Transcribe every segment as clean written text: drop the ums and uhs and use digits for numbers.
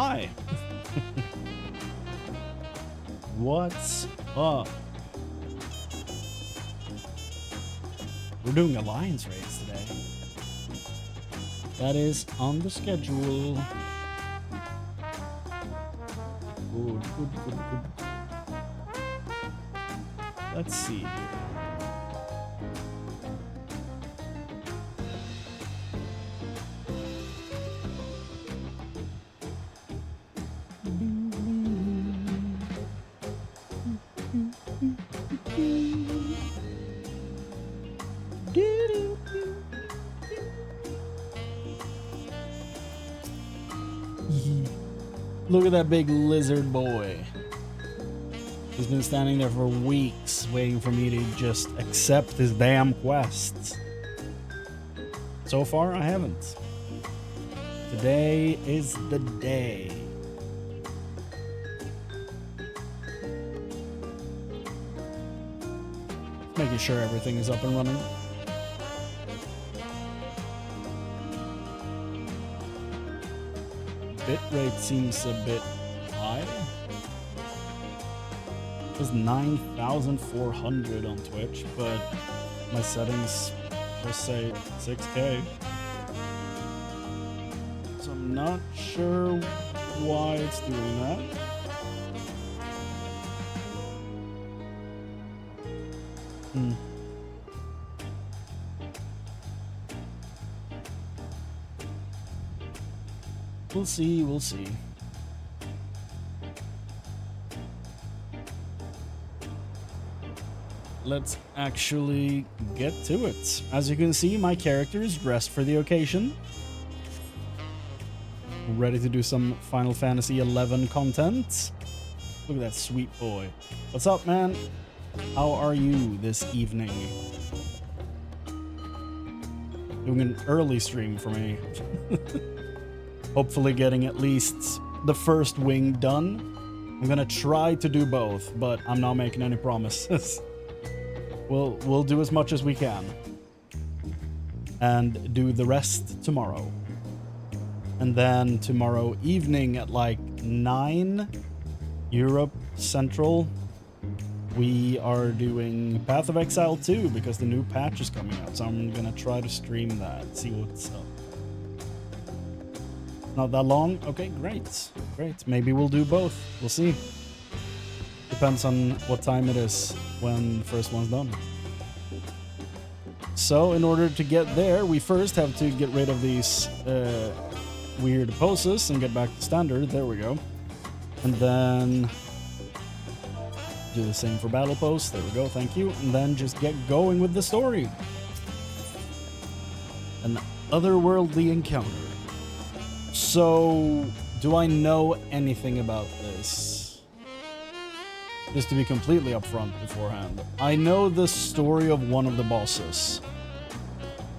Hi. What's up? We're doing alliance raids today. That is on the schedule. Good, good, good, good. Let's see here. Look at that big lizard boy. He's been standing there for weeks waiting for me to just accept his damn quests. So far, I haven't. Today is the day. Making sure everything is up and running. Bitrate seems a bit high. It's 9,400 on Twitch, but my settings just say 6K. So I'm not sure why it's doing that. We'll see, we'll see. Let's actually get to it. As you can see, my character is dressed for the occasion. Ready to do some Final Fantasy XI content. Look at that sweet boy. What's up, man? How are you this evening? Doing an early stream for me. Hopefully getting at least the first wing done. I'm gonna try to do both, but I'm not making any promises. We'll do as much as we can. And do the rest tomorrow. And then tomorrow evening at like 9 Europe Central, we are doing Path of Exile 2 because the new patch is coming out. So I'm gonna try to stream that, see what's up. Not that long? Okay, great. Great. Maybe we'll do both. We'll see. Depends on what time it is when the first one's done. So, in order to get there, we first have to get rid of these weird poses and get back to standard. There we go. And then do the same for battle pose. There we go. Thank you. And then just get going with the story. An otherworldly encounter. So, do I know anything about this? Just to be completely upfront beforehand. I know the story of one of the bosses.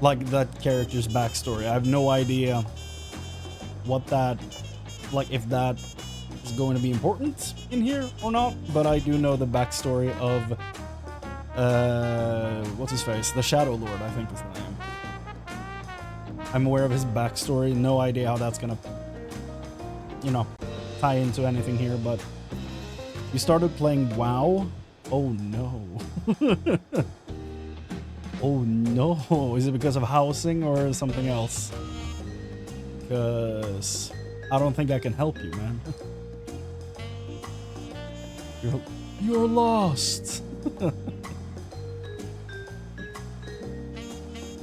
Like that character's backstory. I have no idea what that, like if that is going to be important in here or not. But I do know the backstory of, what's his face? The Shadow Lord, I think is the name. I'm aware of his backstory. No idea how that's gonna, you know, tie into anything here, but we started playing WoW. Oh no. Oh no. Is it because of housing or something else? Because I don't think I can help you, man. You're lost.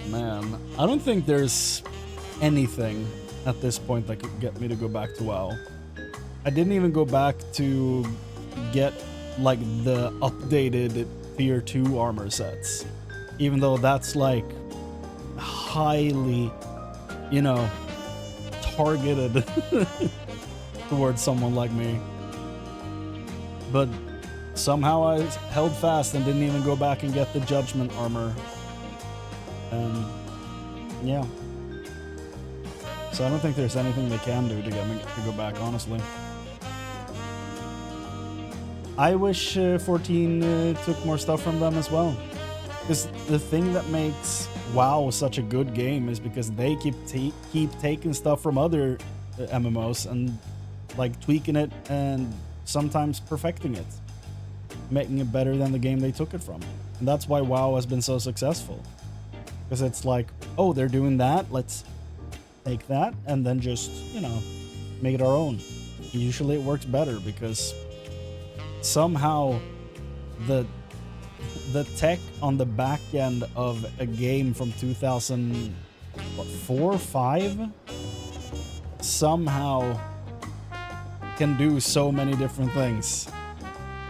Man, I don't think there's anything at this point that could get me to go back to WoW. I didn't even go back to get like the updated tier 2 armor sets, even though that's like highly, you know, targeted towards someone like me. But somehow I held fast and didn't even go back and get the judgment armor. Yeah. So I don't think there's anything they can do to get me to go back, honestly. I wish 14 took more stuff from them as well. Because the thing that makes WoW such a good game is because they keep taking stuff from other MMOs and like tweaking it and sometimes perfecting it, making it better than the game they took it from. And that's why WoW has been so successful. Because it's like, oh, they're doing that, let's take that and then just, you know, make it our own. Usually it works better because somehow the tech on the back end of a game from 2004, 5 somehow can do so many different things.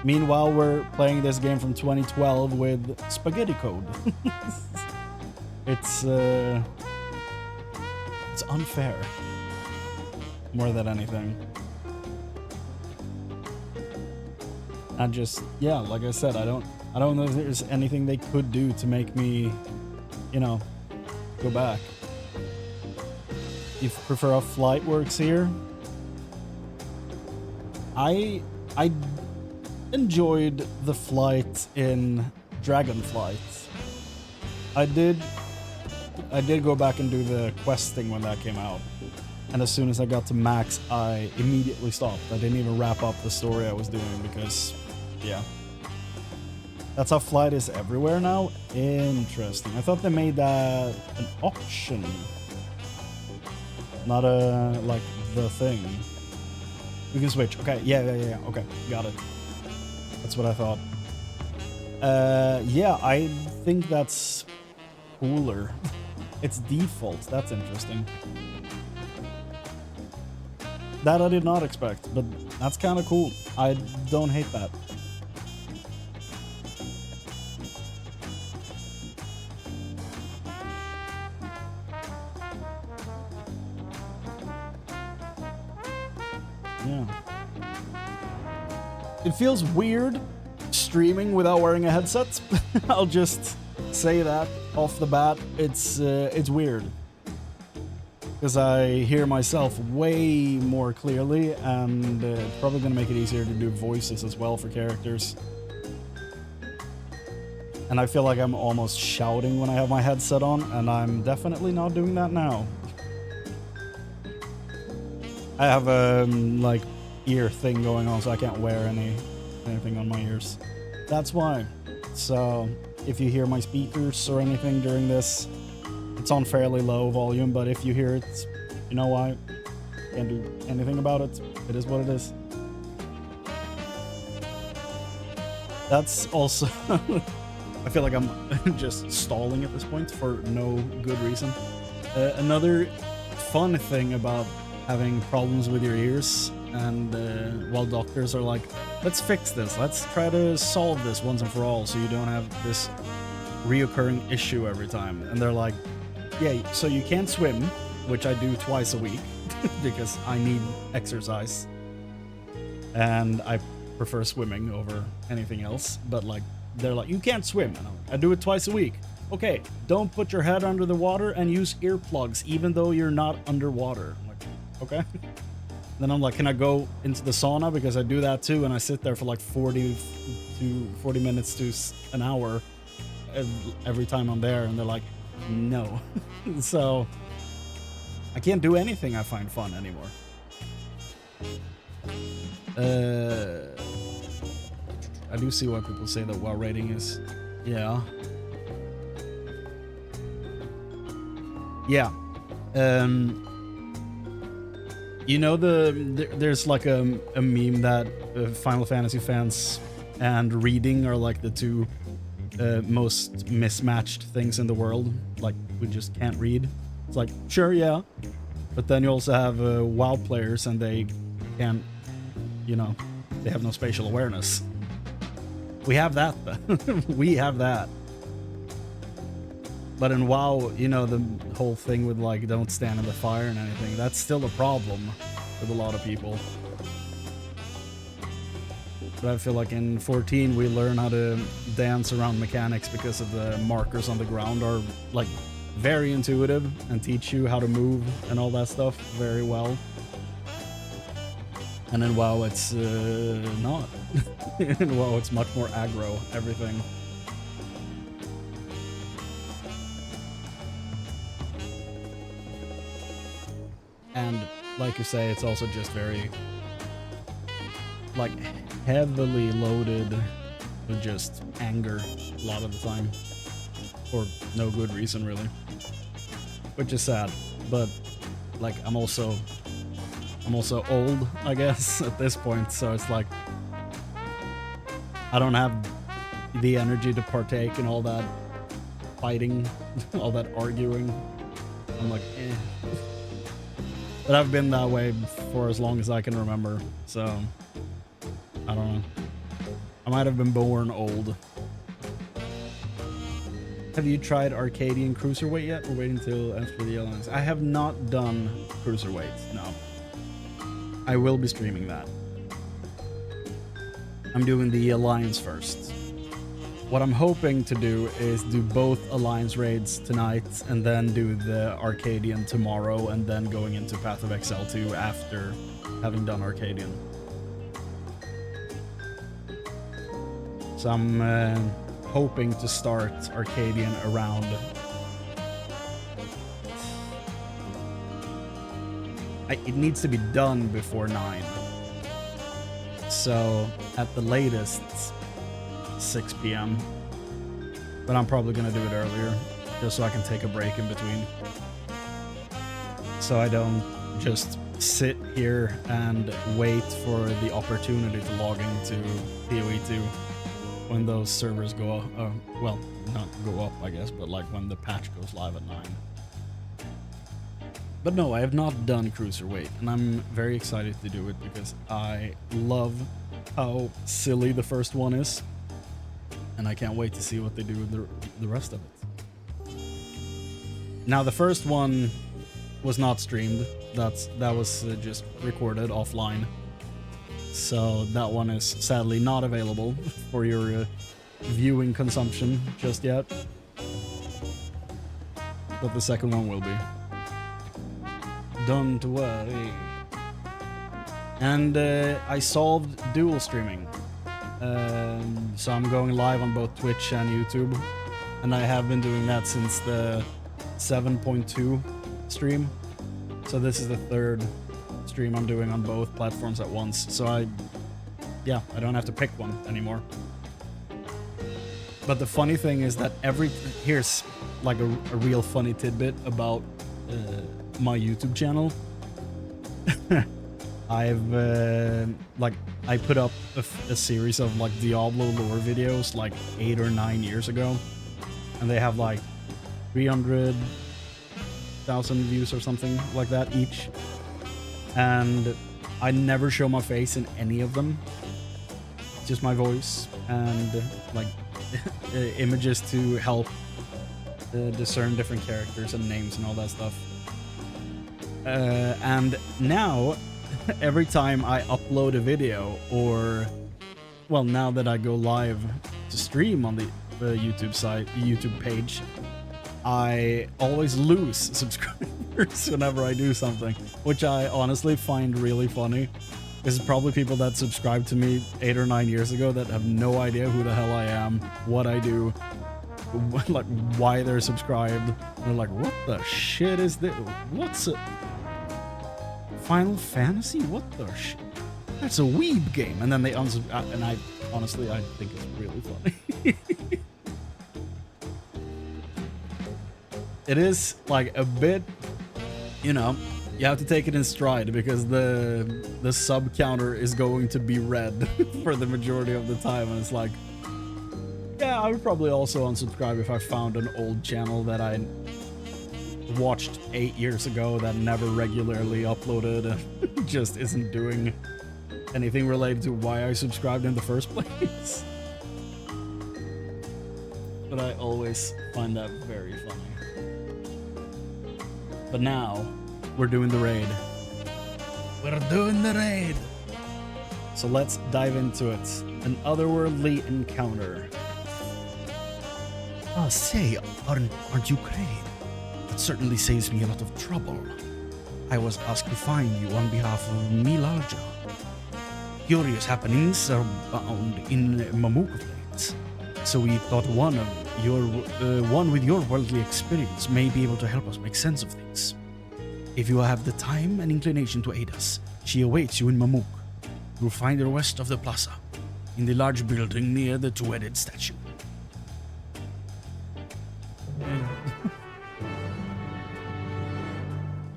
Meanwhile, we're playing this game from 2012 with spaghetti code. It's unfair more than anything. I just, yeah, like I said, I don't know if there's anything they could do to make me, you know, go back. If you prefer how flight works here, I enjoyed the flight in Dragonflight. I did go back and do the questing when that came out. And as soon as I got to max, I immediately stopped. I didn't even wrap up the story I was doing because, yeah. That's how flight is everywhere now? Interesting. I thought they made that an option. Not a, like, the thing. We can switch. Okay, yeah. Okay, got it. That's what I thought. Yeah, I think that's cooler. It's default. That's interesting. That I did not expect, but that's kind of cool. I don't hate that. Yeah. It feels weird streaming without wearing a headset. I'll just say that off the bat. It's weird. Because I hear myself way more clearly, and it's probably going to make it easier to do voices as well for characters. And I feel like I'm almost shouting when I have my headset on, and I'm definitely not doing that now. I have a, like, ear thing going on, so I can't wear anything on my ears. That's why. So, if you hear my speakers or anything during this, it's on fairly low volume, but if you hear it, you know why. Can't do anything about it. It is what it is. That's also... I feel like I'm just stalling at this point for no good reason. Another fun thing about having problems with your ears, and while doctors are like, let's fix this, let's try to solve this once and for all so you don't have this reoccurring issue every time. And they're like, yeah, so you can't swim, which I do twice a week because I need exercise and I prefer swimming over anything else. But like, they're like, you can't swim. And I do it twice a week. Okay, don't put your head under the water and use earplugs even though you're not underwater. I'm like, okay. Then I'm like, can I go into the sauna? Because I do that too, and I sit there for like 40 minutes to an hour every time I'm there, and they're like, no. So I can't do anything I find fun anymore. I do see why people say that WoW rating is, yeah. You know, there's like a meme that Final Fantasy fans and reading are like the two most mismatched things in the world. Like, we just can't read. It's like, sure, yeah. But then you also have WoW players, and they can't, you know, they have no spatial awareness. We have that, though. We have that. But in WoW, you know, the whole thing with, like, don't stand in the fire and anything, that's still a problem with a lot of people. But I feel like in 14 we learn how to dance around mechanics because of the markers on the ground are, like, very intuitive and teach you how to move and all that stuff very well. And in WoW it's not. In WoW it's much more aggro, everything. And like you say, it's also just very like heavily loaded with just anger a lot of the time, for no good reason really, which is sad. But like I'm also old, I guess, at this point, so it's like I don't have the energy to partake in all that fighting, all that arguing. I'm like, eh. But I've been that way for as long as I can remember, so I don't know. I might have been born old. Have you tried Arcadian Cruiserweight yet? We're waiting till after the Alliance. I have not done Cruiserweight, no. I will be streaming that. I'm doing the Alliance first. What I'm hoping to do is do both Alliance raids tonight and then do the Arcadian tomorrow and then going into Path of Exile 2 after having done Arcadian. So I'm hoping to start Arcadian around it needs to be done before 9. So at the latest 6 p.m. But I'm probably gonna do it earlier just so I can take a break in between. So I don't just sit here and wait for the opportunity to log into PoE 2 when those servers go up, well, not go up, I guess, but like when the patch goes live at 9. But no, I have not done Cruiserweight, and I'm very excited to do it because I love how silly the first one is, and I can't wait to see what they do with the rest of it. Now, the first one was not streamed. That was just recorded offline. So that one is sadly not available for your viewing consumption just yet. But the second one will be. Don't worry. And I solved dual streaming. So I'm going live on both Twitch and YouTube. And I have been doing that since the 7.2 stream. So this is the third stream I'm doing on both platforms at once. So I don't have to pick one anymore. But the funny thing is that here's like a real funny tidbit about my YouTube channel. I've I put up a series of like Diablo lore videos like 8 or 9 years ago, and they have like 300,000 views or something like that each. And I never show my face in any of them, just my voice and like images to help discern different characters and names and all that stuff. And now, every time I upload a video, or well, now that I go live to stream on the YouTube page, I always lose subscribers whenever I do something, which I honestly find really funny. This is probably people that subscribed to me 8 or 9 years ago that have no idea who the hell I am, what I do, like why they're subscribed. They're like, what the shit is this? What's it? Final Fantasy? What the shit? That's a weeb game. And then they unsubscribe, and I honestly think it's really funny. It is like a bit, you know, you have to take it in stride because the sub counter is going to be red for the majority of the time, and it's like, yeah, I would probably also unsubscribe if I found an old channel that I watched 8 years ago that never regularly uploaded and just isn't doing anything related to why I subscribed in the first place. But I always find that very funny. But now, we're doing the raid. We're doing the raid! So let's dive into it. An otherworldly encounter. Ah, say, aren't you Chrane? That certainly saves me a lot of trouble. I was asked to find you on behalf of Milaja. Curious happenings are bound in Mamuk of late, so we thought one with your worldly experience may be able to help us make sense of things. If you have the time and inclination to aid us, she awaits you in Mamuk. You'll find her west of the plaza, in the large building near the two-headed statue.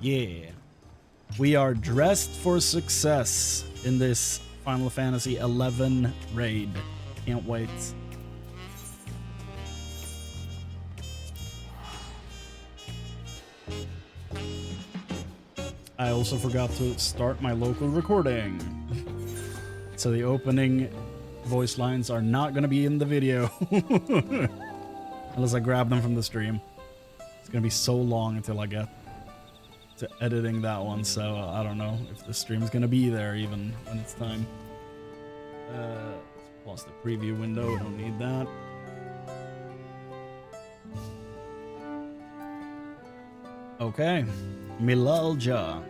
Yeah. We are dressed for success in this Final Fantasy XI raid. Can't wait. I also forgot to start my local recording. So the opening voice lines are not going to be in the video. Unless I grab them from the stream. It's going to be so long until I get to editing that one. So I don't know if the stream's going to be there even when it's time. Let's pause the preview window. We don't need that. Okay. Milalja.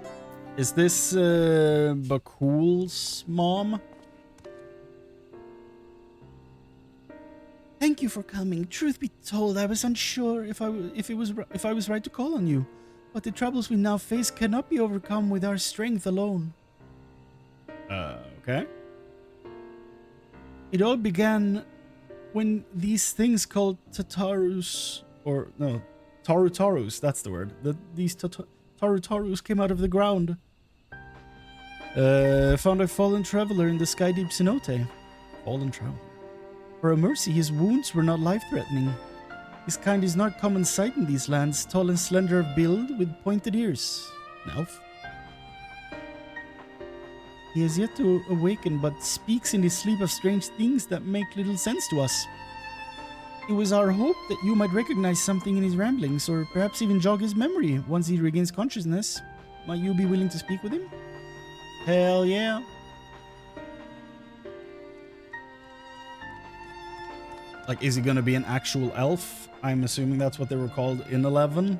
Is this Bakul's mom? Thank you for coming. Truth be told, I was unsure if I was right to call on you, but the troubles we now face cannot be overcome with our strength alone. Okay. It all began when these things called Tatarus, or no, Tarutarus, that's the word. These Tarutarus came out of the ground. Found a fallen traveler in the sky deep cenote. Fallen traveler. For a mercy, his wounds were not life-threatening. His kind is not common sight in these lands, tall and slender of build with pointed ears. An elf. He has yet to awaken, but speaks in his sleep of strange things that make little sense to us. It was our hope that you might recognize something in his ramblings, or perhaps even jog his memory once he regains consciousness. Might you be willing to speak with him? Hell yeah. Like, is he gonna be an actual elf? I'm assuming that's what they were called in 11.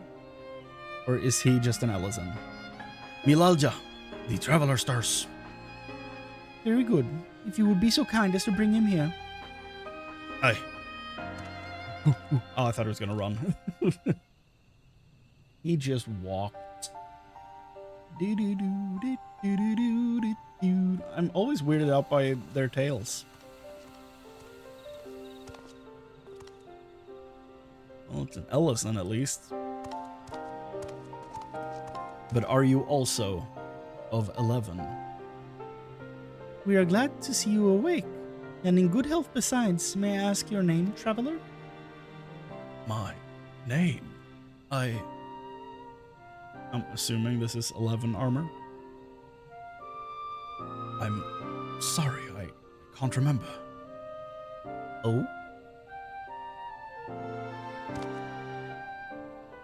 Or is he just an Ellison? Milalja, the traveler stars. Very good. If you would be so kind as to bring him here. Aye. Oh, I thought he was gonna run. He just walked. I'm always weirded out by their tails. Well, it's an Ellison at least. But are you also of 11? We are glad to see you awake, and in good health besides. May I ask your name, traveler? My name? I'm assuming this is 11 armor. I'm sorry, I can't remember. Oh?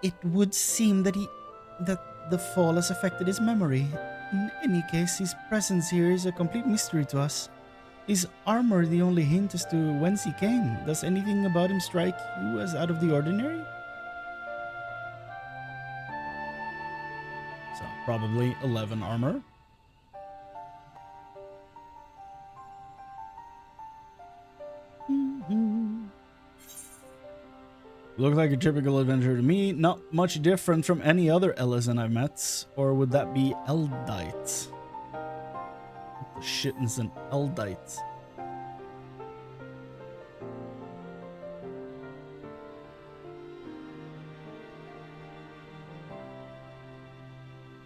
It would seem that the fall has affected his memory. In any case, his presence here is a complete mystery to us. Is armor the only hint as to whence he came? Does anything about him strike you as out of the ordinary? So probably 11 armor. Looks like a typical adventure to me. Not much different from any other Ellison I've met. Or would that be Eldite? What the shit is an Eldite?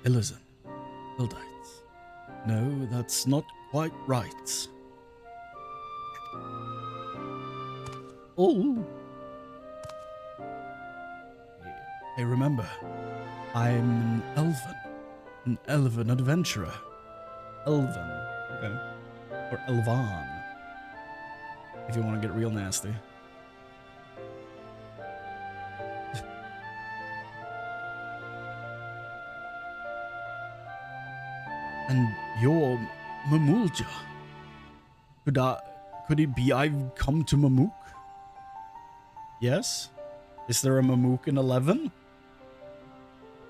Ellison. Eldites. No, that's not quite right. Oh! Hey, remember, I'm an elven adventurer. Elven. Okay. Or Elvan. If you want to get real nasty. And you're Mamulja. Could it be I've come to Mamuk? Yes? Is there a Mamuk in 11?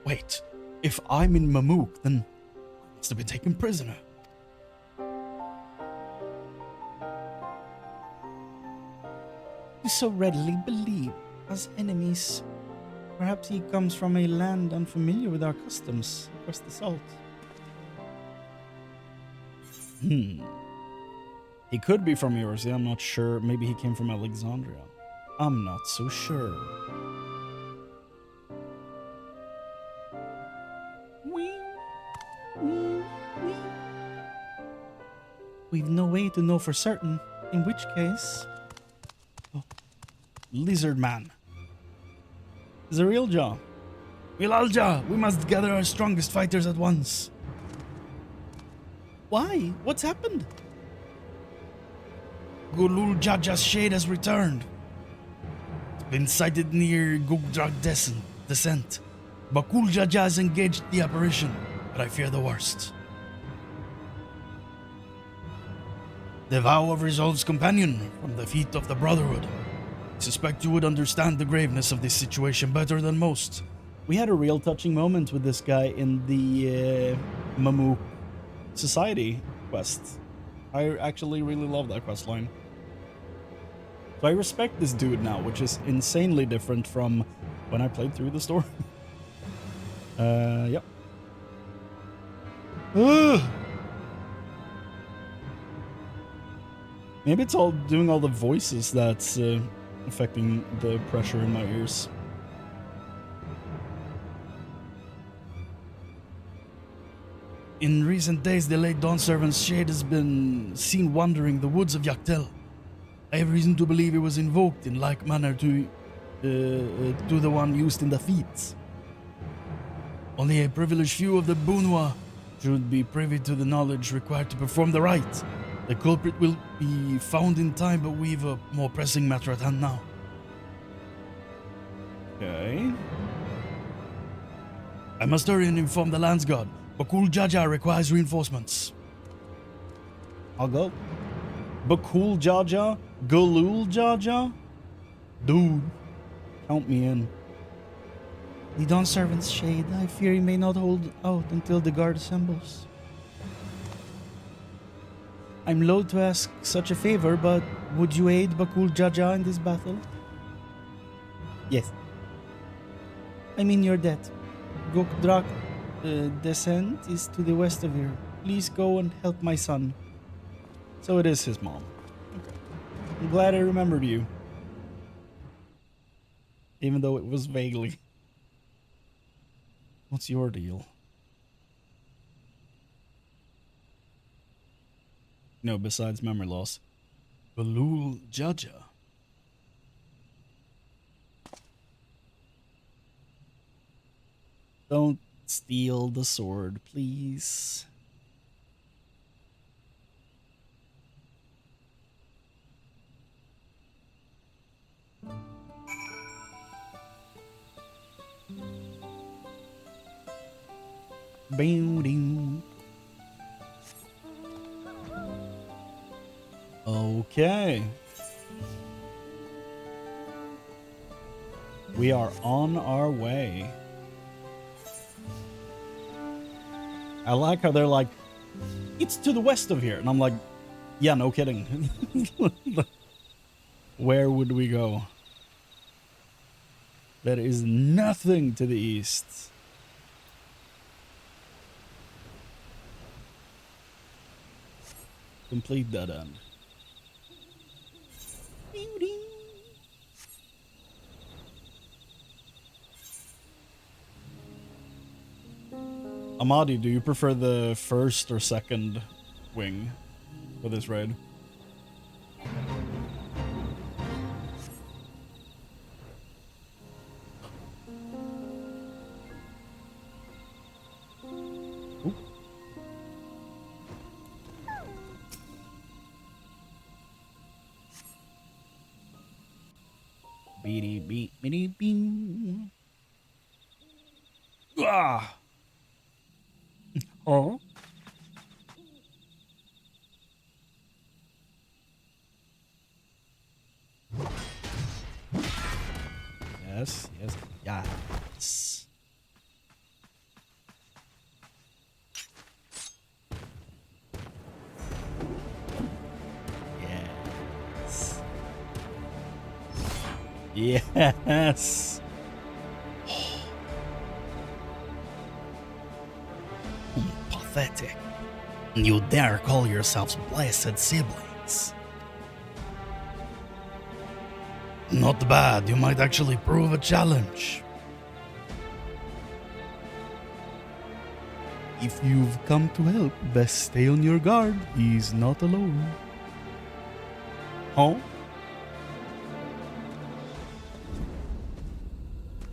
Wait, if I'm in Mamuk, then I must have been taken prisoner. You so readily believe us enemies. Perhaps he comes from a land unfamiliar with our customs across the salt. He could be from yours. Yeah, I'm not sure. Maybe he came from Alexandria. I'm not so sure. We've no way to know for certain, in which case... Oh. Lizard Man. Is a real jaw. Milalja, we must gather our strongest fighters at once. Why? What's happened? Gulul Jaja's shade has returned. It's been sighted near Gugdrag descent. Bakul Jaja has engaged the apparition, but I fear the worst. The vow of Resolve's companion from the feet of the Brotherhood. I suspect you would understand the graveness of this situation better than most. We had a real touching moment with this guy in the Mamuk Society quest. I actually really love that quest line. So I respect this dude now, which is insanely different from when I played through the story. Yep. Maybe it's all doing all the voices that's affecting the pressure in my ears. In recent days, the late Dawn Servant's shade has been seen wandering the woods of Yaktel. I have reason to believe it was invoked in like manner to the one used in the feats. Only a privileged few of the Bunua should be privy to the knowledge required to perform the rite. The culprit will be found in time, but we've a more pressing matter at hand now. Okay. I must hurry and inform the Landsguard. Bakul Jaja requires reinforcements. I'll go. Bakul Jaja? Galul Jaja? Dude, count me in. The Dawn Servant's shade, I fear he may not hold out until the guard assembles. I'm loath to ask such a favor, but would you aid Bakul Jaja in this battle? Yes. I mean your debt. Gokdrak descent is to the west of here. Please go and help my son. So it is his mom. Okay. I'm glad I remembered you. Even though it was vaguely. What's your deal? No, besides memory loss. Balul Jaja. Don't steal the sword, please. Bing. Okay. We are on our way. I like how they're like, it's to the west of here. And I'm like, yeah, no kidding. Where would we go? There is nothing to the east. Complete dead end. Amadi, do you prefer the first or second wing for this raid? Oop. Beady beat beady bing. Ah. Oh. Yes, yes, yes. Yes. Yes. Pathetic. You dare call yourselves blessed siblings. pets. Not bad. You might actually prove a challenge. If you've come to help, best stay on your guard. He's not alone. Huh?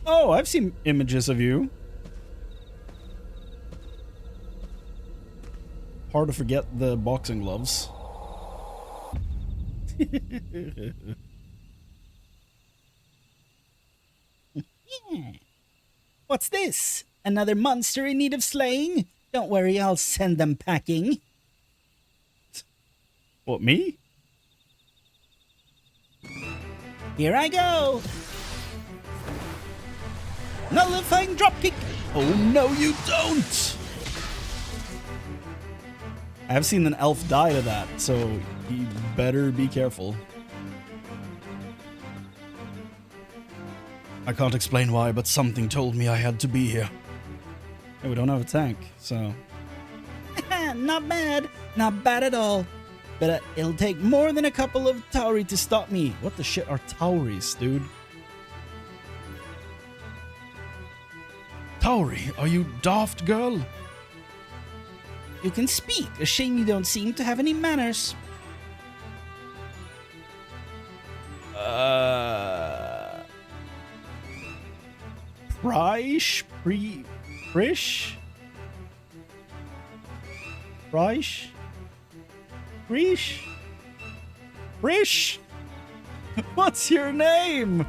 Oh, I've seen images of you. Hard to forget the boxing gloves. What's this? Another monster in need of slaying? Don't worry, I'll send them packing. What, me? Here I go. Nullifying dropkick. Oh, no, you don't! I've seen an elf die to that, so you better be careful. I can't explain why, but something told me I had to be here. Hey, we don't have a tank, so... Not bad. Not bad at all. But it'll take more than a couple of Tauri to stop me. What the shit are Tauris, dude? Tauri, are you daft, girl? You can speak. A shame you don't seem to have any manners. Prish? Prish? Prish? Prish? Prish? What's your name?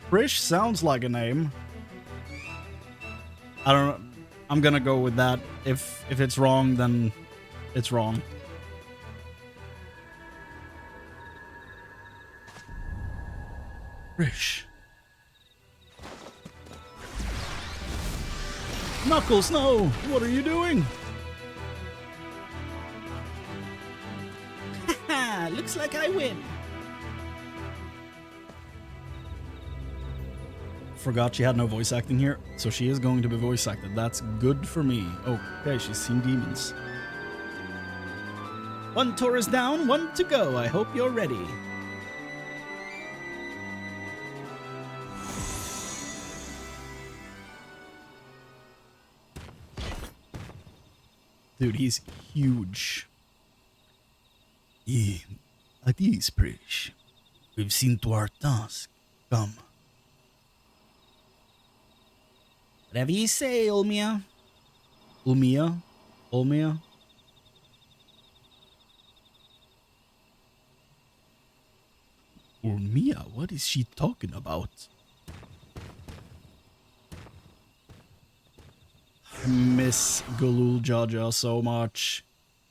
Prish sounds like a name. I don't know. I'm gonna go with that. If it's wrong, then it's wrong. Rish. Knuckles, no! What are you doing? Haha, looks like I win. Forgot she had no voice acting here, so she is going to be voice acted. That's good for me. Okay, she's seen demons. One Taurus down, one to go. I hope you're ready. Dude, he's huge. At ease, Prish. We've seen to our task. Come. Whatever you say, Ulmia. Ulmia? Ulmia? Ulmia, what is she talking about? I miss Galul Jaja so much.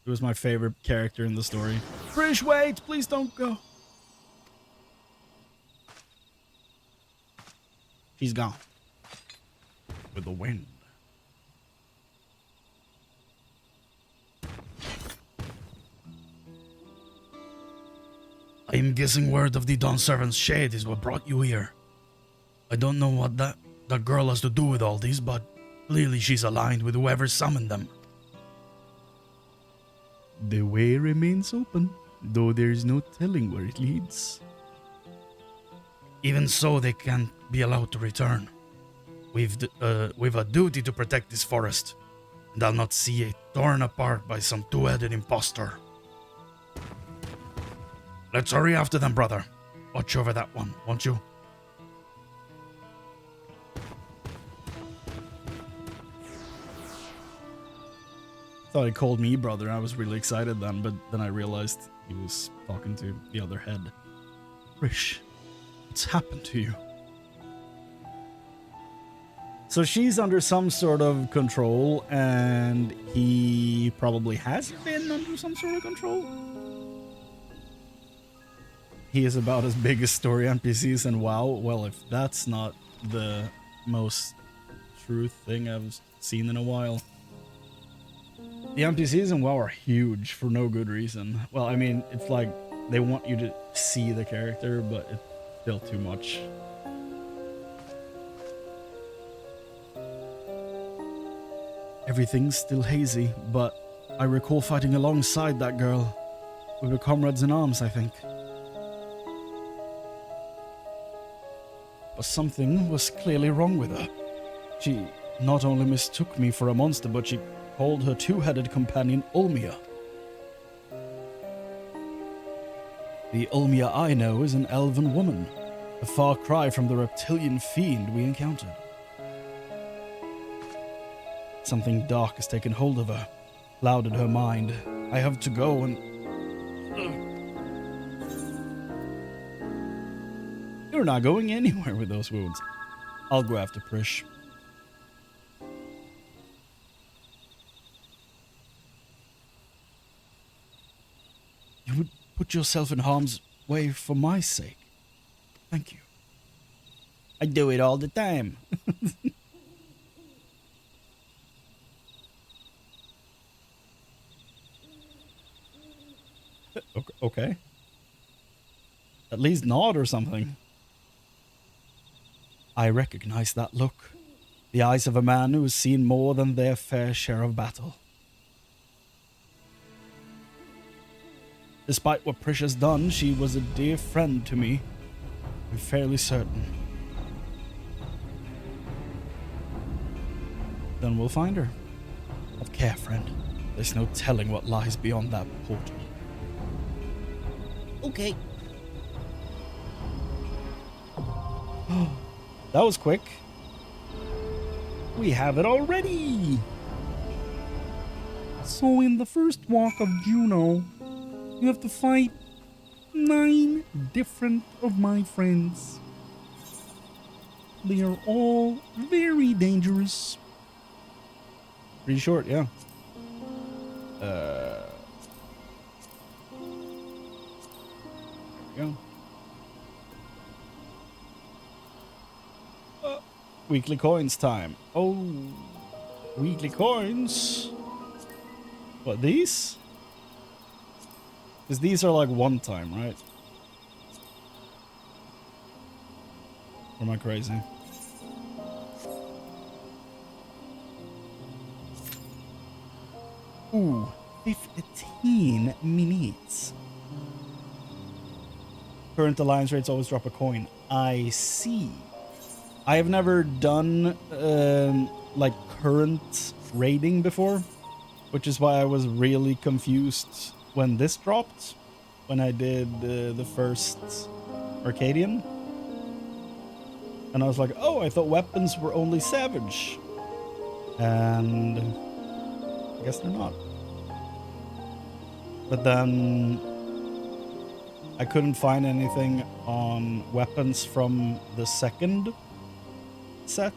He was my favorite character in the story. Frish, wait! Please don't go. She's gone. With the wind. I am guessing word of the Dawn Servant's shade is what brought you here. I don't know what that girl has to do with all these, but clearly she's aligned with whoever summoned them. The way remains open, though there's no telling where it leads. Even so, they can't be allowed to return. We've a duty to protect this forest, and I'll not see it torn apart by some two-headed impostor. Let's hurry after them, brother. Watch over that one, won't you? Thought he called me brother. I was really excited then, but then I realized he was talking to the other head. Rish, what's happened to you? So she's under some sort of control, and he probably has been under some sort of control. He is about as big as story NPCs in WoW. Well, if that's not the most true thing I've seen in a while. The NPCs in WoW are huge for no good reason. Well, I mean, it's like they want you to see the character, but it's still too much. Everything's still hazy, but I recall fighting alongside that girl. We were comrades in arms, I think. But something was clearly wrong with her. She not only mistook me for a monster, but she called her two-headed companion Olmia. The Olmia I know is an elven woman, a far cry from the reptilian fiend we encountered. Something dark has taken hold of her, clouded her mind. I have to go and... You're not going anywhere with those wounds. I'll go after Prish. You would put yourself in harm's way for my sake. Thank you. I do it all the time. Okay. At least nod or something. I recognize that look. The eyes of a man who has seen more than their fair share of battle. Despite what Prish has done, she was a dear friend to me. I'm fairly certain. Then we'll find her. Have care, friend. There's no telling what lies beyond that portal. Okay. That was quick. We have it already. So in the first walk of Juno, you have to fight 9 different of my friends. They are all very dangerous. Pretty short, yeah. There we go. Weekly coins time. Oh, weekly coins. What, these? Because these are like one time, right? Or am I crazy? Ooh, 15 minutes. Current alliance rates always drop a coin. I see. I have never done like current raiding before, which is why I was really confused when this dropped, when I did the first Arcadian. And I was like, oh, I thought weapons were only savage. And I guess they're not. But then I couldn't find anything on weapons from the second set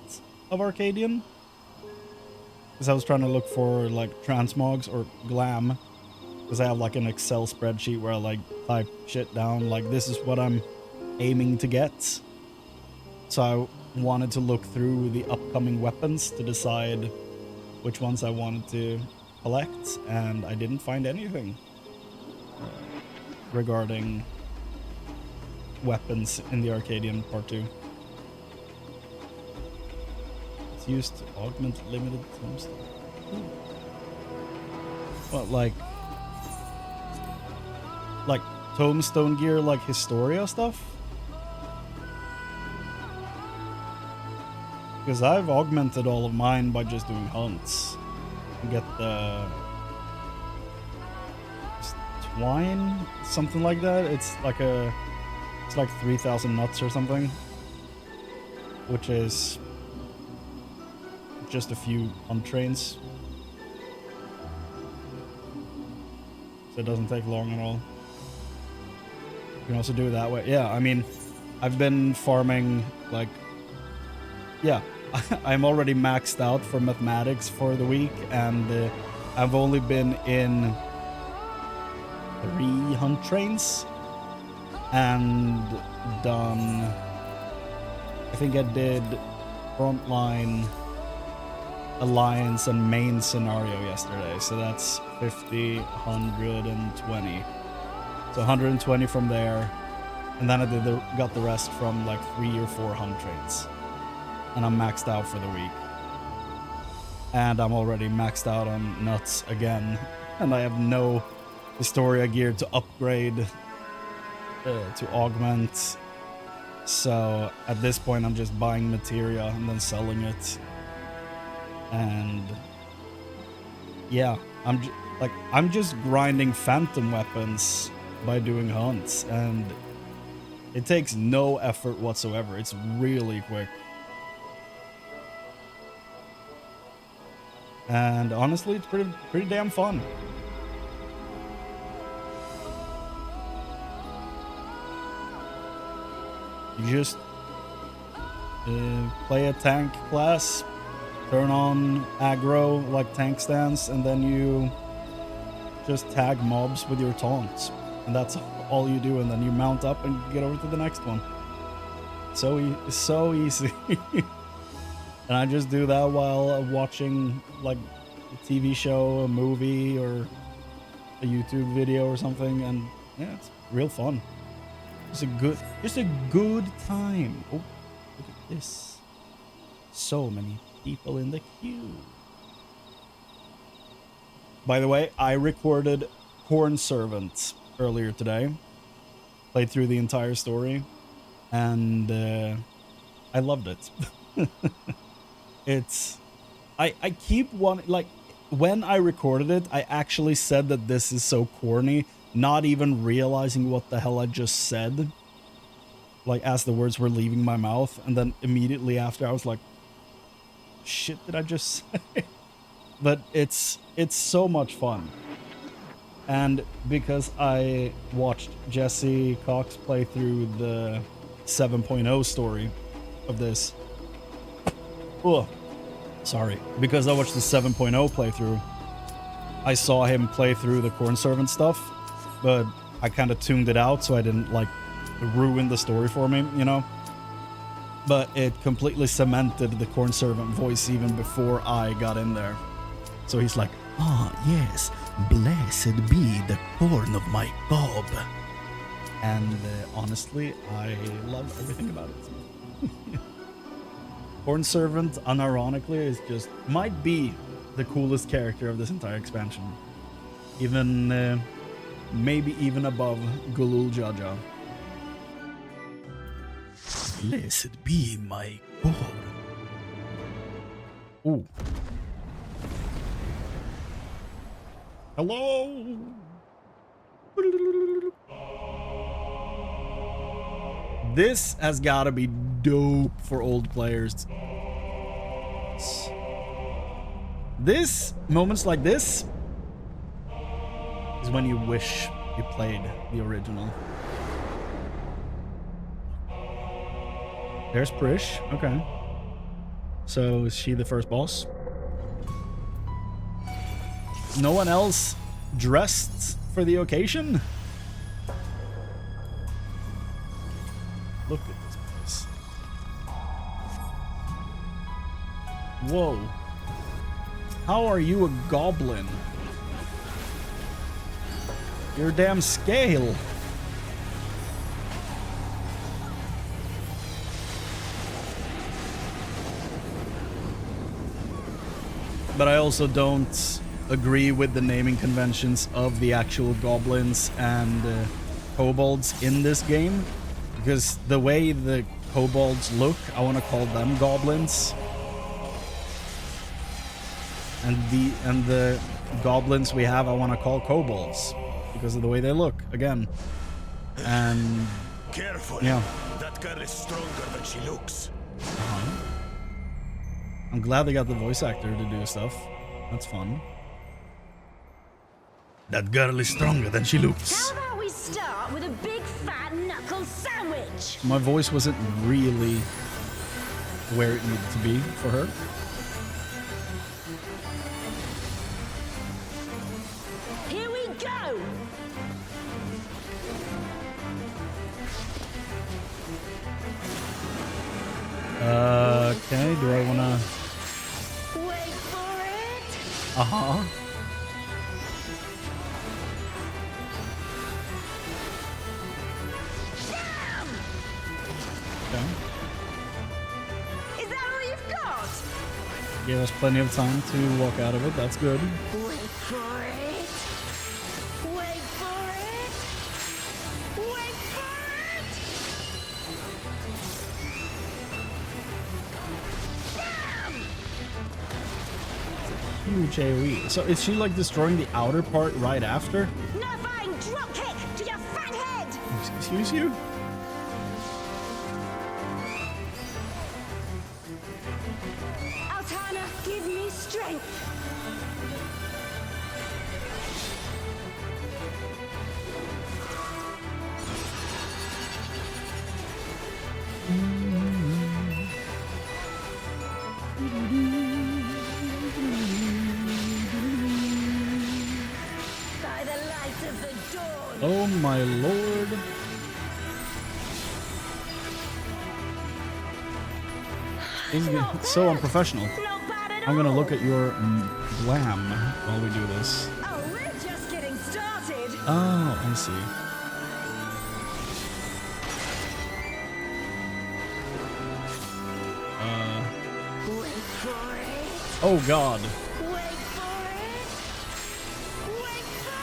of Arcadian, because I was trying to look for like transmogs or glam, because I have like an Excel spreadsheet where I like type shit down, like this is what I'm aiming to get. So I wanted to look through the upcoming weapons to decide which ones I wanted to collect, and I didn't find anything regarding weapons in the Arcadian Part 2. It's used to augment limited tombstone. What, like tombstone gear, like Historia stuff? Because I've augmented all of mine by just doing hunts. You get the twine, something like that. It's like 3,000 nuts or something, which is just a few hunt trains. So it doesn't take long at all. You can also do it that way. Yeah, I mean, I've been farming like, yeah, I'm already maxed out for mathematics for the week, and I've only been in 3 hunt trains and done, I think I did frontline, alliance, and main scenario yesterday. So that's 50, 120. So 120 from there, and then I got the rest from like 3 or 4 hunt trains, and I'm maxed out for the week. and I'm already maxed out on nuts again, and I have no Historia gear to upgrade, to augment. So at this point, I'm just buying materia and then selling it. And yeah, I'm just grinding phantom weapons by doing hunts, and it takes no effort whatsoever. It's really quick. And honestly, it's pretty damn fun. You just play a tank class, turn on aggro like tank stance, and then you just tag mobs with your taunts. And that's all you do, and then you mount up and get over to the next one. It's so easy. And I just do that while watching like a TV show, a movie, or a YouTube video or something, and yeah, it's real fun. Just a good time. Oh, look at this. So many people in the queue. By the way, I recorded Corn Servant earlier today. Played through the entire story, and I loved it. I keep wanting, like, when I recorded it, I actually said that this is so corny, not even realizing what the hell I just said, like, as the words were leaving my mouth, and then immediately after I was like, shit, did I just say? But it's so much fun. And because I watched Jesse Cox play through the 7.0 story of this, oh, sorry, because I watched the 7.0 playthrough, I saw him play through the Corn Servant stuff, but I kind of tuned it out so I didn't like ruin the story for me, you know? But it completely cemented the Corn Servant voice even before I got in there. So he's like, "Ah, yes, blessed be the corn of my cob." And honestly, I love everything about it. Corn Servant, unironically, is just might be the coolest character of this entire expansion. Even maybe even above Gulul Jaja. Blessed be my cob. Ooh. Hello. This has got to be dope for old players. This, moments like this, is when you wish you played the original. There's Prish. Okay. So is she the first boss? No one else dressed for the occasion? Look at this place. Whoa. How are you a goblin? Your damn scale. But I also don't agree with the naming conventions of the actual goblins and kobolds in this game, because the way the kobolds look, I want to call them goblins, and the goblins we have I want to call kobolds because of the way they look again. And careful, yeah, that girl is stronger than she looks. I'm glad they got the voice actor to do stuff. That's fun. That girl is stronger than she looks. How about we start with a big fat knuckle sandwich? My voice wasn't really where it needed to be for her. Here we go! Okay, do I wanna... Wait for it! Uh-huh. Bam! Okay. Is that all you've got? Gave us plenty of time to walk out of it. That's good. Wait for it. Wait for it. Wait for it. Huge AoE. So is she like destroying the outer part right after? Nerfine drop kick to your fat head. Excuse you? Altana, give me strength. By the light of the dawn. Oh my lord. This is so unprofessional. Not bad at I'm gonna all. look at your glam while we do this. Oh, we're just getting started. Oh, I see. Wait for it. Oh god. Wait for it. Wait for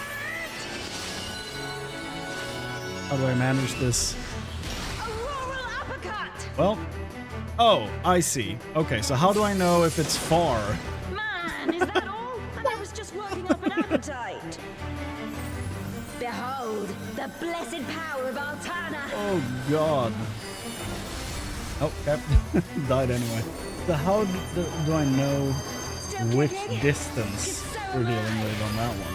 How do I manage this? it. Auroral uppercut. Well, oh, I see. Okay, so how do I know if it's far? Man, is that all? I was just working up an appetite. Behold, the blessed power of Altana. Oh god. Oh, okay. Died anyway. So how do I know Still which kicking? distance It's so we're dealing alive. with on that one?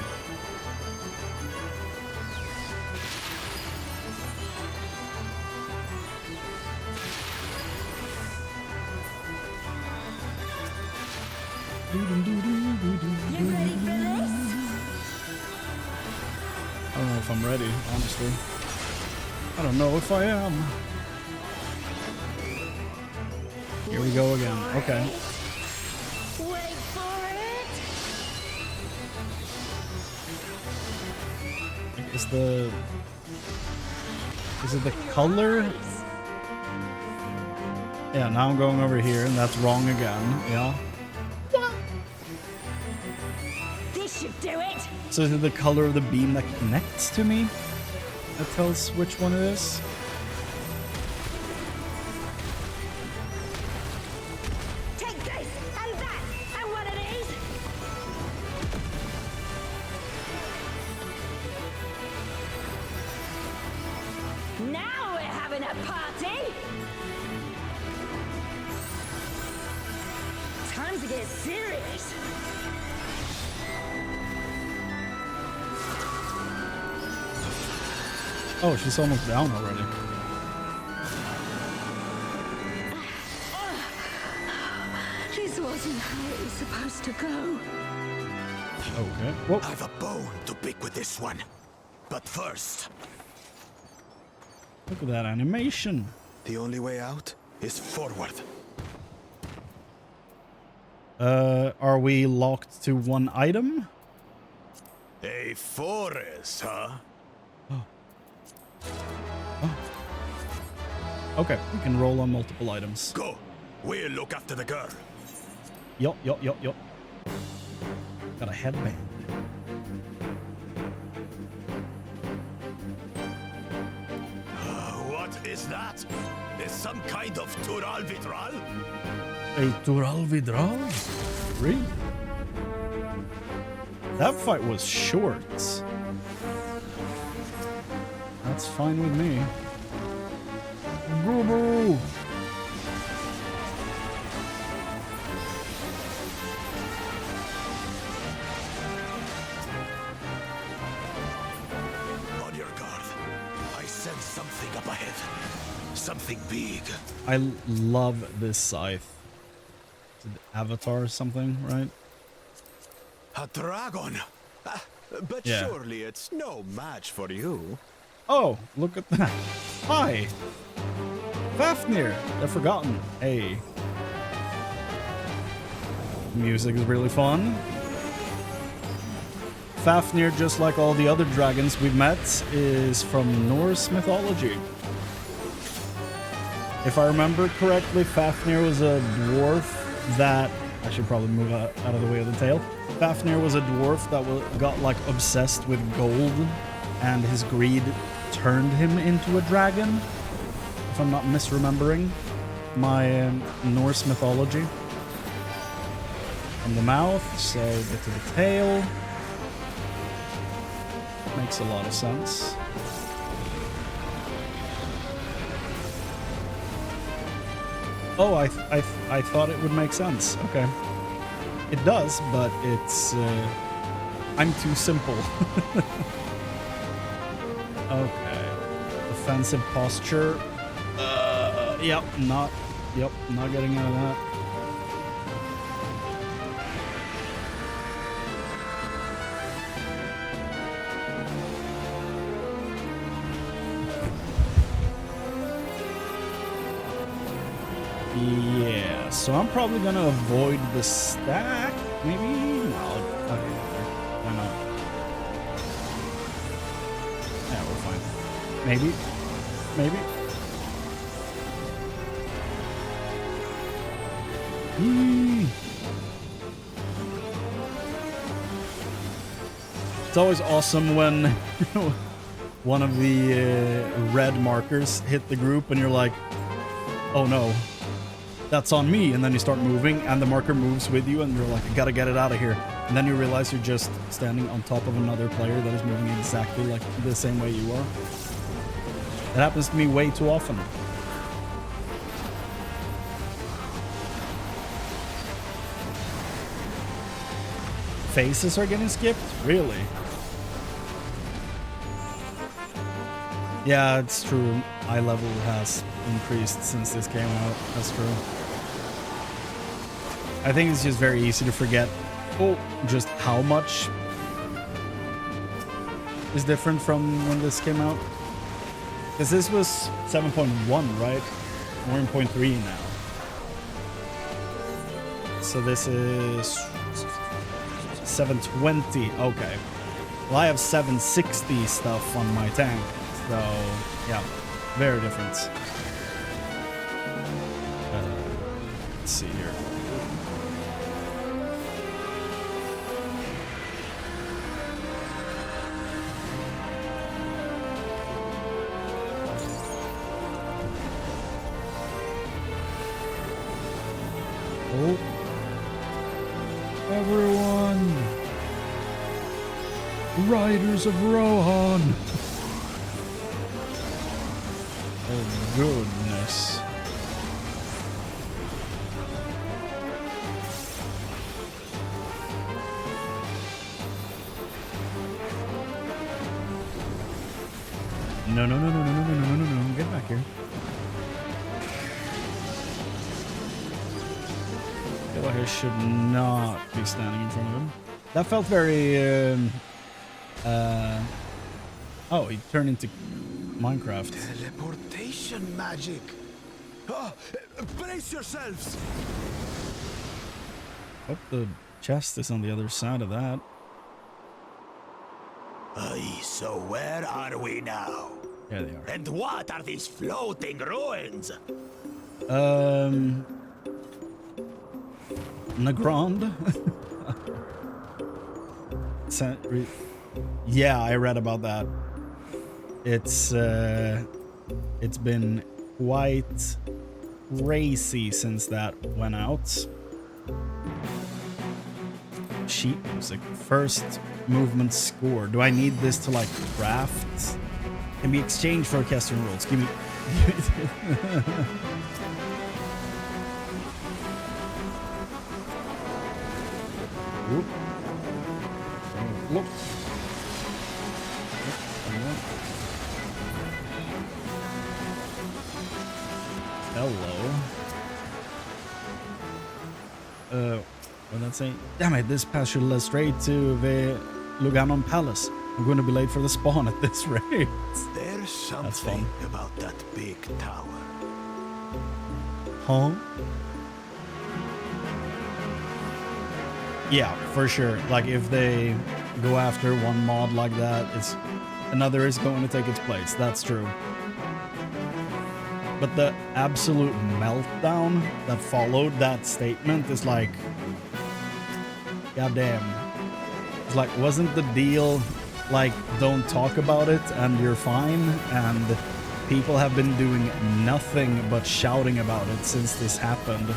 You ready for this? I don't know if I'm ready, honestly. I don't know if I am. Here we go again. Okay. Wait for it. Is it the color? Yeah, now I'm going over here and that's wrong again. Yeah. This should do it. So is it the color of the beam that connects to me? That tells which one it is? Take this and that and one of these. Now we're having a party. Time to get serious. Oh, she's almost down already. This wasn't how it was supposed to go. Okay. Whoa. I've a bone to pick with this one. But first, Look at that animation. the only way out is forward. Are we locked to one item? A forest, huh? Okay, we can roll on multiple items. Go. We'll look after the girl. Yup. Got a headband. What is that? Is some kind of Tural Vitral? A Tural Vidral? Really? That fight was short. That's fine with me. Boo-boo! On your guard. I sense something up ahead. Something big. I love this scythe. Is it Avatar or something, right? A dragon. But Yeah. surely it's no match for you. Oh, look at that. Hi. Fafnir, the Forgotten. Hey. Music is really fun. Fafnir, just like all the other dragons we've met, is from Norse mythology. If I remember correctly, Fafnir was a dwarf that I should probably move out of the way of the tail. Fafnir was a dwarf that got like obsessed with gold, and his greed turned him into a dragon, if I'm not misremembering my Norse mythology. From the mouth, so get to the tail. Makes a lot of sense. Oh, I thought it would make sense. Okay. It does, but it's... I'm too simple. Okay. Defensive posture. Yep, not getting out of that. Yeah, so I'm probably gonna avoid the stack. Maybe? No, okay, why not? Yeah, we're fine. Maybe. It's always awesome when one of the red markers hit the group and you're like, oh no, that's on me. And then you start moving and the marker moves with you and you're like, I gotta get it out of here. And then you realize you're just standing on top of another player that is moving exactly like the same way you are. That happens to me way too often. Faces are getting skipped? Really? Yeah, it's true. Eye level has increased since this came out. That's true. I think it's just very easy to forget just how much is different from when this came out. Because this was 7.1, right? We're in 0.3 now. So this is 720. Okay. Well, I have 760 stuff on my tank. So, yeah, very different. Let's see here. Oh. Everyone. Riders of Rohan. Oh, goodness. No. Get back here. I feel like I should not be standing in front of him. That felt very, oh, he turned into Minecraft. Teleportation magic. Brace yourselves. Hope the chest is on the other side of that. So where are we now? There they are. And what are these floating ruins? Nagrand? Yeah, I read about that. It's been quite crazy since that went out. Sheet music. First movement score. Do I need this to like craft? Can be exchanged for Orchestrion rules. Give me. Oop. Look. Hello. What did that say? Damn it, this path should lead straight to the Luganon Palace. I'm going to be late for the spawn at this rate. There's something about that big tower. Huh? Yeah, for sure. Like, if they go after one mod like that, another is going to take its place. That's true. But the absolute meltdown that followed that statement is like, goddamn. It's like, wasn't the deal like, don't talk about it and you're fine? And people have been doing nothing but shouting about it since this happened.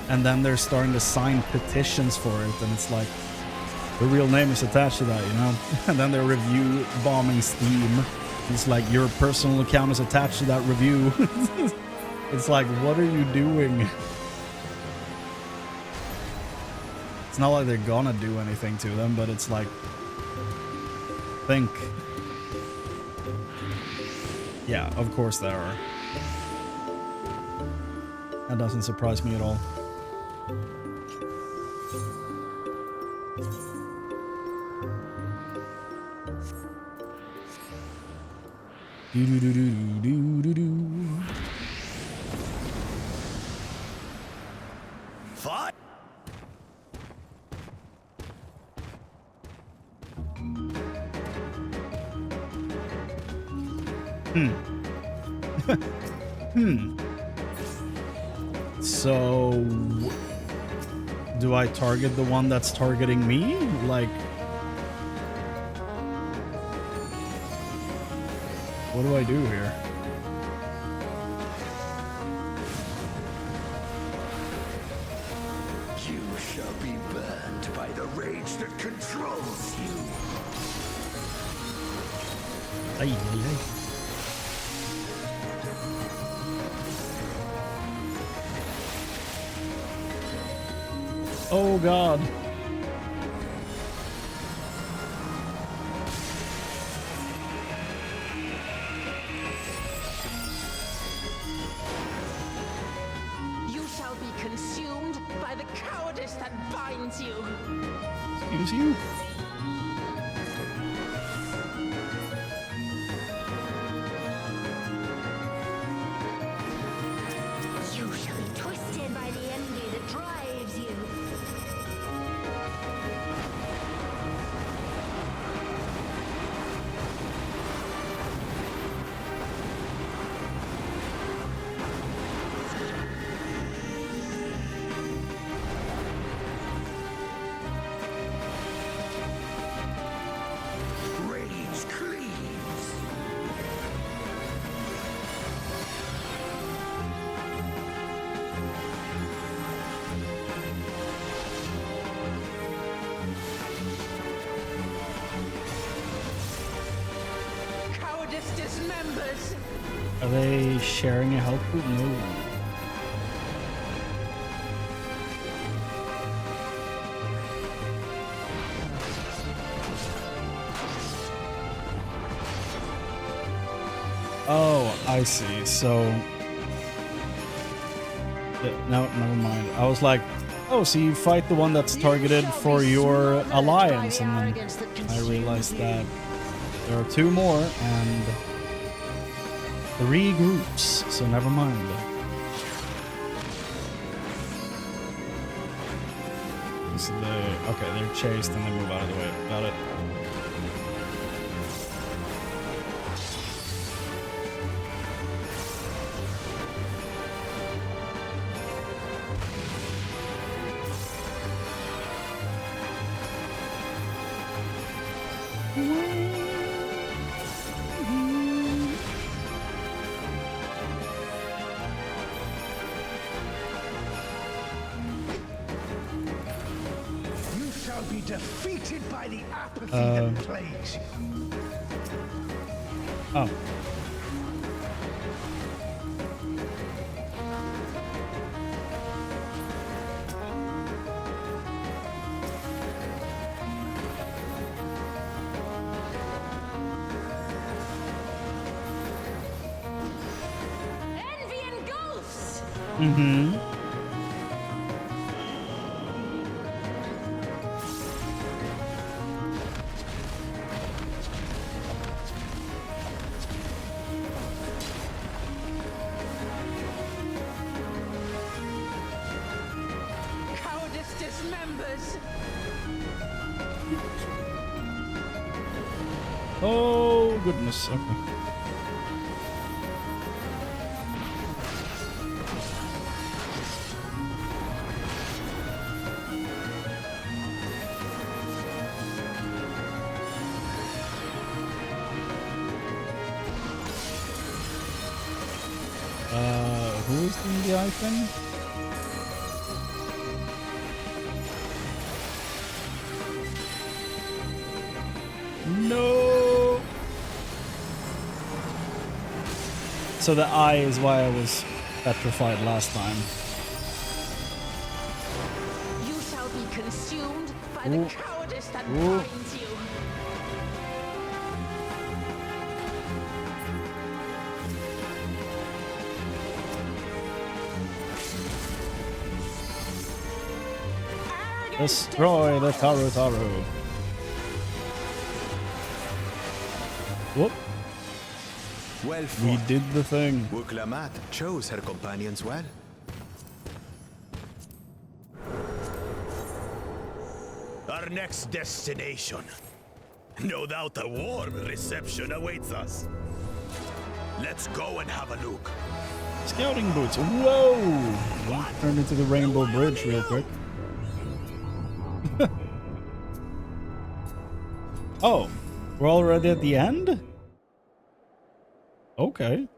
And then they're starting to sign petitions for it, and it's like, the real name is attached to that, you know? And then they're review bombing Steam. It's like, your personal account is attached to that review. It's like, what are you doing? It's not like they're gonna do anything to them, but it's like, think. Yeah, of course there are. That doesn't surprise me at all. Do do do do do do do. Fight! So, do I target the one that's targeting me? Like, what do I do here? You shall be burned by the rage that controls you. Ay, ay, ay. Oh God. You shall be consumed by the cowardice that binds you. Excuse you? You shall be twisted by the envy that drives you. Rage cleaves. Cowardice dismembers. Are they sharing a health pool? No. Oh, I see. So, yeah, no, never mind. I was like, oh, so you fight the one that's targeted for your alliance, and then I realized that there are two more and 3 groups, so never mind. This is okay, they're chased and they move out of the way. Got it. You shall be defeated by the apathy that plagues you. Oh. Envy engulfs. Mm-hmm. Cowardice dismembers. Oh goodness. Okay. used in the eye thing? No! So the eye is why I was petrified last time. You shall be consumed by the cowardice that Ooh. binds you. Destroy the Taru Taru. Whoop. Well We fought. did the thing. Wuklamat chose her companions well. Our next destination. No doubt a warm reception awaits us. Let's go and have a look. Scouting boots. Whoa! Turned into the Rainbow Bridge real quick. Oh, we're already at the end? Okay.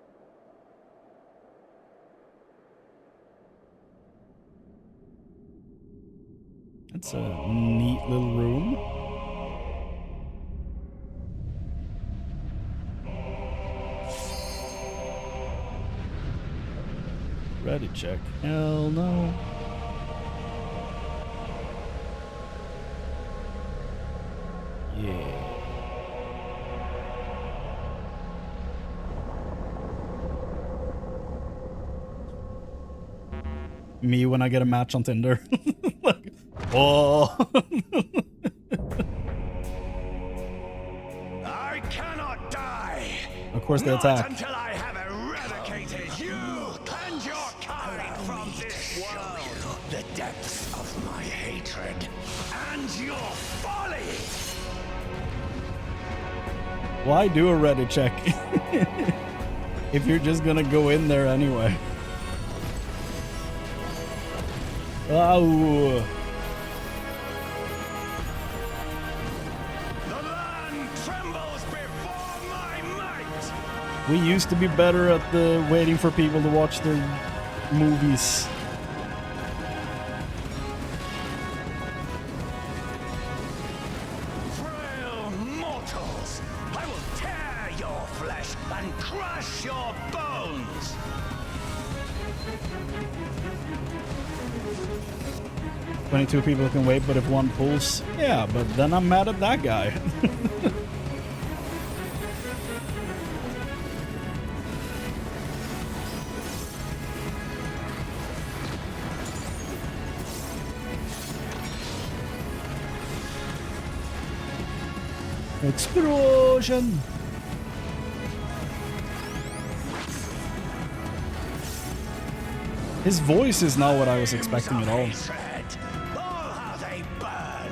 That's a neat little room. Ready check. Hell no. Yeah. Me when I get a match on Tinder. Like, oh. I cannot die. Of course they Not attack. until I have eradicated you and your kind from this world. The depths of my hatred and your folly. Why do a ready check? If you're just gonna go in there anyway. Oh. The land trembles before my might. We used to be better at the waiting for people to watch their movies. Frail mortals, I will tear your flesh and crush your bones. 22 people can wait, but if one pulls, yeah, but then I'm mad at that guy. Explosion! His voice is not what I was expecting at all. Hatred, oh, how they burn.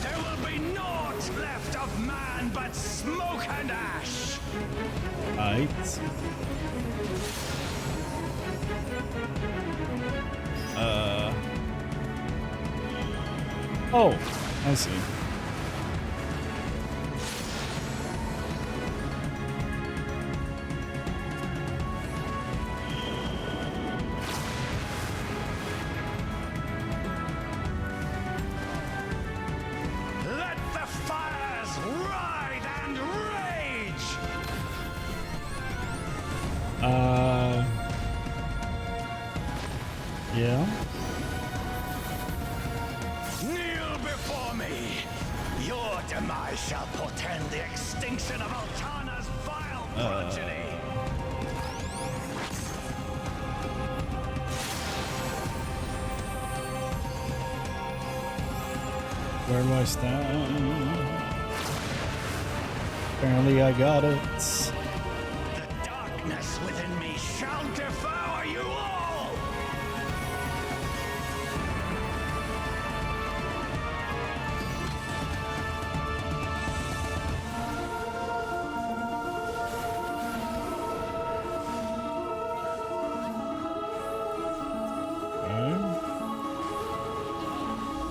There will be naught left of man but smoke and ash. Right. Oh, I see. Let the fires ride and rage. Yeah. Kneel before me. Your demise shall portend the extinction of Altana's vile progeny. Where do I stand? Apparently I got it. The darkness within me shall devour you all.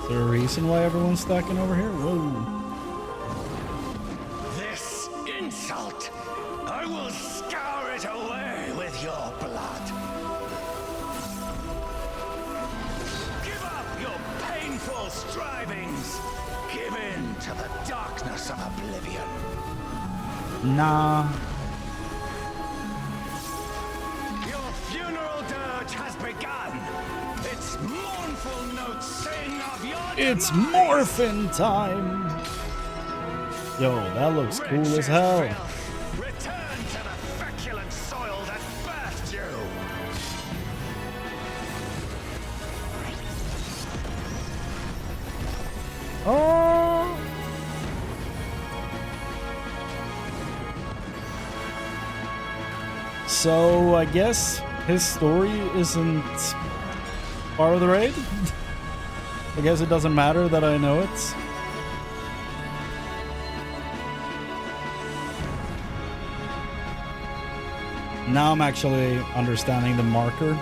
Is there a reason why everyone's stacking over here? Whoa. This insult, I will scour strivings. Give in to the darkness of oblivion. Nah. Your funeral dirge has begun. Its mournful notes sing of your It's demise. morphin' time. Yo, that looks cool as Wretched hell. filth, return to the feculent soil that birthed you. Oh. So I guess his story isn't part of the raid. I guess it doesn't matter that I know it. Now I'm actually understanding the marker.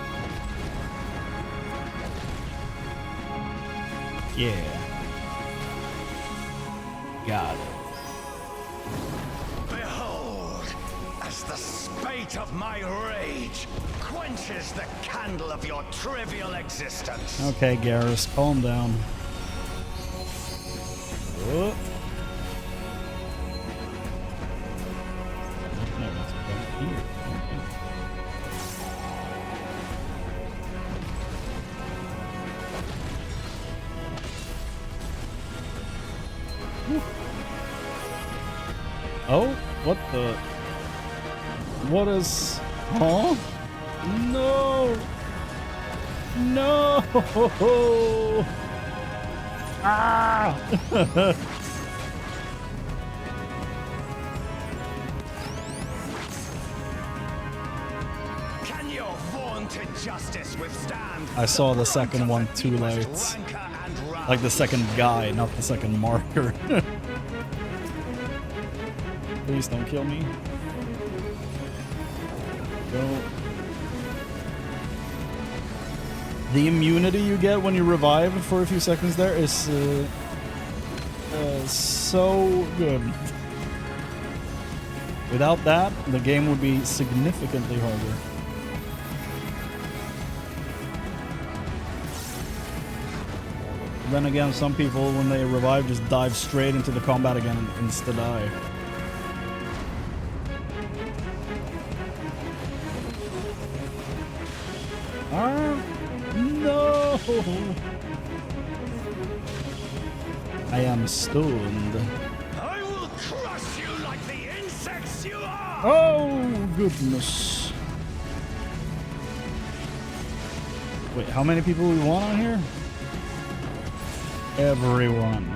Yeah. Got it. Behold, as the spate of my rage quenches the candle of your trivial existence. Okay, Garrus, calm down. Oh. No, that's about here. Okay. Oh, what the? What is? Huh? No! No! Ah! Can your vaunted justice withstand? I saw the second one too late. Like the second guy, not the second marker. Please don't kill me. Go. The immunity you get when you revive for a few seconds there is so good. Without that, the game would be significantly harder. Then again, some people, when they revive, just dive straight into the combat again and insta-die. Ah, no! I am stoned. I will crush you like the insects you are! Oh, goodness. Wait, how many people we want on here? Everyone.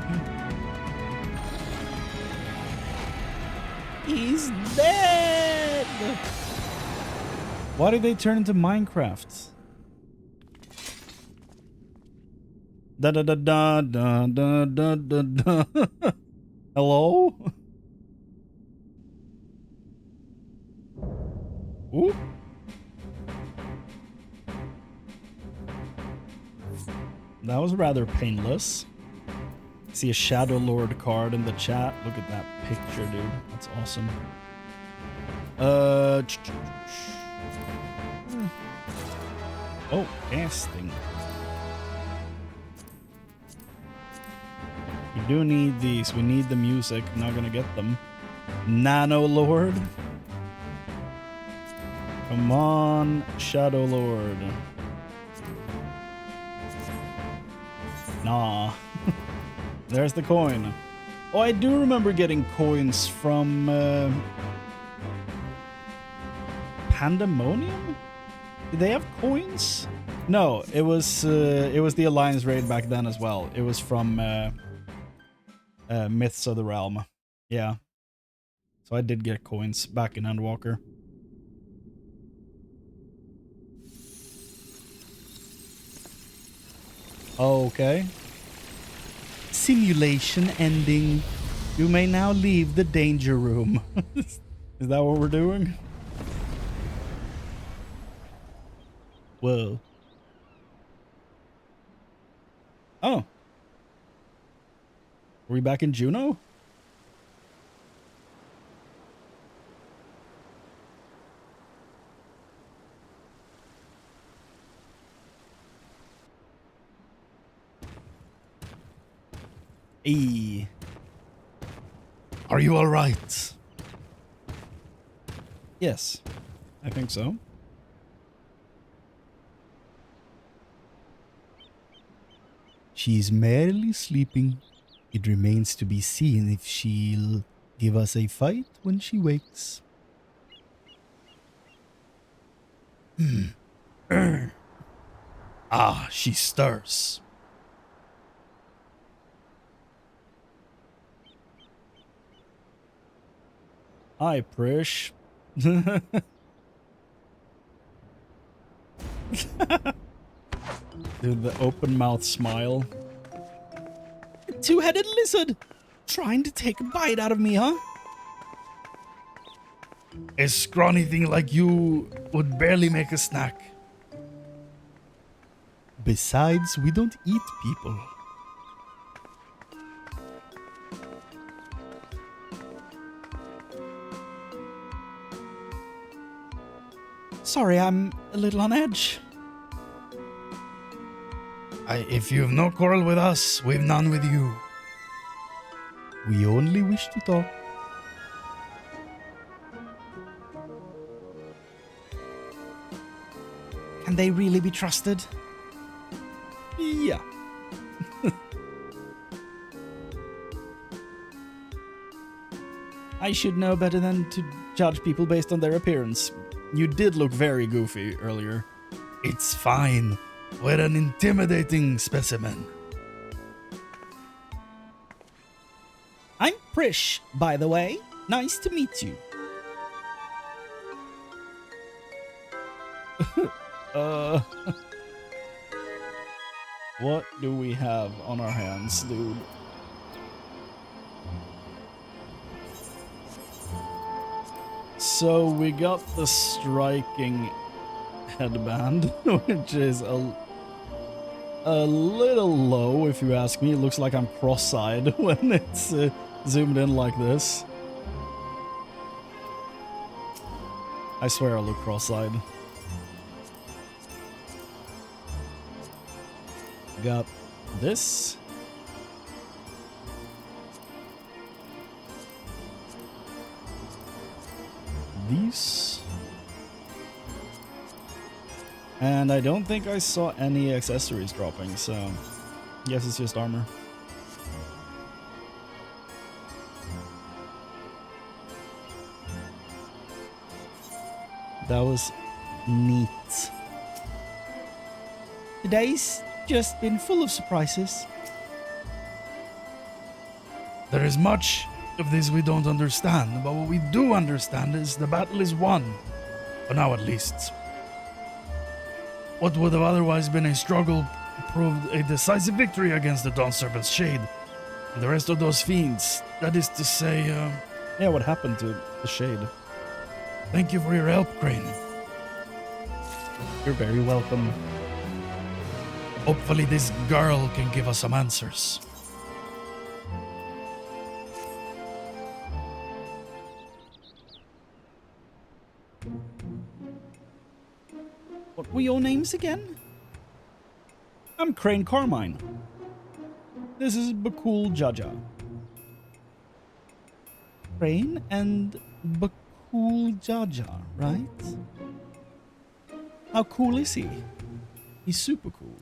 He's dead! Why did they turn into Minecraft? Da da da da da da da da da. Hello? Ooh. That was rather painless. See a Shadow Lord card in the chat. Look at that picture, dude. That's awesome. Oh, casting. We do need these. We need the music. Not gonna get them. Nano Lord. Come on, Shadow Lord. Nah. There's the coin. Oh, I do remember getting coins from Pandemonium? Did they have coins? No, it was the Alliance raid back then as well. It was from Myths of the Realm. Yeah. So I did get coins back in Endwalker. Okay. Simulation ending. You may now leave the danger room. Is that what we're doing? Whoa. Oh. Are we back in Juno? E. Are you all right? Yes, I think so. She's merely sleeping. It remains to be seen if she'll give us a fight when she wakes. Ah, she stirs. Hi, Prish. Dude, the open mouth smile. Two-headed lizard! Trying to take a bite out of me, huh? A scrawny thing like you would barely make a snack. Besides, we don't eat people. Sorry, I'm a little on edge. If you've no quarrel with us, we've none with you. We only wish to talk. Can they really be trusted? Yeah. I should know better than to judge people based on their appearance. You did look very goofy earlier. It's fine. We're an intimidating specimen. I'm Prish, by the way. Nice to meet you. What do we have on our hands, dude? So we got the striking headband, which is a little low, if you ask me. It looks like I'm cross-eyed when it's zoomed in like this. I swear I look cross-eyed. Got this. These. And I don't think I saw any accessories dropping, so I guess it's just armor. That was neat. Today's just been full of surprises. There is much of this we don't understand, but what we do understand is the battle is won. For now, at least. What would have otherwise been a struggle proved a decisive victory against the Dawn Serpent's Shade. And the rest of those fiends, that is to say, Yeah, what happened to the Shade? thank you for your help, Chrane. You're very welcome. Hopefully this girl can give us some answers. What were your names again? I'm Chrane Carmine. This is Bakul Jaja. Chrane and Bakul Jaja, right? How cool is he? He's super cool.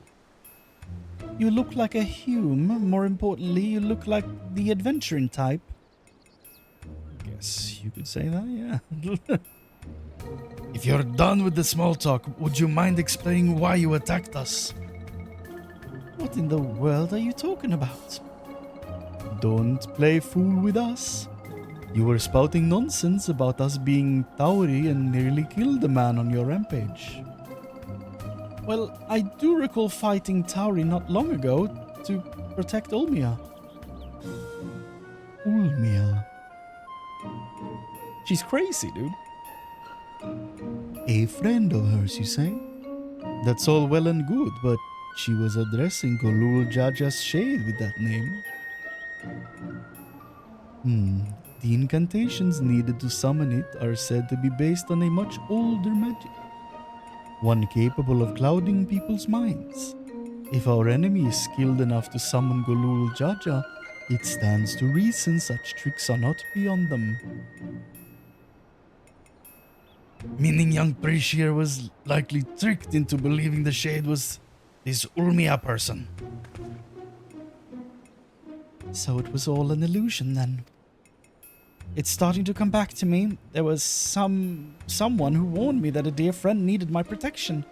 You look like a Hume. More importantly, you look like the adventuring type. Guess you could say that, yeah. If you're done with the small talk, would you mind explaining why you attacked us? What in the world are you talking about? Don't play fool with us. You were spouting nonsense about us being Tauri and nearly killed a man on your rampage. Well, I do recall fighting Tauri not long ago to protect Ulmia. Ulmia? She's crazy, dude. A friend of hers, you say? That's all well and good, but she was addressing Golul Jaja's shade with that name. The incantations needed to summon it are said to be based on a much older magic. One capable of clouding people's minds. If our enemy is skilled enough to summon Golul Jaja, It stands to reason such tricks are not beyond them. Meaning young Prish here was likely tricked into believing the shade was this Ulmia person. So it was all an illusion then. It's starting to come back to me. There was someone who warned me that a dear friend needed my protection.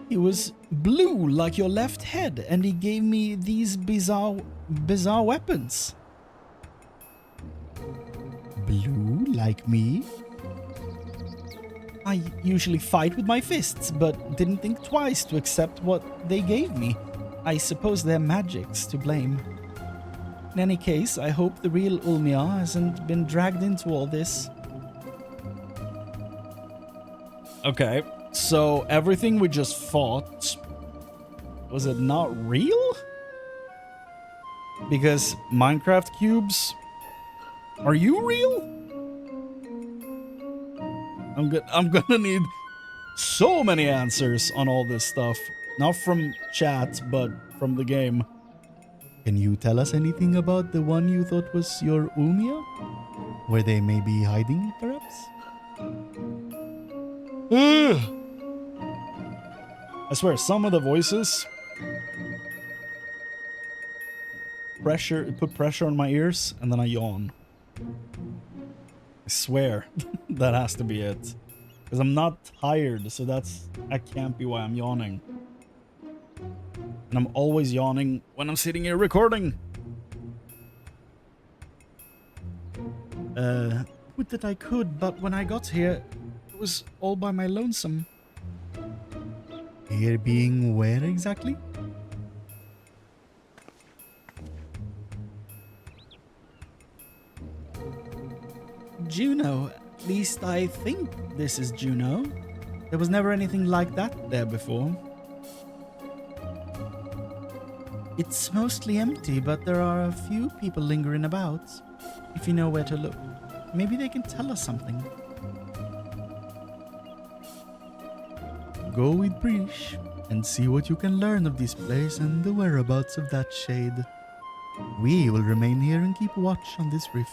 He was blue like your left head, and he gave me these bizarre weapons. Blue like me? I usually fight with my fists, but didn't think twice to accept what they gave me. I suppose they're magics to blame. In any case, I hope the real Ulmia hasn't been dragged into all this. Okay, so everything we just fought, was it not real? Because Minecraft cubes, are you real? I'm gonna need so many answers on all this stuff. Not from chat, but from the game. Can you tell us anything about the one you thought was your Ulmia? Where they may be hiding, perhaps? I swear, some of the voices put pressure on my ears, and then I yawn. I swear that has to be it. Because I'm not tired, so that can't be why I'm yawning. And I'm always yawning when I'm sitting here recording. Would that I could, but when I got here, it was all by my lonesome. Here being where exactly? Juno. At least I think this is Juno. There was never anything like that there before. It's mostly empty, but there are a few people lingering about. If you know where to look, maybe they can tell us something. Go with Prish and see what you can learn of this place and the whereabouts of that shade. We will remain here and keep watch on this rift.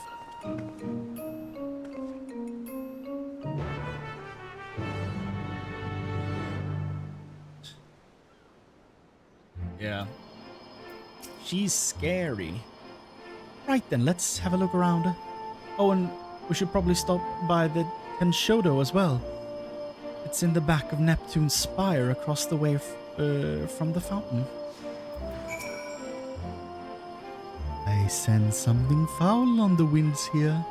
Yeah. She's scary. Right then, let's have a look around. Oh, and we should probably stop by the Tenshodo as well. It's in the back of Neptune's spire across the way from the fountain. I sense something foul on the winds here.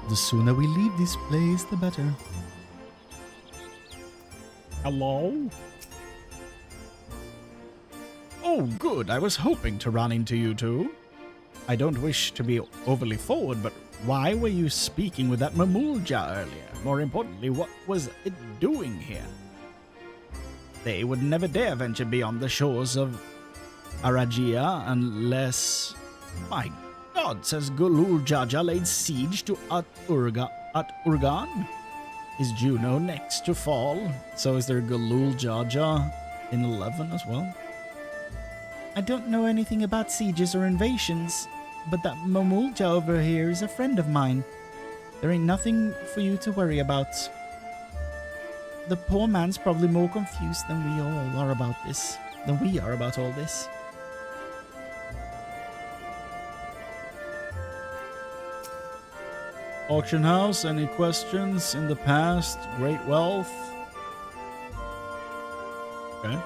The sooner we leave this place, the better. Hello? Oh, good. I was hoping to run into you two. I don't wish to be overly forward, but why were you speaking with that Mamulja earlier? More importantly, what was it doing here? They would never dare venture beyond the shores of Aragia unless... My God, says Gulul Jaja laid siege to Urgan? Is Juno next to fall? So is there Gulul Jaja in 11 as well? I don't know anything about sieges or invasions, but that Mamulja over here is a friend of mine. There ain't nothing for you to worry about. The poor man's probably more confused than we are about all this. Auction house, any questions? In the past, great wealth. Okay.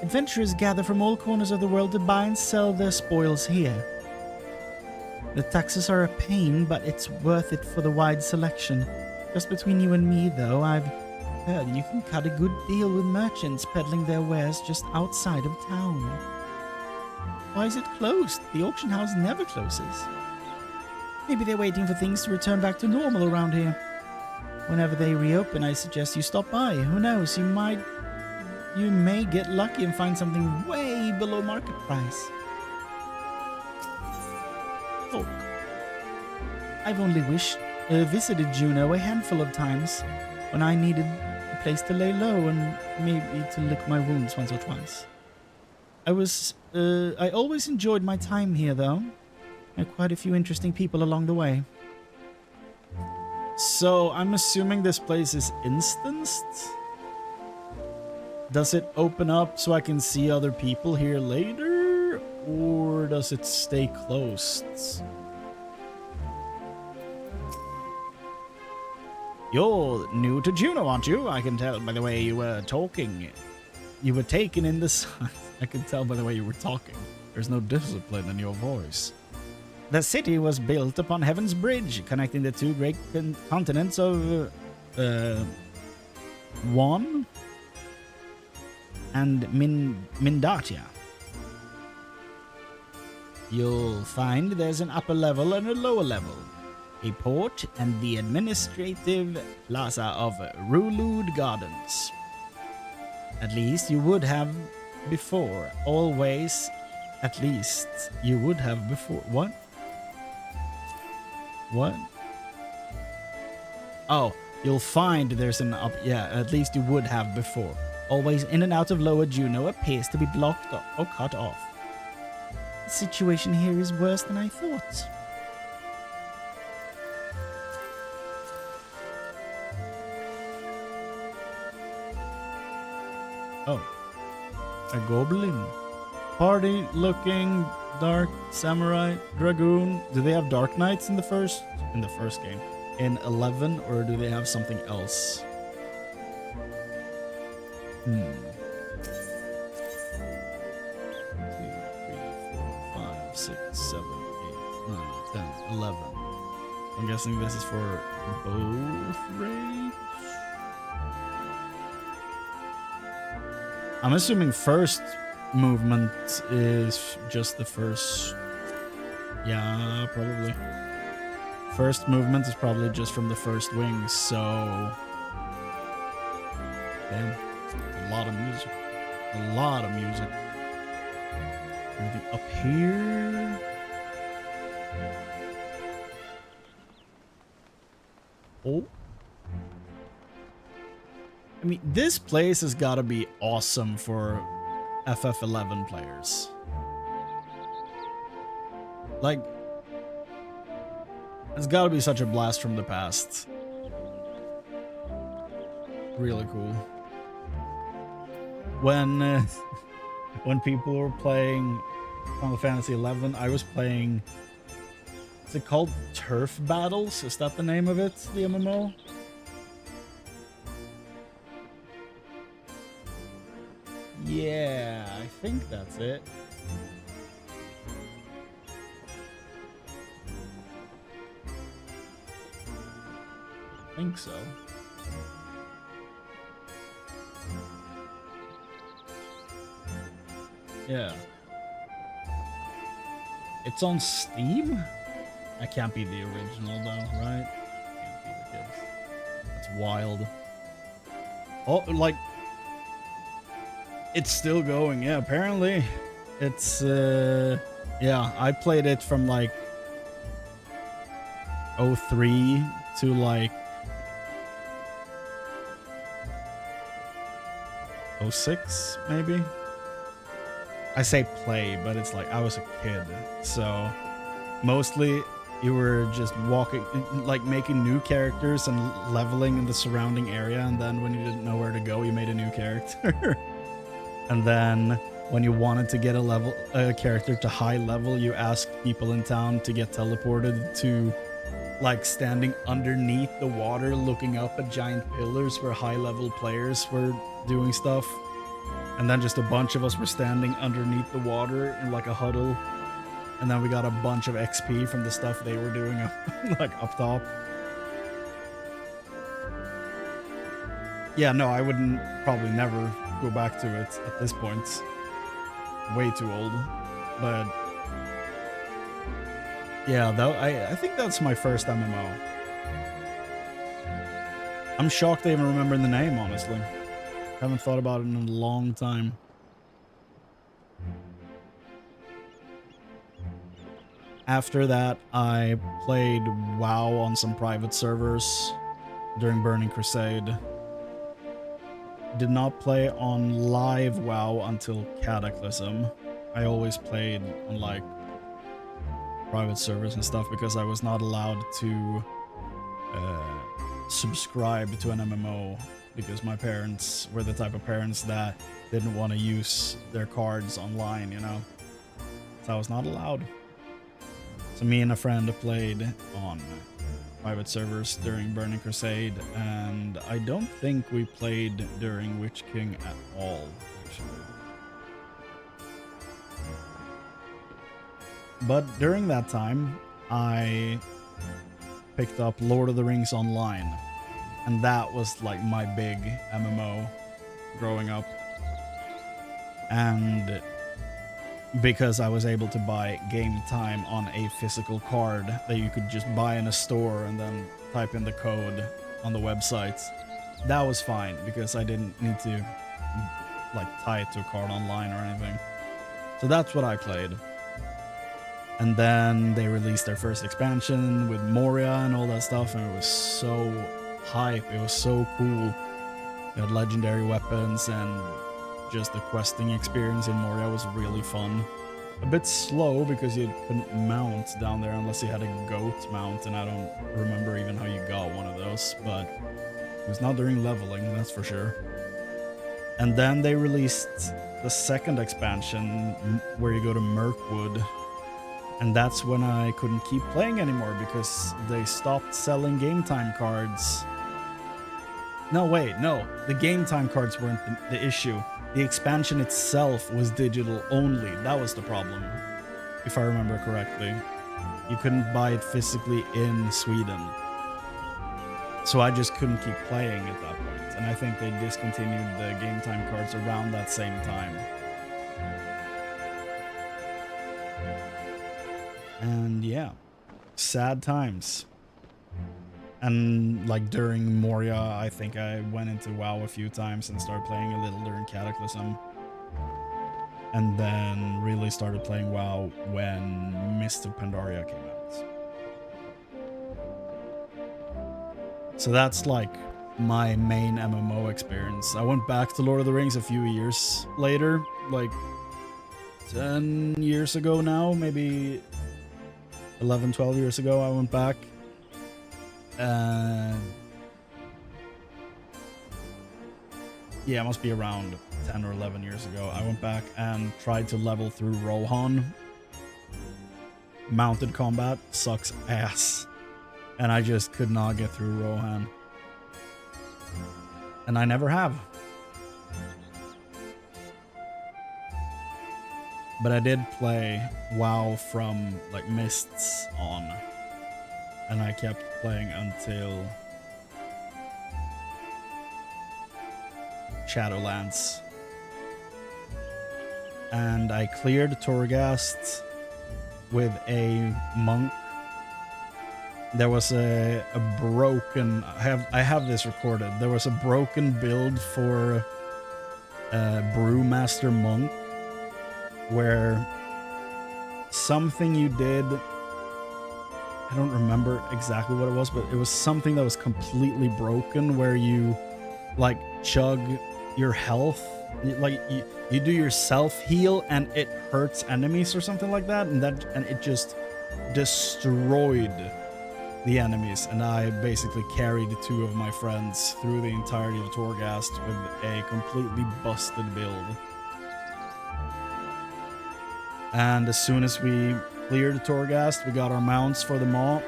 Adventurers gather from all corners of the world to buy and sell their spoils here. The taxes are a pain, but it's worth it for the wide selection. Just between you and me, though, I've heard you can cut a good deal with merchants peddling their wares just outside of town. Why is it closed? The auction house never closes. Maybe they're waiting for things to return back to normal around here. Whenever they reopen, I suggest you stop by. Who knows, you may get lucky and find something way below market price. Look, I've only visited Juno a handful of times when I needed place to lay low and maybe to lick my wounds once or twice. I always enjoyed my time here, though. Met quite a few interesting people along the way. So, I'm assuming this place is instanced? Does it open up so I can see other people here later? Or does it stay closed? You're new to Juno, aren't you? I can tell by the way you were talking. You were taken in the sun. I can tell by the way you were talking. There's no discipline in your voice. The city was built upon Heaven's Bridge, connecting the two great continents of One and Mindatia. You'll find there's an upper level and a lower level, a port, and the administrative plaza of Rulud Gardens. At least you would have before. Always, at least you would have before. What? What? Oh, you'll find there's an up. Yeah, at least you would have before. Always in and out of Lower Juno appears to be blocked or cut off. The situation here is worse than I thought. Oh, a goblin. Party looking dark samurai dragoon. Do they have dark knights in the first game? In 11, or do they have something else? 2, 3, 4, 5, 6, 7, 8, 9, 10, 11. I'm guessing this is for both raids. I'm assuming first movement is just the first. Yeah, probably. First movement is probably just from the first wing, so. Damn. A lot of music. A lot of music. Anything up here? Oh. I mean, this place has got to be awesome for FF11 players. Like, it's got to be such a blast from the past. Really cool. When people were playing Final Fantasy 11, I was playing. Is it called Turf Battles? Is that the name of it? The MMO? Yeah, I think that's it. I think so. Yeah. It's on Steam? That can't be the original though, right? Can't be the kids. That's wild. Oh, like... It's still going, yeah, apparently. It's, yeah, I played it from, like, 03 to, like, 06, maybe? I say play, but it's like, I was a kid, so mostly you were just walking, like, making new characters and leveling in the surrounding area, and then when you didn't know where to go, you made a new character. And then when you wanted to get a character to high level, you asked people in town to get teleported to, like, standing underneath the water looking up at giant pillars where high level players were doing stuff. And then just a bunch of us were standing underneath the water in like a huddle. And then we got a bunch of XP from the stuff they were doing up top. Yeah, no, I wouldn't probably never go back to it at this point. Way too old. But yeah, I think that's my first MMO. I'm shocked I even remember the name, honestly. Haven't thought about it in a long time. After that, I played WoW on some private servers during Burning Crusade. did not play on live WoW until Cataclysm. I always played on like private servers and stuff because I was not allowed to subscribe to an MMO because my parents were the type of parents that didn't want to use their cards online, you know. So I was not allowed. So me and a friend played on private servers during Burning Crusade, and I don't think we played during Witch King at all, actually. But during that time, I picked up Lord of the Rings Online, and that was like my big MMO growing up. And because I was able to buy game time on a physical card that you could just buy in a store and then type in the code on the website, that was fine because I didn't need to like tie it to a card online or anything. So that's what I played. And then they released their first expansion with Moria and all that stuff, and it was so hype. It was so cool. You had legendary weapons, and just the questing experience in Moria was really fun. A bit slow because you couldn't mount down there unless you had a goat mount, and I don't remember even how you got one of those, but it was not during leveling, that's for sure. And then they released the second expansion where you go to Mirkwood, and that's when I couldn't keep playing anymore because they stopped selling game time cards. No, wait, no. The game time cards weren't the issue. The expansion itself was digital only. That was the problem, if I remember correctly. You couldn't buy it physically in Sweden. So I just couldn't keep playing at that point. And I think they discontinued the game time cards around that same time. And yeah, sad times. And like during Moria, I think I went into WoW a few times and started playing a little during Cataclysm. And then really started playing WoW when Mist of Pandaria came out. So that's like my main MMO experience. I went back to Lord of the Rings a few years later, like 10 years ago now, maybe 11, 12 years ago I went back. Yeah, it must be around 10 or 11 years ago. I went back and tried to level through Rohan. Mounted combat sucks ass. And I just could not get through Rohan. And I never have. But I did play WoW from like Mists on. And I kept playing until Shadowlands. And I cleared Torghast with a monk. There was a broken... I have this recorded. There was a broken build for Brewmaster Monk where something you did... I don't remember exactly what it was, but it was something that was completely broken where you like chug your health, like you do your self heal and it hurts enemies or something like that, and it just destroyed the enemies. And I basically carried two of my friends through the entirety of Torghast with a completely busted build. And as soon as we cleared Torghast, we got our mounts for them all.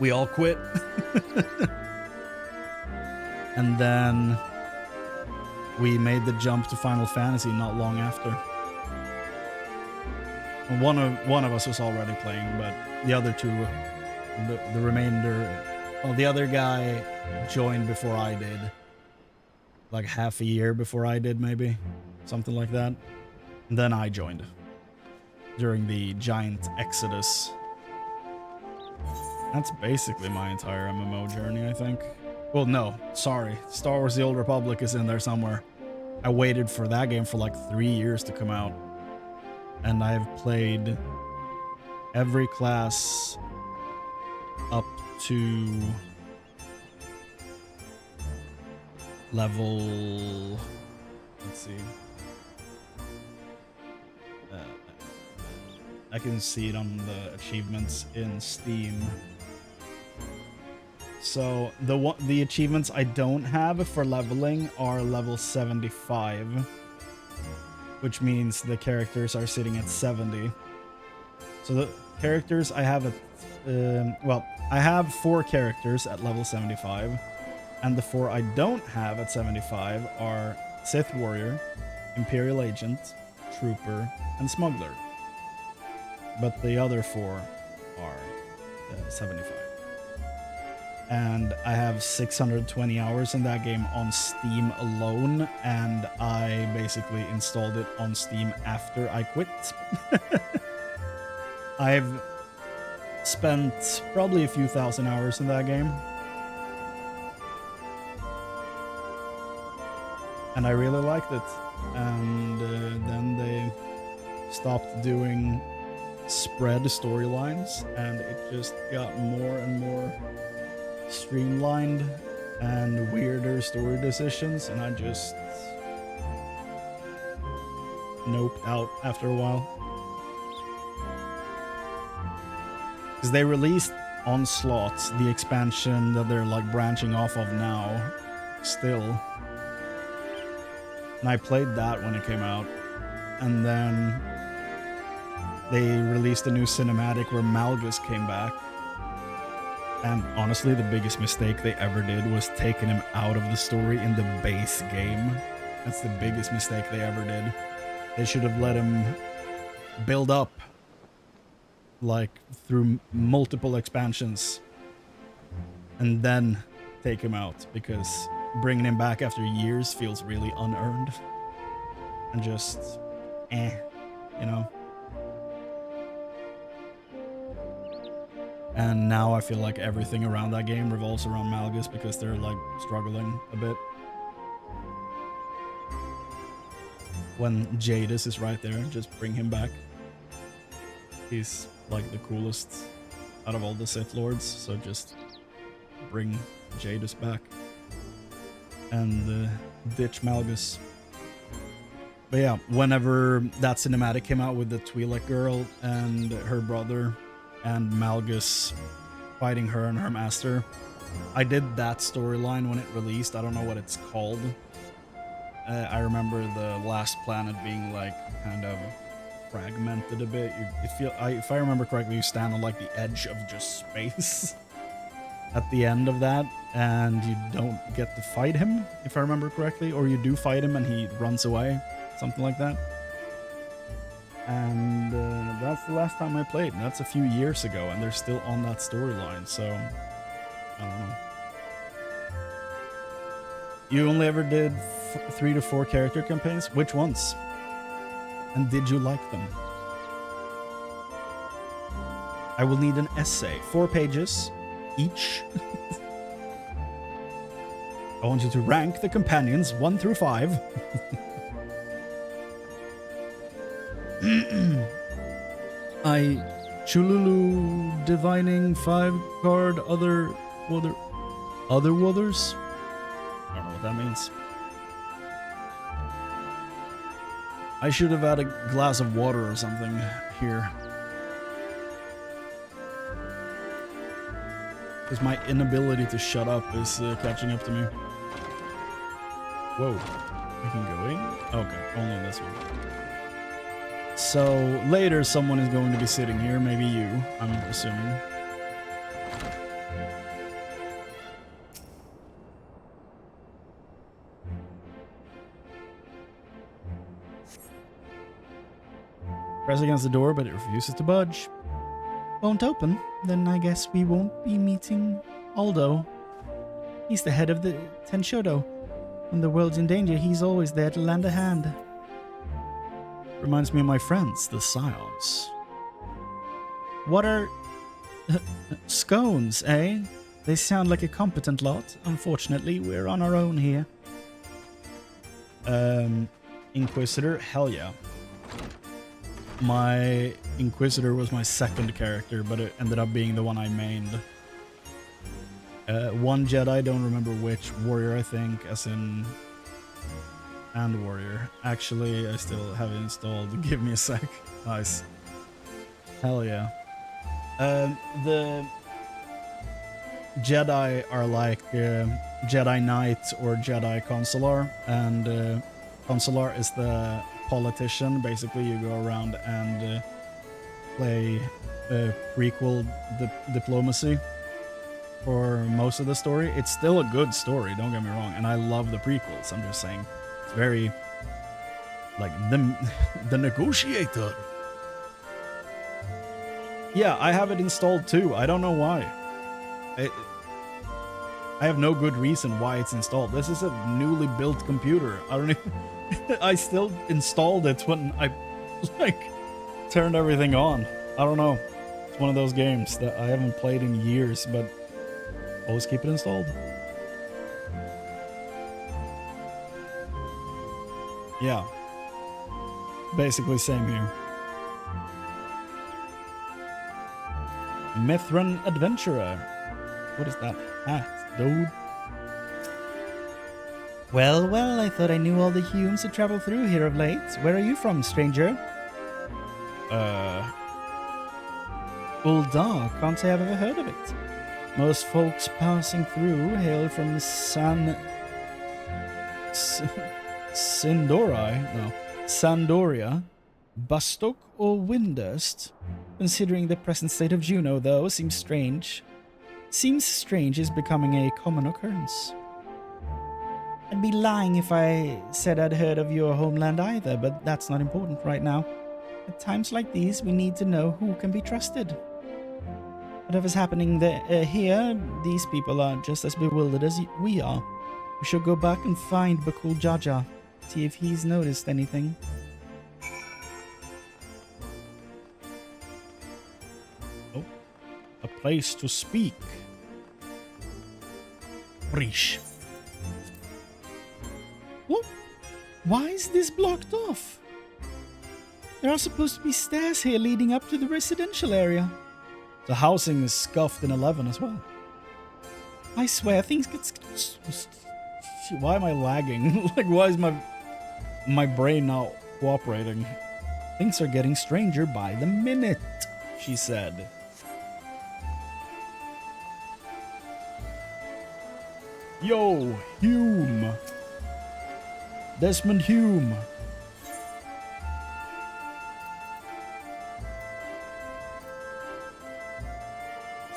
We all quit. And then we made the jump to Final Fantasy not long after. And one of us was already playing, but the other two, the remainder, well, the other guy joined before I did. Like half a year before I did, maybe. Something like that. And then I joined during the giant exodus. That's basically my entire MMO journey, I think. Well, no, sorry. Star Wars The Old Republic is in there somewhere. I waited for that game for like 3 years to come out. And I've played every class up to level... Let's see. I can see it on the achievements in Steam. So the achievements I don't have for leveling are level 75, which means the characters are sitting at 70. So the characters I have at well, I have 4 characters at level 75, and the 4 I don't have at 75 are Sith Warrior, Imperial Agent, Trooper, and Smuggler. But the other 4 are 75. And I have 620 hours in that game on Steam alone, and I basically installed it on Steam after I quit. I've spent probably a few thousand hours in that game. And I really liked it. And then they stopped doing spread storylines, and it just got more and more streamlined and weirder story decisions, and I just noped out after a while. Because they released Onslaught, the expansion that they're like branching off of now, still. And I played that when it came out, and then they released a new cinematic where Malgus came back. And honestly, the biggest mistake they ever did was taking him out of the story in the base game. That's the biggest mistake they ever did. They should have let him build up, like, through multiple expansions, and then take him out, because bringing him back after years feels really unearned. And just, you know? And now I feel like everything around that game revolves around Malgus, because they're like struggling a bit. When Jadis is right there, just bring him back. He's like the coolest out of all the Sith Lords, so just bring Jadis back. And ditch Malgus. But yeah, whenever that cinematic came out with the Twi'lek girl and her brother, and Malgus fighting her and her master, I did that storyline when it released. I don't know what it's called. I remember the last planet being like kind of fragmented a bit. If I remember correctly, you stand on like the edge of just space at the end of that, and you don't get to fight him, if I remember correctly, or you do fight him and he runs away, something like that. And that's the last time I played, and that's a few years ago, and they're still on that storyline, so I don't know. You only ever did 3 to 4 character campaigns? Which ones? And did you like them? I will need an essay, 4 pages each. I want you to rank the companions 1 through 5. I Chululu divining 5 card other Wuthers? I don't know what that means. I should have had a glass of water or something here. Because my inability to shut up is catching up to me. Whoa. We can go in? Okay, only this one. So later someone is going to be sitting here, maybe you, I'm assuming. Press against the door, but it refuses to budge. Won't open? Then I guess we won't be meeting Aldo. He's the head of the Tenshodo. When the world's in danger, he's always there to lend a hand. Reminds me of my friends, the Scions. What are... scones, eh? They sound like a competent lot. Unfortunately, we're on our own here. Inquisitor? Hell yeah. My Inquisitor was my second character, but it ended up being the one I mained. One Jedi, don't remember which. Warrior, I think, as in... And Warrior. Actually, I still have it installed. Give me a sec. Nice. Hell yeah. The Jedi are like Jedi Knight or Jedi Consular, and Consular is the politician. Basically, you go around and play prequel diplomacy for most of the story. It's still a good story, don't get me wrong, and I love the prequels. I'm just saying, it's very like the negotiator. Yeah, I have it installed too. I don't know why. I have no good reason why it's installed. This is a newly built computer. I don't even... I still installed it when I like turned everything on. I don't know. It's one of those games that I haven't played in years, but always keep it installed. Yeah. Basically same here. Mithran Adventurer. What is that hat, dude? Well, well, I thought I knew all the Humes who travel through here of late. Where are you from, stranger? Ul'dah, can't say I've ever heard of it. Most folks passing through hail from Sandoria, Bastok, or Windurst. Considering the present state of Juno, though, seems strange is becoming a common occurrence. I'd be lying if I said I'd heard of your homeland either, but that's not important right now. At times like these, we need to know who can be trusted. Whatever's happening here, these people are just as bewildered as we are. We should go back and find Bakul Jaja, see if he's noticed anything. Oh, a place to speak. Rish. What? Why is this blocked off? There are supposed to be stairs here leading up to the residential area. The housing is scuffed in 11 as well. I swear things get... Why am I lagging? Like, why is my brain not cooperating? Things are getting stranger by the minute, she said. Yo, Hume. Desmond Hume.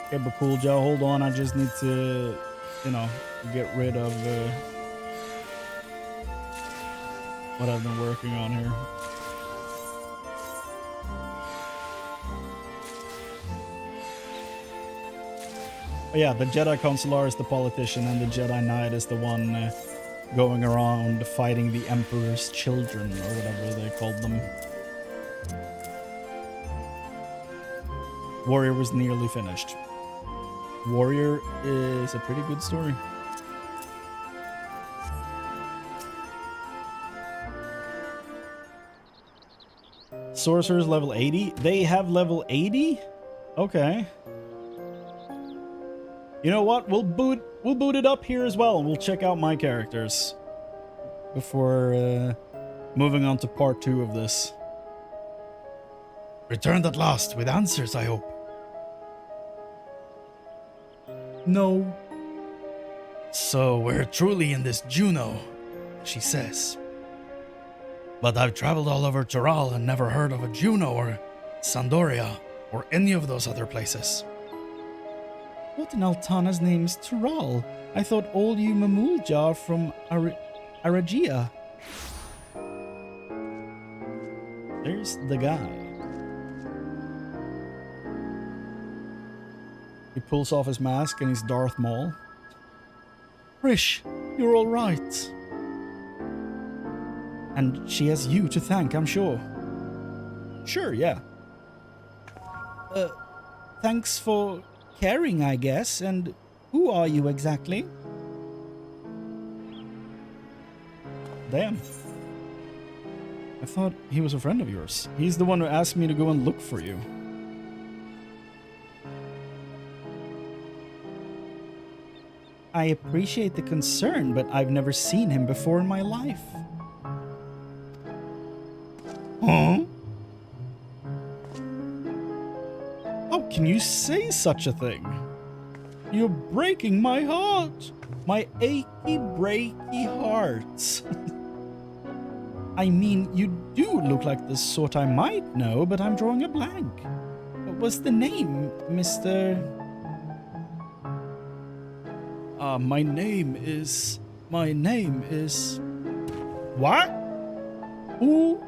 Okay, but cool, Joe. Hold on. I just need to, you know, get rid of what I've been working on here. Oh, yeah, the Jedi Consular is the politician, and the Jedi Knight is the one going around fighting the Emperor's children, or whatever they called them. Warrior was nearly finished. Warrior is a pretty good story. Sorcerer's level 80? They have level 80? Okay. You know what? We'll boot it up here as well, and we'll check out my characters before moving on to part 2 of this. Returned at last with answers, I hope. No. So we're truly in this Juno, she says. But I've traveled all over Tural and never heard of a Juno or Sandoria or any of those other places. What in Altana's name's Tural? I thought all you Mamulja are from Aragia. There's the guy. He pulls off his mask and he's Darth Maul. Rish, you're all right. And she has you to thank, I'm sure. Sure, yeah. Thanks for caring, I guess. And who are you exactly? Damn. I thought he was a friend of yours. He's the one who asked me to go and look for you. I appreciate the concern, but I've never seen him before in my life. Huh? How can you say such a thing? You're breaking my heart. My achy, breaky heart. I mean, you do look like the sort I might know, but I'm drawing a blank. What was the name, Mr. My name is... What? Who?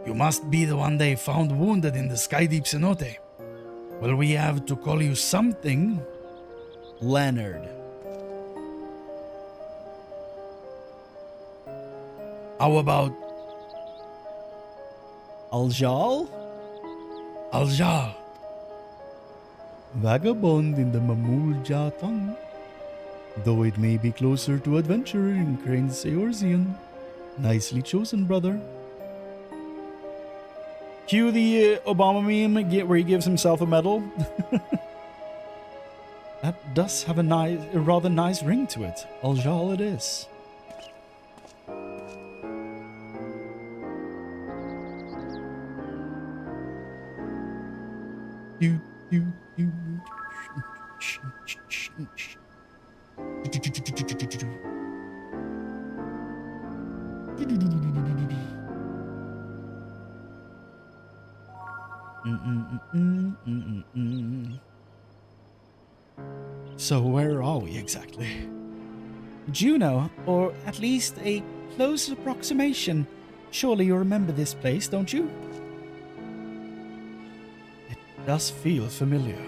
You must be the one they found wounded in the Sky Deep cenote. Well, we have to call you something. Leonard. How about Aljal? Aljal? Vagabond in the Mamulja tongue. Though it may be closer to adventure in Crane's Eorzean. Nicely chosen, brother. Cue the Obama meme where he gives himself a medal. That does have a rather nice ring to it. Aljal it is. You. So where are we exactly? Juno, Or at least a close approximation. Surely you remember this place, don't you? It does feel familiar.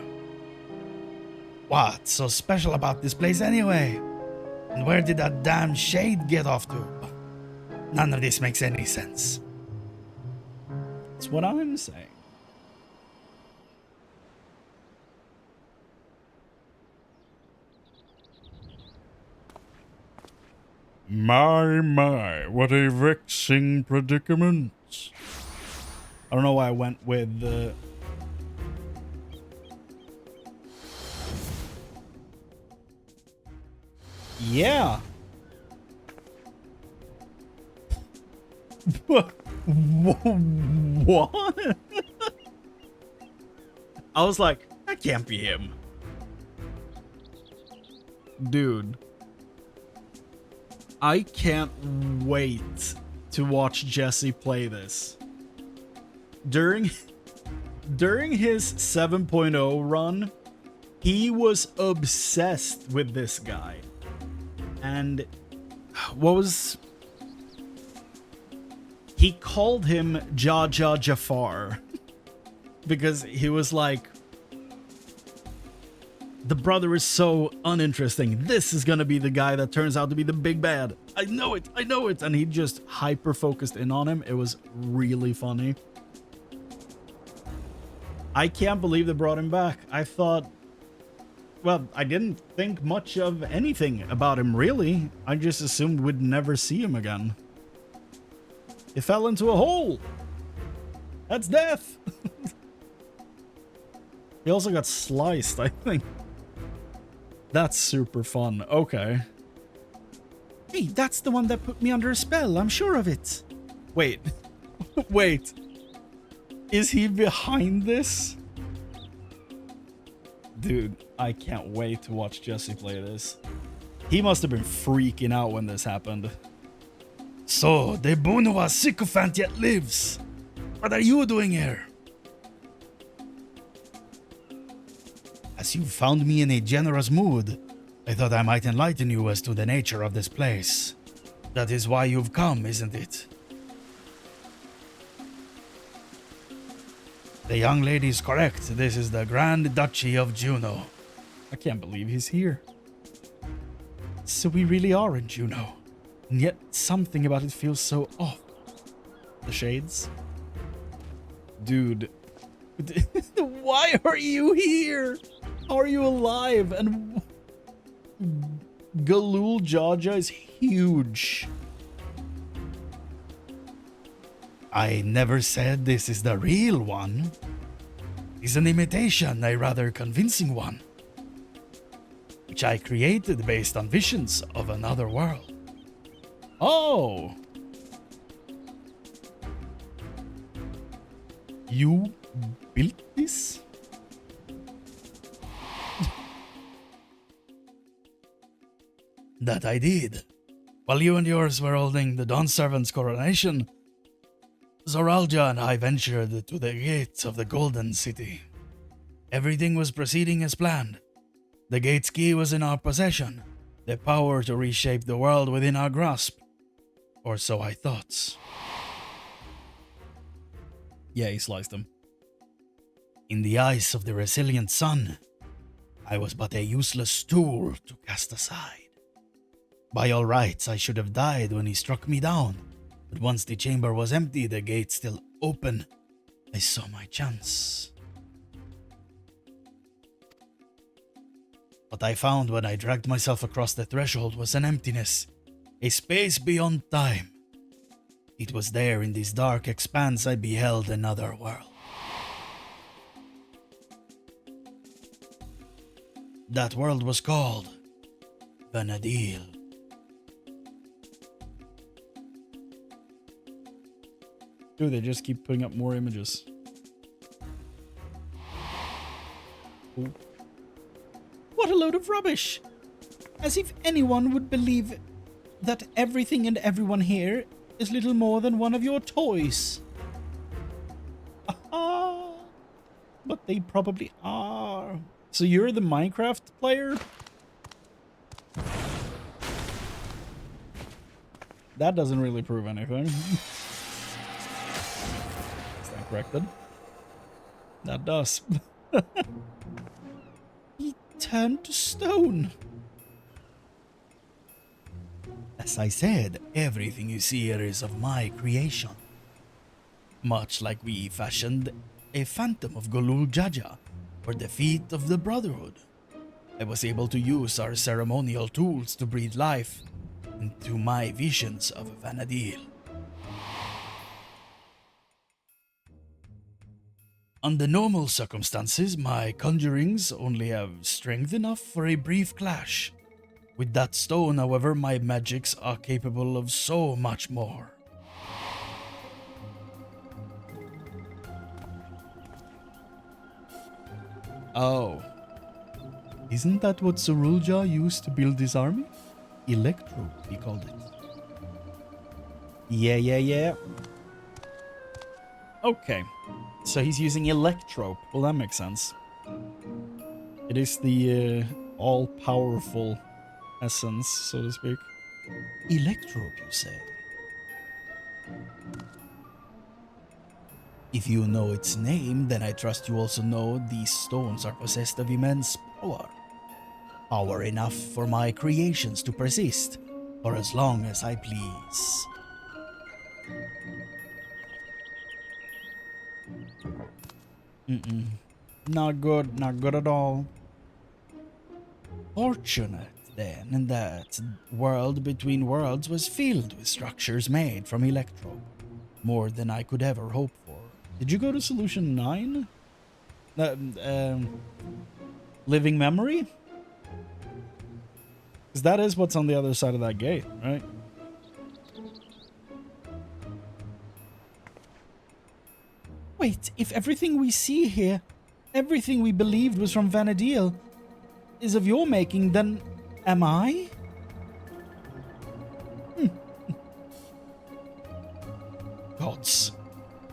What's so special about this place anyway? And where did that damn shade get off to? None of this makes any sense. that's what I'm saying. My, what a vexing predicament. I don't know why I went with the... Yeah. What? I was like, that can't be him. Dude. I can't wait to watch Jesse play this. During his 7.0 run, he was obsessed with this guy. And what was... He called him Jaja Jafar. Because he was like, the brother is so uninteresting. This is gonna be the guy that turns out to be the big bad. I know it. And he just hyper focused in on him. It was really funny. I can't believe they brought him back. I thought, well, I didn't think much of anything about him, really. I just assumed we'd never see him again. He fell into a hole. That's death. He also got sliced, I think. That's super fun. Okay. Hey, that's the one that put me under a spell. I'm sure of it. Wait. Wait. Is he behind this? Dude, I can't wait to watch Jesse play this. He must have been freaking out when this happened. So, the Bunua sycophant yet lives. What are you doing here? As you found me in a generous mood, I thought I might enlighten you as to the nature of this place. That is why you've come, isn't it? The young lady is correct. This is the Grand Duchy of Juno. I can't believe he's here. So we really are in Juno. And yet something about it feels so off. The shades? Dude. Why are you here? How are you alive? And Galul Jaja is huge. I never said this is the real one. is an imitation, a rather convincing one, which I created based on visions of another world. Oh! You built this? That I did. While you and yours were holding the Dawn Servant's coronation, Zoralja and I ventured to the gates of the Golden City. Everything was proceeding as planned. The gate's key was in our possession, the power to reshape the world within our grasp. Or so I thought. Yeah, he sliced him. In the eyes of the resilient sun, I was but a useless tool to cast aside. By all rights, I should have died when he struck me down, but once the chamber was empty, the gate still open, I saw my chance. What I found when I dragged myself across the threshold was an emptiness, a space beyond time. It was there in this dark expanse I beheld another world. That world was called Vana'diel. Dude, they just keep putting up more images. Ooh. What a load of rubbish! As if anyone would believe that everything and everyone here is little more than one of your toys. Aha! But they probably are. So you're the Minecraft player? That doesn't really prove anything. Is that corrected? That does. He turned to stone. As I said, everything you see here is of my creation. Much like we fashioned a phantom of Golul Jaja for the feet of the Brotherhood. I was able to use our ceremonial tools to breathe life into my visions of Vana'diel. Under normal circumstances, my conjurings only have strength enough for a brief clash. With that stone, however, my magics are capable of so much more. Oh. Isn't that what Zorulja used to build his army? Electro, he called it. Yeah. Okay. So he's using Electrope. Well, that makes sense. It is the all-powerful essence, so to speak. Electrope, you say? If you know its name, then I trust you also know these stones are possessed of immense power. Power enough for my creations to persist for as long as I please. Not good at all. Fortunate, then, in that world between worlds was filled with structures made from Electro. More than I could ever hope for. Did you go to solution 9? Living memory? Because that is what's on the other side of that gate, right? Wait, if everything we see here, everything we believed was from Vana'diel, is of your making, then am I? Gods,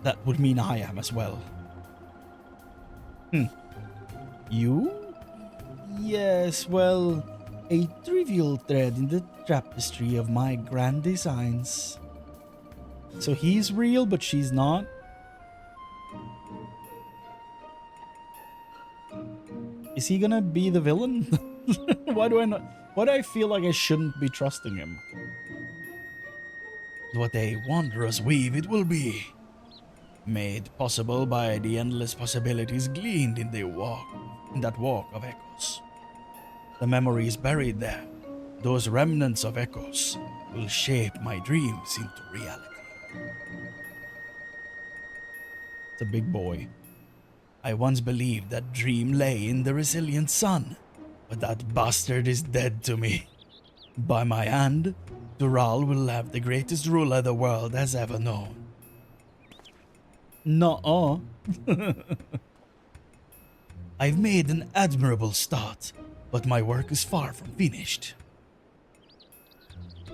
that would mean I am as well. You? Yes, well, a trivial thread in the tapestry of my grand designs. So he's real, but she's not? Is he gonna be the villain? Why do I feel like I shouldn't be trusting him? What a wondrous weave it will be, made possible by the endless possibilities gleaned in that walk of echoes. The memories buried there, those remnants of echoes, will shape my dreams into reality. It's a big boy. I once believed that dream lay in the resilient sun, but that bastard is dead to me. By my hand, Dural will have the greatest ruler the world has ever known. Nuh-uh. I've made an admirable start, but my work is far from finished.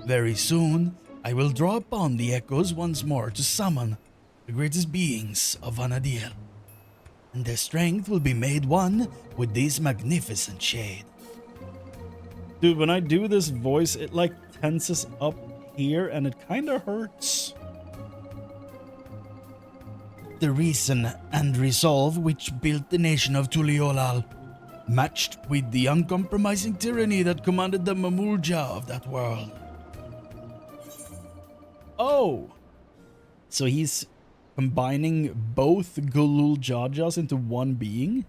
Very soon, I will draw upon the echoes once more to summon the greatest beings of Vana'diel, and their strength will be made one with this magnificent shade. Dude, when I do this voice, it like tenses up here and it kind of hurts. The reason and resolve which built the nation of Tuliolal, matched with the uncompromising tyranny that commanded the Mamulja of that world. Oh! So he's combining both Gulul Jajas into one being?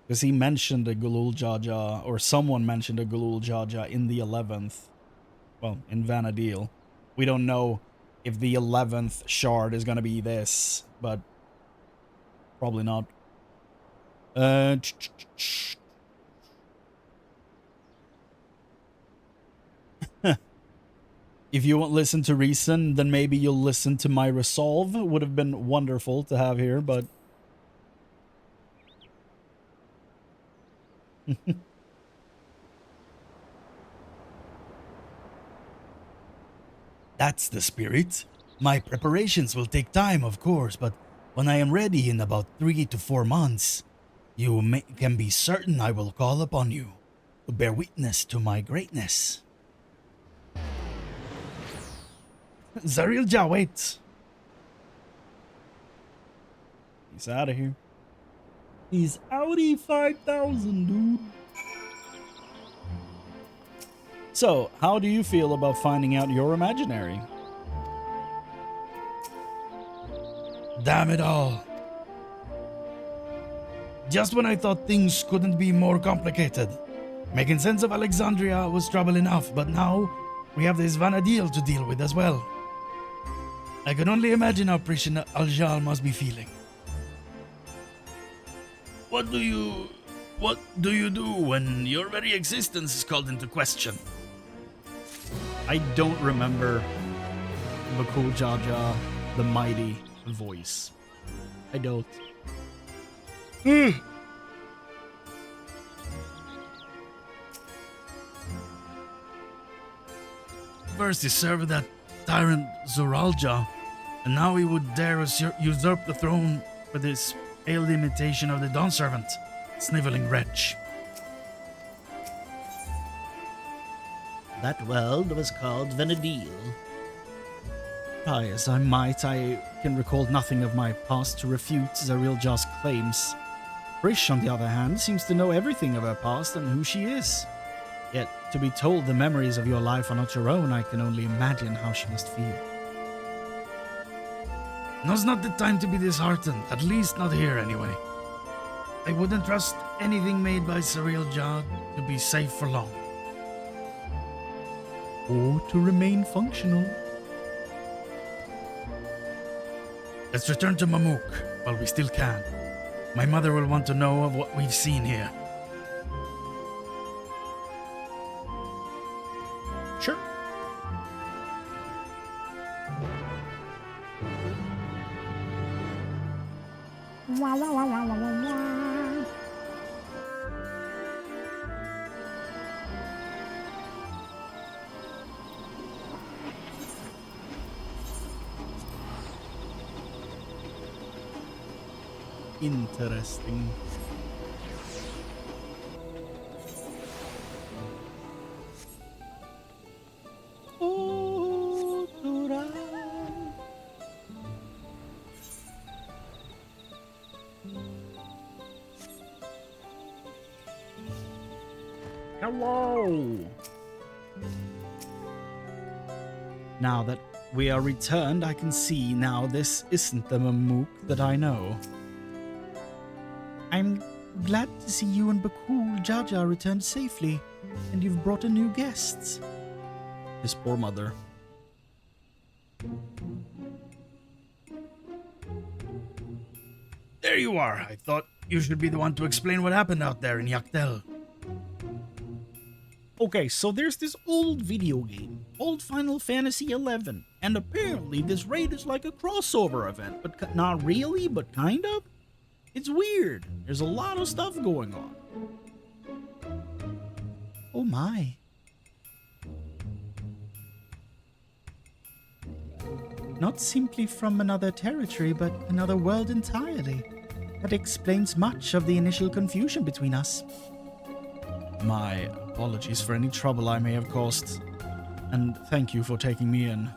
Because he mentioned a Gulul Jaja, or someone mentioned a Gulul Jaja in the 11th. Well, in Vana'diel. We don't know if the 11th shard is gonna be this, but probably not. If you won't listen to reason, then maybe you'll listen to my resolve. Would have been wonderful to have here, but... That's the spirit. My preparations will take time, of course, but when I am ready in about 3 to 4 months, you can be certain I will call upon you to bear witness to my greatness. Zarilja, wait! He's out of here. He's outie 5,000, dude. So, how do you feel about finding out your imaginary? Damn it all. Just when I thought things couldn't be more complicated. Making sense of Alexandria was trouble enough, but now we have this Vana'diel to deal with as well. I can only imagine how Priscilla Aljal must be feeling. What do you do when your very existence is called into question? I don't remember Bakul Jaja, the mighty voice. I don't. First he served that tyrant Zoralja, and now he would dare usurp the throne with his pale imitation of the Dawn Servant, sniveling wretch. That world was called Vana'diel. Try as I might, I can recall nothing of my past to refute Zarilja's claims. Brish, on the other hand, seems to know everything of her past and who she is. Yet, to be told the memories of your life are not your own, I can only imagine how she must feel. Now's not the time to be disheartened, at least not here anyway. I wouldn't trust anything made by Zarilja to be safe for long. Or to remain functional. Let's return to Mamuk while we still can. My mother will want to know of what we've seen here. Sure. Interesting. Hello. Now that we are returned, I can see now this isn't the Mamuk that I know. I'm glad to see you and Bakul Jaja returned safely, and you've brought in new guests. His poor mother. There you are. I thought you should be the one to explain what happened out there in Yaktel. Okay, so there's this old video game, old Final Fantasy XI, and apparently this raid is like a crossover event, but not really, but kind of. It's weird. There's a lot of stuff going on. Oh my. Not simply from another territory, but another world entirely. That explains much of the initial confusion between us. My apologies for any trouble I may have caused. And thank you for taking me in.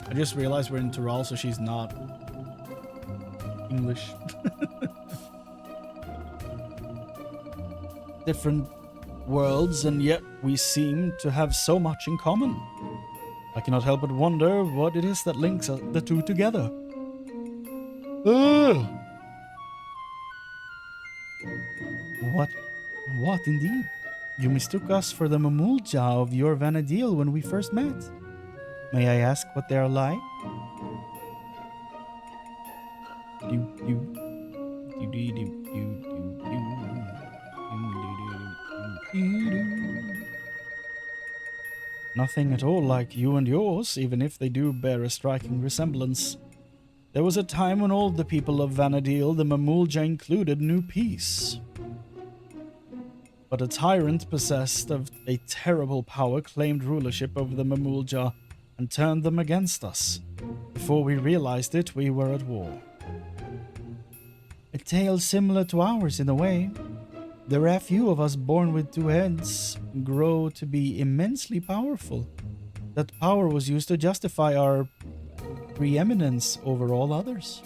I just realized we're in Tyrol, so she's not English. Different worlds, and yet we seem to have so much in common. I cannot help but wonder what it is that links the two together. Ugh. What indeed? You mistook us for the Mamulja of your Vana'diel when we first met. May I ask what they are like? Nothing at all like you and yours, even if they do bear a striking resemblance. There was a time when all the people of Vana'diel, the Mamulja included, knew peace. But a tyrant possessed of a terrible power claimed rulership over the Mamulja and turned them against us. Before we realized it, we were at war. A tale similar to ours in a way. The rare few of us born with two heads grow to be immensely powerful. That power was used to justify our preeminence over all others.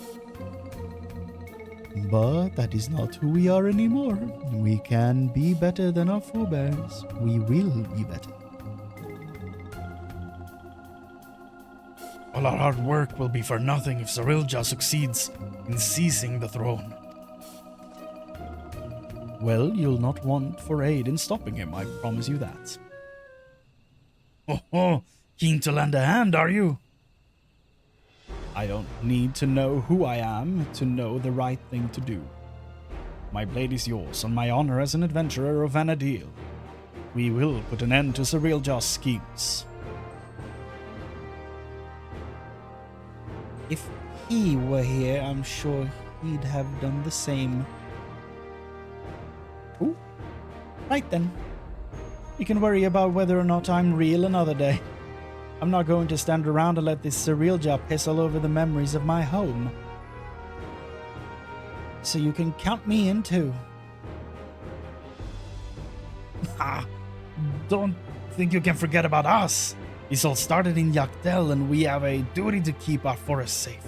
But that is not who we are anymore. We can be better than our forebears. We will be better. All our hard work will be for nothing if Cirilja succeeds in seizing the throne. Well, you'll not want for aid in stopping him, I promise you that. Oh, keen to lend a hand, are you? I don't need to know who I am to know the right thing to do. My blade is yours, on my honor as an adventurer of Vana'diel. We will put an end to Cirilja's schemes. If he were here, I'm sure he'd have done the same. Ooh. Right then. We can worry about whether or not I'm real another day. I'm not going to stand around and let this Cirilja piss all over the memories of my home. So you can count me in too. Don't think you can forget about us. This all started in Yaktel and we have a duty to keep our forest safe.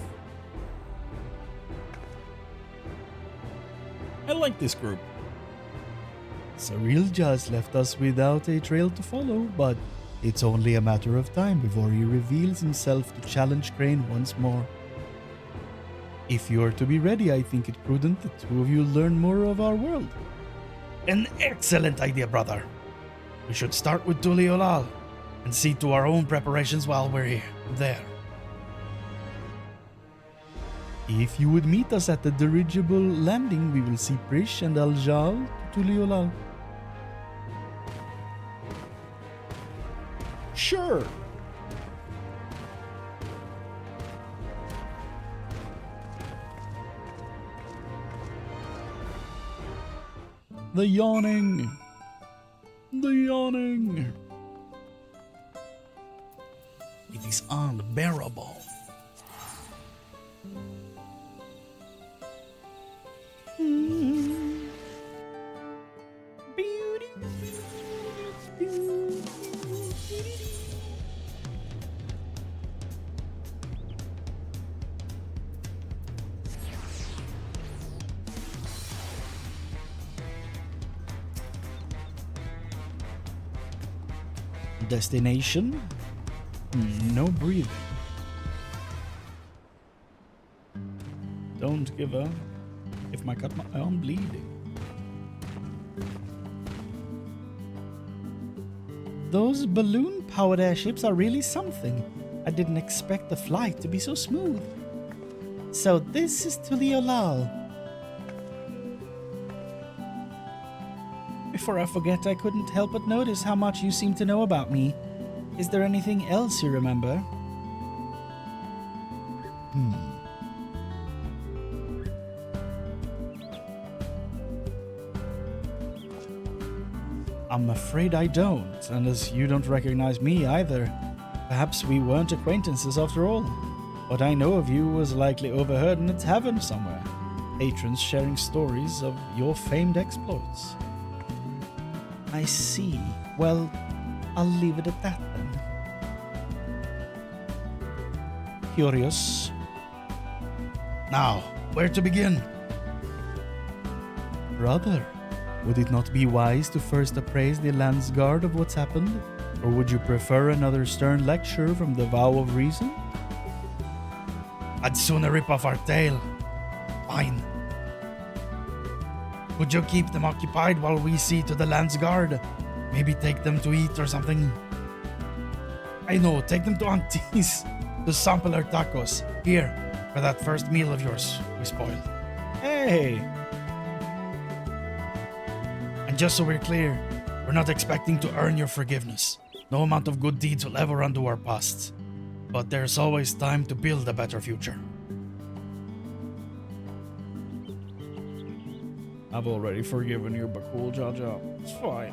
I like this group. Cirilja has left us without a trail to follow, but it's only a matter of time before he reveals himself to challenge Chrane once more. If you're to be ready, I think it prudent the two of you learn more of our world. An excellent idea, brother. We should start with Tuliolal and see to our own preparations while we're there. If you would meet us at the dirigible landing, we will see Prish and Aljal to Tuliolal. Sure. The yawning. The yawning. It is unbearable. Destination? No breathing. Don't give a if I cut my arm bleeding. Those balloon-powered airships are really something. I didn't expect the flight to be so smooth. So this is Tuliolal. before I forget, I couldn't help but notice how much you seem to know about me. Is there anything else you remember? I'm afraid I don't, and as you don't recognize me either, perhaps we weren't acquaintances after all. What I know of you was likely overheard in a tavern somewhere, patrons sharing stories of your famed exploits. I see. Well, I'll leave it at that then. Curious. Now, where to begin? Brother, would it not be wise to first appraise the Landsguard of what's happened? Or would you prefer another stern lecture from the Vow of Reason? I'd sooner rip off our tail. Fine. Would you keep them occupied while we see to the Landsguard? Maybe take them to eat or something? I know, take them to Auntie's to sample her tacos. Here, for that first meal of yours we spoiled. Hey! And just so we're clear, we're not expecting to earn your forgiveness. No amount of good deeds will ever undo our past. But there's always time to build a better future. I've already forgiven you, but cool, Jaja. It's fine.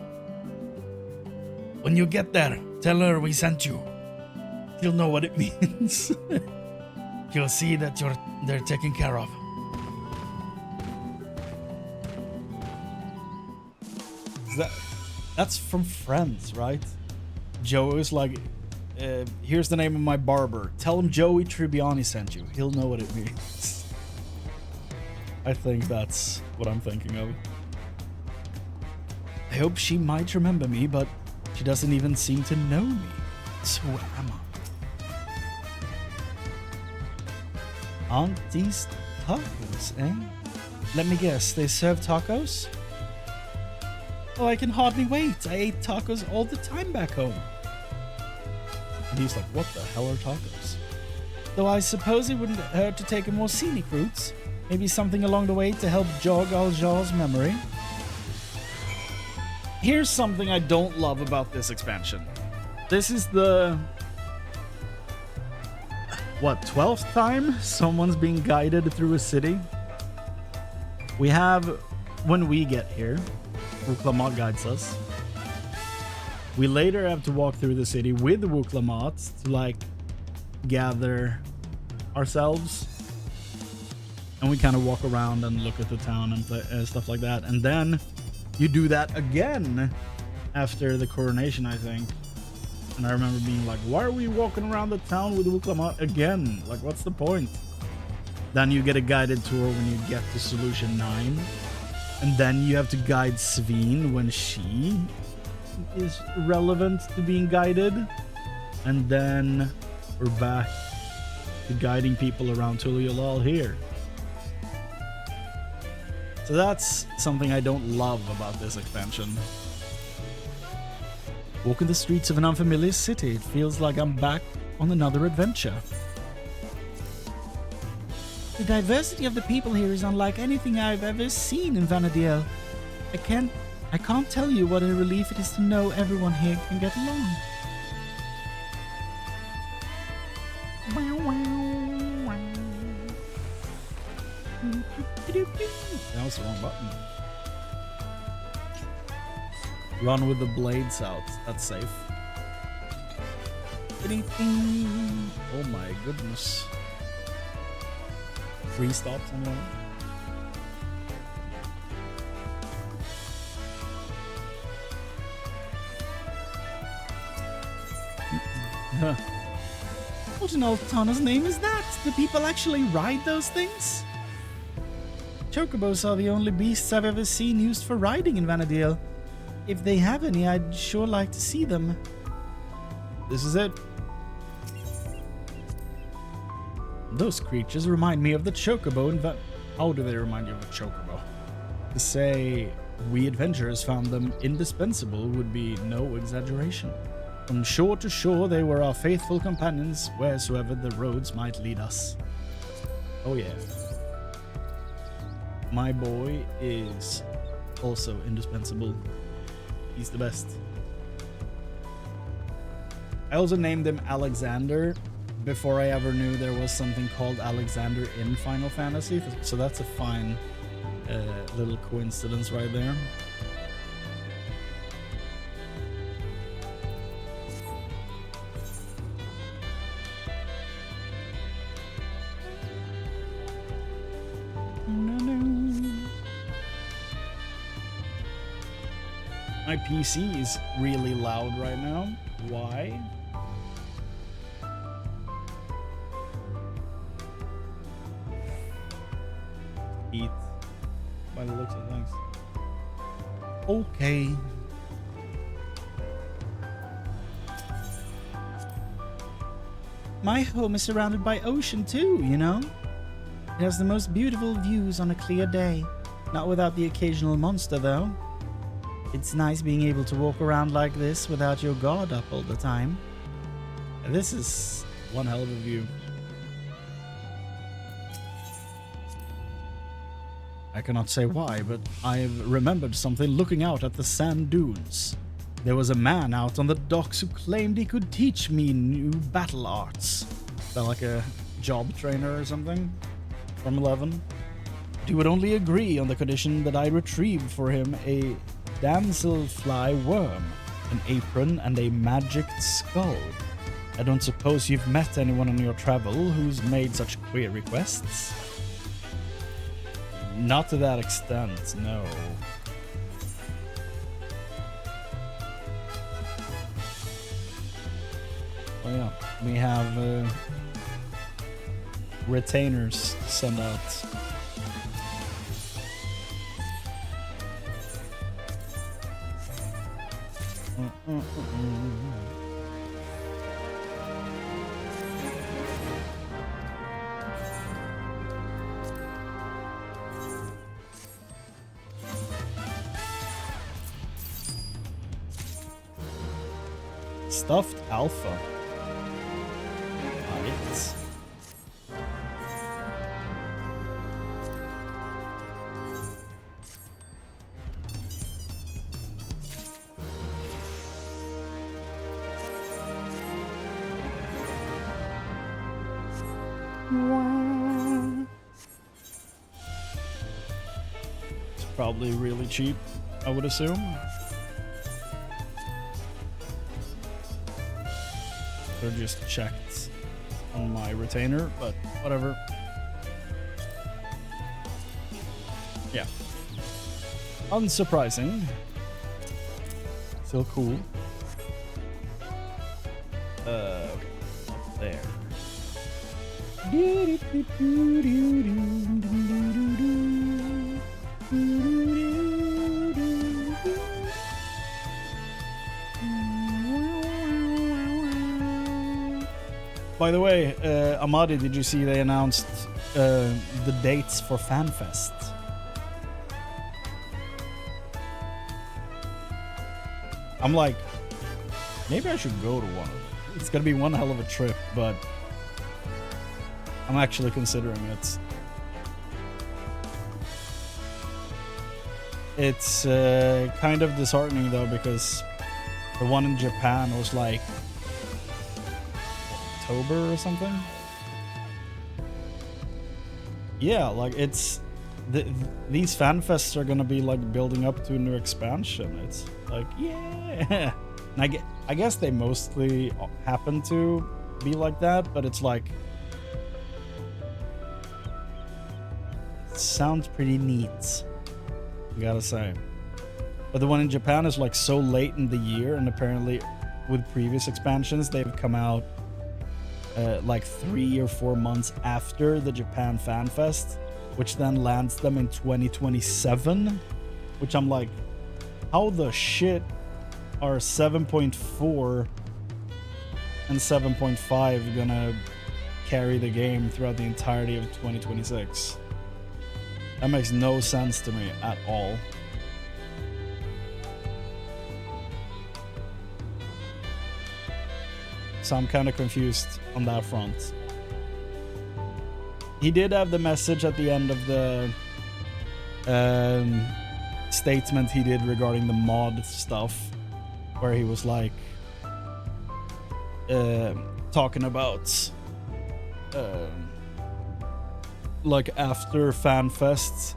When you get there, tell her we sent you. She'll know what it means. She'll see that they're taken care of. That's from Friends, right? Joe is like, here's the name of my barber. Tell him Joey Tribbiani sent you. He'll know what it means. I think that's what I'm thinking of. I hope she might remember me, but she doesn't even seem to know me. So am I? Auntie's tacos, eh? Let me guess, they serve tacos? Oh, I can hardly wait. I ate tacos all the time back home. And he's like, what the hell are tacos? Though I suppose it wouldn't hurt to take a more scenic route. Maybe something along the way to help jog Aljar's memory. Here's something I don't love about this expansion. This is the... what, 12th time someone's being guided through a city? We have, when we get here, Wuklamat guides us. We later have to walk through the city with the Wuklamat to like gather ourselves, and we kind of walk around and look at the town and stuff like that. And then you do that again after the coronation, I think. And I remember being like, why are we walking around the town with Wuklamat again? Like, what's the point? Then you get a guided tour when you get to Solution 9. And then you have to guide Sveen when she is relevant to being guided. And then we're back to guiding people around Tuliolal here. So that's something I don't love about this expansion. Walking the streets of an unfamiliar city, it feels like I'm back on another adventure. The diversity of the people here is unlike anything I've ever seen in Vana'diel. I can't tell you what a relief it is to know everyone here can get along. That was the wrong button. Run with the blades out. That's safe. Oh my goodness. 3 stops anyway. What in Altana's name is that? Do people actually ride those things? Chocobos are the only beasts I've ever seen used for riding in Vana'diel. If they have any, I'd sure like to see them. This is it. Those creatures remind me of the Chocobo in How do they remind you of a Chocobo? To say we adventurers found them indispensable would be no exaggeration. From shore to shore, they were our faithful companions, wheresoever the roads might lead us. Oh yeah. My boy is also indispensable. He's the best. I also named him Alexander before I ever knew there was something called Alexander in Final Fantasy. So that's a fine little coincidence right there. My PC is really loud right now. Why? Heat. By the looks of things. Okay. My home is surrounded by ocean too, you know? It has the most beautiful views on a clear day. Not without the occasional monster though. It's nice being able to walk around like this without your guard up all the time. And this is one hell of a view. I cannot say why, but I've remembered something looking out at the sand dunes. There was a man out on the docks who claimed he could teach me new battle arts. Felt like a job trainer or something from 11. He would only agree on the condition that I retrieve for him a damselfly worm, an apron, and a magic skull. I don't suppose you've met anyone on your travel who's made such queer requests? Not to that extent, no. Oh yeah, we have retainers to send out. Stuffed alpha. Right. It's probably really cheap, I would assume. Could have just checked on my retainer, but whatever. Yeah. Unsurprising. Still cool. Okay. Up there. By the way, Amadi, did you see they announced the dates for FanFest? I'm like, maybe I should go to one of them. It's gonna be one hell of a trip, but I'm actually considering it. It's kind of disheartening though, because the one in Japan was like October or something. Yeah, like it's these fan fests are gonna be like building up to a new expansion. It's like, yeah. And I guess they mostly happen to be like that, but it's like, it sounds pretty neat, I gotta say. But the one in Japan is like so late in the year, and apparently with previous expansions they've come out like 3 or 4 months after the Japan Fan Fest, which then lands them in 2027, which I'm like, how the shit are 7.4 and 7.5 gonna carry the game throughout the entirety of 2026? That makes no sense to me at all. So I'm kind of confused on that front. He did have the message at the end of the statement he did regarding the mod stuff, where he was like talking about like after FanFest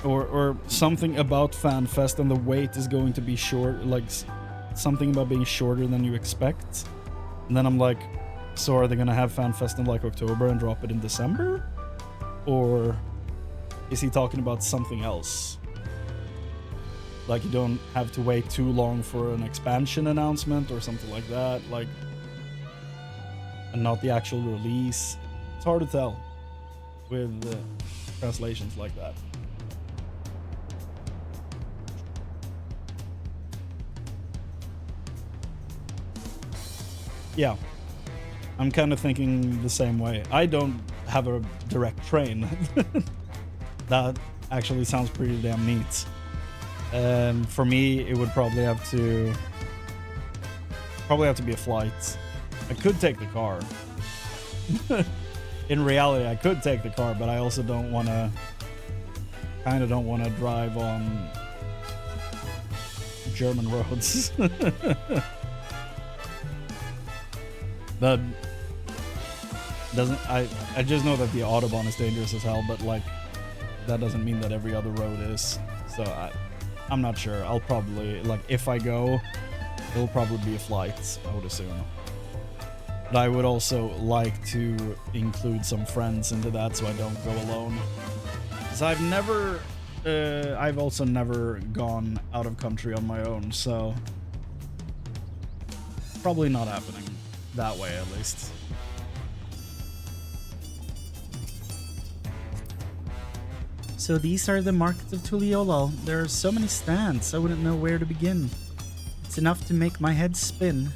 or something about FanFest, and the wait is going to be short, like something about being shorter than you expect. And then I'm like, so are they gonna have FanFest in like October and drop it in December? Or is he talking about something else? Like you don't have to wait too long for an expansion announcement or something like that, like, and not the actual release. It's hard to tell with translations like that. Yeah, I'm kind of thinking the same way. I don't have a direct train. That actually sounds pretty damn neat. For me, it would probably have to be a flight. I could take the car. In reality, I could take the car, but I also don't want to drive on German roads. That doesn't, I just know that the Autobahn is dangerous as hell, but like that doesn't mean that every other road is. So I'm not sure. I'll probably, like, if I go, it'll probably be a flight, I would assume. But I would also like to include some friends into that so I don't go alone. Because I've also never gone out of country on my own, so probably not happening that way, at least. So these are the markets of Tuliolal. There are so many stands, I wouldn't know where to begin. It's enough to make my head spin.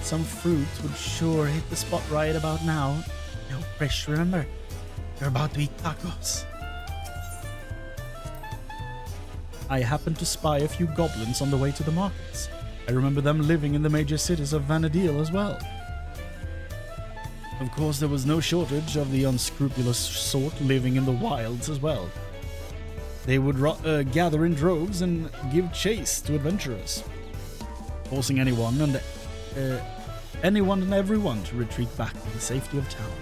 Some fruit would sure hit the spot right about now. Yo, Fresh, remember, you're about to eat tacos. I happened to spy a few goblins on the way to the markets. I remember them living in the major cities of Vana'diel as well. Of course, there was no shortage of the unscrupulous sort living in the wilds as well. They would gather in droves and give chase to adventurers, forcing anyone and everyone to retreat back to the safety of town.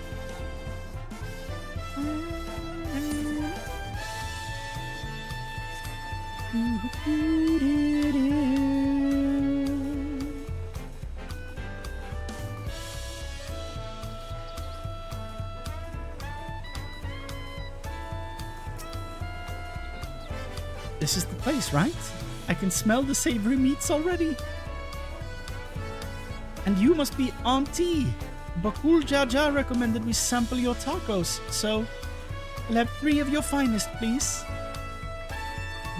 This is the place, right? I can smell the savory meats already. And you must be Auntie. Bakul Jaja recommended we sample your tacos, so I'll have 3 of your finest, please.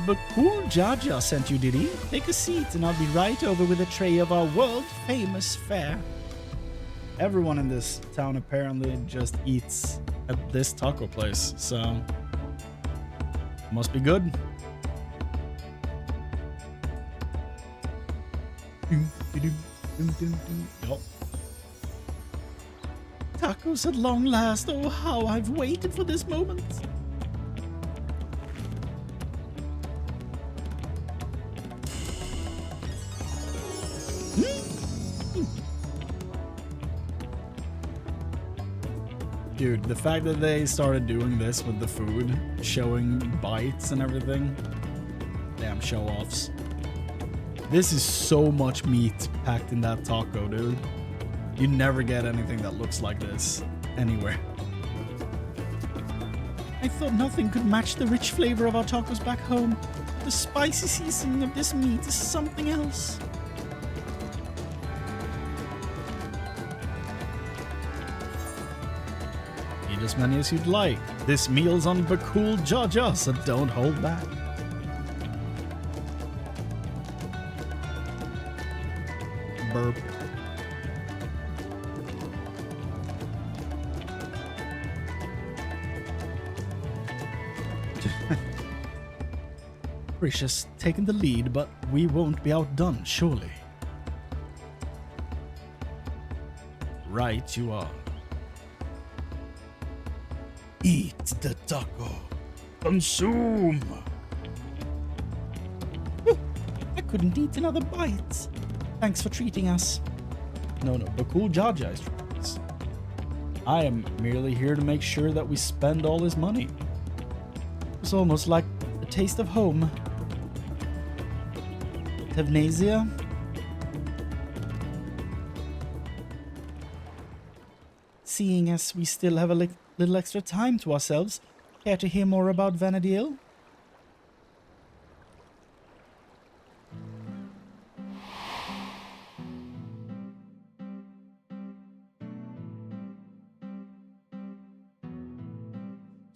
Bakul Jaja sent you, did he? Take a seat and I'll be right over with a tray of our world-famous fare. Everyone in this town apparently just eats at this taco place, so must be good. Yep. Tacos at long last. Oh, how I've waited for this moment. Dude, the fact that they started doing this with the food, showing bites and everything, damn show-offs. This is so much meat packed in that taco, dude. You never get anything that looks like this anywhere. I thought nothing could match the rich flavor of our tacos back home. The spicy seasoning of this meat is something else. Eat as many as you'd like. This meal's on Bakul Jaja, so don't hold back. Burp. Precious taking the lead, but we won't be outdone, surely. Right you are. Eat the taco. Consume! I couldn't eat another bite. Thanks for treating us. No, the cool Jaja is treating us. I am merely here to make sure that we spend all his money. It's almost like a taste of home. Tavnasia? Seeing as we still have a little extra time to ourselves, care to hear more about Vana'diel?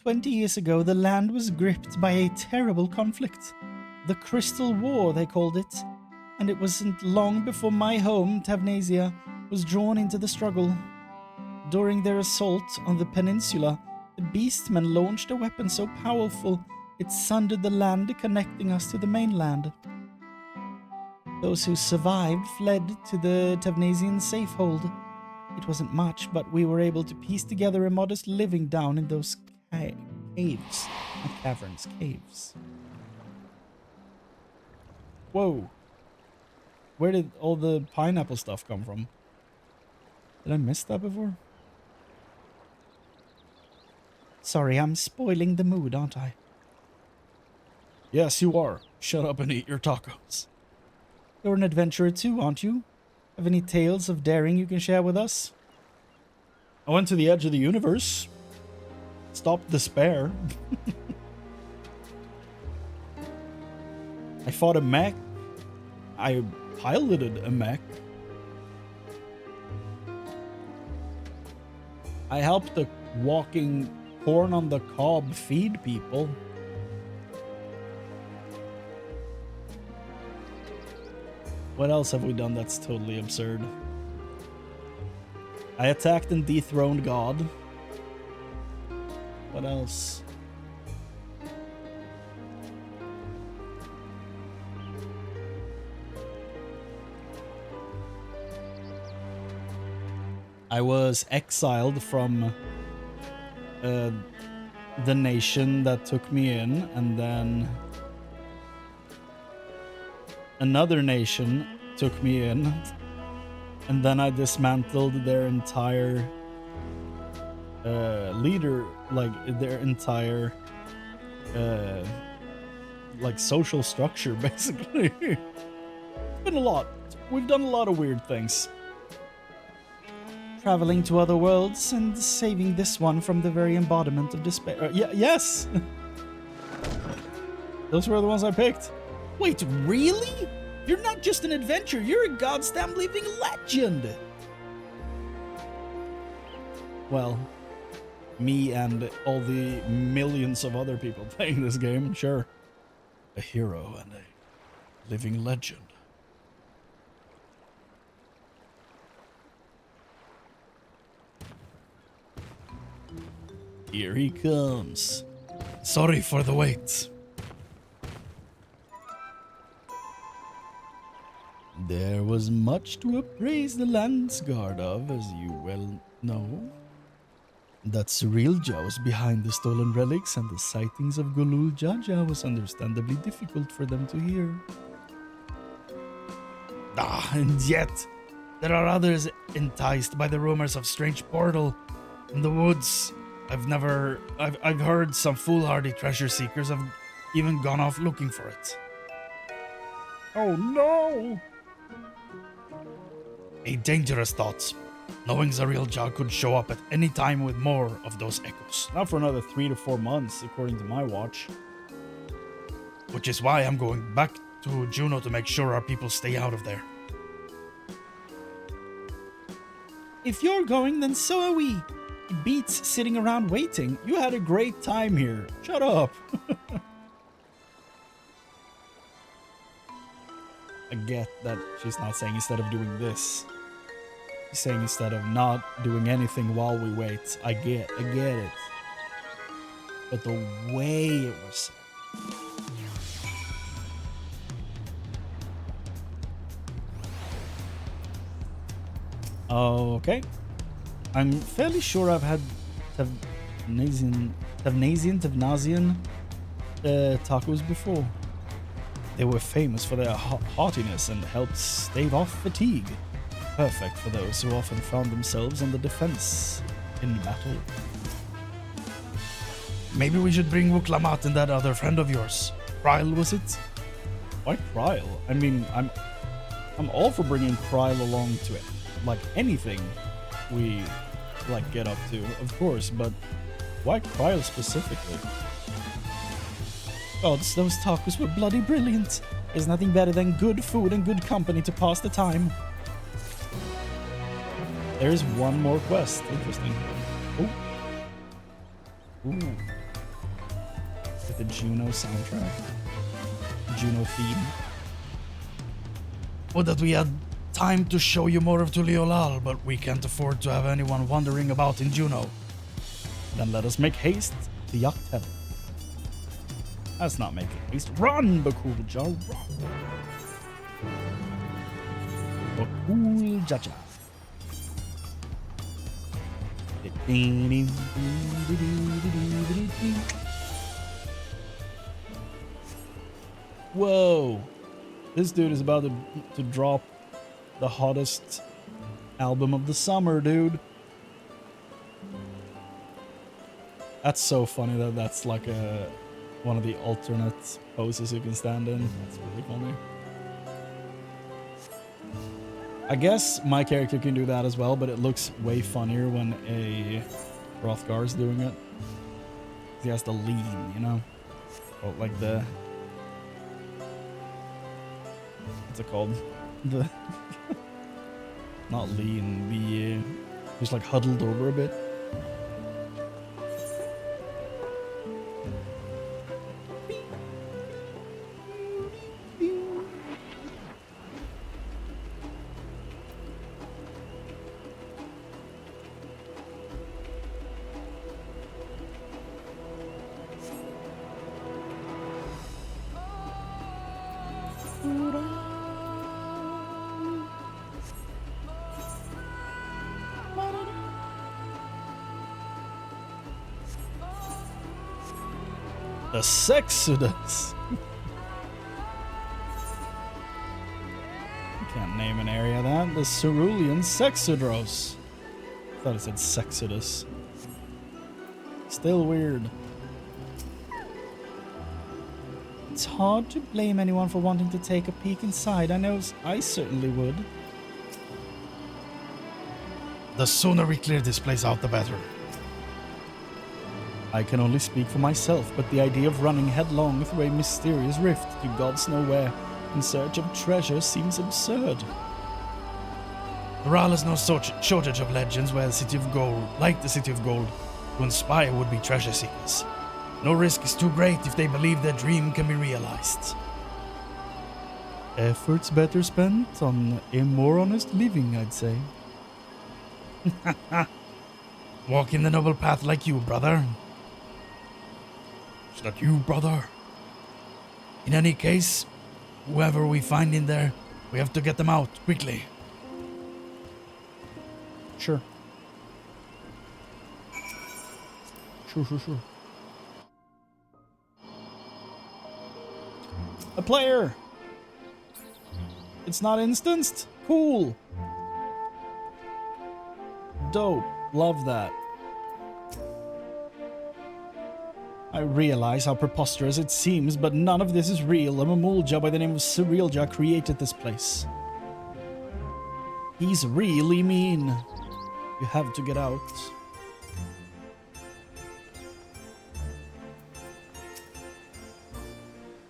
"20 years ago, the land was gripped by a terrible conflict. The Crystal War, they called it. And it wasn't long before my home, Tavnasia, was drawn into the struggle. During their assault on the peninsula, the Beastmen launched a weapon so powerful it sundered the land, connecting us to the mainland. Those who survived fled to the Tavnasian safehold. It wasn't much, but we were able to piece together a modest living down in those caves. Not caverns, caves." Whoa. Where did all the pineapple stuff come from? Did I miss that before? Sorry, I'm spoiling the mood, aren't I? Yes, you are. Shut up and eat your tacos. You're an adventurer too, aren't you? Have any tales of daring you can share with us? I went to the edge of the universe. Stopped despair. I fought a mech. I piloted a mech. I helped a walking corn on the cob feed people. What else have we done that's totally absurd? I attacked and dethroned God. What else? I was exiled from the nation that took me in, and then another nation took me in, and then I dismantled their entire leader, like their entire like social structure, basically. It's been a lot. We've done a lot of weird things. Traveling to other worlds and saving this one from the very embodiment of despair. Yes! Those were the ones I picked. Wait, really? You're not just an adventurer, you're a goddamn living legend! Well, me and all the millions of other people playing this game, sure. A hero and a living legend. Here he comes. Sorry for the wait. There was much to appraise the land's guard of, as you well know. That Cyril was behind the stolen relics, and the sightings of Gulul Jaja was understandably difficult for them to hear. And yet, there are others enticed by the rumors of strange portal in the woods. I've heard some foolhardy treasure seekers have even gone off looking for it. Oh no! A dangerous thought, knowing Zaril could show up at any time with more of those echoes. Not for another 3 to 4 months, according to my watch. Which is why I'm going back to Juno to make sure our people stay out of there. If you're going, then so are we. It beats sitting around waiting. You had a great time here. Shut up. I get that she's not saying instead of doing this. She's saying instead of not doing anything while we wait. I get it. But the way it was said. Okay. I'm fairly sure I've had Tavnasian tacos before. They were famous for their heartiness and helped stave off fatigue. Perfect for those who often found themselves on the defense in battle. Maybe we should bring Wuklamat and that other friend of yours. Ryle, was it? Why Kryle? I mean, I'm all for bringing Kryle along to it. Like anything we like get up to, of course, but why Kryle specifically? Gods, those tacos were bloody brilliant. There's nothing better than good food and good company to pass the time. There's one more quest. Interesting. Ooh. Ooh. With the Juno soundtrack. Juno theme. Would that we had time to show you more of Tuliolal, but we can't afford to have anyone wandering about in Juno. Then let us make haste to Yaktel. Let's not make haste. Run, Bakulja, run! Bakuljaja. Whoa! This dude is about to drop the hottest album of the summer, dude. That's so funny that that's like one of the alternate poses you can stand in. That's really funny. I guess my character can do that as well, but it looks way funnier when a Hrothgar's doing it. He has to lean, you know? Oh, like the... What's it called? The... Not lean, the... just like huddled over a bit. The Sexodus. You can't name an area that. The Cerulean Sexodros. I thought it said Sexodus. Still weird. It's hard to blame anyone for wanting to take a peek inside. I know I certainly would. The sooner we clear this place out, the better. I can only speak for myself, but the idea of running headlong through a mysterious rift to gods know where in search of treasure seems absurd. Morale has no shortage of legends where the City of Gold, like the City of Gold, to inspire would-be treasure seekers. No risk is too great if they believe their dream can be realized. Efforts better spent on a more honest living, I'd say. Walking the noble path like you, brother. Is that you, brother? In any case, whoever we find in there, we have to get them out, quickly. Sure. Sure. A player! It's not instanced? Cool! Dope. Love that. I realize how preposterous it seems, but none of this is real. A Mamulja by the name of Cyrilja created this place. He's really mean. You have to get out.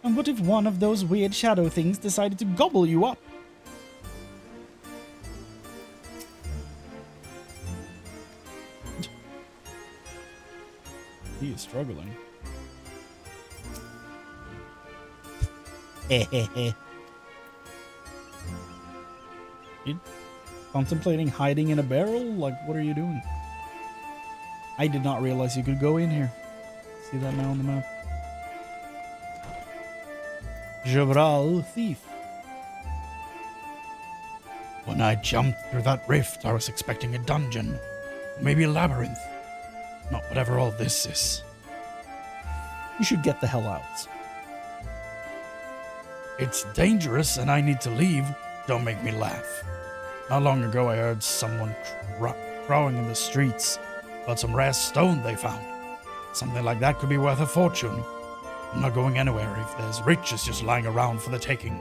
And what if one of those weird shadow things decided to gobble you up? He is struggling. You contemplating hiding in a barrel? Like, what are you doing? I did not realize you could go in here. See that now on the map? Jabral Thief. When I jumped through that rift, I was expecting a dungeon. Maybe a labyrinth. Not whatever all this is. You should get the hell out. It's dangerous and I need to leave. Don't make me laugh. Not long ago I heard someone crowing in the streets about some rare stone they found. Something like that could be worth a fortune. I'm not going anywhere if there's riches just lying around for the taking.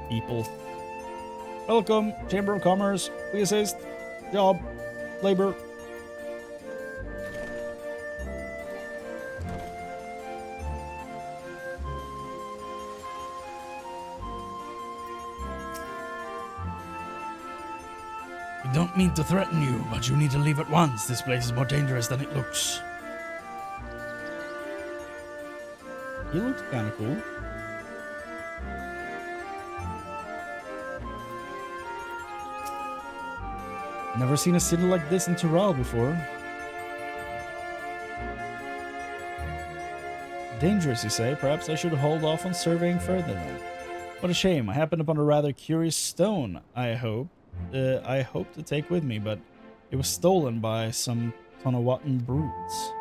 People. Welcome, Chamber of Commerce. We assist. Job. Labor. I don't mean to threaten you, but you need to leave at once. This place is more dangerous than it looks. He looks kind of cool. Never seen a city like this in Tyrell before. Dangerous, you say? Perhaps I should hold off on surveying further then. What a shame. I happened upon a rather curious stone, I hope to take with me, but it was stolen by some Tonawatan brutes.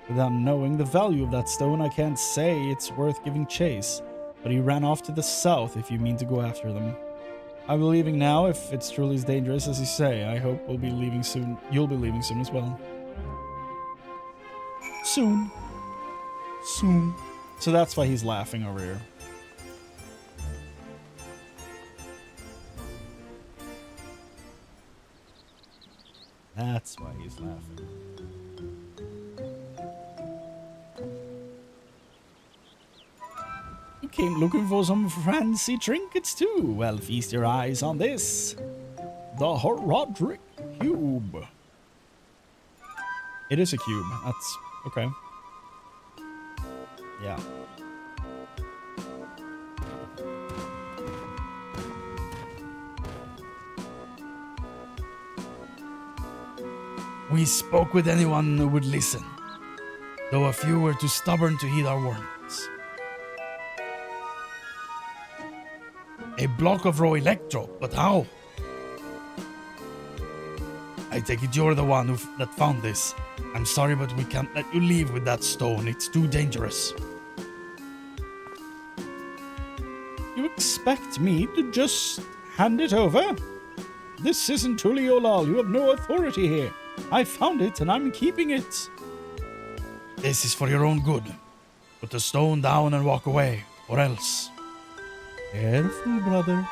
Without knowing the value of that stone, I can't say it's worth giving chase, but he ran off to the south if you mean to go after them. I'll be leaving now if it's truly as dangerous as you say. I hope we'll be leaving soon. You'll be leaving soon as well. Soon. Soon. So that's why he's laughing over here. That's why he's laughing. You came looking for some fancy trinkets too. Well, feast your eyes on this. The Roderick Cube. It is a cube. That's okay. Yeah. We spoke with anyone who would listen, though a few were too stubborn to heed our warnings. A block of raw electro, but how? I take it you're the one that found this. I'm sorry, but we can't let you leave with that stone. It's too dangerous. You expect me to just hand it over? This isn't truly your lol. You have no authority here. I found it and I'm keeping it. This is for your own good. Put the stone down and walk away, or else. Careful, brother.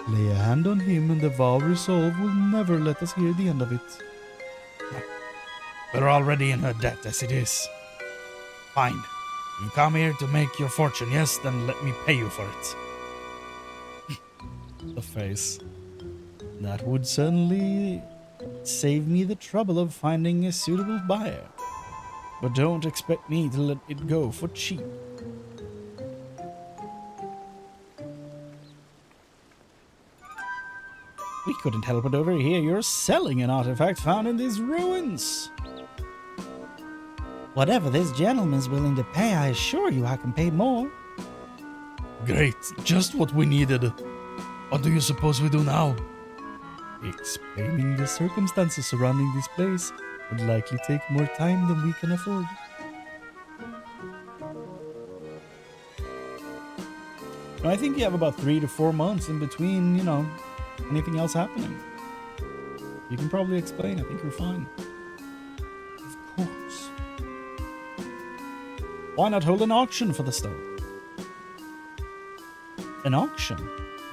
Lay a hand on him and the vow of resolve will never let us hear the end of it. We're already in her debt as it is. Fine. You come here to make your fortune, yes? Then let me pay you for it. The face. That would certainly save me the trouble of finding a suitable buyer. But don't expect me to let it go for cheap. We couldn't help but overhear you're selling an artifact found in these ruins. Whatever this gentleman's willing to pay, I assure you I can pay more. Great, just what we needed. What do you suppose we do now? Explaining the circumstances surrounding this place would likely take more time than we can afford. I think you have about 3 to 4 months in between, anything else happening. You can probably explain. I think you're fine. Of course. Why not hold an auction for the stone? An auction?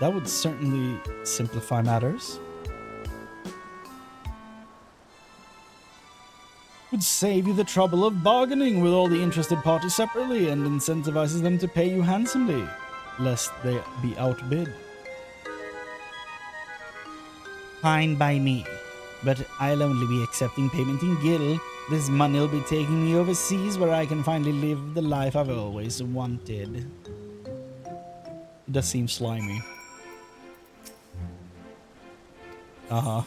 That would certainly simplify matters. Would save you the trouble of bargaining with all the interested parties separately and incentivizes them to pay you handsomely, lest they be outbid. Fine by me, but I'll only be accepting payment in Gil. This money will be taking me overseas where I can finally live the life I've always wanted. It does seem slimy. Uh-huh.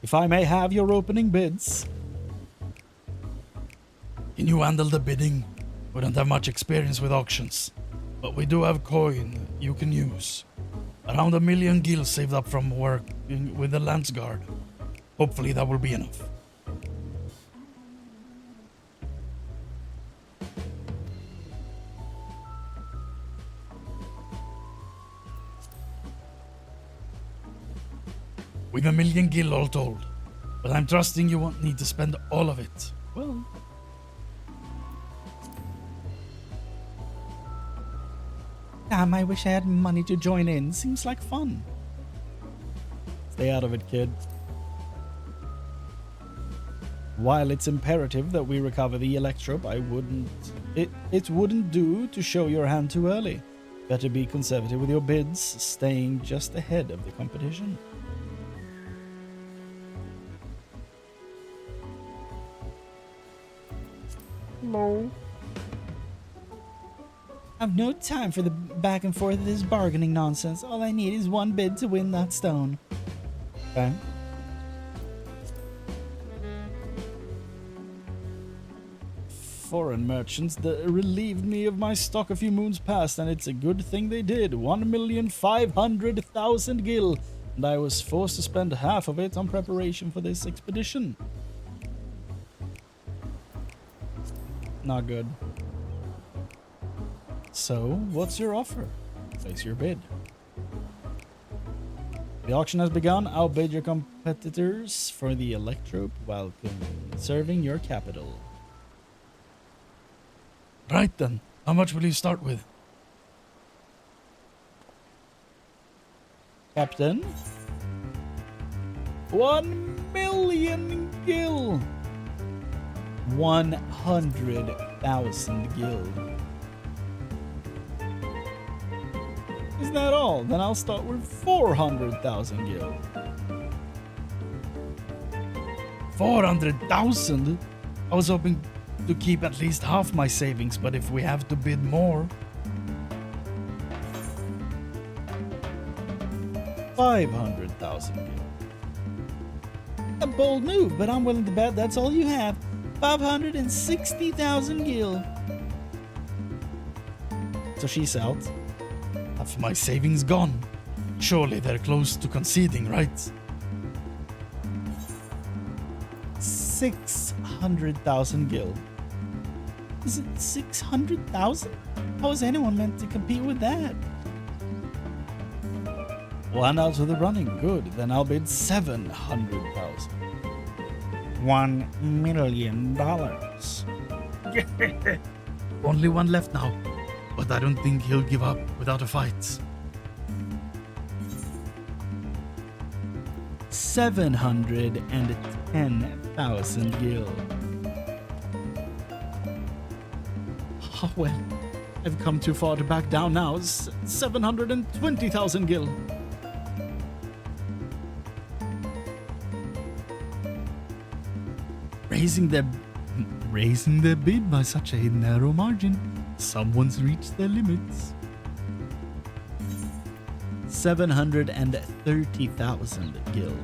If I may have your opening bids. Can you handle the bidding? We don't have much experience with auctions. But we do have coin you can use. Around 1 million gil saved up from work with the Lance Guard. Hopefully that will be enough. We've 1 million gil all told, but I'm trusting you won't need to spend all of it. Well, Damn, I wish I had money to join in. Seems like fun. stay out of it, kid. While it's imperative that we recover the Electrope, it wouldn't do to show your hand too early. Better be conservative with your bids, staying just ahead of the competition. No. I've no time for the back and forth of this bargaining nonsense. All I need is one bid to win that stone. Okay. Foreign merchants that relieved me of my stock a few moons past, and it's a good thing they did. 1,500,000 gil, and I was forced to spend half of it on preparation for this expedition. Not good. So, what's your offer? Place your bid. The auction has begun. Outbid your competitors for the Electrope while conserving your capital. Right then, how much will you start with? Captain? 1 million gil! 100,000 gil. Isn't that all? Then I'll start with 400,000 gil. 400,000? I was hoping to keep at least half my savings, but if we have to bid more... 500,000 gil. A bold move, but I'm willing to bet that's all you have. 560,000 gil. So she's out. Half my savings gone. Surely they're close to conceding, right? 600,000 gil. Is it 600,000? How is anyone meant to compete with that? One out of the running. Good. Then I'll bid 700,000. $1 million. Only one left now, but I don't think he'll give up without a fight. 710,000 gil. Oh, well, I've come too far to back down now. 720,000 gil. Raising their bid by such a narrow margin. Someone's reached their limits. 730,000 gil.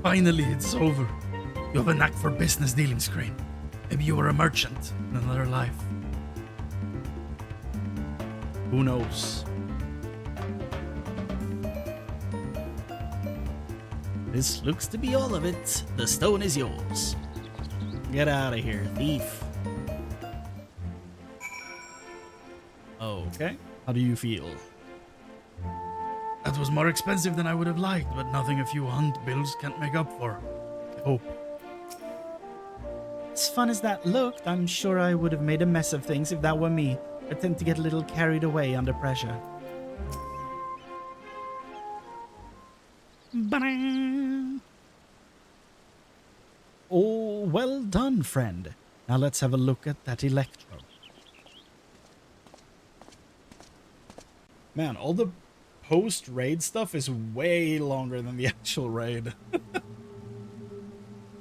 Finally, it's over. You have a knack for business dealings, Chrane. Maybe you were a merchant in another life. Who knows? This looks to be all of it. The stone is yours. Get out of here, thief. Okay. How do you feel? That was more expensive than I would have liked, but nothing a few hunt bills can't make up for. I hope. As fun as that looked, I'm sure I would have made a mess of things if that were me. I tend to get a little carried away under pressure. Ba-dang. Oh, well done, friend. Now let's have a look at that Electro. Man, all the post-raid stuff is way longer than the actual raid.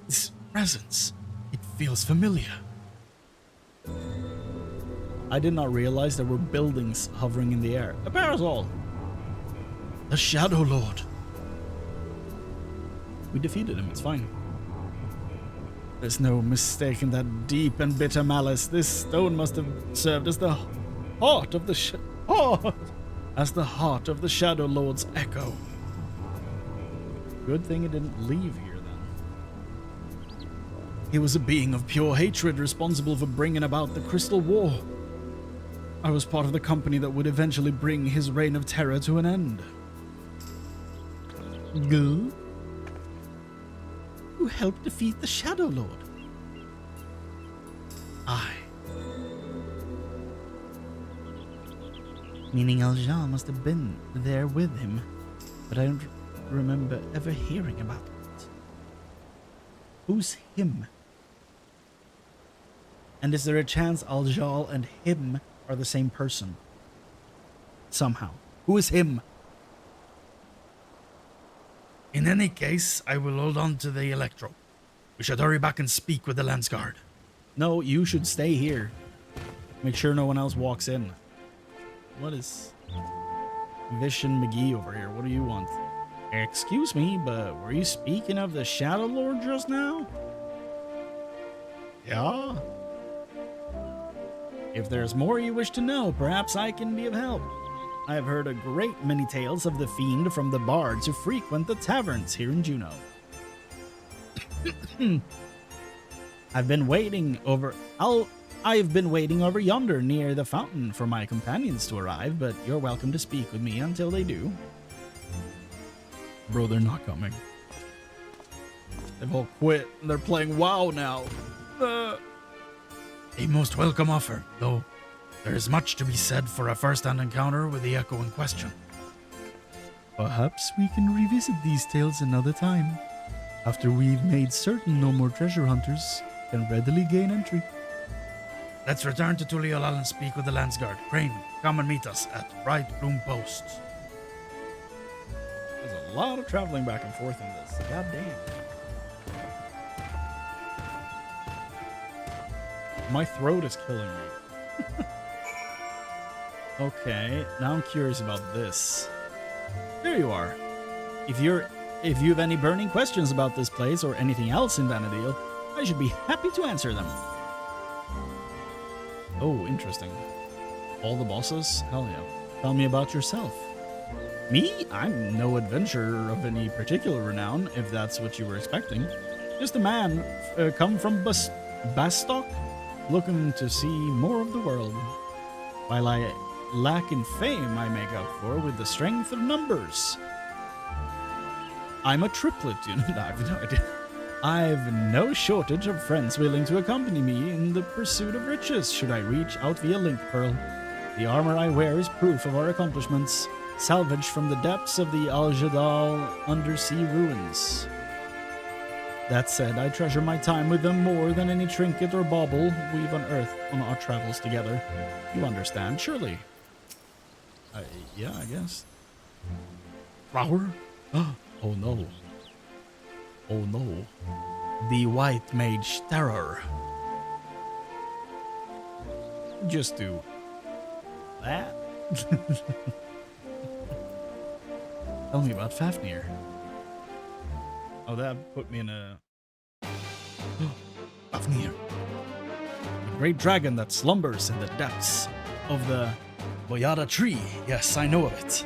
This presence, it feels familiar. I did not realize there were buildings hovering in the air. A parasol! The Shadow Lord. We defeated him, it's fine. There's no mistaking that deep and bitter malice. This stone must have served as the heart of the heart of the Shadow Lord's echo. Good thing it didn't leave here then. He was a being of pure hatred responsible for bringing about the Crystal War. I was part of the company that would eventually bring his reign of terror to an end. Good. Who helped defeat the Shadow Lord? I. Meaning Alja must have been there with him, but I don't remember ever hearing about it. Who's him? And is there a chance Aljal and him are the same person? Somehow. Who is him? In any case, I will hold on to the Electro. We should hurry back and speak with the Lance Guard. No, you should stay here. Make sure no one else walks in. What is Vision McGee over here? What do you want? Excuse me, but were you speaking of the Shadow Lord just now? Yeah? If there's more you wish to know, perhaps I can be of help. I have heard a great many tales of the fiend from the bards who frequent the taverns here in Juneau. I've been waiting over yonder near the fountain for my companions to arrive, but you're welcome to speak with me until they do. Bro, they're not coming. They've all quit. They're playing WoW now. A most welcome offer, though there is much to be said for a first-hand encounter with the Echo in question. Perhaps we can revisit these tales another time, after we've made certain no more treasure hunters can readily gain entry. Let's return to Tuliolal and speak with the Lance Guard. Chrane, come and meet us at Bright Room Post. There's a lot of traveling back and forth in this. God damn. My throat is killing me. Okay, now I'm curious about this. There you are. If you have any burning questions about this place or anything else in Vana'diel, I should be happy to answer them. Oh, interesting. All the bosses? Hell yeah. Tell me about yourself. Me? I'm no adventurer of any particular renown, if that's what you were expecting. Just a man come from Bastock, looking to see more of the world. While I lack in fame, I make up for with the strength of numbers. I'm a triplet, you know. I've no idea. I've no shortage of friends willing to accompany me in the pursuit of riches should I reach out via Link Pearl. The armor I wear is proof of our accomplishments, salvaged from the depths of the Al Jadal undersea ruins. That said, I treasure my time with them more than any trinket or bauble we've unearthed on our travels together. You understand, surely? Yeah, I guess. Flower? Oh no. Oh no. The White Mage Terror. Just do that. Tell me about Fafnir. Oh, that put me in a... Fafnir. The great dragon that slumbers in the depths of the Boyada tree. Yes, I know of it.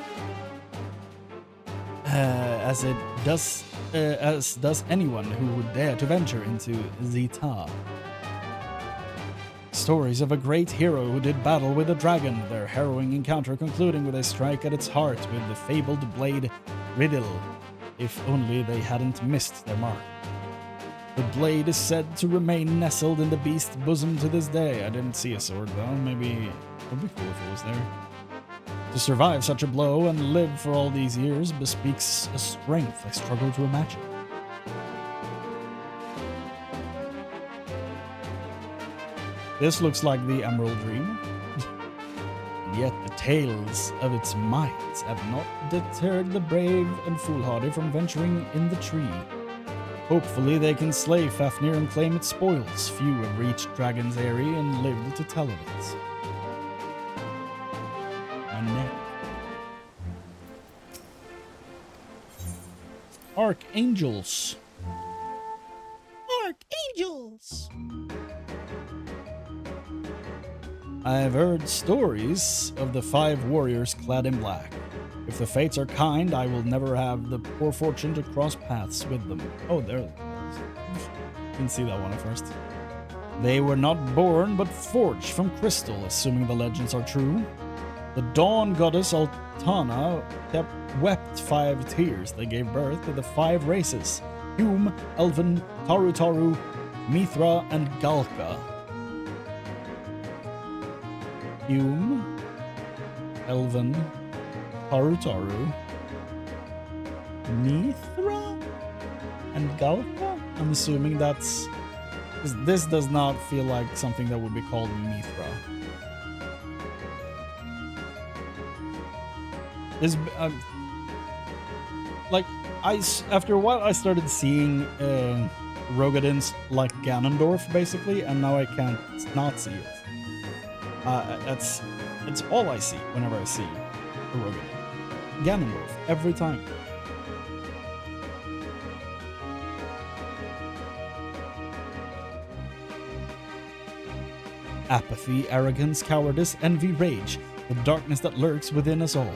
As does anyone who would dare to venture into Zita. Stories of a great hero who did battle with a dragon, their harrowing encounter concluding with a strike at its heart with the fabled blade Riddle, if only they hadn't missed their mark. The blade is said to remain nestled in the beast's bosom to this day. I didn't see a sword though, maybe it would be cool if it was there. To survive such a blow and live for all these years bespeaks a strength I struggle to imagine. This looks like the Emerald Dream. Yet the tales of its might have not deterred the brave and foolhardy from venturing in the tree. Hopefully they can slay Fafnir and claim its spoils. Few have reached Dragon's Eyrie and lived to tell of it. My neck. archangels. Archangels! I've heard stories of the 5 warriors clad in black. If the fates are kind, I will never have the poor fortune to cross paths with them. Oh, there. Didn't see that one at first. They were not born, but forged from crystal, assuming the legends are true. The dawn goddess Altana wept 5 tears that gave birth to the 5 races: Hume, Elven, Taru, Mithra, and Galka. Hume, Elven, Taru, Mithra, and Galka? I'm assuming that's... This does not feel like something that would be called Mithra. This, like, after a while I started seeing Rogadins like Ganondorf, basically, and now I can't not see it. It's all I see whenever I see a Rogadin. Ganondorf, every time. Apathy, arrogance, cowardice, envy, rage, the darkness that lurks within us all.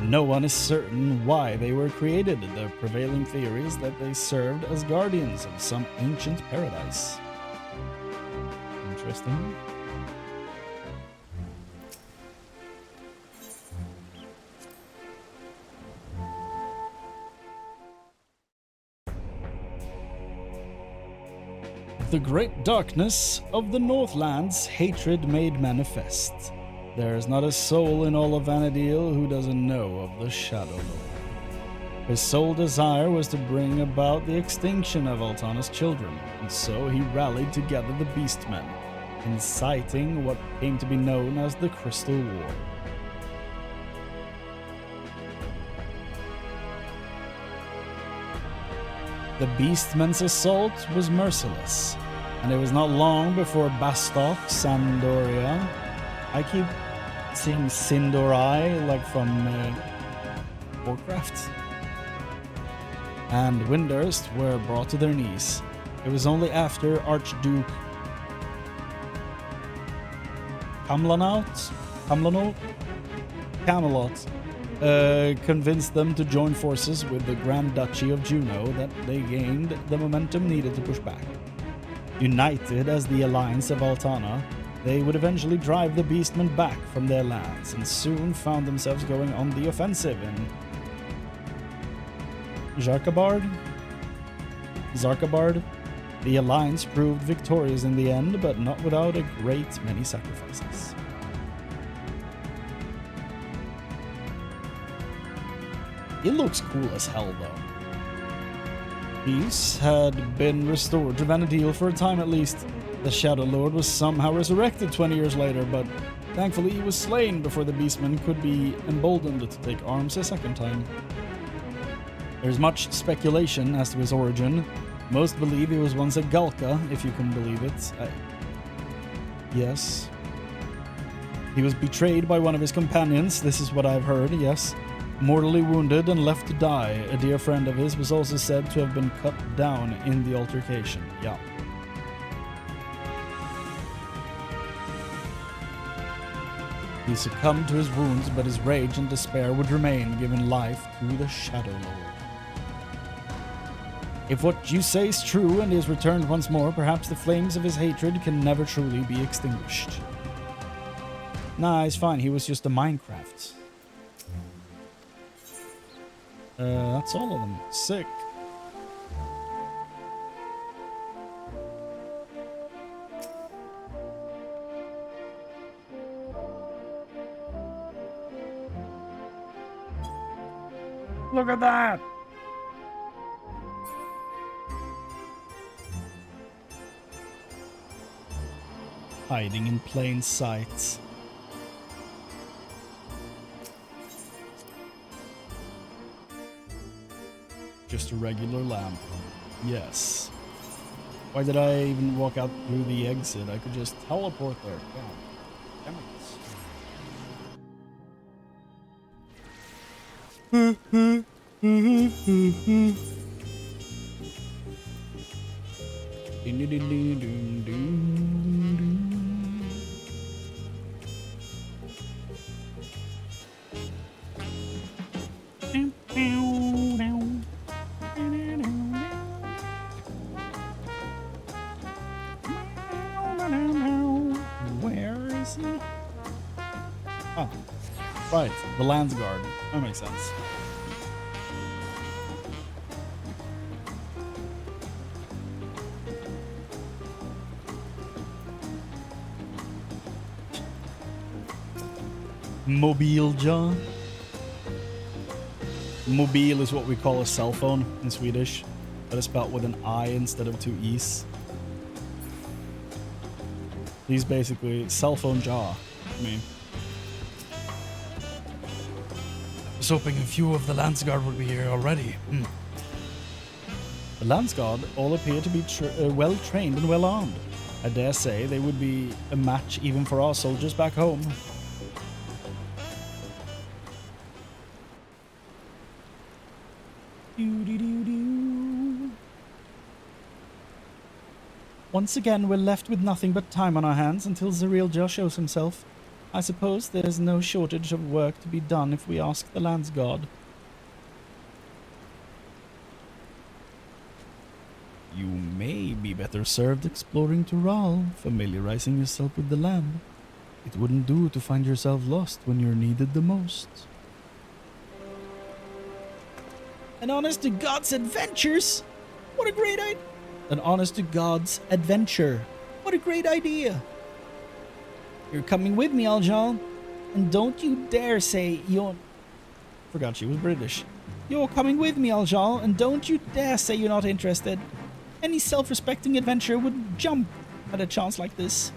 No one is certain why they were created. The prevailing theory is that they served as guardians of some ancient paradise. Interesting. The great darkness of the Northlands, hatred made manifest. There is not a soul in all of Vana'diel who doesn't know of the Shadow Lord. His sole desire was to bring about the extinction of Altana's children, and so he rallied together the Beastmen, inciting what came to be known as the Crystal War. The Beastmen's assault was merciless, and it was not long before Bastok, Sandoria... I keep seeing Sindorai, like from Warcraft, and Windurst were brought to their knees. It was only after Archduke Camelot convinced them to join forces with the Grand Duchy of Juno that they gained the momentum needed to push back. United as the Alliance of Altana, they would eventually drive the Beastmen back from their lands and soon found themselves going on the offensive in Zarkabard. The Alliance proved victorious in the end, but not without a great many sacrifices. It looks cool as hell, though. Peace had been restored to Vana'diel for a time at least. The Shadow Lord was somehow resurrected 20 years later, but thankfully he was slain before the Beastmen could be emboldened to take arms a second time. There's much speculation as to his origin. Most believe he was once a Galka, if you can believe it. Yes. He was betrayed by one of his companions, this is what I've heard, yes. Mortally wounded and left to die. A dear friend of his was also said to have been cut down in the altercation. Yeah. He succumbed to his wounds, but his rage and despair would remain, giving life to the Shadow Lord. If what you say is true and he has returned once more, perhaps the flames of his hatred can never truly be extinguished. Nah, it's fine. He was just a Minecraft. That's all of them. Sick. Look at that! Hiding in plain sight. Just a regular lamp. Yes. Why did I even walk out through the exit? I could just teleport there. God damn it. Where is he? Oh, right. The Lands Guard. That makes sense. Mobile jaw. Mobile is what we call a cell phone in Swedish, but it's spelled with an I instead of two E's. He's basically cell phone jaw. I mean, I was hoping a few of the Landsguard would be here already. the Landsguard all appear to be well trained and well armed. I dare say they would be a match even for our soldiers back home. Once again, we're left with nothing but time on our hands until Zariel Jah shows himself. I suppose there's no shortage of work to be done if we ask the Landsguard. You may be better served exploring Tural, familiarizing yourself with the land. It wouldn't do to find yourself lost when you're needed the most. An honest to God's adventures? What a great idea! An honest to God's adventure. What a great idea! You're coming with me, Aljal, and don't you dare say you're... Forgot she was British. You're coming with me, Aljal, and don't you dare say you're not interested. Any self-respecting adventurer would jump at a chance like this.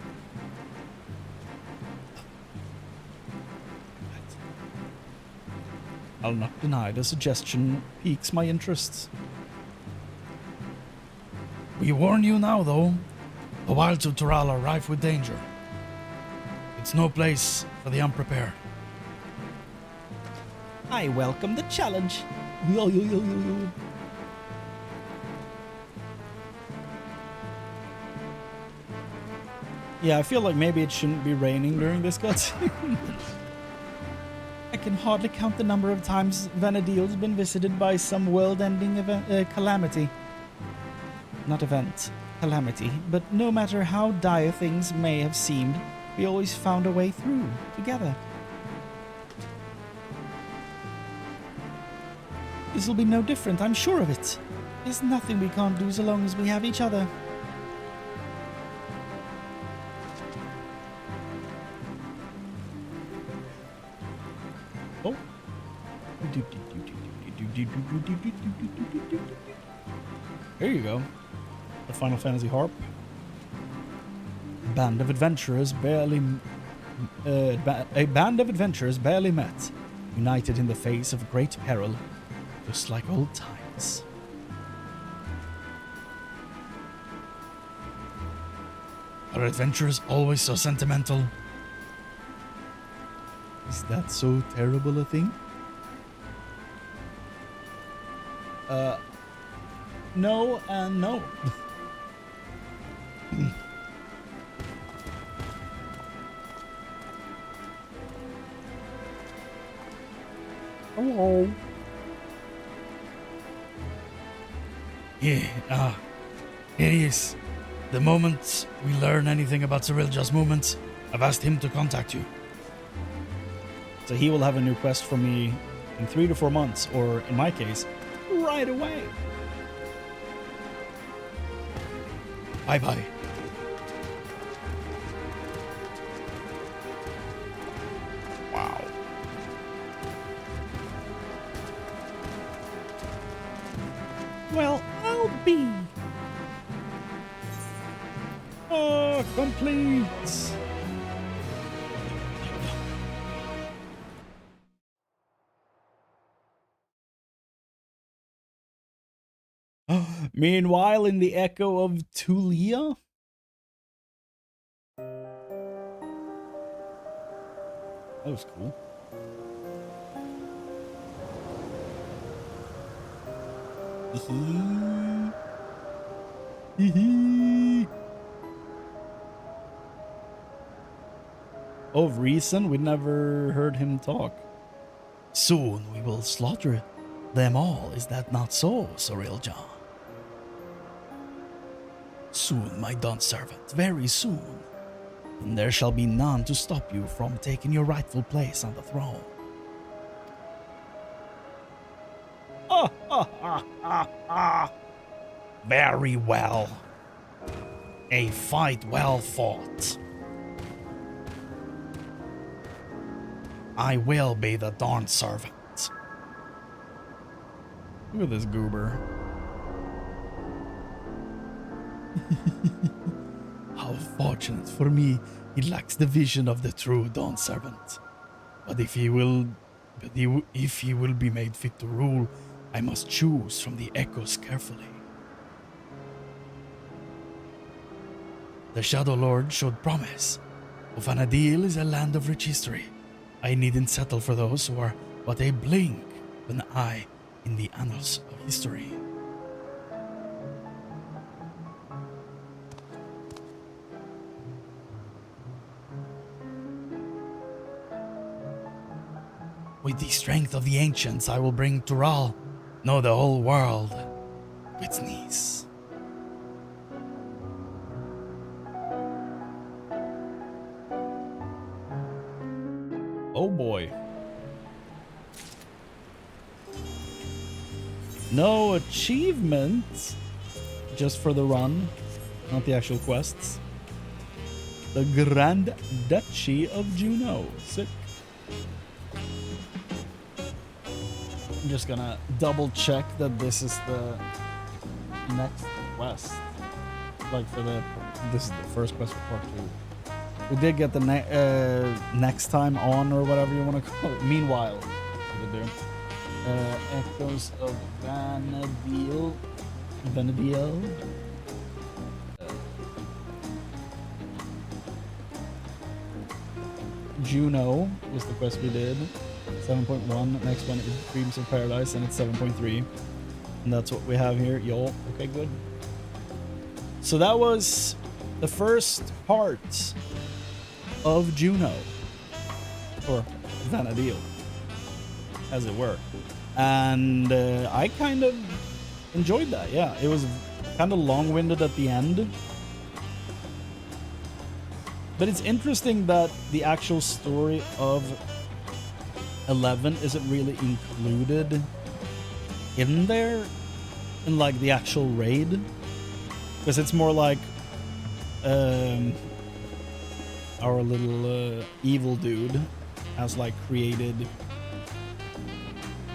I'll not deny the suggestion piques my interests. We warn you now, though. The wilds of Tural are rife with danger. It's no place for the unprepared. I welcome the challenge. Yeah, I feel like maybe it shouldn't be raining during this cutscene. I can hardly count the number of times Vana'diel's been visited by some world-ending calamity. Not event, calamity. But no matter how dire things may have seemed, we always found a way through, together. This will be no different, I'm sure of it. There's nothing we can't do so long as we have each other. Oh. There you go. The Final Fantasy harp. A band of adventurers barely met, united in the face of great peril, just like old times. Are adventurers always so sentimental? Is that so terrible a thing? No and no. Hello. Yeah, here he is. The moment we learn anything about Zariel Jah's movements, I've asked him to contact you. So he will have a new quest for me in 3 to 4 months, or in my case, right away. Bye-bye. Wow. Well, I'll be. Complete. Meanwhile, in the echo of Tulia. That was cool. Hee hee. Hee. Of reason, we never heard him talk. Soon we will slaughter them all. Is that not so, Sorilja? Soon, my done servant, very soon. And there shall be none to stop you from taking your rightful place on the throne. Very well. A fight well fought. I will be the dawn servant. Look at this goober. How fortunate for me, he lacks the vision of the true dawn servant. But if he will be made fit to rule, I must choose from the echoes carefully. The Shadow Lord showed promise. Vana'diel is a land of rich history. I needn't settle for those who are but a blink of an eye in the annals of history. With the strength of the ancients, I will bring Tural, no, the whole world, to its knees. Oh boy. No achievements. Just for the run, not the actual quests. The Grand Duchy of Juno. Sick. I'm just gonna double check that this is the next quest. Like for the, this is the first quest for part 2. We did get the next time on, or whatever you want to call it. Meanwhile, we do. Echoes of Vana'diel. Vana'diel. Juno was the quest we did. 7.1. Next one is Dreams of Paradise, and it's 7.3. And that's what we have here. Yo, okay, good. So that was the first part of Juno, or Vana'diel, as it were, and I kind of enjoyed that. Yeah, it was kind of long-winded at the end, but it's interesting that the actual story of 11 isn't really included in there, in like the actual raid, because it's more like our little evil dude has like created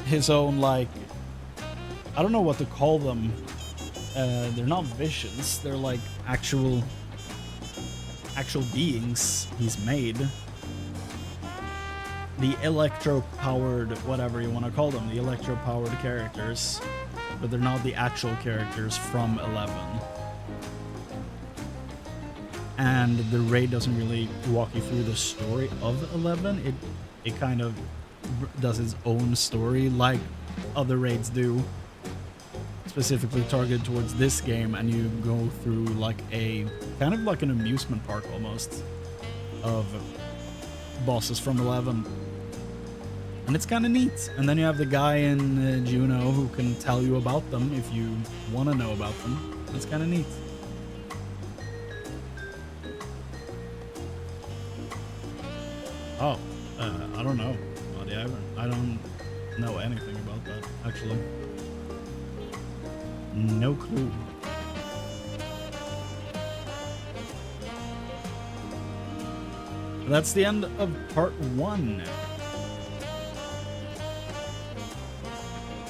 his own, like, I don't know what to call them. They're not visions, they're like actual beings he's made. The electro-powered, whatever you want to call them, the electro-powered characters, but they're not the actual characters from 11. And the raid doesn't really walk you through the story of 11. It kind of does its own story like other raids do, specifically targeted towards this game, and you go through like a kind of like an amusement park almost of bosses from 11, and it's kind of neat. And then you have the guy in Juno who can tell you about them if you want to know about them. It's kind of neat. Oh, I don't know. I don't know anything about that, actually. No clue. That's the end of part 1.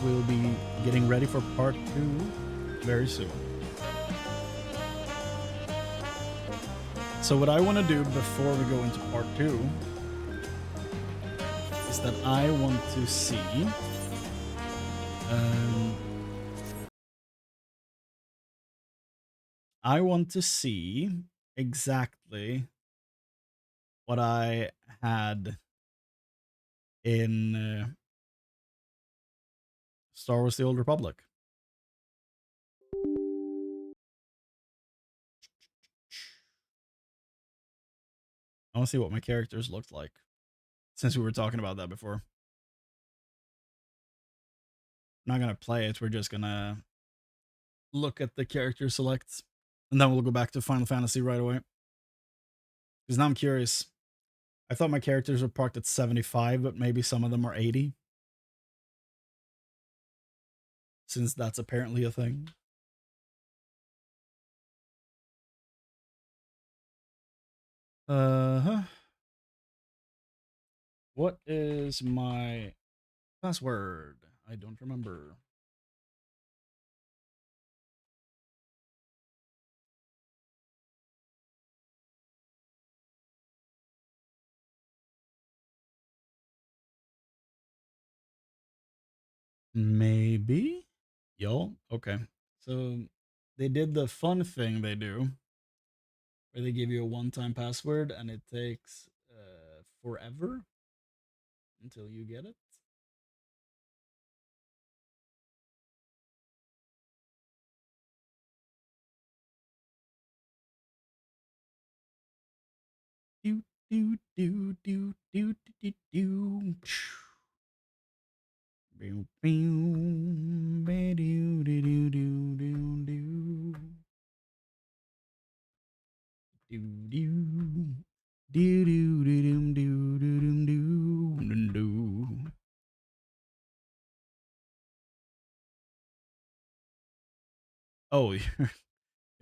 We'll be getting ready for part 2 very soon. So what I want to do before we go into part 2 is that I want to see exactly what I had in Star Wars: The Old Republic. I want to see what my characters looked like, since we were talking about that before. I'm not gonna play it, we're just gonna look at the character selects, and then we'll go back to Final Fantasy right away. Because now I'm curious. I thought my characters were parked at 75, but maybe some of them are 80. Since that's apparently a thing. Uh-huh. What is my password? I don't remember. Maybe? Yo, okay. So they did the fun thing they do, where they give you a one-time password and it takes forever until you get it. Do do do do do do do. Do do do do do do. Do do do do do do do do do. Oh, you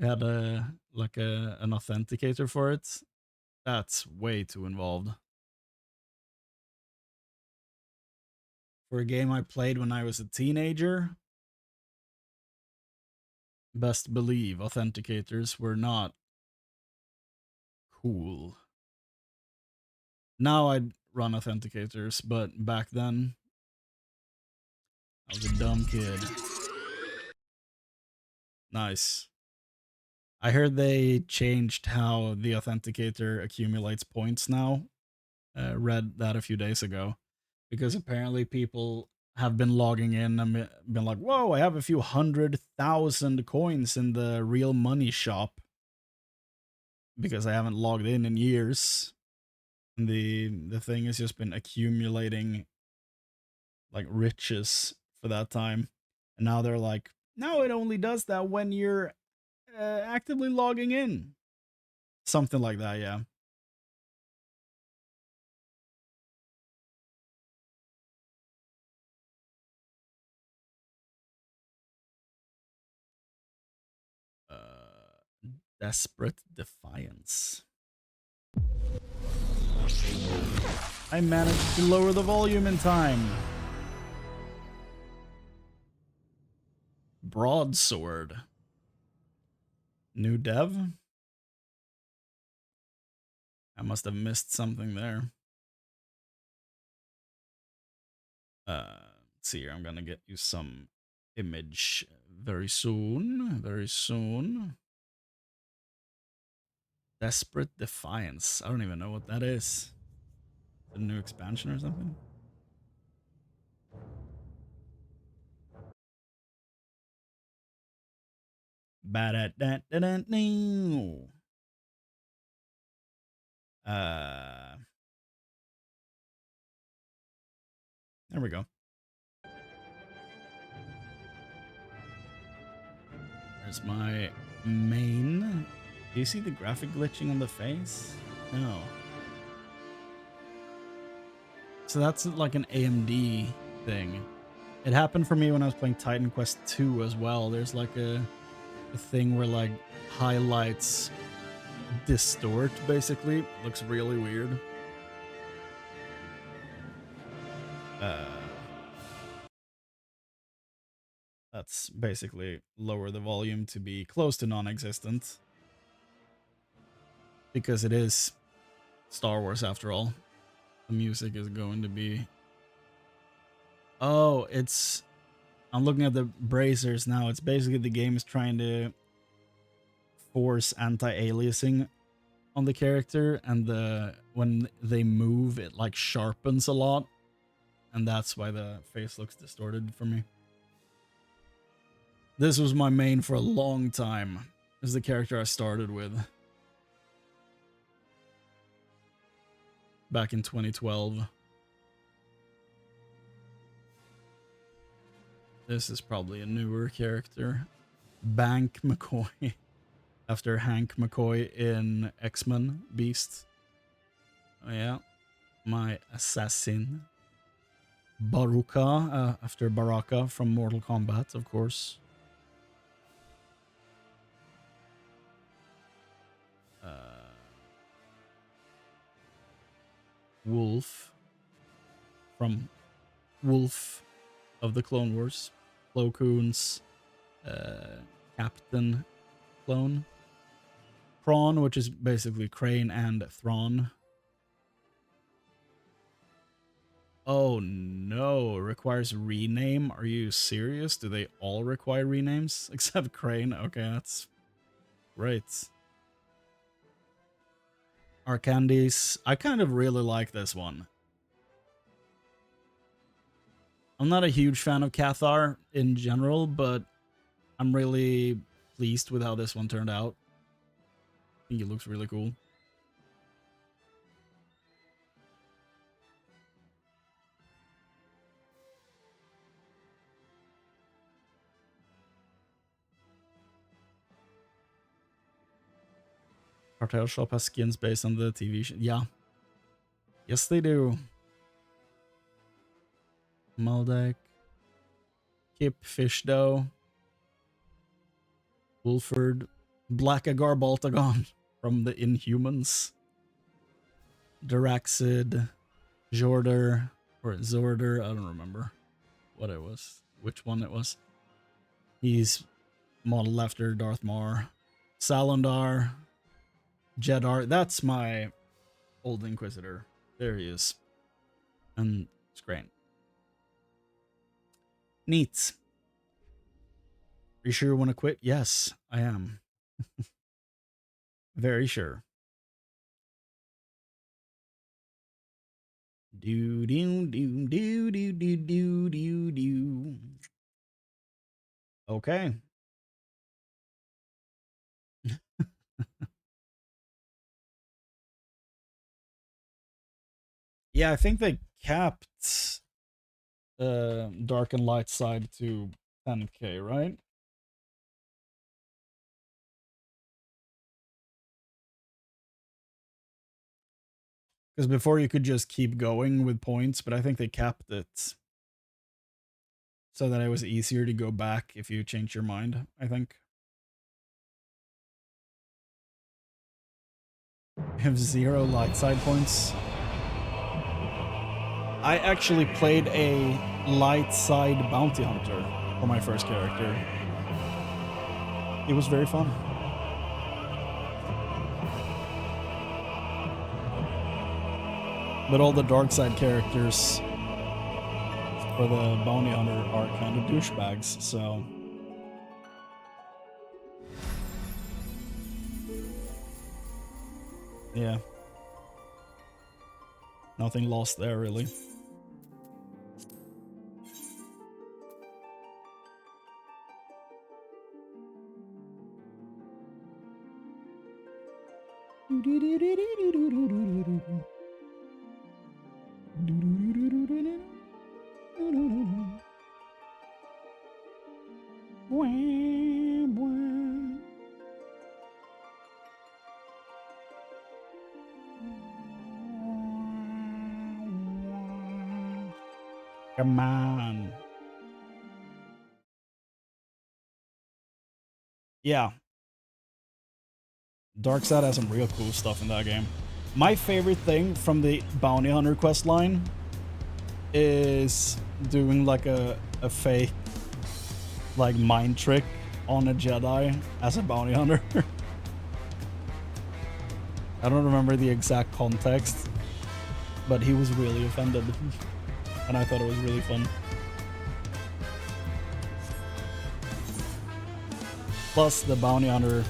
had a like an authenticator for it. That's way too involved. For a game I played when I was a teenager, best believe authenticators were not cool. Now I'd run authenticators, but back then I was a dumb kid. Nice. I heard they changed how the authenticator accumulates points now. Read that a few days ago. Because apparently people have been logging in and been like, whoa, I have a few 100,000 coins in the real money shop. Because I haven't logged in years. And the thing has just been accumulating like riches for that time. And now they're like, no, it only does that when you're actively logging in. Something like that, yeah. Desperate Defiance. I managed to lower the volume in time. Broadsword. New dev? I must have missed something there. Let's see here. I'm gonna get you some image very soon. Very soon. Desperate Defiance. I don't even know what that is. A new expansion or something? Ba-da-da-da-da-no. There we go. There's my main. Do you see the graphic glitching on the face? No. So that's like an AMD thing. It happened for me when I was playing Titan Quest 2 as well. There's like a thing where like highlights distort, basically. Looks really weird. That's basically lower the volume to be close to non-existent. Because it is Star Wars after all. The music is going to be... Oh, it's... I'm looking at the bracers now. It's basically the game is trying to force anti-aliasing on the character, and when they move, it like sharpens a lot, and that's why the face looks distorted for me. This was my main for a long time. This is the character I started with. back in 2012. This is probably a newer character. Bank McCoy. After Hank McCoy in X-Men Beast. Oh yeah. My assassin. Baruka, after Baraka from Mortal Kombat, of course. Wolf from Wolf of the Clone Wars. Plo Koon's Captain Clone. Prawn, which is basically Chrane and Thrawn. Oh no, requires rename? Are you serious? Do they all require renames? Except Chrane? Okay, that's great. Arcandies. I kind of really like this one. I'm not a huge fan of Cathar in general, but I'm really pleased with how this one turned out. I think it looks really cool. Cartel Shop has skins based on the TV show. Yeah. Yes, they do. Maldek. Kip Fish Dough. Wolford. Black Agar Baltagon from the Inhumans. Daraxid. Jorder. Or Zorder. I don't remember what it was. Which one it was. He's modeled after Darth Maul. Salondar. Jedar, that's my old Inquisitor. There he is. And it's great. Neat. Are you sure you want to quit? Yes, I am. Very sure. Do do do do do do do do do. Okay. Yeah, I think they capped dark and light side to 10k, right? Because before you could just keep going with points, but I think they capped it so that it was easier to go back if you change your mind, I think. You have 0 light side points. I actually played a light side bounty hunter for my first character. It was very fun. But all the dark side characters for the bounty hunter are kind of douchebags, so... yeah. Nothing lost there, really. Come on. Yeah. Darkseid has some real cool stuff in that game. My favorite thing from the Bounty Hunter quest line is doing like a fake like mind trick on a Jedi as a bounty hunter. I don't remember the exact context, but he was really offended. And I thought it was really fun. Plus, the bounty hunter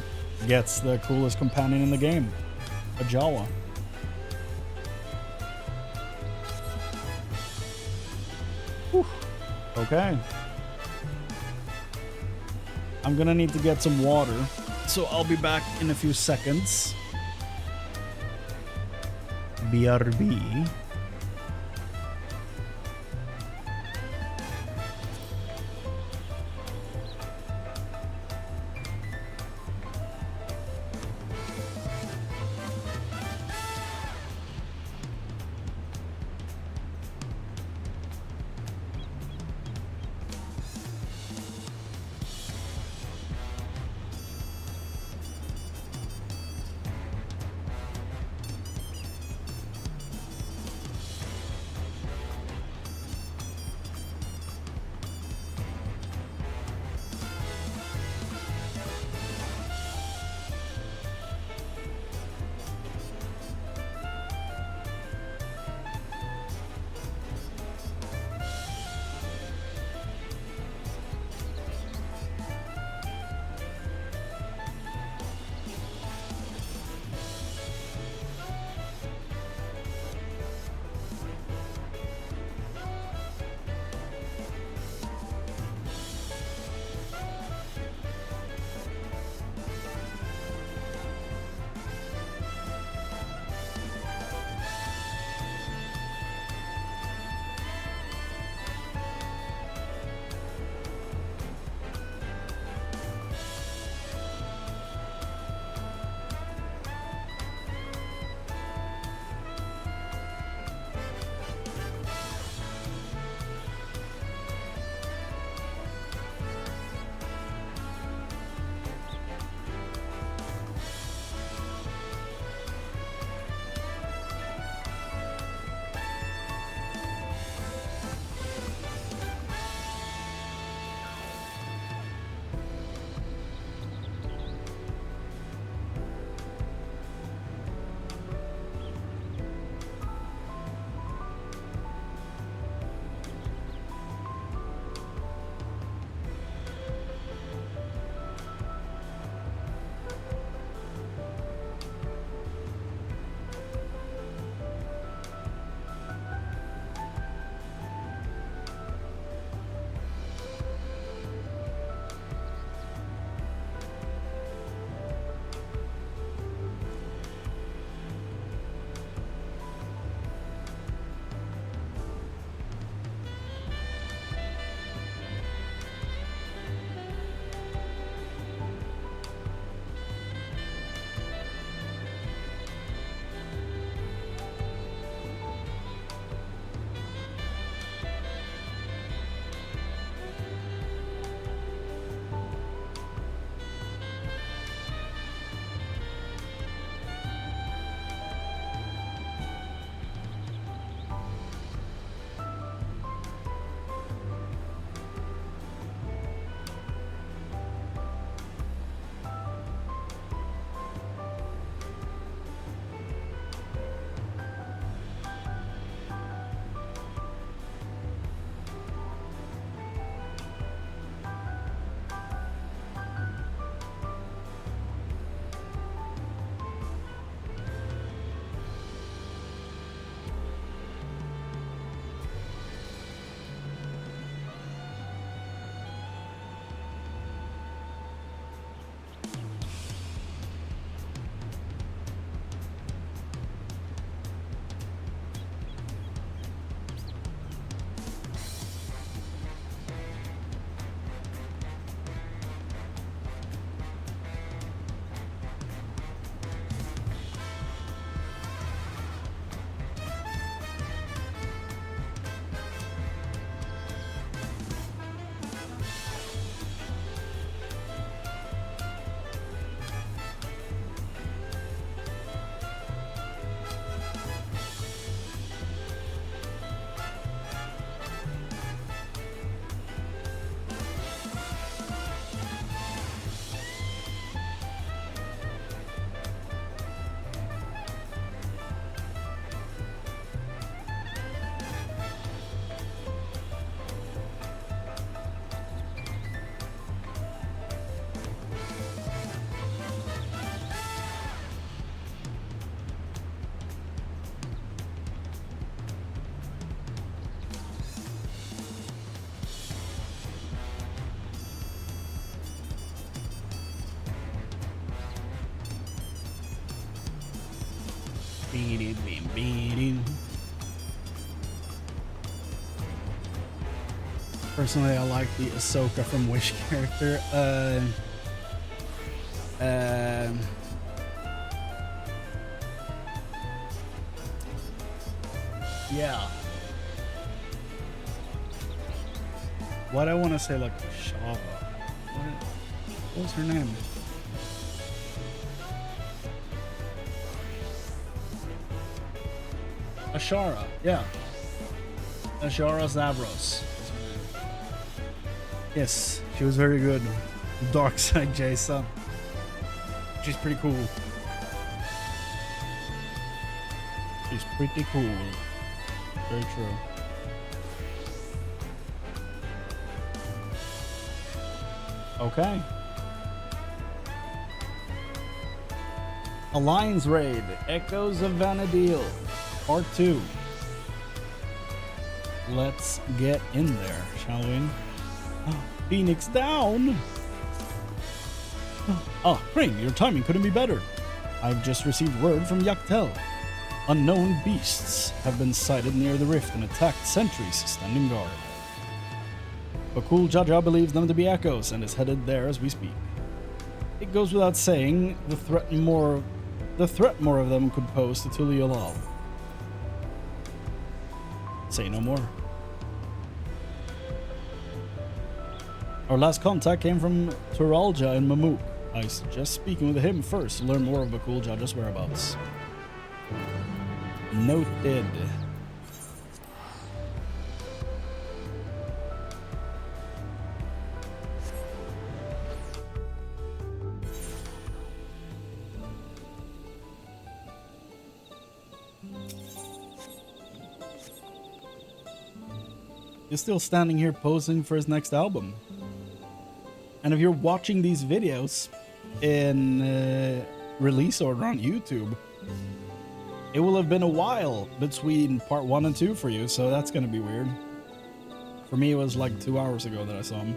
gets the coolest companion in the game, a Jawa. Whew. Okay. I'm gonna need to get some water, so I'll be back in a few seconds. BRB. Beating. Personally, I like the Ahsoka from Wish character. Yeah. What I want to say, like Shava. What's her name? Ashara. Yeah. Ashara Zavros. Yes, she was very good. Dark side Jason. She's pretty cool. She's pretty cool. Very true. Okay. Alliance Raid, Echoes of Vana'diel, Part 2. Let's get in there, shall we? Oh, Phoenix down! Ah, Chrane, your timing couldn't be better. I've just received word from Yaktel. Unknown beasts have been sighted near the rift and attacked sentries standing guard. Bakul Jaja believes them to be echoes and is headed there as we speak. It goes without saying, the threat more of them could pose to Tuliolal. Say no more. Our last contact came from Turalja in Mamuk. I suggest speaking with him first to learn more of Bakul Jaja's whereabouts. Noted. He's still standing here posing for his next album. And if you're watching these videos in release order on YouTube, it will have been a while between part 1 and 2 for you, so that's gonna be weird. For me, it was like 2 hours ago that I saw him.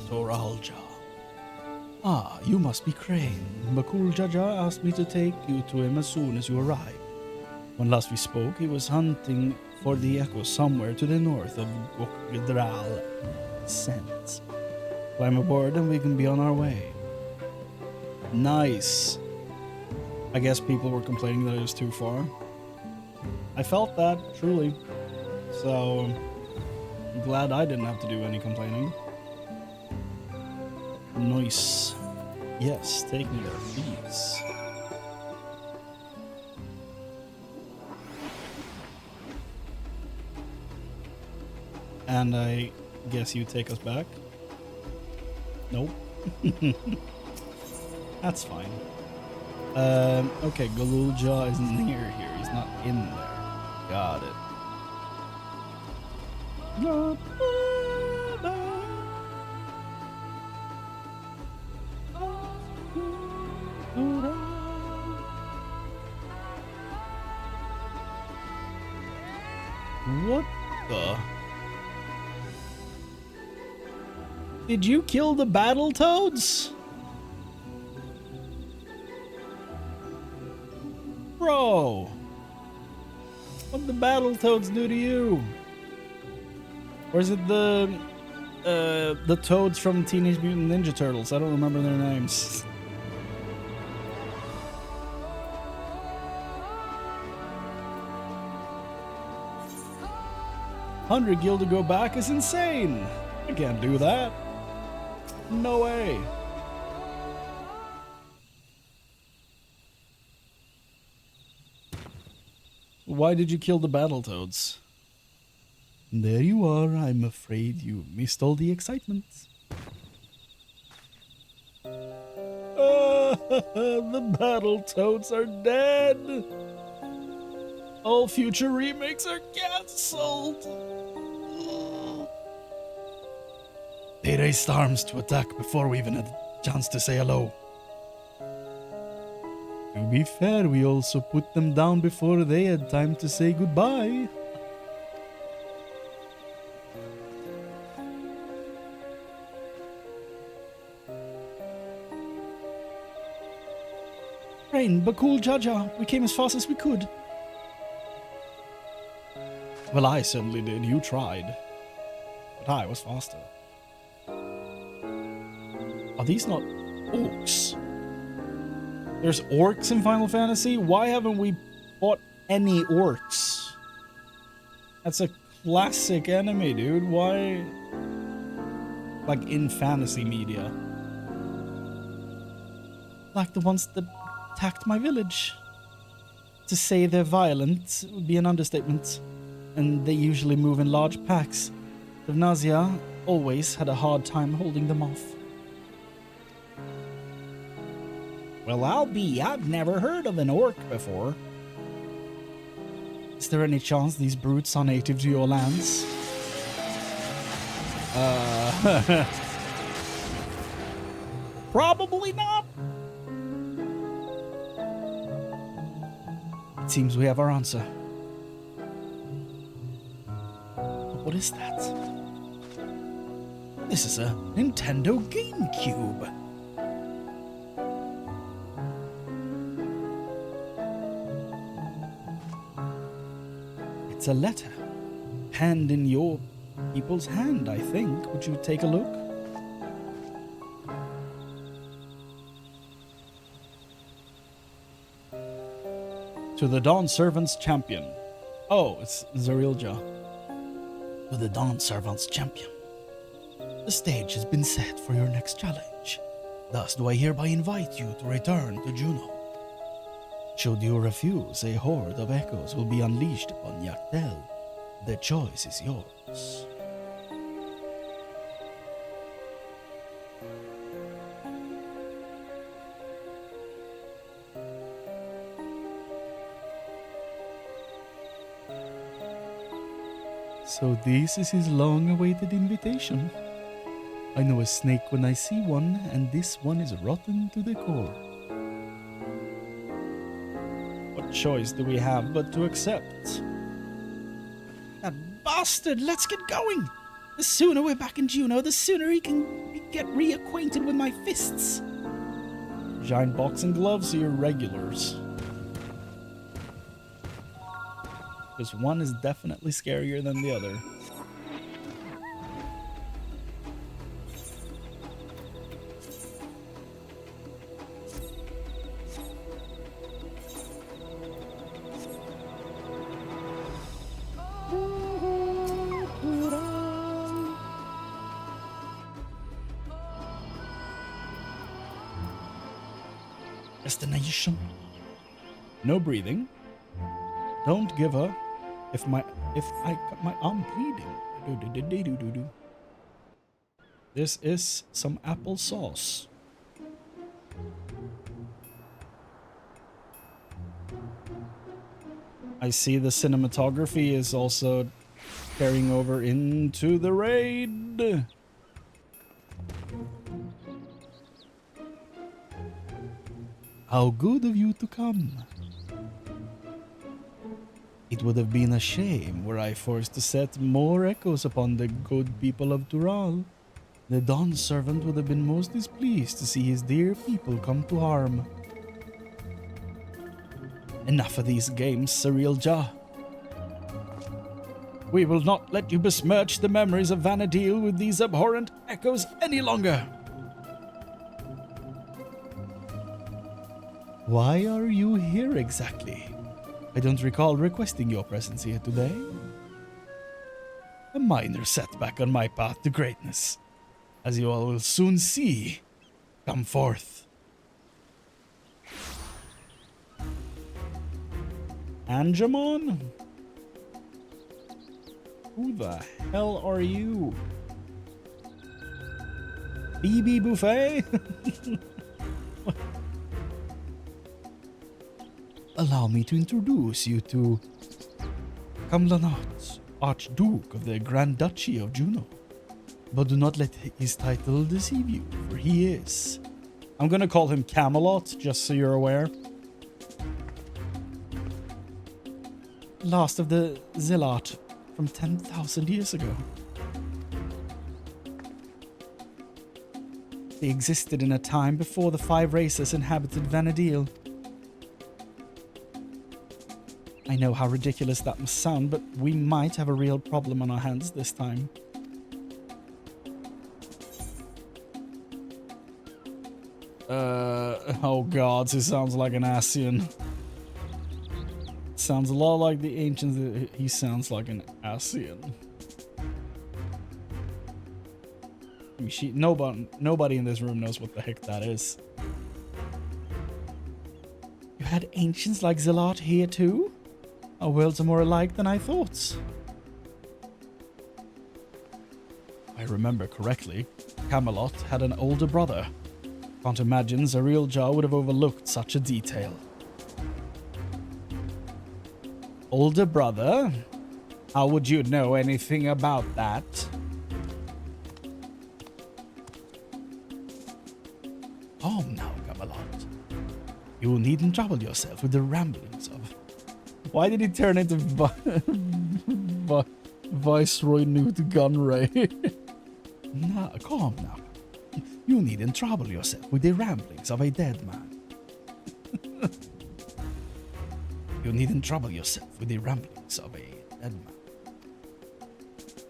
Toralja. Ah, you must be Chrane. Bakul Jaja asked me to take you to him as soon as you arrive. When last we spoke, he was hunting for the echo somewhere to the north of Gokdral. Scent. Climb aboard and we can be on our way. Nice. I guess people were complaining that it was too far. I felt that, truly. So, I'm glad I didn't have to do any complaining. Nice. Yes, take me there, please. And I guess you take us back? Nope. That's fine. Okay, Galulja is near here. He's not in there. Got it. What the? Did you kill the Battletoads? Bro! What'd the Battletoads do to you? Or is it the toads from Teenage Mutant Ninja Turtles? I don't remember their names. $100 to go back is insane! I can't do that. No way. Why did you kill the Battletoads? There you are. I'm afraid you missed all the excitement. The Battletoads are dead. All future remakes are cancelled. They raised arms to attack before we even had a chance to say hello. To be fair, we also put them down before they had time to say goodbye. Chrane, Bakul, Jaja, we came as fast as we could. Well, I certainly did. You tried. But I was faster. Are these not orcs? There's orcs in Final Fantasy? Why haven't we fought any orcs? That's a classic enemy, dude. Why? Like in fantasy media. Like the ones that attacked my village. To say they're violent would be an understatement. And they usually move in large packs. Vana'diel always had a hard time holding them off. Well, I've never heard of an orc before. Is there any chance these brutes are native to your lands? Probably not. It seems we have our answer. But what is that? This is a Nintendo GameCube. It's a letter. Hand in your people's hand, I think. Would you take a look? To the Dawn Servant's champion. Oh, it's Zerilja. To the Dawn Servant's champion. The stage has been set for your next challenge. Thus do I hereby invite you to return to Juno. Should you refuse, a horde of echoes will be unleashed upon Yaktel. The choice is yours. So this is his long-awaited invitation. I know a snake when I see one, and this one is rotten to the core. What choice do we have but to accept? That bastard! Let's get going! The sooner we're back in Juno, the sooner he can get reacquainted with my fists. Giant boxing gloves or your regulars? Because one is definitely scarier than the other. Destination? No breathing. Don't give her. If I got my arm bleeding. This is some applesauce. I see the cinematography is also carrying over into the raid. How good of you to come. It would have been a shame were I forced to set more echoes upon the good people of Dural. The Dawn Servant would have been most displeased to see his dear people come to harm. Enough of these games, Zerilja. We will not let you besmirch the memories of Vana'diel with these abhorrent echoes any longer. Why are you here exactly? I don't recall requesting your presence here today. A minor setback on my path to greatness, as you all will soon see. Come forth. Angemon? Who the hell are you? BB Buffet? Allow me to introduce you to Kamlanat, Archduke of the Grand Duchy of Juno. But do not let his title deceive you, for he is. I'm gonna call him Camelot, just so you're aware. Last of the Zealot from 10,000 years ago. They existed in a time before the 5 races inhabited Vana'diel. I know how ridiculous that must sound, but we might have a real problem on our hands this time. Oh god, he sounds like an Asian. Sounds a lot like the ancients. He sounds like an Asian. I mean, nobody in this room knows what the heck that is. You had ancients like Zealot here too? Our worlds are more alike than I thought. If I remember correctly, Camelot had an older brother. Can't imagine Zariel Jar would have overlooked such a detail. Older brother? How would you know anything about that? Calm now, Camelot. You needn't trouble yourself with the ramblings of... Why did he turn into Viceroy Newt Gunray? Nah, calm now. You needn't trouble yourself with the ramblings of a dead man. You needn't trouble yourself with the ramblings of a dead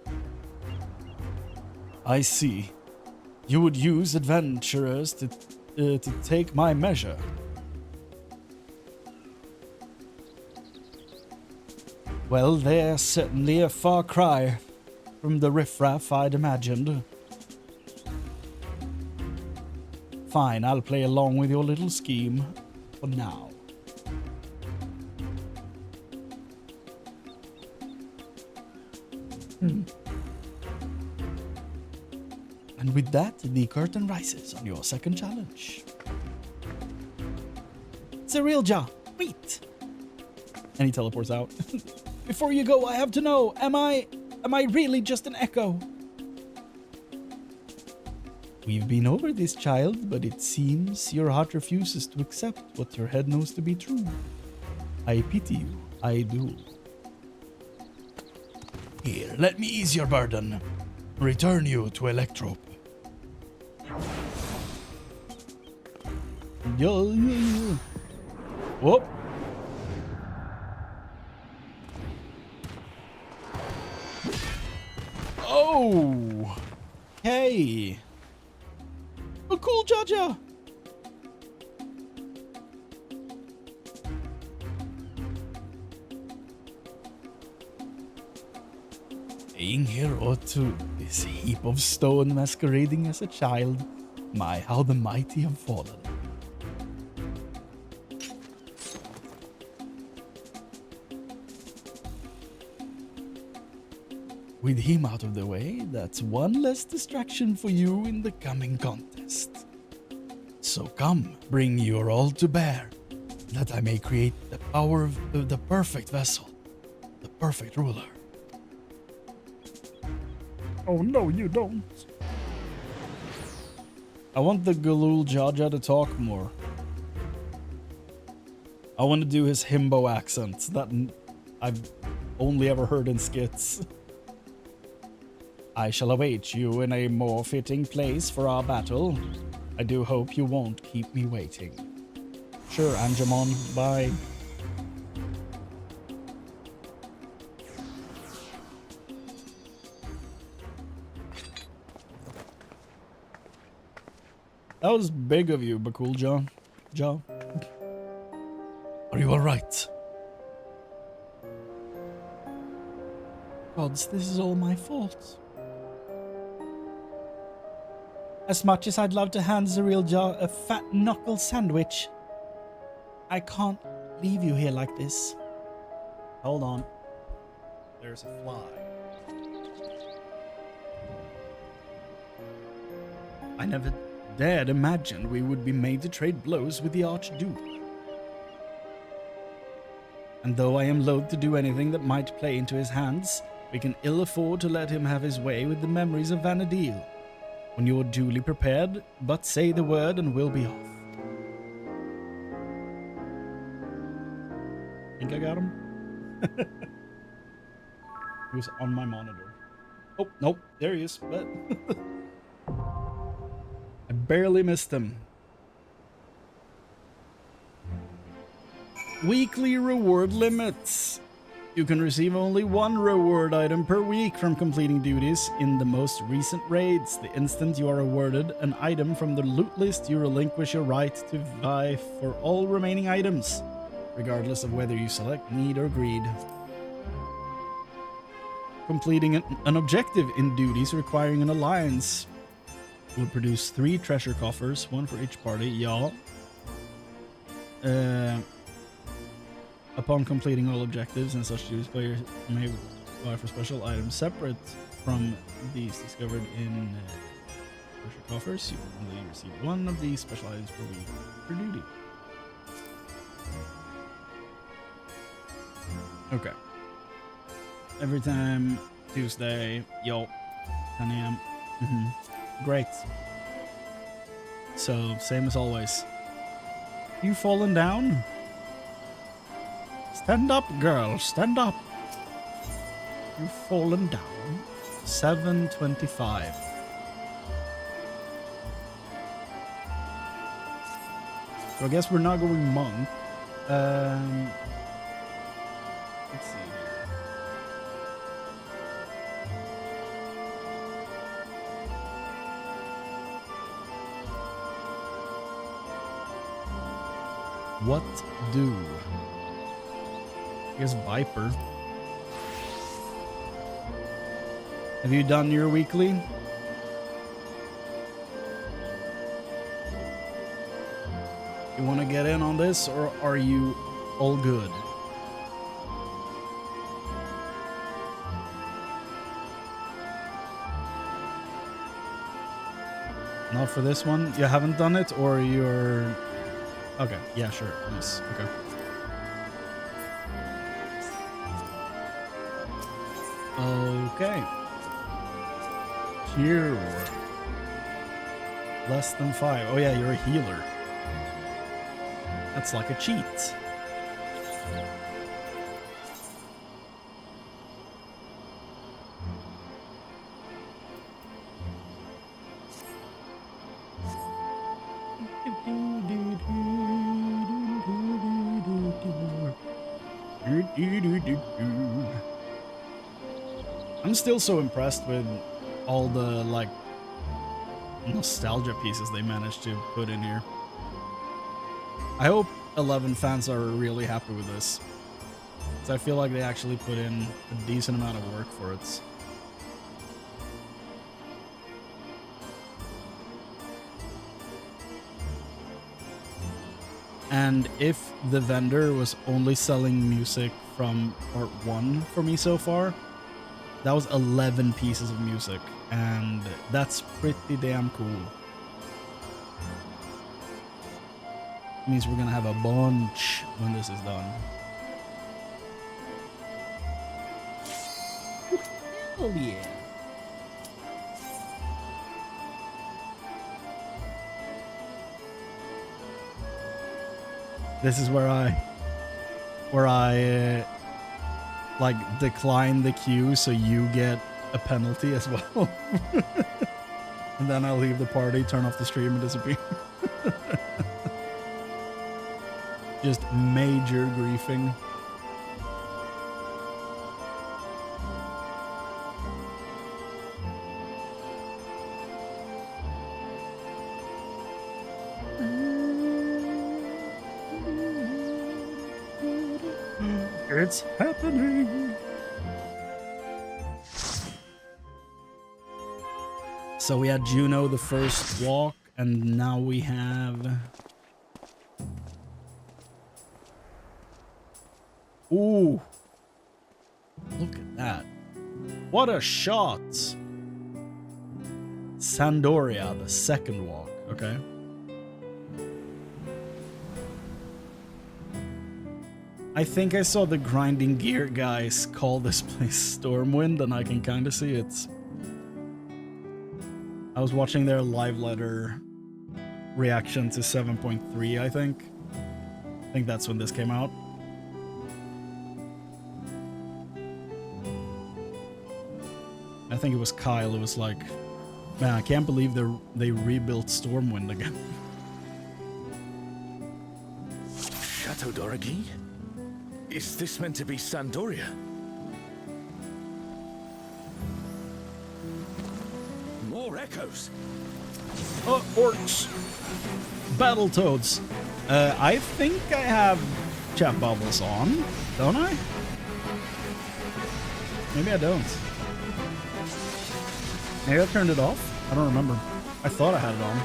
man. I see. You would use adventurers to take my measure. Well, they're certainly a far cry from the riffraff I'd imagined. Fine, I'll play along with your little scheme for now. And with that, the curtain rises on your second challenge. Zariel Jar, wait! And he teleports out. Before you go, I have to know, am I really just an echo? We've been over this, child, but it seems your heart refuses to accept what your head knows to be true. I pity you, I do. Here, let me ease your burden. Return you to Electrope. Whoop. Oh! Hey! A cool Jaja! Being here ought to this heap of stone masquerading as a child. My, how the mighty have fallen. With him out of the way, that's one less distraction for you in the coming contest. So come, bring your all to bear, that I may create the power of the perfect vessel, the perfect ruler. Oh no, you don't. I want the Galul Jaja to talk more. I want to do his himbo accent that I've only ever heard in skits. I shall await you in a more fitting place for our battle. I do hope you won't keep me waiting. Sure, Angemon, bye. That was big of you, Bakul John. Are you alright? Gods, this is all my fault. As much as I'd love to hand Zariel Jar a fat knuckle sandwich, I can't leave you here like this. Hold on. There's a fly. I never dared imagine we would be made to trade blows with the Archduke. And though I am loath to do anything that might play into his hands, we can ill afford to let him have his way with the memories of Vana'diel. When you're duly prepared, but say the word and we'll be off. Think I got him? He was on my monitor. Oh, nope, there he is. But I barely missed him. Weekly reward limits. You can receive only one reward item per week from completing duties in the most recent raids. The instant you are awarded an item from the loot list, you relinquish your right to vie for all remaining items, regardless of whether you select need or greed. Completing an objective in duties requiring an alliance will produce 3 treasure coffers, 1 for each party. Yeah. Upon completing all objectives and such duties, players may vie for special items separate from these discovered in treasure coffers. You can only receive 1 of these special items per week per duty. Okay. Every time, Tuesday, yo, 10 a.m. Great. So, same as always. You fallen down? Stand up, girl, stand up. You've fallen down. 7:25. So I guess we're not going monk. Let's see here. What do? I guess Viper. Have you done your weekly? You want to get in on this, or are you all good? Not for this one? You haven't done it, or you're... Okay, yeah, sure, nice, okay. Okay. Here. Less than 5. Oh yeah, you're a healer. That's like a cheat. I'm still so impressed with all the, like, nostalgia pieces they managed to put in here. I hope 11 fans are really happy with this, because I feel like they actually put in a decent amount of work for it. And if the vendor was only selling music from part 1 for me so far, that was 11 pieces of music, and that's pretty damn cool. Means we're gonna have a bunch when this is done. Oh yeah. This is where I like decline the queue so you get a penalty as well. And then I'll leave the party, turn off the stream, and disappear. Just major griefing. It's happening. So we had Juno the first walk, and now we have... Ooh. Look at that. What a shot. Sandoria, the second walk. Okay. I think I saw the Grinding Gear guys call this place Stormwind, and I can kind of see it. I was watching their live letter reaction to 7.3, I think. I think that's when this came out. I think it was Kyle who was like, man, I can't believe they rebuilt Stormwind again. Chateau d'Origny? Is this meant to be Sandoria? More echoes. Oh, orcs. Battletoads. I think I have chat bubbles on, don't I? Maybe I don't. Maybe I turned it off? I don't remember. I thought I had it on.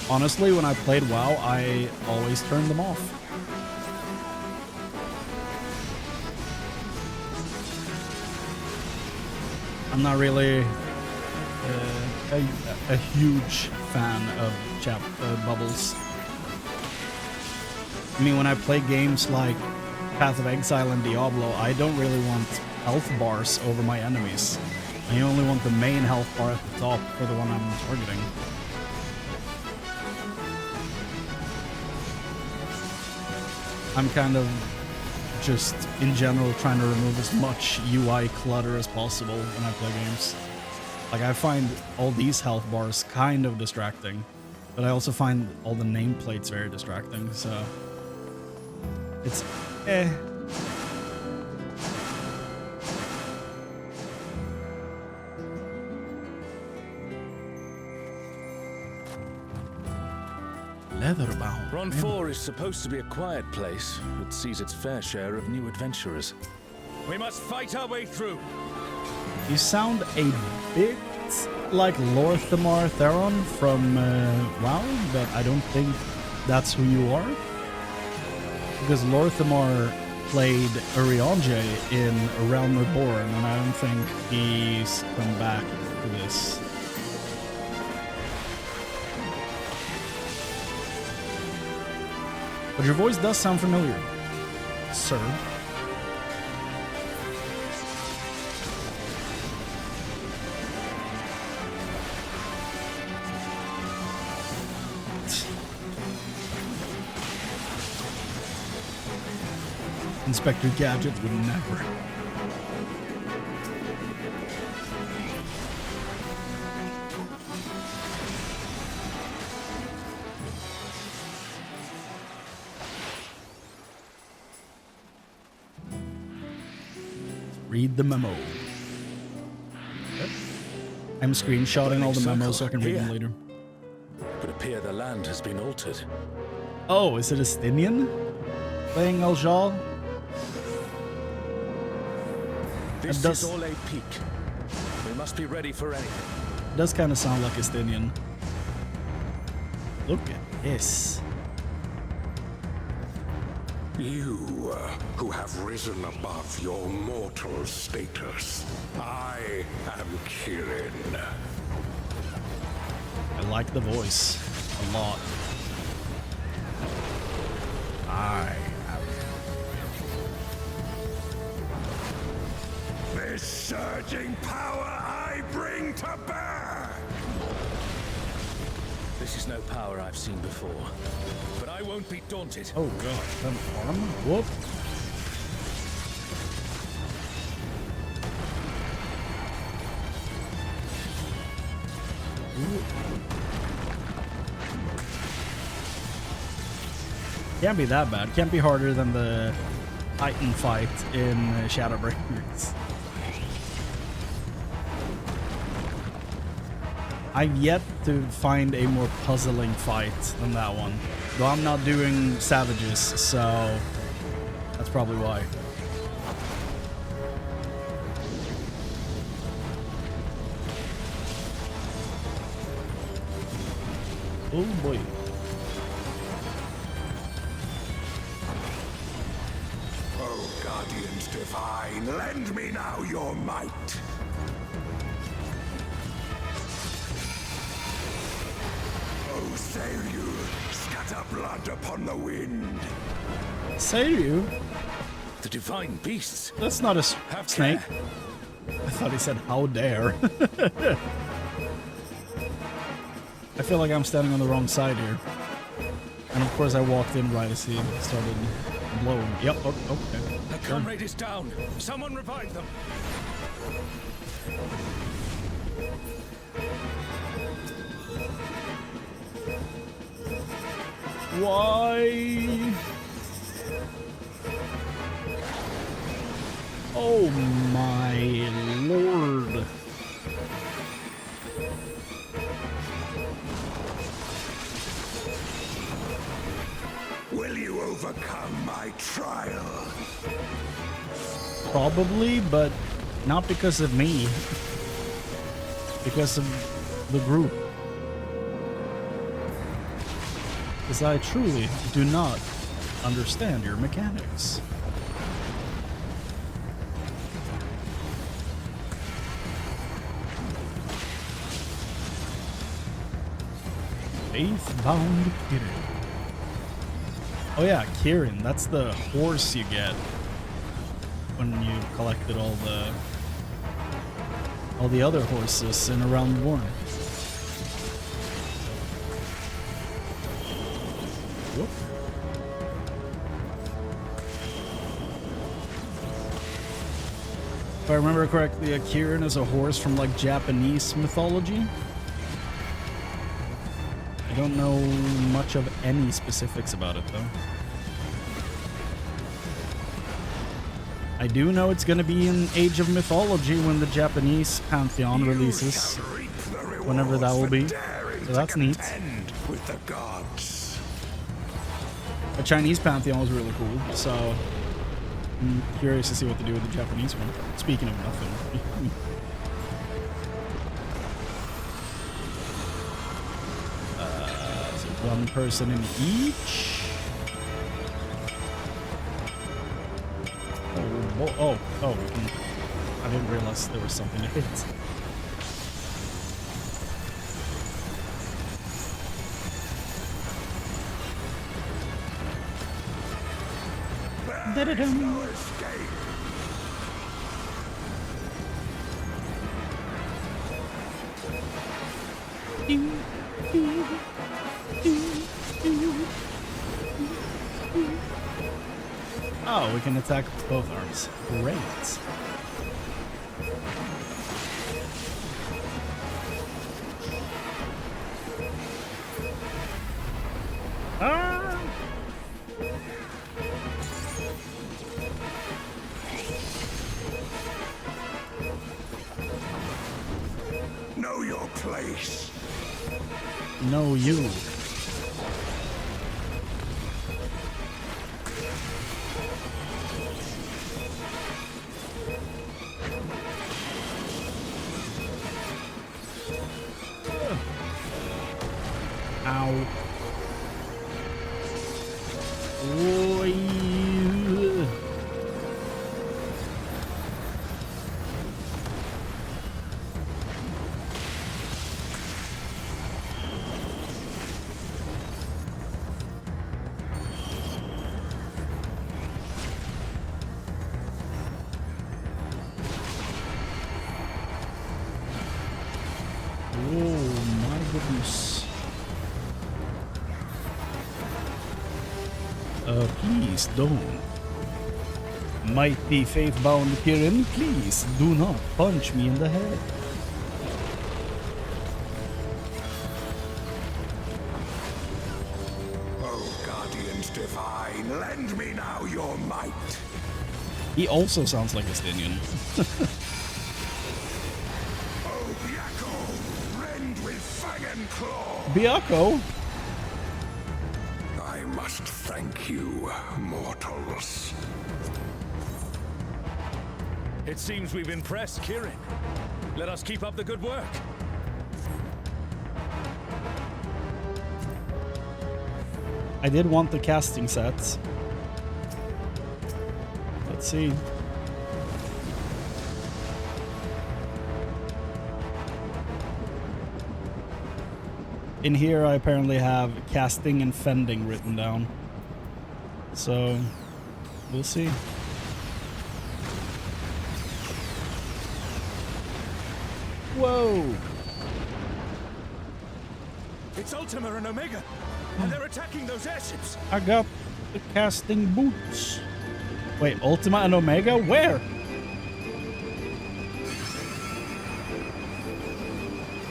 Honestly, when I played WoW, I always turned them off. I'm not really a huge fan of chat bubbles. I mean, when I play games like Path of Exile and Diablo, I don't really want health bars over my enemies. I only want the main health bar at the top for the one I'm targeting. I'm kind of just, in general, trying to remove as much UI clutter as possible when I play games. Like, I find all these health bars kind of distracting, but I also find all the nameplates very distracting, so... It's... eh. Leatherbound. Ron 4 is supposed to be a quiet place, but sees its fair share of new adventurers. We must fight our way through. You sound a bit like Lorthamar Theron from WoW, but I don't think that's who you are. Because Lorthamar played Urianger in A Realm Reborn, and I don't think he's come back to this. But your voice does sound familiar, sir. Inspector Gadget would never. Read the memo. Yep. I'm screenshotting all the memos so I can read them later. It would appear the land has been altered. Oh, is it Estinian playing Aljal? This does- is all a peak. We must be ready for anything. Does kind of sound like Estinian. Look at this. You, who have risen above your mortal status. I am Kirin. I like the voice a lot. I am. This surging power I bring to bear! This is no power I've seen before, but I won't be daunted. Oh god, an arm? Whoop. Can't be that bad. Can't be harder than the Titan fight in Shadowbringers. I've yet to find a more puzzling fight than that one. Though I'm not doing savages, so that's probably why. Oh boy. Oh, Guardians divine, lend me now your might. Oh, sail you, scatter blood upon the wind. Seiryu? The divine beasts. That's not a Have snake. care. I thought he said, how dare. I feel like I'm standing on the wrong side here. And of course I walked in right as he started blowing. Yep, okay. A comrade is down. Someone revive them. Why? Oh my lord. Will you overcome my trial? Probably, but not because of me. Because of the group. Because I truly do not understand your mechanics. Faith-bound Kirin. Oh yeah, Kirin, that's the horse you get when you collected all the other horses in Around Worn. Whoop. If I remember correctly, a Kirin is a horse from like Japanese mythology. I don't know much of any specifics about it though. I do know it's going to be in Age of Mythology when the Japanese Pantheon releases, whenever that will be. So that's neat. With the gods. The Chinese Pantheon was really cool, so I'm curious to see what they do with the Japanese one. Speaking of nothing. So one person in each. Oh, I didn't realize there was something to hit. No escape. Oh, we can attack both arms. Great. Ah! Know your place. No, you. Ow. Oy. Oh my goodness. Please don't. Mighty faith-bound Kirin, please do not punch me in the head. Oh, guardians divine, lend me now your might. He also sounds like a Estinian. Oh, Byakko, rend with fang and claw. Byakko? I must thank you, mortals. It seems we've impressed Kirin. Let us keep up the good work. I did want the casting sets. Let's see. In here, I apparently have casting and fending written down. So, we'll see. Whoa! It's Ultima and Omega, and they're attacking those airships. I got the casting boots. Wait, Ultima and Omega? Where?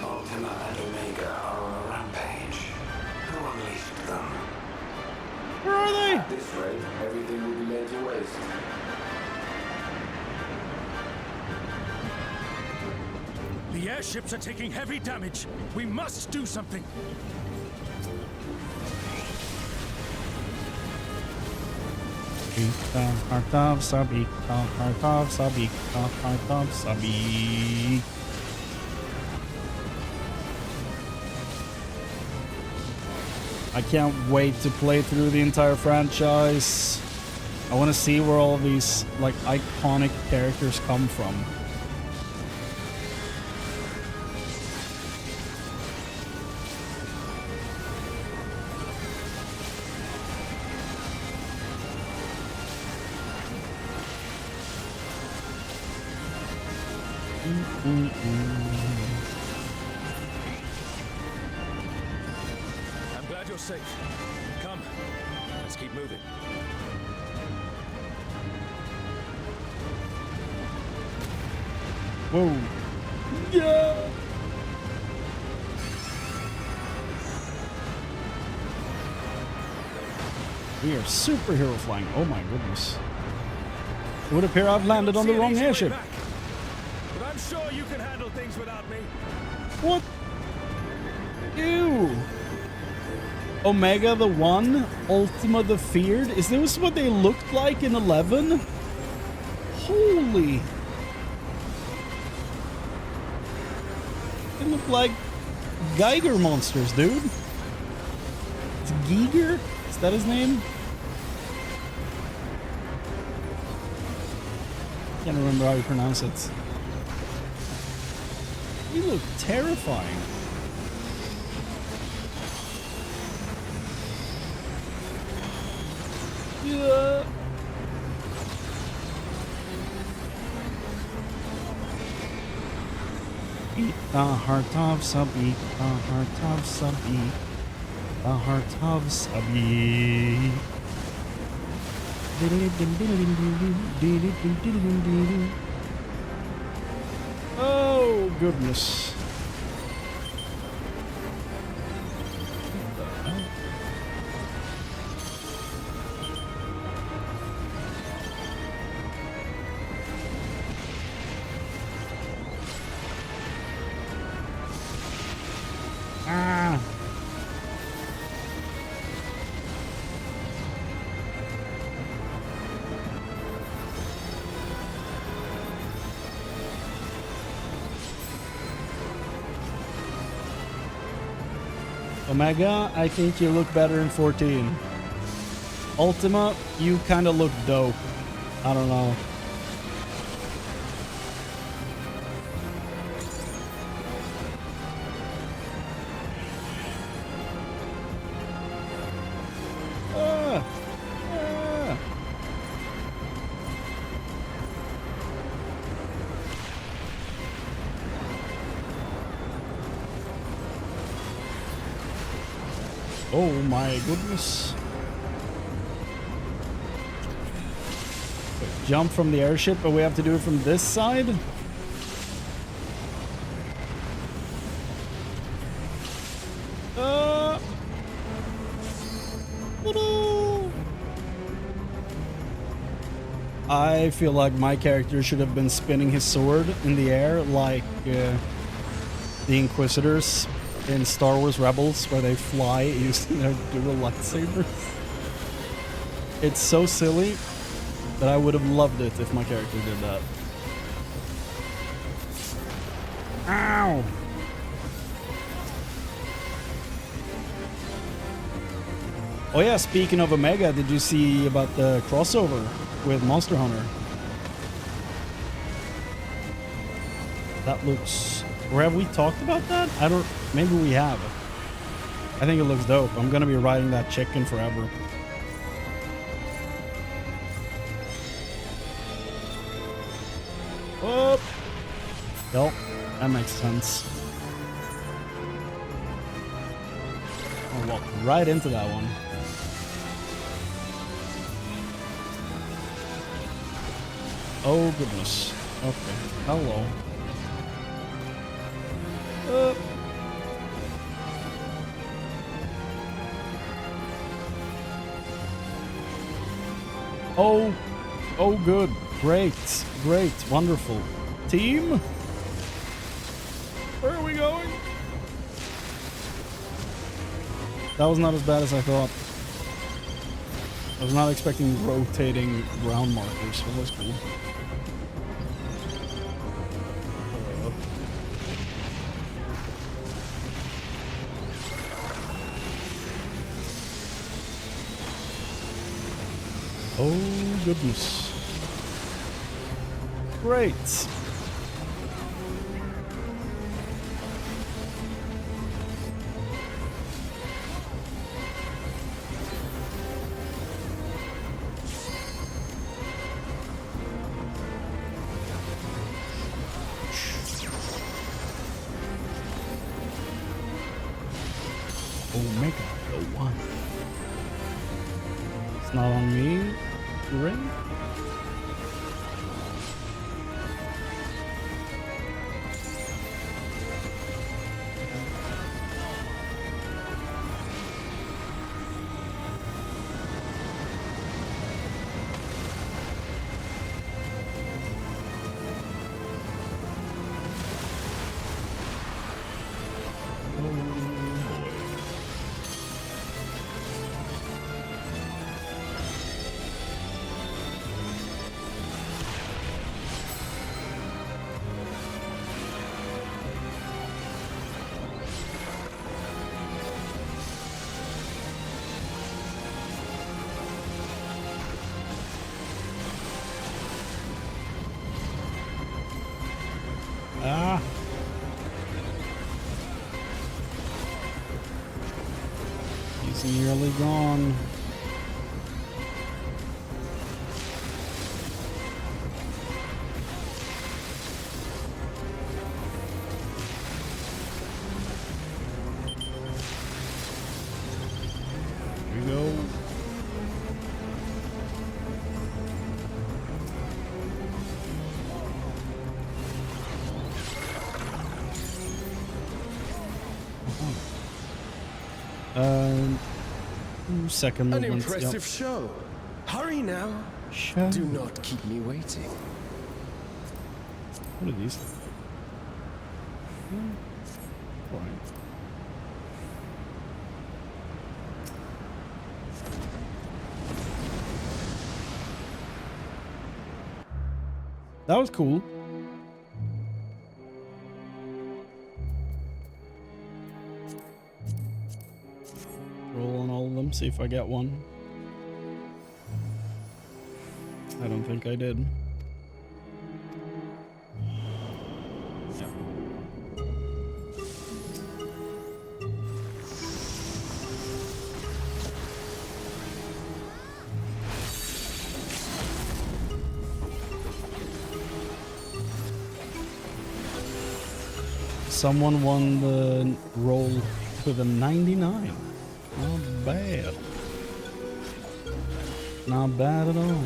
Ultima and Omega are on a rampage. Who unleashed them? are they? At this rate, everything will be laid to waste. The airships are taking heavy damage. We must do something. Heart of Sabik, heart of Sabik, heart of Sabik. I can't wait to play through the entire franchise. I want to see where all these like iconic characters come from. I'm glad you're safe. Come, let's keep moving. Whoa. Yeah. We are superhero flying. Oh my goodness. It would appear I've landed on the wrong airship. But I'm sure you can handle things without me. What? Ew. Omega the One, Ultima the Feared. Is this what they looked like in 11? Holy. They look like Geiger monsters, dude. It's Giger? Is that his name? Can't remember how you pronounce it. You look terrifying. Yeah. Eat the heart of Sabi, the heart of Sabi, the heart of Sabi. Oh, goodness. Ah. Omega, I think you look better in 14. Ultima, you kind of look dope. I don't know. Oh my goodness. Jump from the airship, but we have to do it from this side? I feel like my character should have been spinning his sword in the air like the Inquisitors in Star Wars Rebels, where they fly using their dual lightsabers. It's so silly that I would have loved it if my character did that. Ow! Oh yeah, speaking of Omega, did you see about the crossover with Monster Hunter? That looks... Or have we talked about that? I don't... Maybe we have. I think it looks dope. I'm gonna be riding that chicken forever. Oh! Well, that makes sense. I'll walk right into that one. Oh, goodness. Okay. Hello. Oh, oh, good. Great, great, wonderful. Team? Where are we going? That was not as bad as I thought. I was not expecting rotating ground markers, so that was cool. Oh, goodness. Great. Omega, the one. It's not on me. Chrane? Ah. He's nearly gone. Here we go. Second An movement. impressive show. Hurry now. Show. Do not keep me waiting. What are these? All right. That was cool. Roll on all of them, see if I get one. I don't think I did. Yeah. Someone won the roll with a 99. Not bad. Not bad at all.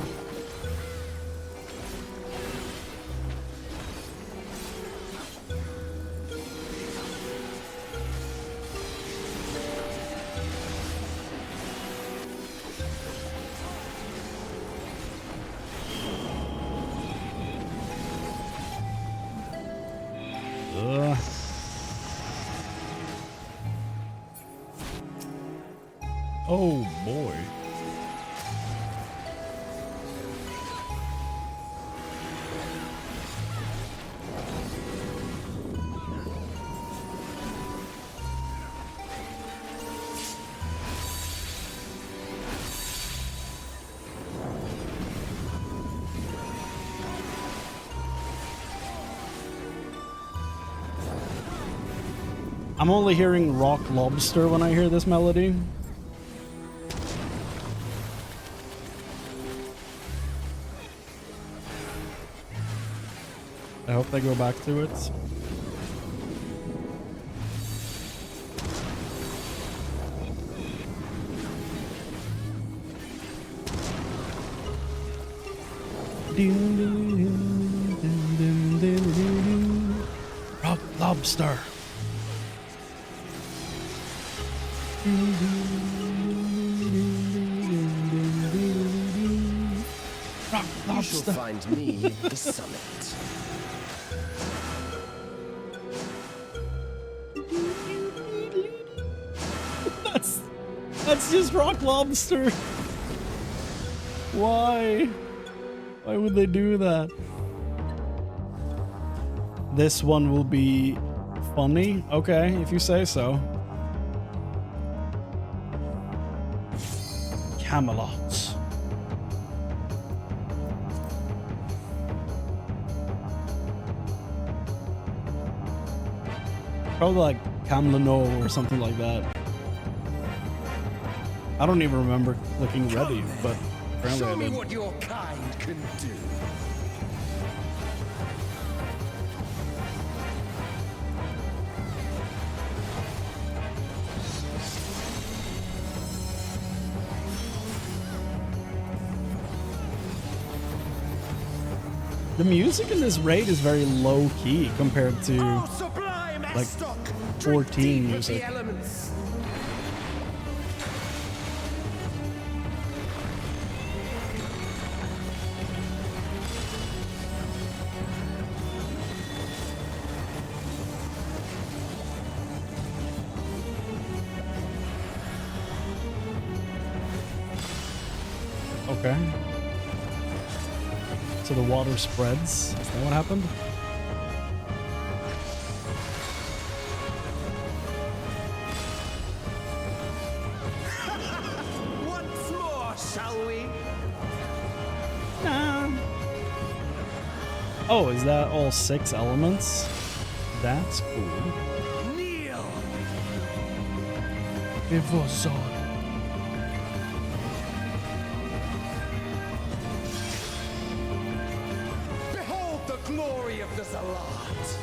Ugh. Oh boy. I'm only hearing rock lobster when I hear this melody. I hope they go back to it. Rock lobster. You shall find me the summit. That's just rock lobster. Why? Why would they do that? This one will be funny. Okay, if you say so. Camelot. Probably like Camlano or something like that. I don't even remember clicking ready, but apparently Show I me did. what your kind can do. The music in this raid is very low key compared to Oh, sublime like Estoc! 14 Drink deep of music. the elements. Okay. So the water spreads. Is that what happened? Once more, shall we? Oh, is that all 6 elements? That's cool. Kneel! Before sword. Behold the glory of the Zalat!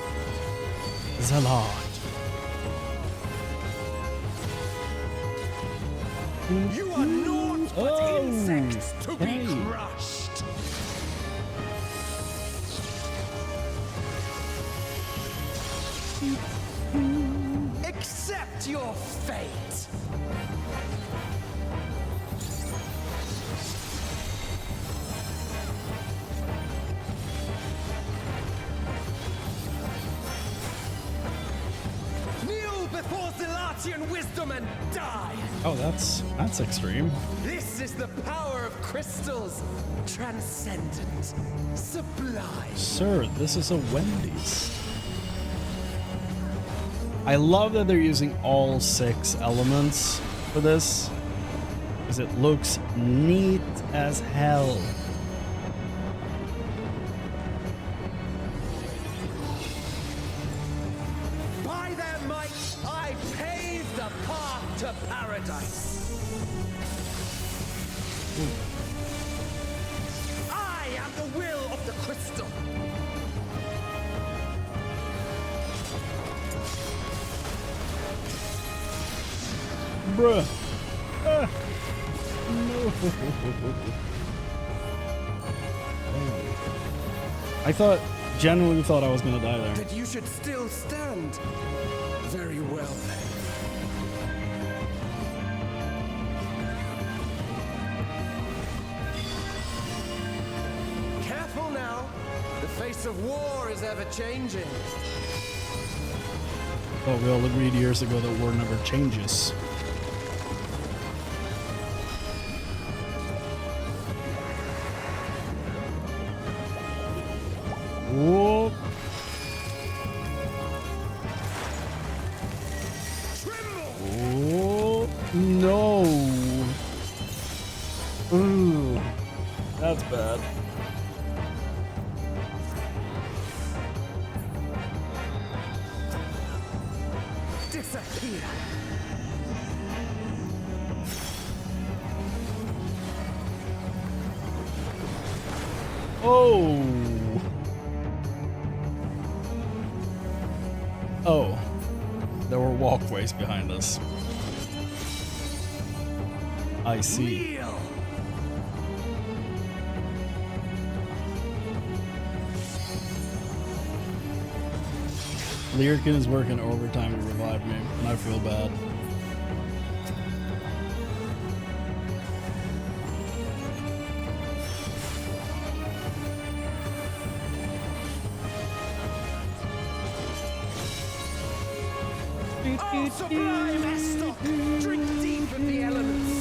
Zalard. You are naught but Oh, insects to okay. be crushed! Accept your fate! Kneel before Zalatian wisdom and die! Oh, that's extreme. This is the power of crystals! Transcendent, sublime. Sir, this is a Wendy's. I love that they're using all 6 elements for this, because it looks neat as hell. By their might, I pave the path to paradise. I am the will of the crystal. Bruh. Ah. No. Genuinely thought I was gonna die there. That you should still stand. Very well then. Careful now. The face of war is ever changing. Thought we all agreed years ago that war never changes. Whoa. Oh, no. Ooh, that's bad. Disappear. Oh. Oh. There were walkways behind us. I see. Kneel. Lyrican is working overtime to revive me, and I feel bad. Oh, sublime Estoc! Drink deep of the elements!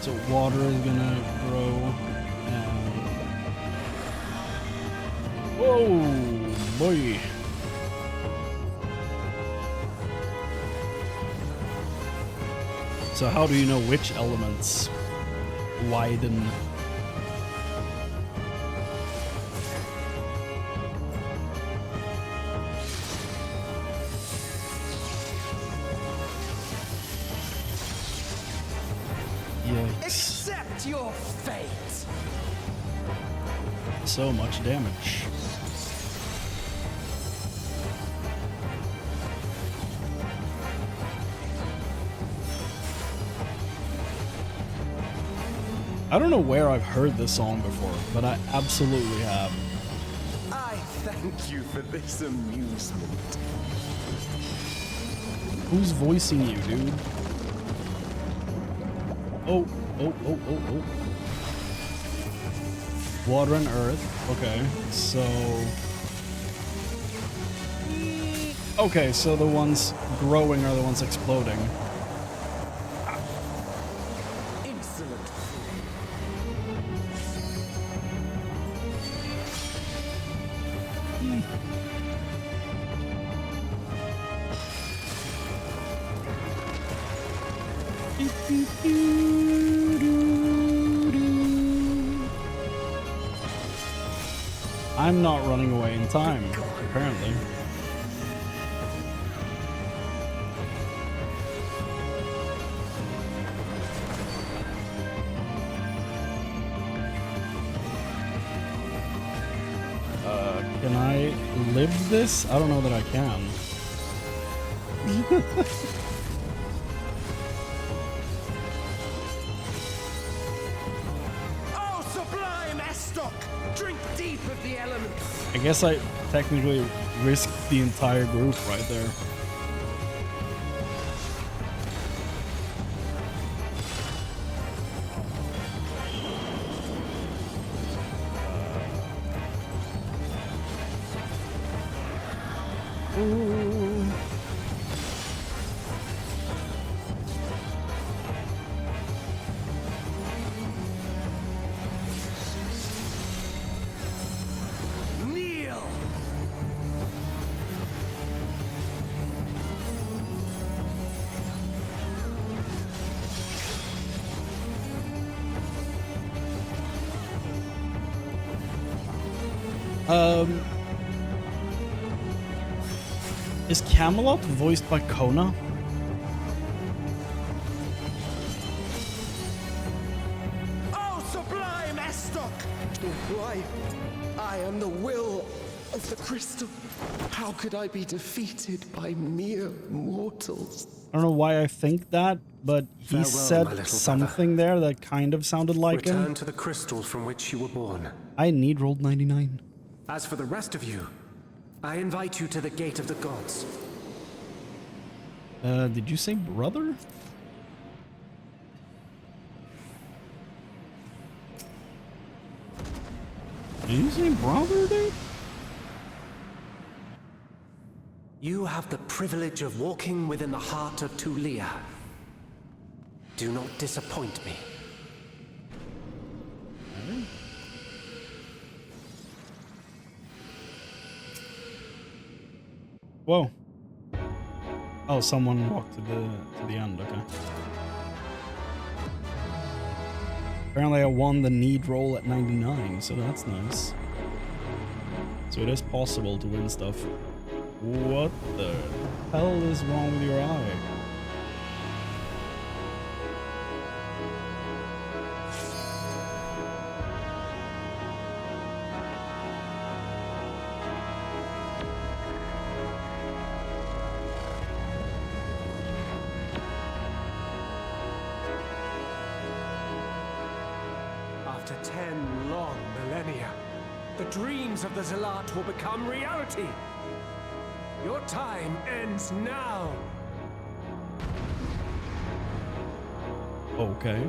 So water is gonna grow and whoa boy. So how do you know which elements widen? Yikes. Accept your fate! So much damage. I don't know where I've heard this song before, but I absolutely have. I thank you for this amusement. Who's voicing you, dude? Oh. Water and earth. Okay, so... Okay, so the ones growing are the ones exploding. Insolent. I'm not running away in time, apparently. Can I live this? I don't know that I can. Oh, sublime Estoc! Drink deep of the elements! I guess I technically risked the entire group right there. Kneel! Is Camelot voiced by Kona? Oh, sublime Estoc! Why? I am the will of the crystal. How could I be defeated by mere mortals? I don't know why I think that, but he Farewell, my said little something there that kind of sounded like Return him. to the crystal from which you were born. I need rolled 99. As for the rest of you, I invite you to the gate of the gods. Did you say brother? Did you say brother, dude? You have the privilege of walking within the heart of Tulia. Do not disappoint me. Whoa. Oh, someone walked to the end, okay. Apparently I won the need roll at 99, so that's nice. So it is possible to win stuff. What the hell is wrong with your eye? After 10 long millennia, the dreams of the Zealot will become reality. Your time ends now. Okay.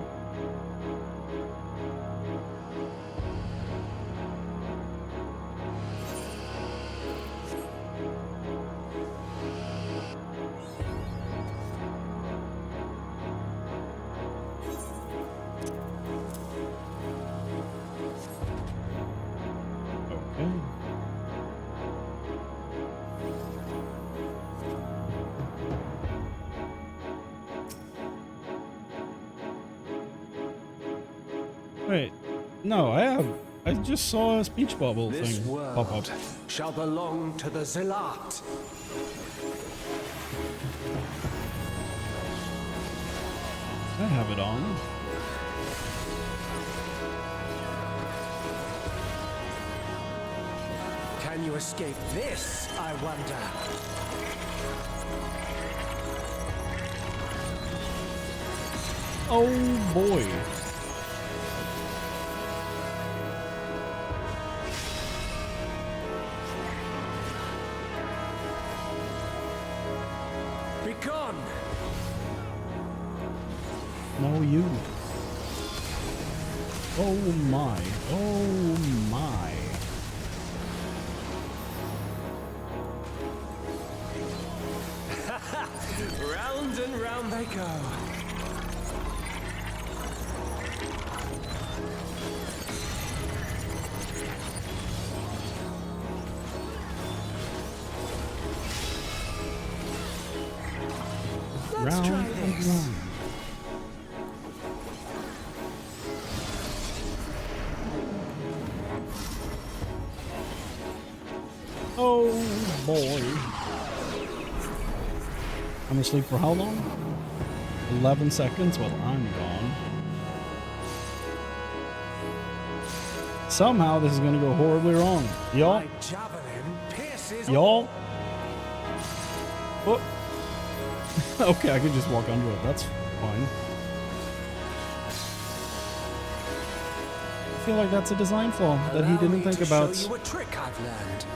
Okay. Wait, no, I just saw a speech bubble This thing world pop up. shall belong to the Zealot. I have it on. Can you escape this, I wonder? Oh boy. Be gone! No, you. Oh my. Oh my. Round and round they go. Let's Round try and this. round. Oh boy. I'm asleep for how long? 11 seconds? Well, I'm gone. Somehow this is gonna go horribly wrong. Y'all? My javelin pierces Y'all? Oh. Okay, I could just walk under it. That's fine. I feel like that's a design flaw that he didn't think about. Show you a trick I've learned.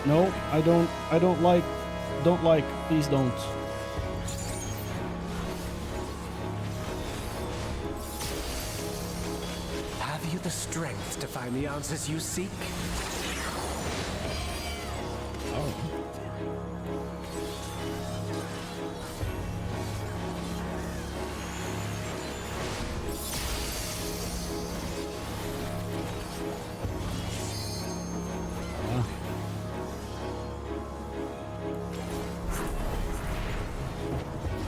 No, I don't like, please don't. Have you the strength to find the answers you seek? Oh.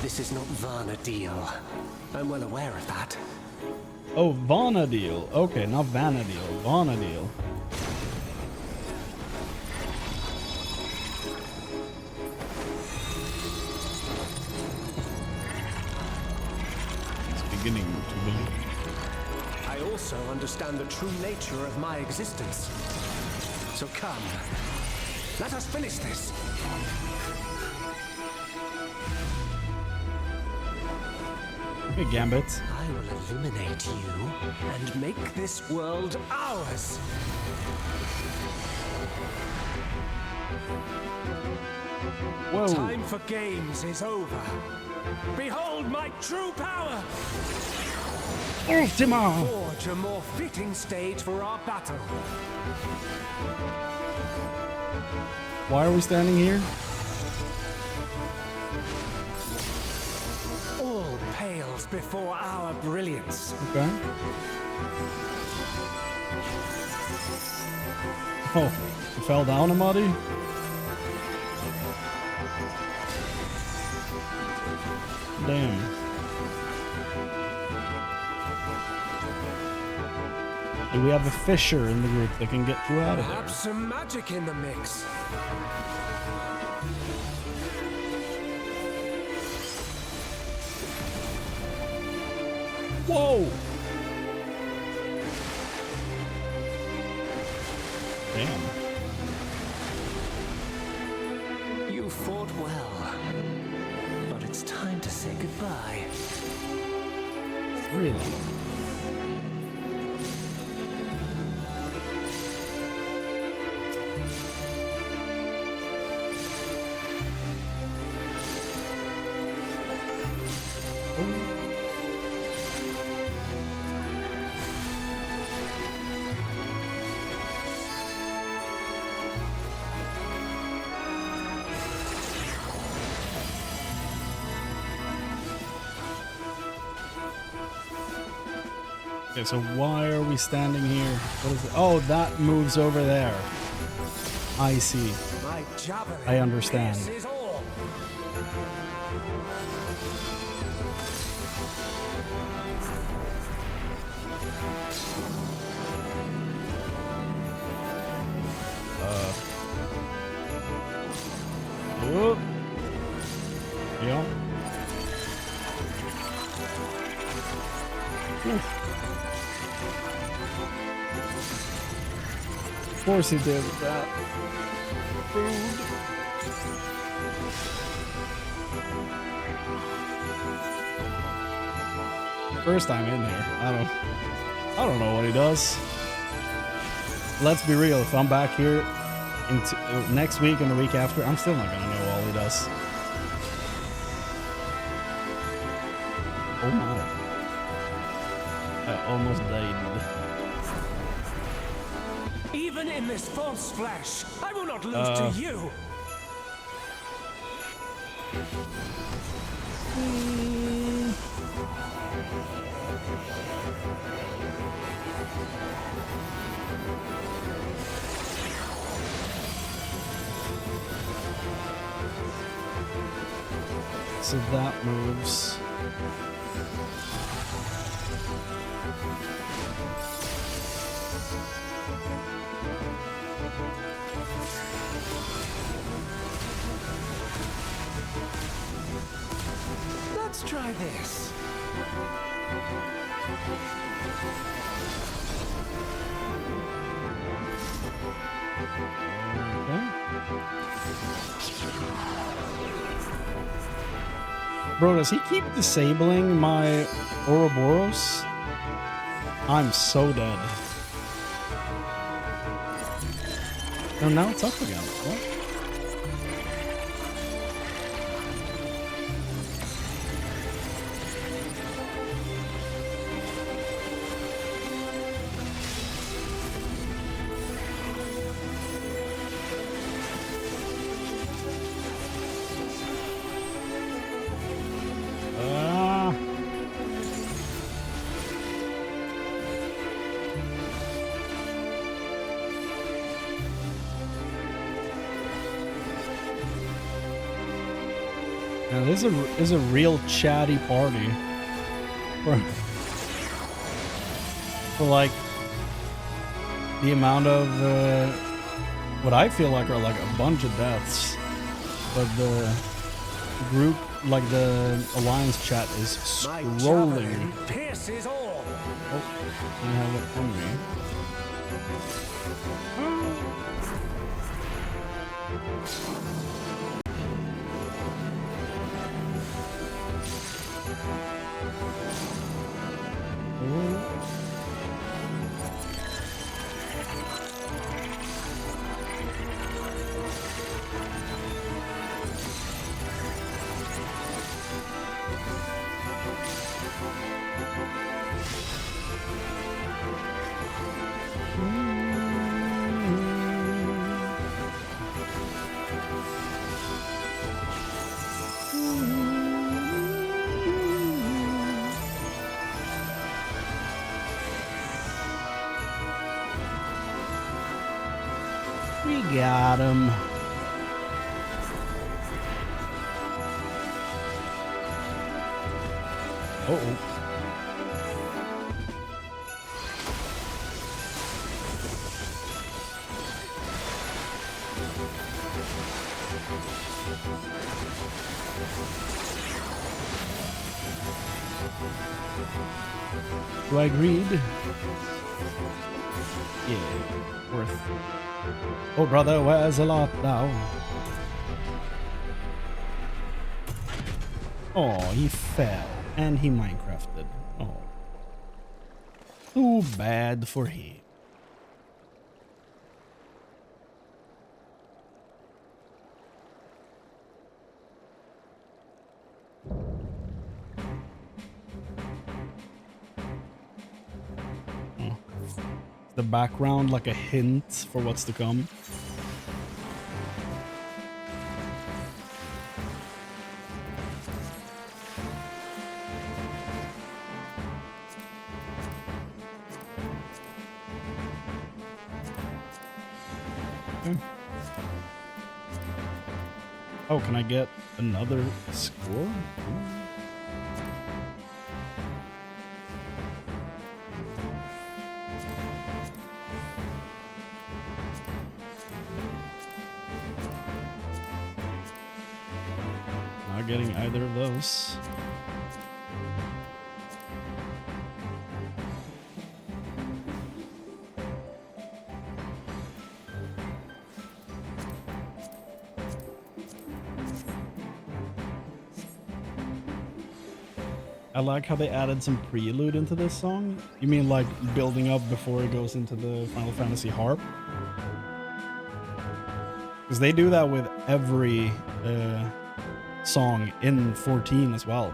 This is not Vana'diel. I'm well aware of that. Oh, Vana'diel. Okay, not Vana'diel. Vana'diel. It's beginning to believe. I also understand the true nature of my existence. So come, let us finish this. Hey, Gambit. I will illuminate you and make this world ours. Whoa. Time for games is over. Behold my true power! Ultima! Forge a more fitting stage for our battle. Why are we standing here? All pales before our brilliance. Okay. Oh, you fell down, Amadi? Damn. Do we have a fisher in the group that can get you out of there? Perhaps some magic in the mix. Whoa! Damn. You fought well, but it's time to say goodbye. Really? Okay, so why are we standing here? What is it? Oh, that moves over there. I see. I understand. Whoop. Yeah. Of course he did that. Food. First time in here. I don't know what he does. Let's be real, if I'm back here next week and the week after, I'm still not gonna know all he does. Oh my. I almost died. Even in this false flesh, I will not lose to you. So that moves. Let's try this. Bro, does he keep disabling my Ouroboros? I'm so dead. Oh, now it's up again. What? Now, this is a real chatty party. For like the amount of what I feel like are like a bunch of deaths, but the group, like the alliance chat, is scrolling. Oh, I have it on me. We got him. Uh-oh. Do I agreed? Yeah, worth. Oh, brother, where's a lot now? Oh, he fell. And he Minecrafted. Oh. Too bad for him. The background like a hint for what's to come. Okay. Oh, can I get another score? Ooh. Not getting either of those. I like how they added some prelude into this song. You mean like building up before it goes into the Final Fantasy harp? Because they do that with every song in 14 as well.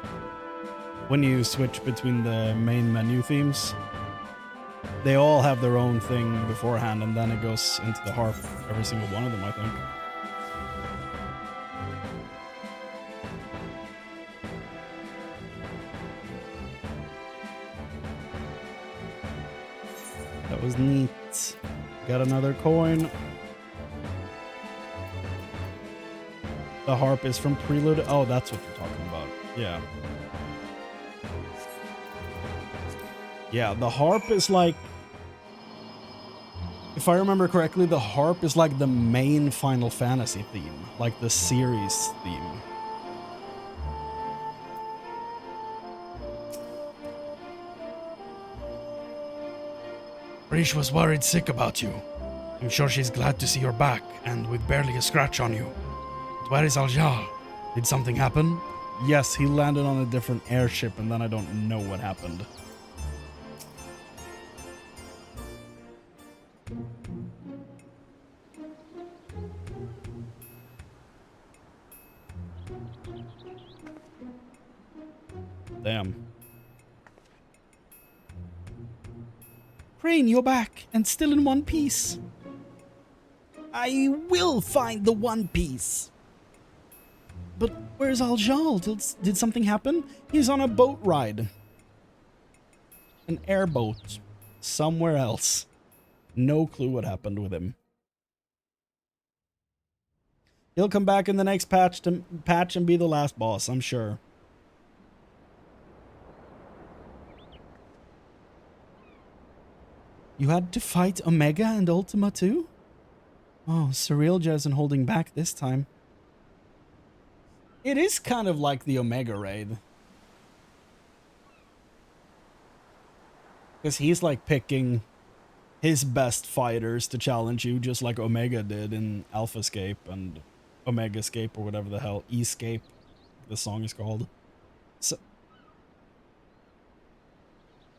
When you switch between the main menu themes, they all have their own thing beforehand, and then it goes into the harp, every single one of them, I think. That was neat. Got another coin. The harp is from Prelude. Oh, that's what you're talking about. Yeah. Yeah, the harp is like... If I remember correctly, the harp is like the main Final Fantasy theme. Like the series theme. Rish was worried sick about you. I'm sure she's glad to see you're back, and with barely a scratch on you. But where is Aljal? Did something happen? Yes, he landed on a different airship, and then I don't know what happened. Damn. Chrane, you're back, and still in one piece. I will find the One Piece. But where's Aljal? Did something happen? He's on a boat ride. An airboat. Somewhere else. No clue what happened with him. He'll come back in the next patch and be the last boss, I'm sure. You had to fight Omega and Ultima too? Oh, Cerealja isn't holding back this time. It is kind of like the Omega raid. Because he's like picking his best fighters to challenge you, just like Omega did in Alpha Escape and Omega Escape, or whatever the hell, Escape, the song is called. So,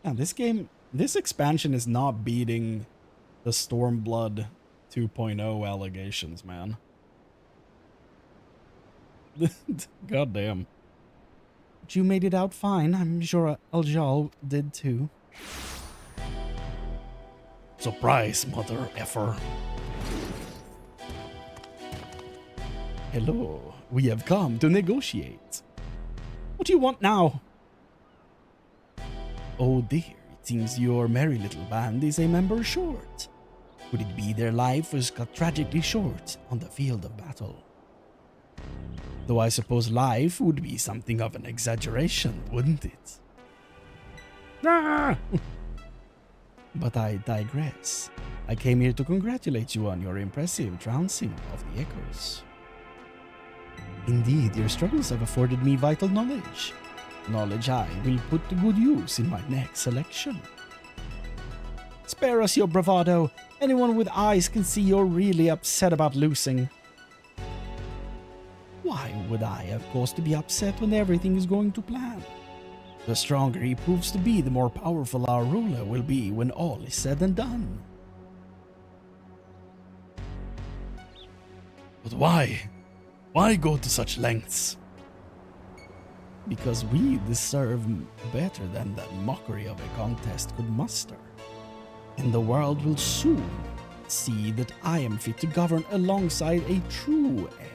yeah, this expansion is not beating the Stormblood 2.0 allegations, man. God damn. But you made it out fine. I'm sure Aljal did too. Surprise, mother effer. Hello, we have come to negotiate. What do you want now? Oh dear, it seems your merry little band is a member short. Could it be their life was cut tragically short on the field of battle? Though I suppose life would be something of an exaggeration, wouldn't it? Ah! But I digress. I came here to congratulate you on your impressive trouncing of the echoes. Indeed, your struggles have afforded me vital knowledge. Knowledge I will put to good use in my next selection. Spare us your bravado. Anyone with eyes can see you're really upset about losing. Why would I have cause to be upset when everything is going to plan? The stronger he proves to be, the more powerful our ruler will be when all is said and done. But why? Why go to such lengths? Because we deserve better than that mockery of a contest could muster. And the world will soon see that I am fit to govern alongside a true heir.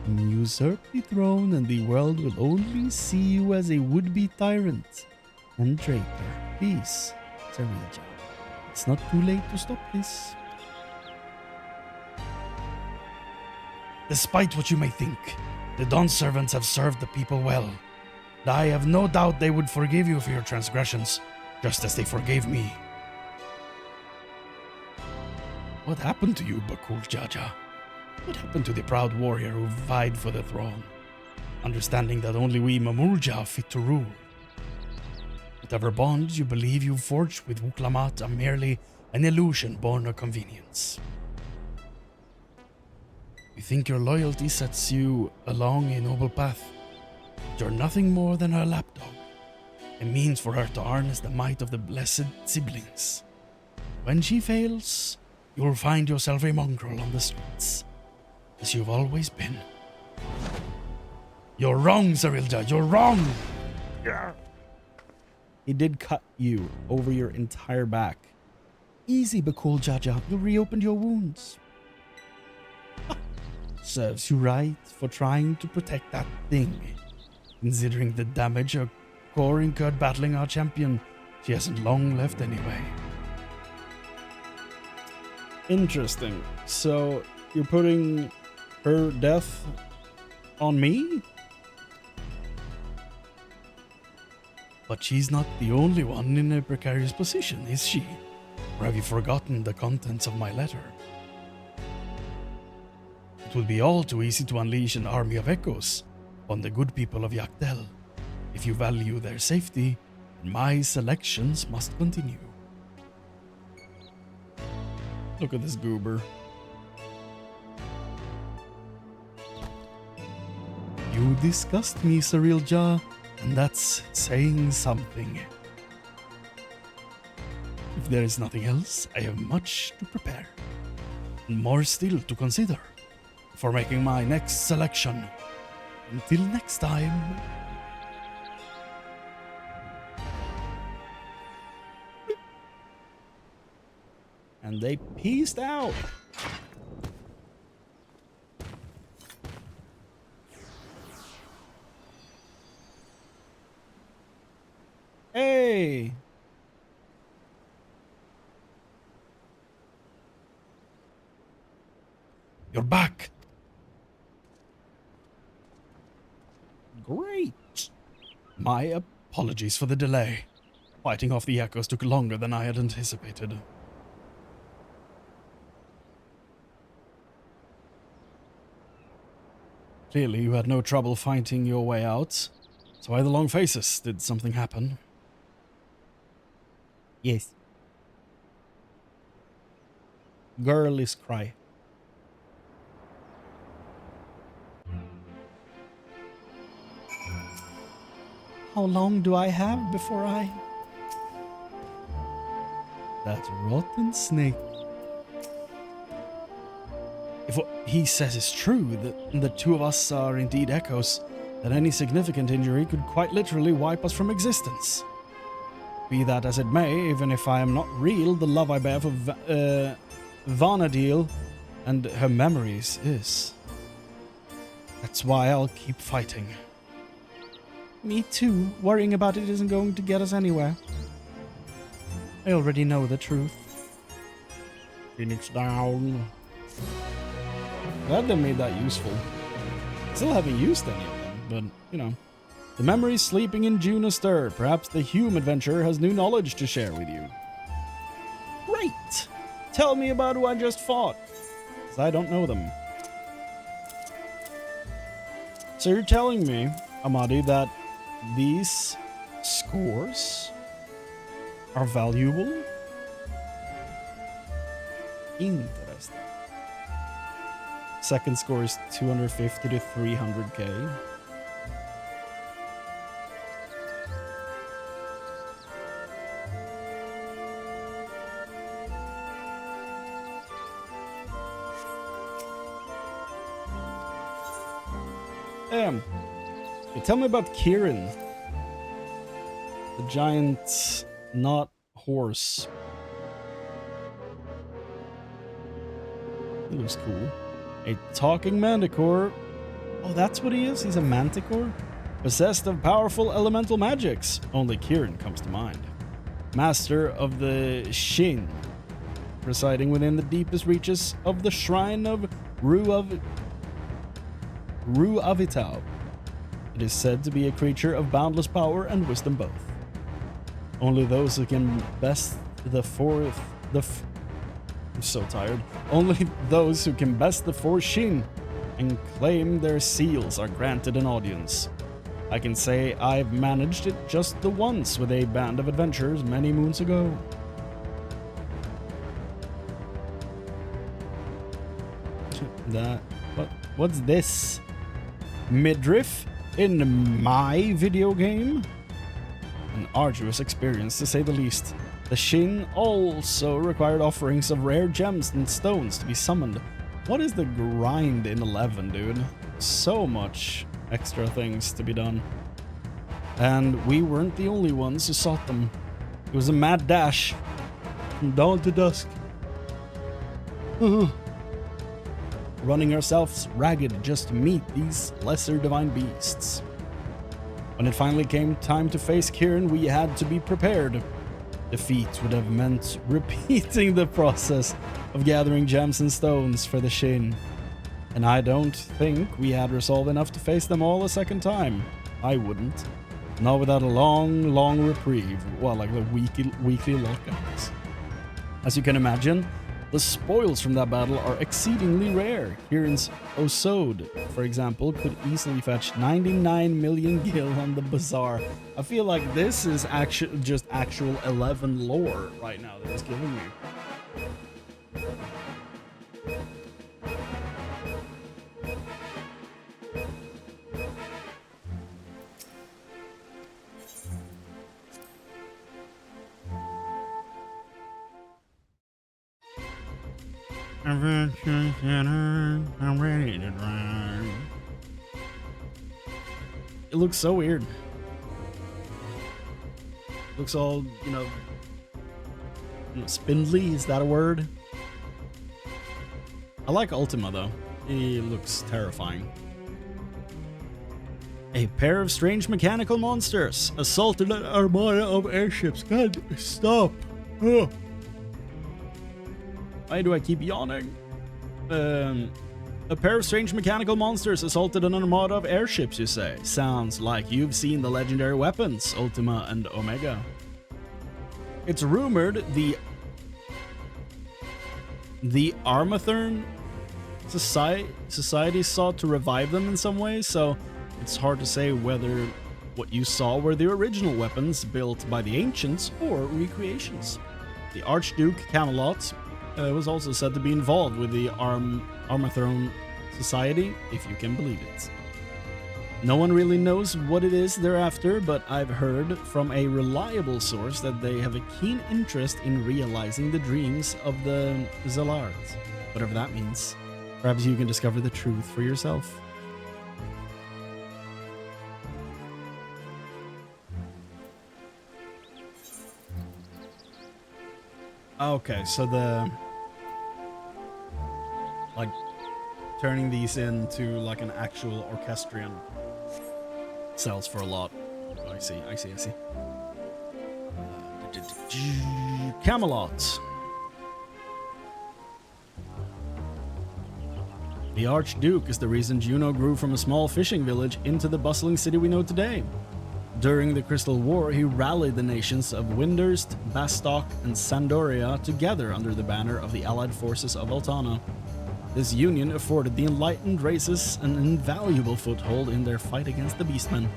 Usurp the throne and the world will only see you as a would-be tyrant and traitor. Peace, Cerealja. It's not too late to stop this. Despite what you may think, the Dawn servants have served the people well. And I have no doubt they would forgive you for your transgressions, just as they forgave me. What happened to you, Bakul Jaja? What happened to the proud warrior who vied for the throne, understanding that only we Mamurja are fit to rule? Whatever bonds you believe you forged with Wuklamat are merely an illusion born of convenience. You think your loyalty sets you along a noble path, but you're nothing more than her lapdog, a means for her to harness the might of the blessed siblings. When she fails, you'll find yourself a mongrel on the streets, as you've always been. You're wrong, Zarilja, you're wrong! He did cut you over your entire back. Easy, Bakul Jaja, you reopened your wounds. Serves you right for trying to protect that thing. Considering the damage her core incurred battling our champion, she hasn't long left anyway. Interesting. So, you're putting her death on me? But she's not the only one in a precarious position, is she? Or have you forgotten the contents of my letter? It would be all too easy to unleash an army of echoes on the good people of Yakdel. If you value their safety, my selections must continue. Look at this goober. You disgust me, Sarilja, and that's saying something. If there is nothing else, I have much to prepare, and more still to consider, for making my next selection. Until next time. And they peaced out. Hey! You're back. Great. My apologies for the delay. Fighting off the echoes took longer than I had anticipated. Clearly you had no trouble fighting your way out. So why the long faces? Did something happen? Yes. Girlies cry. How long do I have before I... That rotten snake. If what he says is true, that the two of us are indeed echoes, then any significant injury could quite literally wipe us from existence. Be that as it may, even if I am not real, the love I bear for Vana'diel and her memories is. That's why I'll keep fighting. Me too. Worrying about it isn't going to get us anywhere. I already know the truth. Phoenix down. Glad they made that useful. Still haven't used any of them, but, you know. The memories sleeping in June astir. Perhaps the Hume adventurer has new knowledge to share with you. Great! Tell me about who I just fought, because I don't know them. So you're telling me, Amadi, that these scores are valuable? Interesting. Second score is 250 to 300k. Tell me about Kieran, the giant not horse. He looks cool. A talking manticore. Oh, that's what he is? He's a manticore? Possessed of powerful elemental magics. Only Kieran comes to mind. Master of the Shin, residing within the deepest reaches of the shrine of Ru of Vana'diel. It is said to be a creature of boundless power and wisdom both. Only those who can best the fourth... I'm so tired. Only those who can best the four Shin and claim their seals are granted an audience. I can say I've managed it just the once with a band of adventurers many moons ago. What's this? Midriff in my video game? An arduous experience to say the least. The Shin also required offerings of rare gems and stones to be summoned. What is the grind in 11, dude? So much extra things to be done. And we weren't the only ones who sought them. It was a mad dash from dawn to dusk. Running ourselves ragged just to meet these lesser divine beasts. When it finally came time to face Kieran, we had to be prepared. Defeat would have meant repeating the process of gathering gems and stones for the Shin. And I don't think we had resolve enough to face them all a second time. I wouldn't. Not without a long reprieve. Well, like the weekly lockouts. As you can imagine, the spoils from that battle are exceedingly rare. Kieran's Osode, for example, could easily fetch 99 million gil on the bazaar. I feel like this is just actual 11 lore right now that it's giving me. I'm ready to drive. It looks so weird. Looks all, you know, spindly. Is that a word? I like Ultima though. It looks terrifying. A pair of strange mechanical monsters assaulted an armada of airships. God, stop. Ugh. Why do I keep yawning? A pair of strange mechanical monsters assaulted an armada of airships, you say? Sounds like you've seen the legendary weapons, Ultima and Omega. It's rumored the Armathern Society sought to revive them in some way, so it's hard to say whether what you saw were the original weapons built by the ancients or recreations. The Archduke Camelot was also said to be involved with the Armathron Society, if you can believe it. No one really knows what it is they're after, but I've heard from a reliable source that they have a keen interest in realizing the dreams of the Zallards. Whatever that means. Perhaps you can discover the truth for yourself. Okay, so like turning these into like an actual orchestrion sells for a lot. Oh, I see. Camelot. The Archduke is the reason Juno grew from a small fishing village into the bustling city we know today. During the Crystal War, he rallied the nations of Windurst, Bastok, and Sandoria together under the banner of the allied forces of Altana. This union afforded the enlightened races an invaluable foothold in their fight against the Beastmen.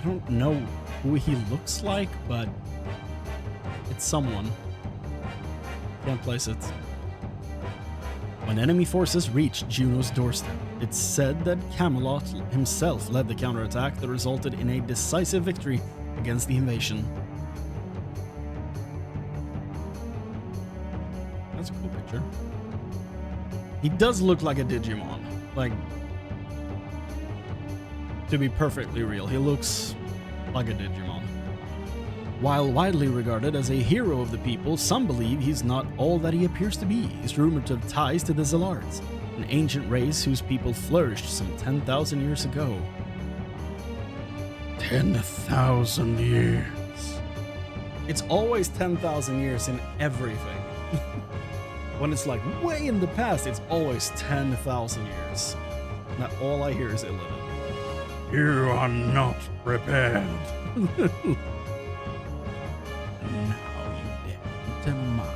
I don't know who he looks like, but it's someone. Can't place it. When enemy forces reached Juno's doorstep, it's said that Camelot himself led the counterattack that resulted in a decisive victory against the invasion. That's a cool picture. He does look like a Digimon. Like, to be perfectly real, he looks like a Digimon. While widely regarded as a hero of the people, some believe he's not all that he appears to be. He's rumored to have ties to the Zallards, an ancient race whose people flourished some 10,000 years ago. 10,000 years. It's always 10,000 years in everything. When it's like way in the past, it's always 10,000 years. Now all I hear is Illidan. You are not prepared. Now you dare to mind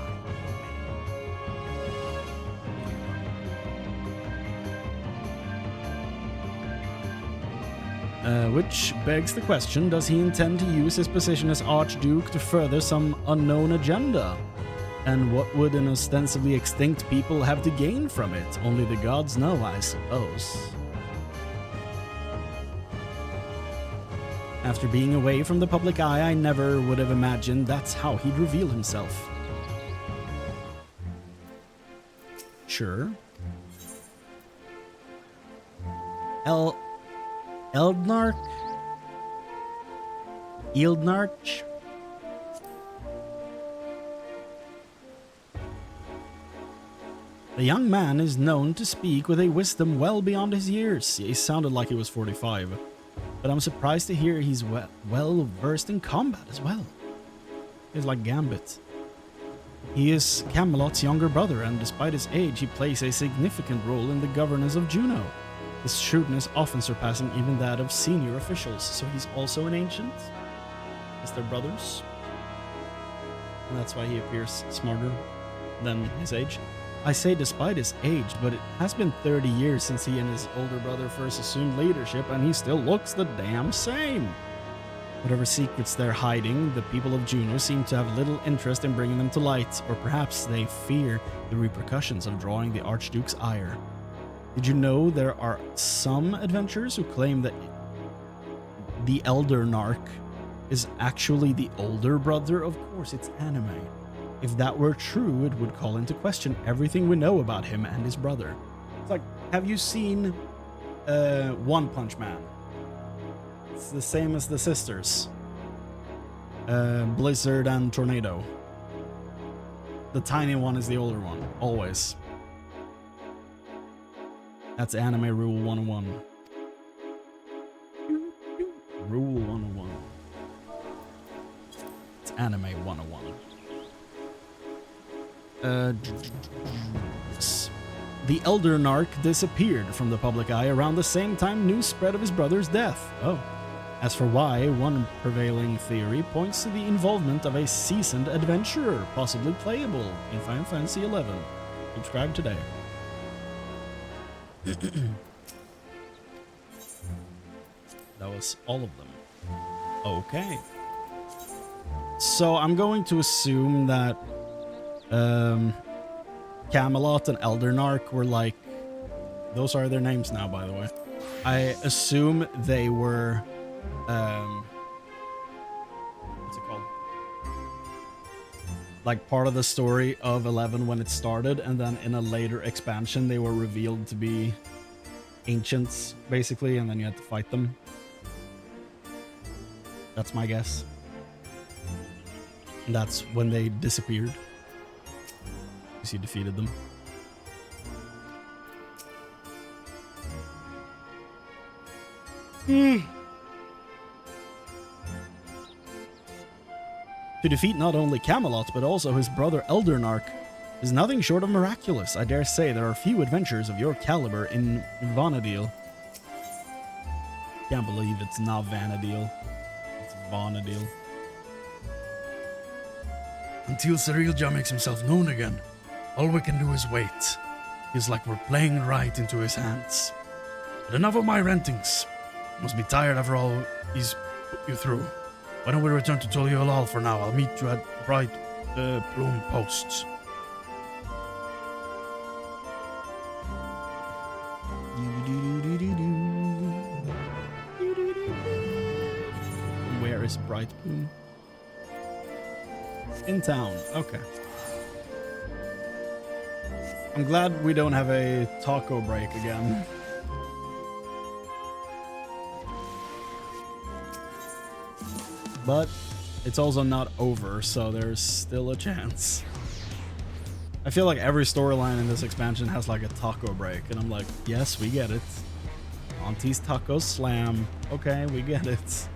me. Which begs the question, does he intend to use his position as Archduke to further some unknown agenda? And what would an ostensibly extinct people have to gain from it? Only the gods know, I suppose. After being away from the public eye, I never would have imagined that's how he'd reveal himself. Sure. Eldnarch? Eldnarch? The young man is known to speak with a wisdom well beyond his years. He sounded like he was 45. But I'm surprised to hear he's well versed in combat as well. He's like Gambit. He is Camelot's younger brother, and despite his age, he plays a significant role in the governance of Juno. His shrewdness often surpassing even that of senior officials, so he's also an ancient. Is their brothers? And that's why he appears smarter than his age. I say despite his age, but it has been 30 years since he and his older brother first assumed leadership, and he still looks the damn same. Whatever secrets they're hiding, the people of Juno seem to have little interest in bringing them to light, or perhaps they fear the repercussions of drawing the Archduke's ire. Did you know there are some adventurers who claim that the Eldernarch is actually the older brother? Of course, it's anime. If that were true, it would call into question everything we know about him and his brother. It's like, have you seen One Punch Man? It's the same as the sisters. Blizzard and Tornado. The tiny one is the older one, always. That's anime rule 101. Rule 101. It's anime 101. The Eldernarch disappeared from the public eye around the same time news spread of his brother's death. Oh. As for why, one prevailing theory points to the involvement of a seasoned adventurer, possibly playable in Final Fantasy XI. Subscribe today. That was all of them. Okay. So I'm going to assume that Camelot and Eldernarch were like, those are their names now, by the way. I assume they were what's it called? Like part of the story of 11 when it started, and then in a later expansion they were revealed to be ancients, basically, and then you had to fight them. That's my guess. And that's when they disappeared. Because you defeated them. To defeat not only Camelot, but also his brother Eldernarch is nothing short of miraculous. I dare say there are few adventures of your caliber in Vana'diel. Can't believe it's not Vana'diel. It's Vana'diel. Until Cirilja makes himself known again, all we can do is wait. Feels like we're playing right into his hands. But enough of my rantings. Must be tired after all he's put you through. Why don't we return to Toliolal for now? I'll meet you at Bright Plume Posts. Where is Bright Plume? In town. Okay. I'm glad we don't have a taco break again. But it's also not over, so there's still a chance. I feel like every storyline in this expansion has like a taco break, and I'm like, yes, we get it. Auntie's Tacos Slam. Okay, we get it.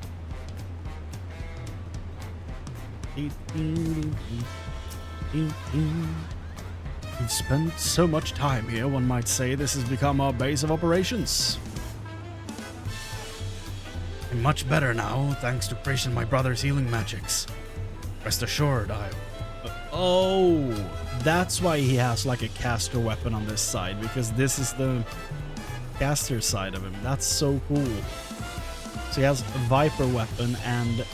We've spent so much time here, one might say this has become our base of operations. I'm much better now, thanks to Chrane and my brother's healing magics. Rest assured, Oh, that's why he has like a caster weapon on this side, because this is the caster side of him. That's so cool. So he has a Viper weapon and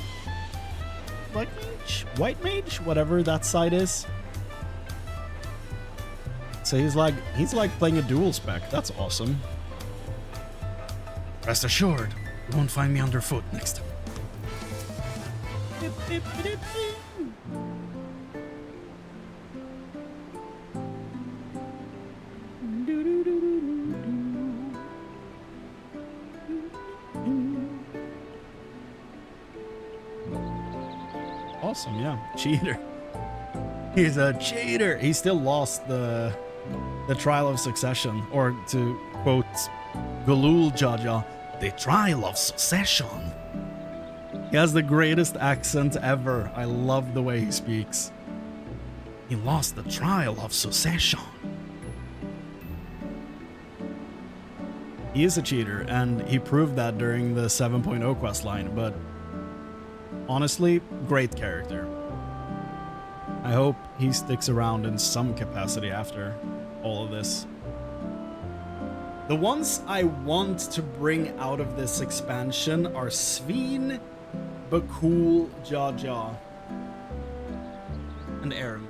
White Mage, whatever that side is. So he's like playing a dual spec. That's awesome. Rest assured, you won't find me underfoot next time. Awesome, yeah. Cheater. He's a cheater. He still lost the trial of succession, or to quote Galul Jaja, the trial of succession. He has the greatest accent ever. I love the way he speaks. He lost the trial of succession. He is a cheater, and he proved that during the 7.0 questline, but honestly, great character. I hope he sticks around in some capacity after all of this. The ones I want to bring out of this expansion are Sveen, Bakul, Jaja, and Erenville.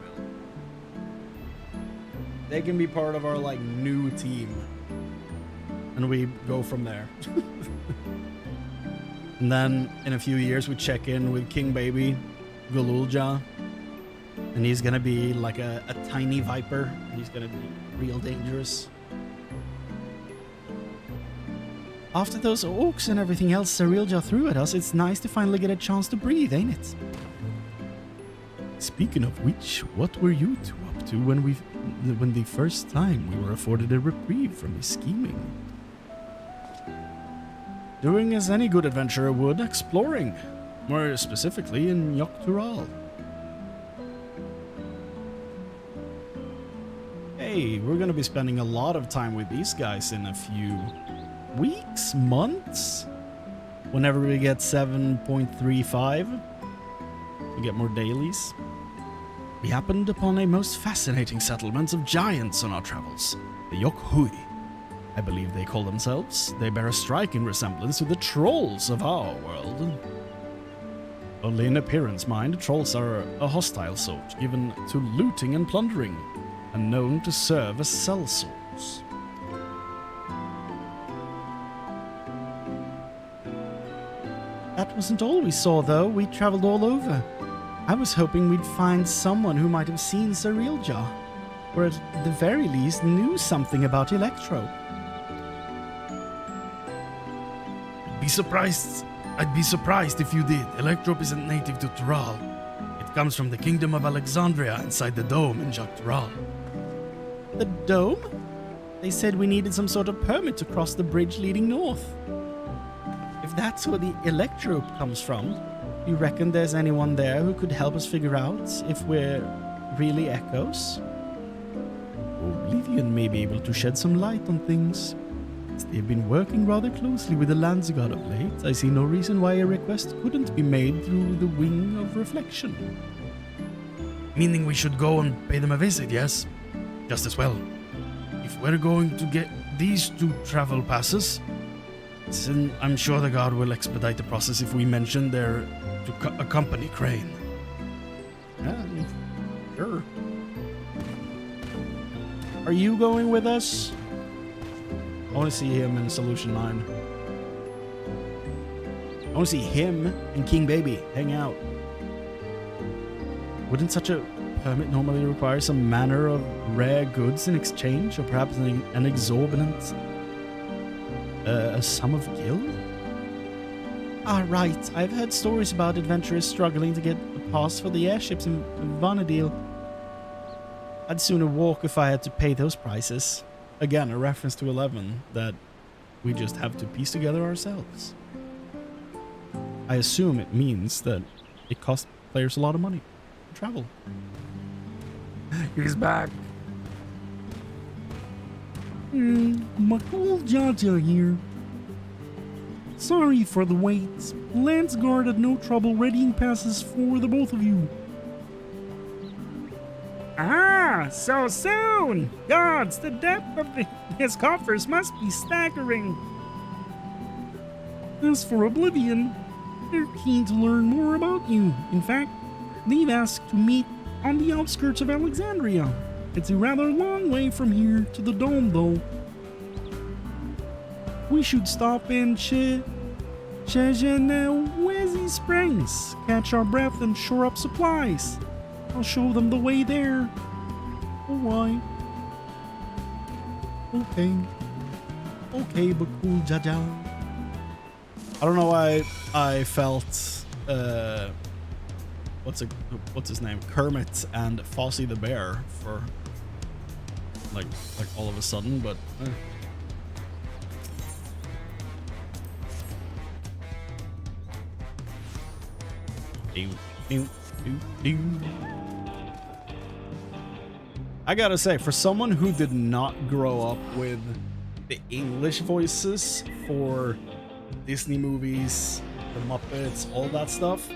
They can be part of our like new team, and we go from there. And then in a few years we check in with King Baby, Galulja, and he's gonna be like a tiny viper. He's gonna be real dangerous. After those orcs and everything else Cerilja threw at us, it's nice to finally get a chance to breathe, ain't it? Speaking of which, what were you two up to when the first time we were afforded a reprieve from his scheming? Doing as any good adventurer would, exploring. More specifically in Yogg-Tural. Hey, we're gonna be spending a lot of time with these guys in a few weeks, months? Whenever we get 7.35, we get more dailies. We happened upon a most fascinating settlement of giants on our travels, the Yogg-Hui. I believe they call themselves. They bear a striking resemblance to the trolls of our world. Only in appearance, mind, trolls are a hostile sort, given to looting and plundering, and known to serve as sellswords. That wasn't all we saw, though. We traveled all over. I was hoping we'd find someone who might have seen Cerilja, or at the very least knew something about Electro. I'd be surprised if you did. Electrope isn't native to Tural. It comes from the Kingdom of Alexandria inside the dome in Yogg-Tural. The dome? They said we needed some sort of permit to cross the bridge leading north. If that's where the Electrope comes from, you reckon there's anyone there who could help us figure out if we're really echoes? Oblivion may be able to shed some light on things. They've been working rather closely with the Landsguard of late. I see no reason why a request couldn't be made through the Wing of Reflection. Meaning we should go and pay them a visit, yes? Just as well. If we're going to get these two travel passes, then I'm sure the guard will expedite the process if we mention they're to accompany Chrane. Yeah, sure. Are you going with us? I want to see him in Solution 9. I want to see him and King Baby hang out. Wouldn't such a permit normally require some manner of rare goods in exchange, or perhaps an exorbitant sum of gil? Ah, right. I've heard stories about adventurers struggling to get a pass for the airships in Vana'diel. I'd sooner walk if I had to pay those prices. Again, a reference to 11 that we just have to piece together ourselves. I assume it means that it costs players a lot of money to travel. He's back. Makul Jaja here. Sorry for the wait. Lance Guard had no trouble readying passes for the both of you. Ah, so soon! Gods, the depth of his coffers must be staggering. As for Oblivion, they're keen to learn more about you. In fact, they've asked to meet on the outskirts of Alexandria. It's a rather long way from here to the dome, though. We should stop in Chejenewezi Springs, catch our breath and shore up supplies. I'll show them the way there. Alright. Okay. Okay, but cool, Jaja. I don't know why I felt what's his name? Kermit and Fozzie the Bear for like all of a sudden, but I gotta say, for someone who did not grow up with the English voices for Disney movies, the Muppets, all that stuff,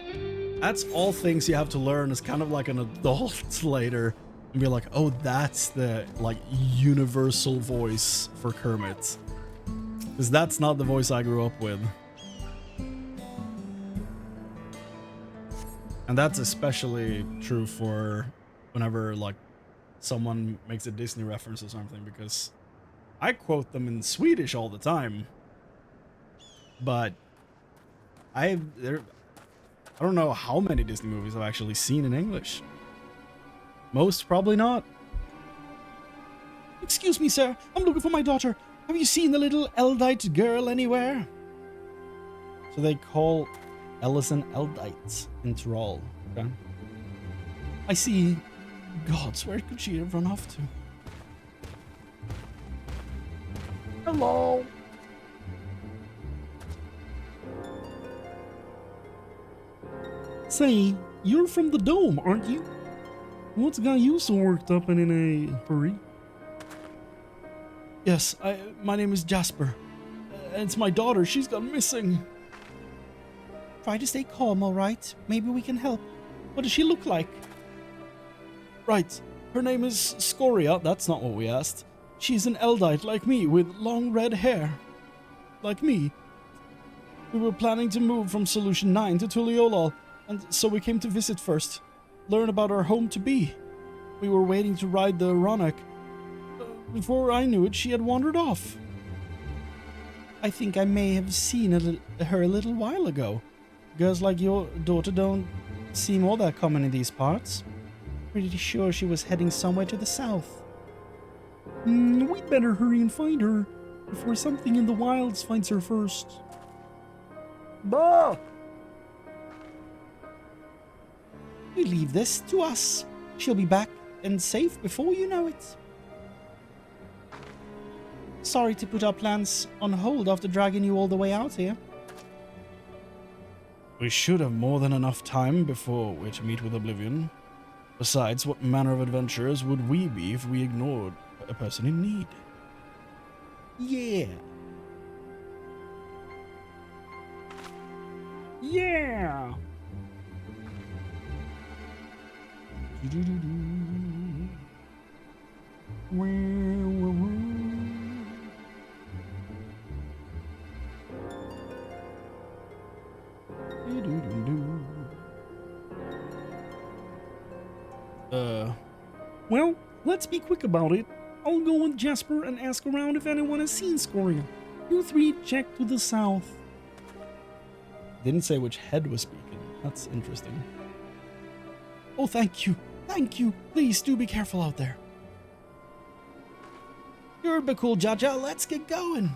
that's all things you have to learn as kind of like an adult later and be like, oh, that's the like universal voice for Kermit, because that's not the voice I grew up with. And that's especially true for whenever like someone makes a Disney reference or something, because I quote them in Swedish all the time. But I don't know how many Disney movies I've actually seen in English. Most probably not. Excuse me, sir. I'm looking for my daughter. Have you seen the little Eldite girl anywhere? So they call Ellison Eldites in Tyrol. Okay. I see. Gods, where could she have run off to? Hello. Say, you're from the dome, aren't you? What's got you so worked up and in a hurry? Yes, my name is Jasper. It's my daughter. She's gone missing. Try to stay calm, all right? Maybe we can help. What does she look like? Right. Her name is Scoria. That's not what we asked. She's an Eldite like me with long red hair. Like me. We were planning to move from Solution 9 to Tuliolol, and so we came to visit first. Learn about our home to be. We were waiting to ride the Ronak. Before I knew it, she had wandered off. I think I may have seen her a little while ago. Girls like your daughter don't seem all that common in these parts. Pretty sure she was heading somewhere to the south. We'd better hurry and find her before something in the wilds finds her first. Bah! You leave this to us. She'll be back and safe before you know it. Sorry to put our plans on hold after dragging you all the way out here. We should have more than enough time before we're to meet with Oblivion. Besides, what manner of adventurers would we be if we ignored a person in need? Yeah. Yeah! Well, let's be quick about it. I'll go with Jasper and ask around if anyone has seen Scoria. You three check to the south. Didn't say which head was speaking. That's interesting. Oh, thank you. Thank you. Please do be careful out there. You're a cool, Jaja. Let's get going.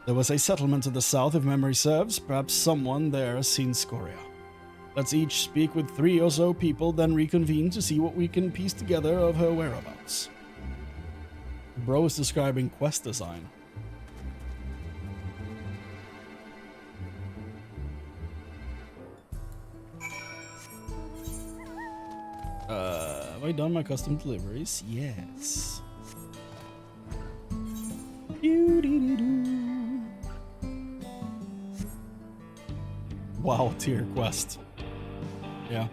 There was a settlement to the south, if memory serves. Perhaps someone there has seen Scoria. Let's each speak with 3 or so people, then reconvene to see what we can piece together of her whereabouts. Bro is describing quest design. I done my custom deliveries? Yes. Doo-dee-dee-doo. Wow, tier quest. Yeah.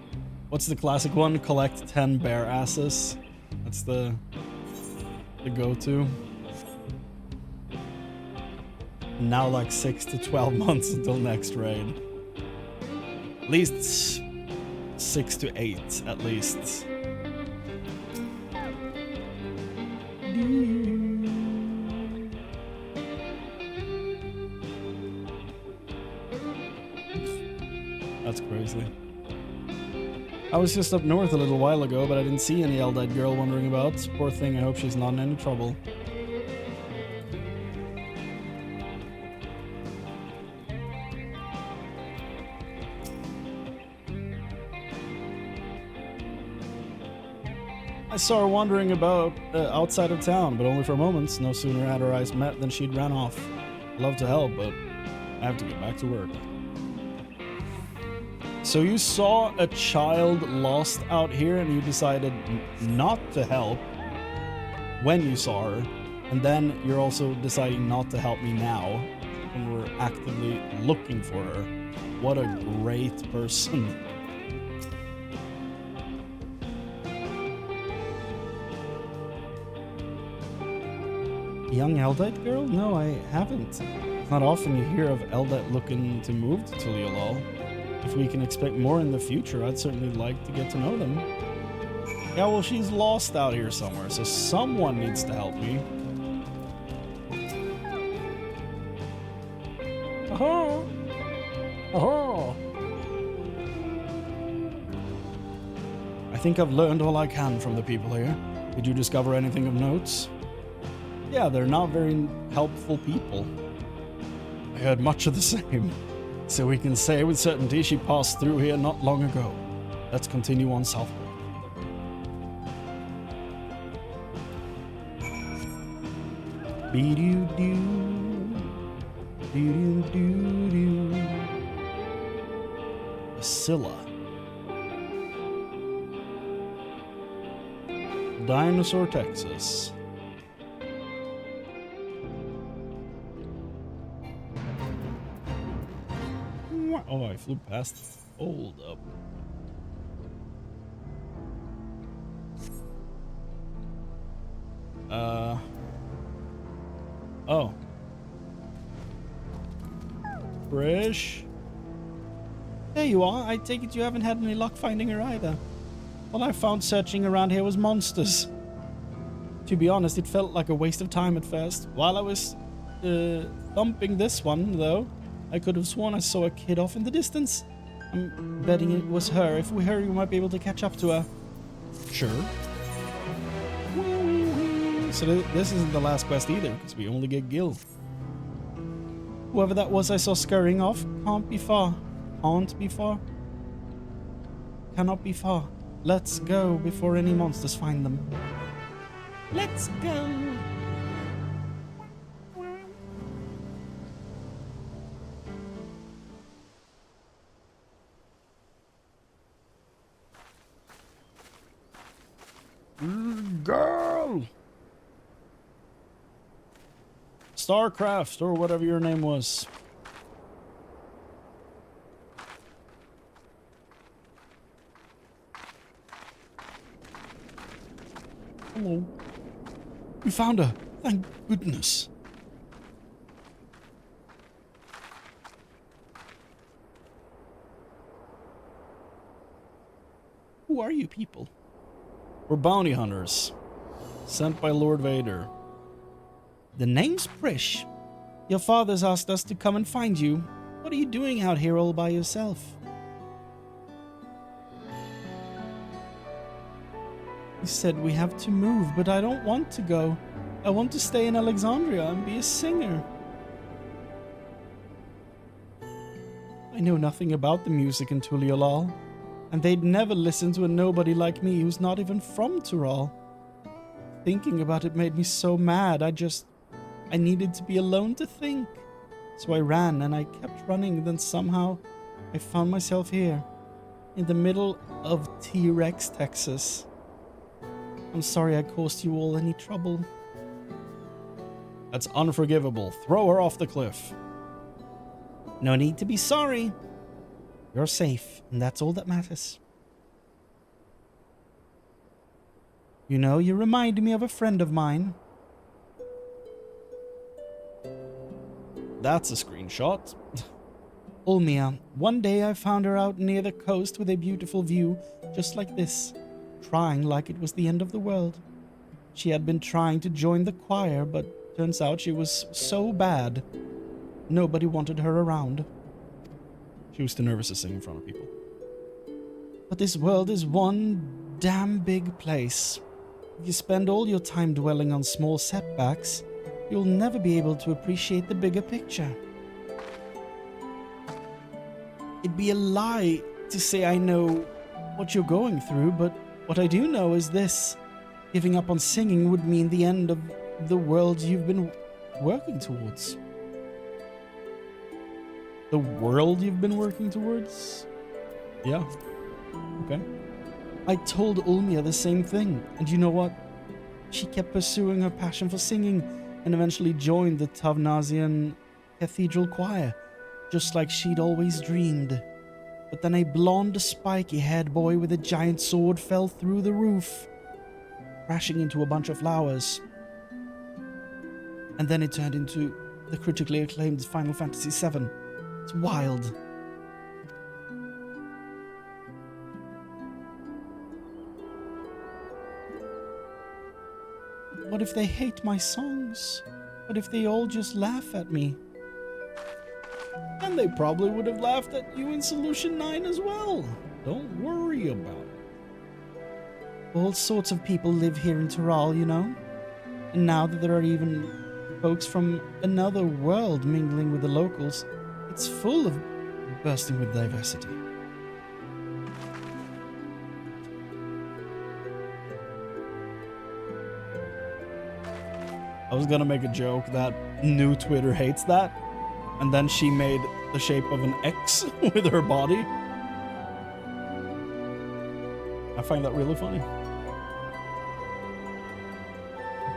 What's the classic one? Collect 10 bear asses. That's the go-to. Now like 6 to 12 months until next raid. At least 6 to 8, at least. That's crazy. I was just up north a little while ago, but I didn't see any Eldite girl wandering about. Poor thing, I hope she's not in any trouble. I saw her wandering about outside of town, but only for moments. No sooner had our eyes met than she'd ran off. Love to help, but I have to get back to work. So you saw a child lost out here and you decided not to help when you saw her, and then you're also deciding not to help me now when we're actively looking for her. What a great person. Young Eldite girl? No, I haven't. It's not often you hear of Eldite looking to move to Tuliolal. If we can expect more in the future, I'd certainly like to get to know them. Yeah, well, she's lost out here somewhere, so someone needs to help me. Aha! Aha! I think I've learned all I can from the people here. Did you discover anything of note? Yeah, they're not very helpful people. I heard much of the same. So we can say with certainty she passed through here not long ago. Let's continue on southward. Be-doo-doo. Be-doo-doo-doo. Scylla. Dinosaur, Texas. Oh, I flew past. Hold up. Oh. Frisch? There you are. I take it you haven't had any luck finding her either. All I found searching around here was monsters. To be honest, it felt like a waste of time at first. While I was thumping this one, though, I could have sworn I saw a kid off in the distance. I'm betting it was her. If we hurry, we might be able to catch up to her. Sure. So this isn't the last quest either, because we only get Gil. Whoever that was I saw scurrying off can't be far. Can't be far. Cannot be far. Let's go before any monsters find them. Let's go. Girl! Starcraft, or whatever your name was. Hello. We found her. Thank goodness. Who are you people? We're bounty hunters, sent by Lord Vader. The name's Prish. Your father's asked us to come and find you. What are you doing out here all by yourself? He said we have to move, but I don't want to go. I want to stay in Alexandria and be a singer. I know nothing about the music in Tuliolal, and they'd never listen to a nobody like me who's not even from Tural. Thinking about it made me so mad. I needed to be alone to think. So I ran and I kept running, then somehow I found myself here, in the middle of T-Rex, Texas. I'm sorry I caused you all any trouble. That's unforgivable. Throw her off the cliff. No need to be sorry. You're safe, and that's all that matters. You know, you remind me of a friend of mine. That's a screenshot. Olmia. One day I found her out near the coast with a beautiful view, just like this, crying like it was the end of the world. She had been trying to join the choir, but turns out she was so bad, nobody wanted her around. She was too nervous to sing in front of people. But this world is one damn big place. If you spend all your time dwelling on small setbacks, you'll never be able to appreciate the bigger picture. It'd be a lie to say I know what you're going through, but what I do know is this. Giving up on singing would mean the end of the world you've been working towards. The world you've been working towards? Yeah. Okay. I told Ulmia the same thing, and you know what? She kept pursuing her passion for singing and eventually joined the Tavnazian Cathedral Choir, just like she'd always dreamed. But then a blonde, spiky-haired boy with a giant sword fell through the roof, crashing into a bunch of flowers. And then it turned into the critically acclaimed Final Fantasy VII. It's wild. What if they hate my songs? What if they all just laugh at me? And they probably would have laughed at you in Solution 9 as well. Don't worry about it. All sorts of people live here in Tural, you know? And now that there are even folks from another world mingling with the locals, it's full of bursting with diversity. I was gonna make a joke that new Twitter hates that, and then she made the shape of an X with her body. I find that really funny.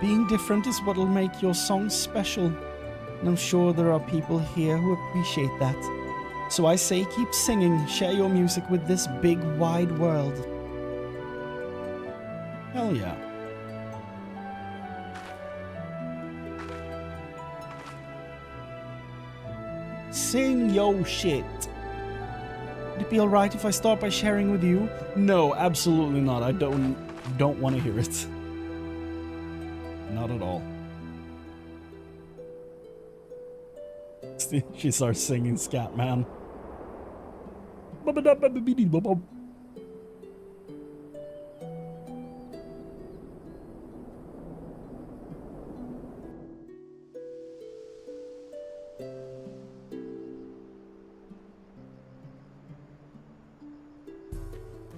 Being different is what'll make your songs special, and I'm sure there are people here who appreciate that. So I say keep singing, share your music with this big, wide world. Hell yeah. Sing yo shit. Would it be alright if I start by sharing with you? No, absolutely not. I don't want to hear it. Not at all. She starts singing Scatman.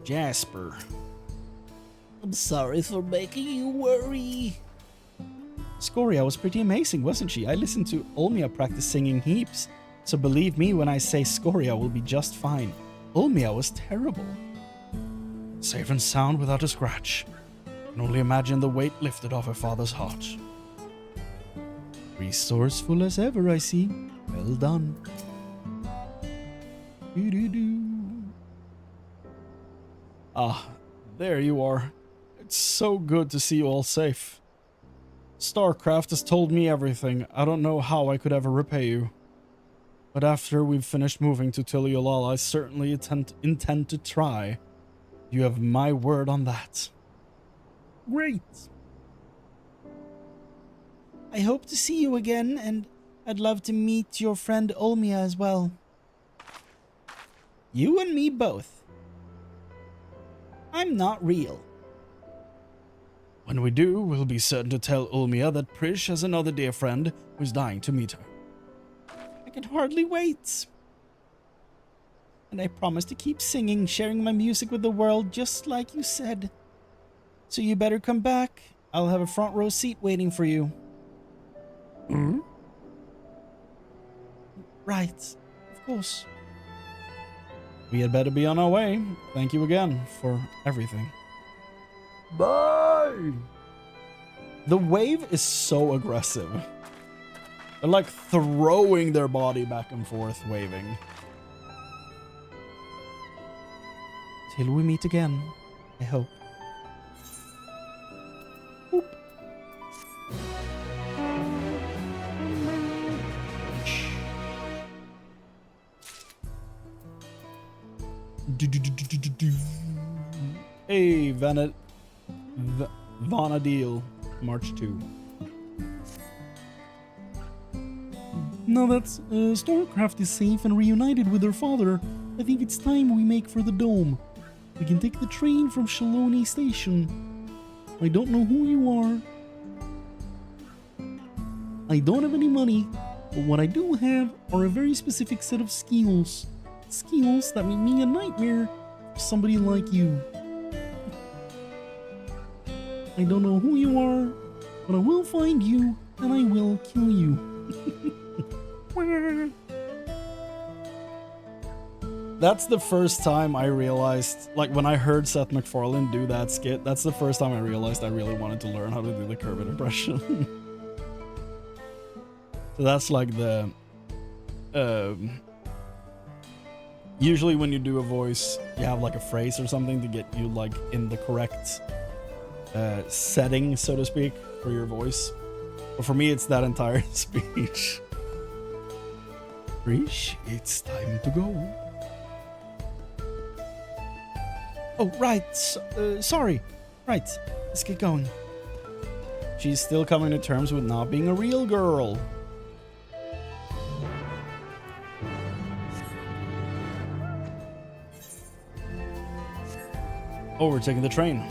Jasper. I'm sorry for making you worry. Scoria was pretty amazing, wasn't she? I listened to Olmia practice singing heaps, so believe me when I say Scoria will be just fine. Olmia was terrible. Safe and sound without a scratch. Can only imagine the weight lifted off her father's heart. Resourceful as ever, I see. Well done. Doo-doo-doo. Ah, there you are. It's so good to see you all safe. StarCraft has told me everything. I don't know how I could ever repay you. But after we've finished moving to Tiliolala, I certainly intend to try. You have my word on that. Great. I hope to see you again, and I'd love to meet your friend Olmia as well. You and me both. I'm not real. When we do, we'll be certain to tell Ulmia that Prish has another dear friend who's dying to meet her. I can hardly wait. And I promise to keep singing, sharing my music with the world, just like you said. So you better come back. I'll have a front row seat waiting for you. Hmm? Right. Of course. We had better be on our way. Thank you again for everything. Bye! The wave is so aggressive. They're like throwing their body back and forth, waving. Till we meet again, I hope. Boop. Hey, Vana'diel, March 2. Now that Stormcraft is safe and reunited with her father, I think it's time we make for the dome. We can take the train from Shaloni Station. I don't know who you are. I don't have any money, but what I do have are a very specific set of skills. Skills that make me a nightmare for somebody like you. I don't know who you are, but I will find you and I will kill you. That's the first time I realized, like when I heard Seth MacFarlane do that skit, that's the first time I realized I really wanted to learn how to do the Kermit impression. So that's like the... usually when you do a voice, you have like a phrase or something to get you like in the correct setting, so to speak, for your voice. But for me, it's that entire speech. Rish, it's time to go. Oh, right. Sorry. Right. Let's get going. She's still coming to terms with not being a real girl. Oh, we're taking the train.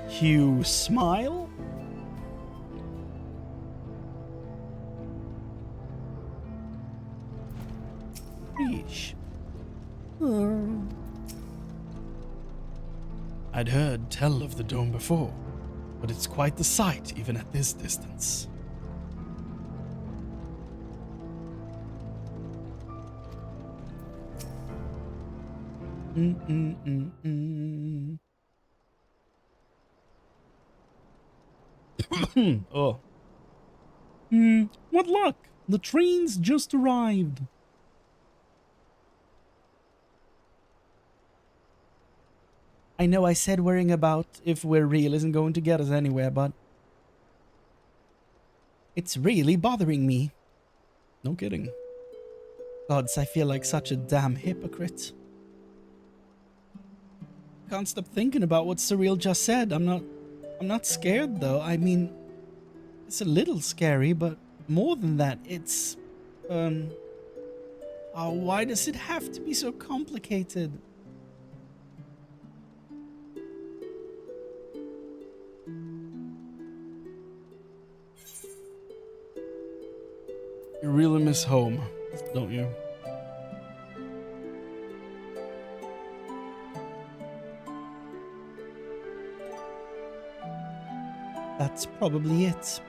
Hugh, smile? Rish. I'd heard tell of the dome before, but it's quite the sight even at this distance. Oh. What luck! The train's just arrived. I know I said worrying about if we're real isn't going to get us anywhere, but it's really bothering me. No kidding. Gods, I feel like such a damn hypocrite. Can't stop thinking about what Surreal just said. I'm not scared though. I mean, it's a little scary, but more than that, it's oh, why does it have to be so complicated? You really miss home, don't you? That's probably it.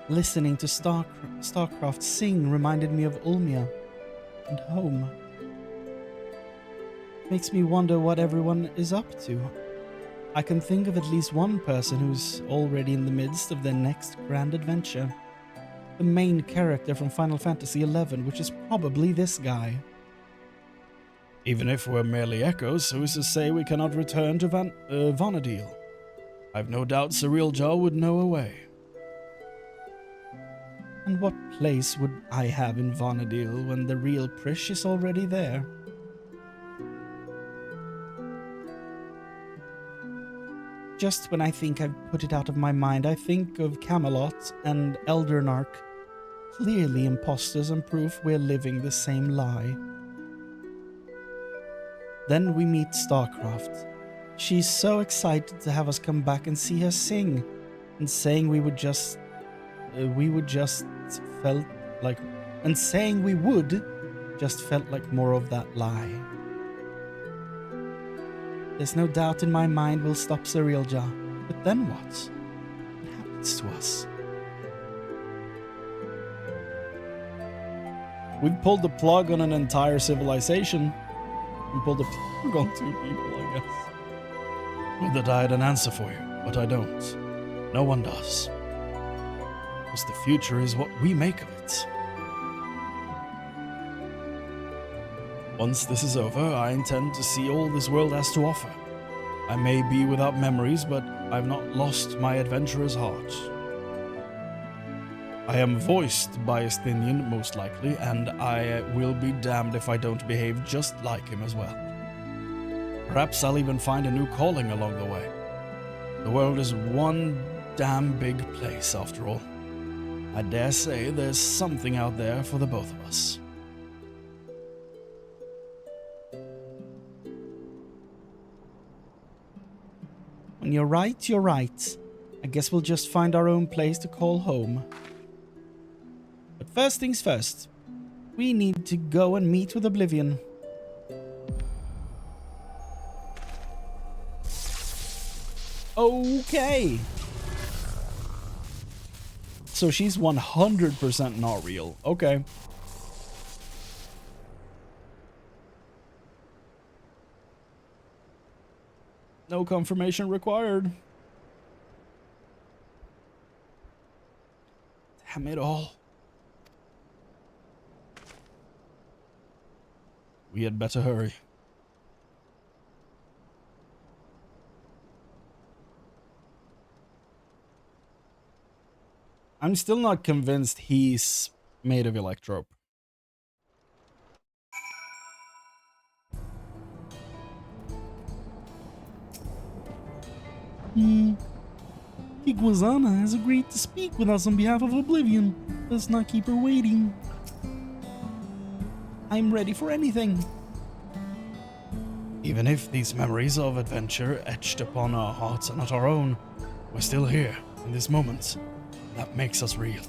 Listening to Starcraft sing reminded me of Ulmia and home. Makes me wonder what everyone is up to. I can think of at least one person who's already in the midst of their next grand adventure. The main character from Final Fantasy XI, which is probably this guy. Even if we're merely echoes, who's to say we cannot return to Vana'diel? I've no doubt Surreal Jaw would know a way. And what place would I have in Vana'diel when the real Prish is already there? Just when I think I've put it out of my mind, I think of Camelot and Eldernark. Clearly imposters and proof we're living the same lie. Then we meet Starcraft. She's so excited to have us come back and see her sing, and saying we would just felt like more of that lie. There's no doubt in my mind we'll stop Surreal Jaw, but then what? What happens to us? We've pulled the plug on an entire civilization. We pulled the plug on 2 people, I guess. Would that I had an answer for you, but I don't. No one does. Because the future is what we make of it. Once this is over, I intend to see all this world has to offer. I may be without memories, but I've not lost my adventurer's heart. I am voiced by a Sthinian, most likely, and I will be damned if I don't behave just like him as well. Perhaps I'll even find a new calling along the way. The world is one damn big place, after all. I dare say there's something out there for the both of us. When you're right, you're right. I guess we'll just find our own place to call home. But first things first, we need to go and meet with Oblivion. Okay. So she's 100% not real. Okay. No confirmation required. Damn it all. We had better hurry. I'm still not convinced he's made of electrope. Kigwazana has agreed to speak with us on behalf of Oblivion. Let's not keep her waiting. I'm ready for anything. Even if these memories of adventure etched upon our hearts are not our own, we're still here, in this moment. That makes us real.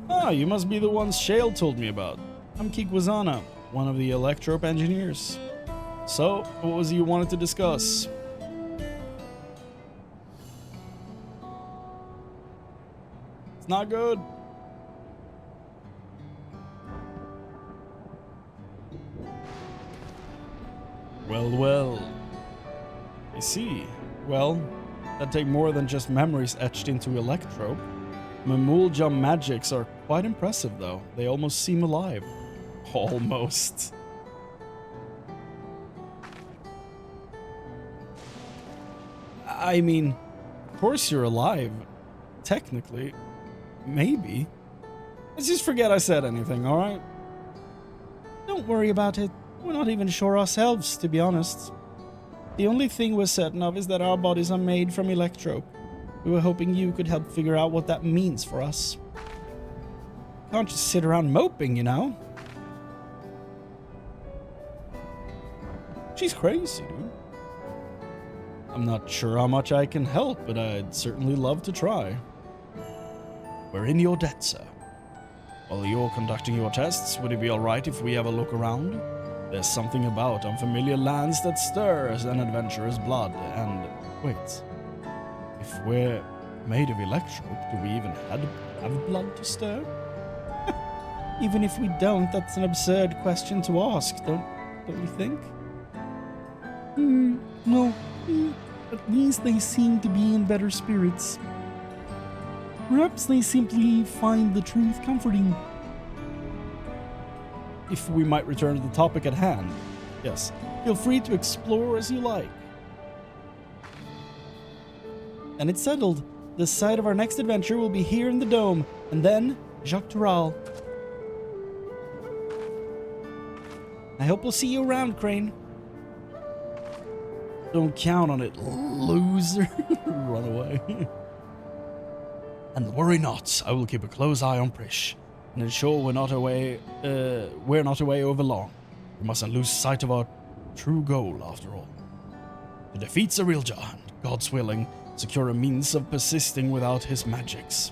Ah, you must be the ones Shale told me about. I'm Kigwazana, one of the electrope engineers. So, what was it you wanted to discuss? It's not good. Well. I see. Well, that'd take more than just memories etched into electrope. Mamulja magics are quite impressive, though. They almost seem alive. Almost. I mean, of course you're alive. Technically. Maybe. Let's just forget I said anything, alright? Don't worry about it. We're not even sure ourselves, to be honest. The only thing we're certain of is that our bodies are made from electrope. We were hoping you could help figure out what that means for us. Can't just sit around moping, you know? She's crazy, dude. I'm not sure how much I can help, but I'd certainly love to try. We're in your debt, sir. While you're conducting your tests, would it be alright if we have a look around? There's something about unfamiliar lands that stirs an adventurer's blood, and... wait. If we're made of electrope, do we even have blood to stir? Even if we don't, that's an absurd question to ask, don't you think? No. At least they seem to be in better spirits. Perhaps they simply find the truth comforting. If we might return to the topic at hand, yes, feel free to explore as you like. And it's settled. The site of our next adventure will be here in the Dome, and then Jacques Tural. I hope we'll see you around, Chrane. Don't count on it, loser. Run away. And worry not, I will keep a close eye on Prish, and ensure we're not away over long. We mustn't lose sight of our true goal, after all. To defeat Zarilja, and, God's willing, secure a means of persisting without his magics.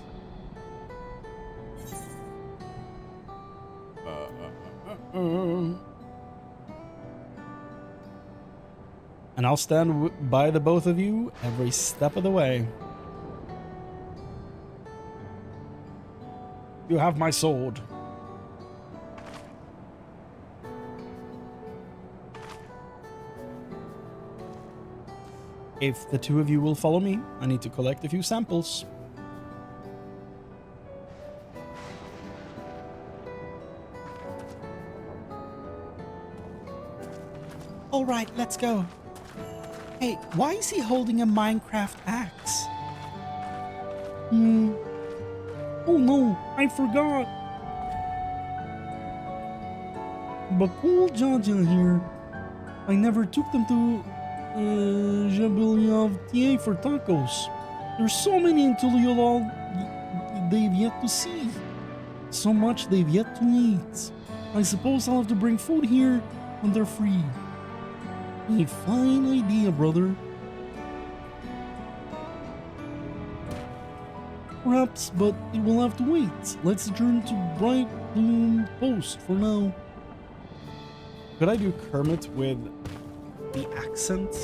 And I'll stand by the both of you every step of the way. You have my sword. If the two of you will follow me, I need to collect a few samples. All right, let's go. Hey, why is he holding a Minecraft axe? Oh no, I forgot. Bakul Jaja here. I never took them to Jabilyav TA for tacos. There's so many in Tuliolal they've yet to see. So much they've yet to eat. I suppose I'll have to bring food here when they're free. A fine idea, brother. Perhaps, but it will have to wait. Let's adjourn to Bright Bloom Post for now. Could I do Kermit with the accent?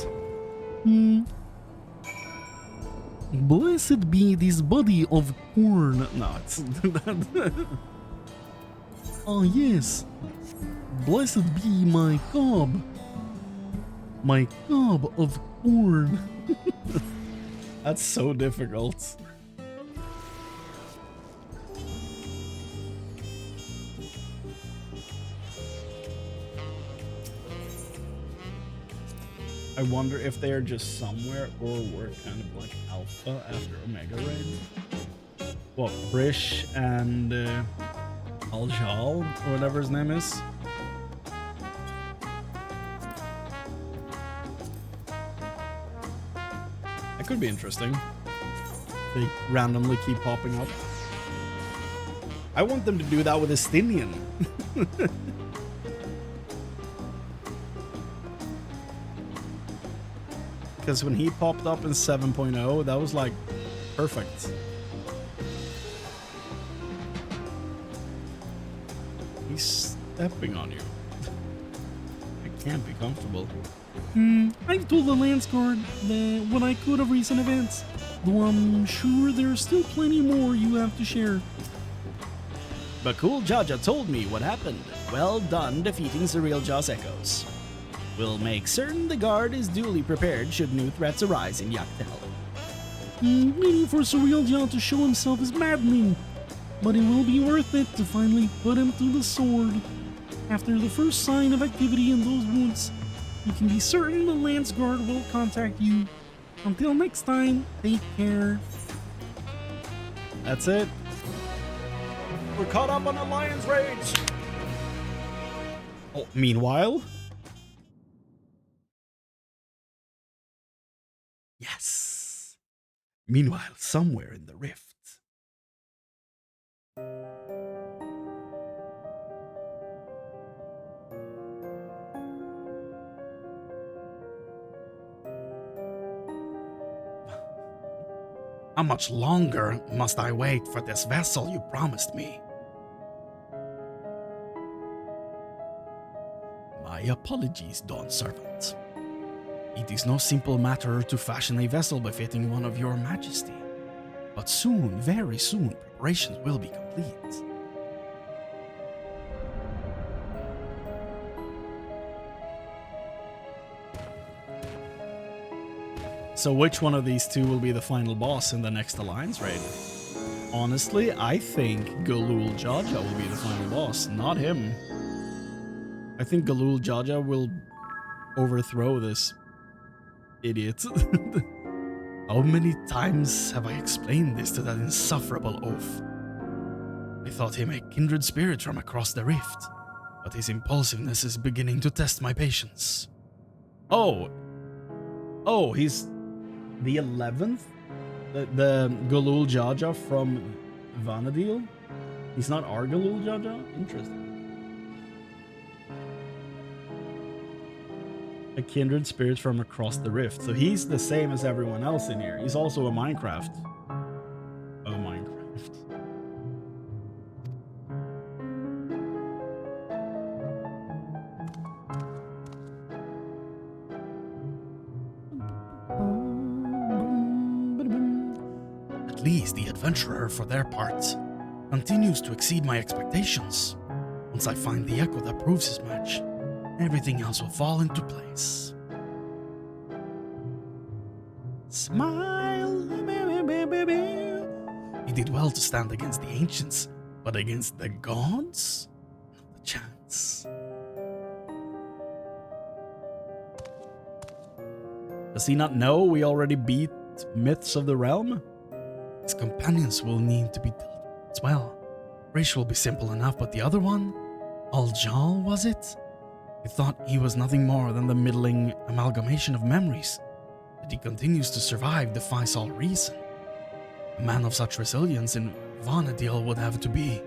Blessed be this body of corn. No, it's Ah, yes. Blessed be my cob. My cob of corn. that's so difficult. I wonder if they're just somewhere or we're kind of like alpha after Omega Raid. What, Brish and Aljal, or whatever his name is? That could be interesting. They randomly keep popping up. I want them to do that with Estinian. Because when he popped up in 7.0, that was like perfect. He's stepping on you. I can't be comfortable. I've told the Lance Guard what I could of recent events, though I'm sure there's still plenty more you have to share. Bakul Jaja told me what happened. Well done defeating Surreal Jaw's echoes. We'll make certain the guard is duly prepared should new threats arise in Yaktel. Waiting for Surreal Jaw to show himself is maddening, but it will be worth it to finally put him to the sword. After the first sign of activity in those woods, you can be certain the Lance Guard will contact you. Until next time, take care. That's it. We're caught up on Alliance raids. Oh, meanwhile... Yes. Meanwhile, somewhere in the rift. How much longer must I wait for this vessel you promised me? My apologies, Dawn Servant. It is no simple matter to fashion a vessel befitting one of your majesty. But soon, very soon, preparations will be complete. So which one of these two will be the final boss in the next Alliance raid? Honestly, I think Galul Jaja will be the final boss, not him. I think Galul Jaja will overthrow this idiot. How many times have I explained this to that insufferable oaf? I thought him a kindred spirit from across the rift, but his impulsiveness is beginning to test my patience. Oh, he's the 11th? The Galul Jaja from Vana'diel? He's not our Galul Jaja? Interesting. A kindred spirit from across the rift. So he's the same as everyone else in here. He's also a Minecraft. Oh, Minecraft. At least the adventurer, for their part, continues to exceed my expectations. Once I find the echo that proves his match, everything else will fall into place. Smile. He did well to stand against the ancients, but against the gods? Not a chance. Does he not know we already beat Myths of the Realm? His companions will need to be dealt with as well. Raish will be simple enough, but the other one? Al-Jal, was it? He thought he was nothing more than the middling amalgamation of memories. That he continues to survive defies all reason. A man of such resilience in Vana'diel would have to be.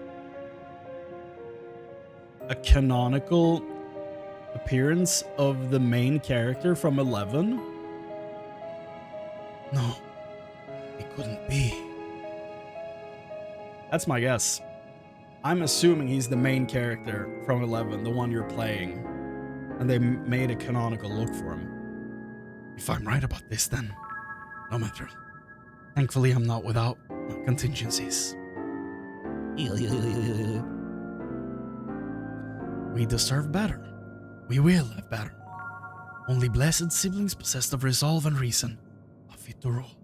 A canonical appearance of the main character from 11? No, it couldn't be. That's my guess. I'm assuming he's the main character from 11, the one you're playing. And they made a canonical look for him. If I'm right about this, then no matter. Thankfully, I'm not without contingencies. We deserve better. We will have better. Only blessed siblings possessed of resolve and reason are fit to rule.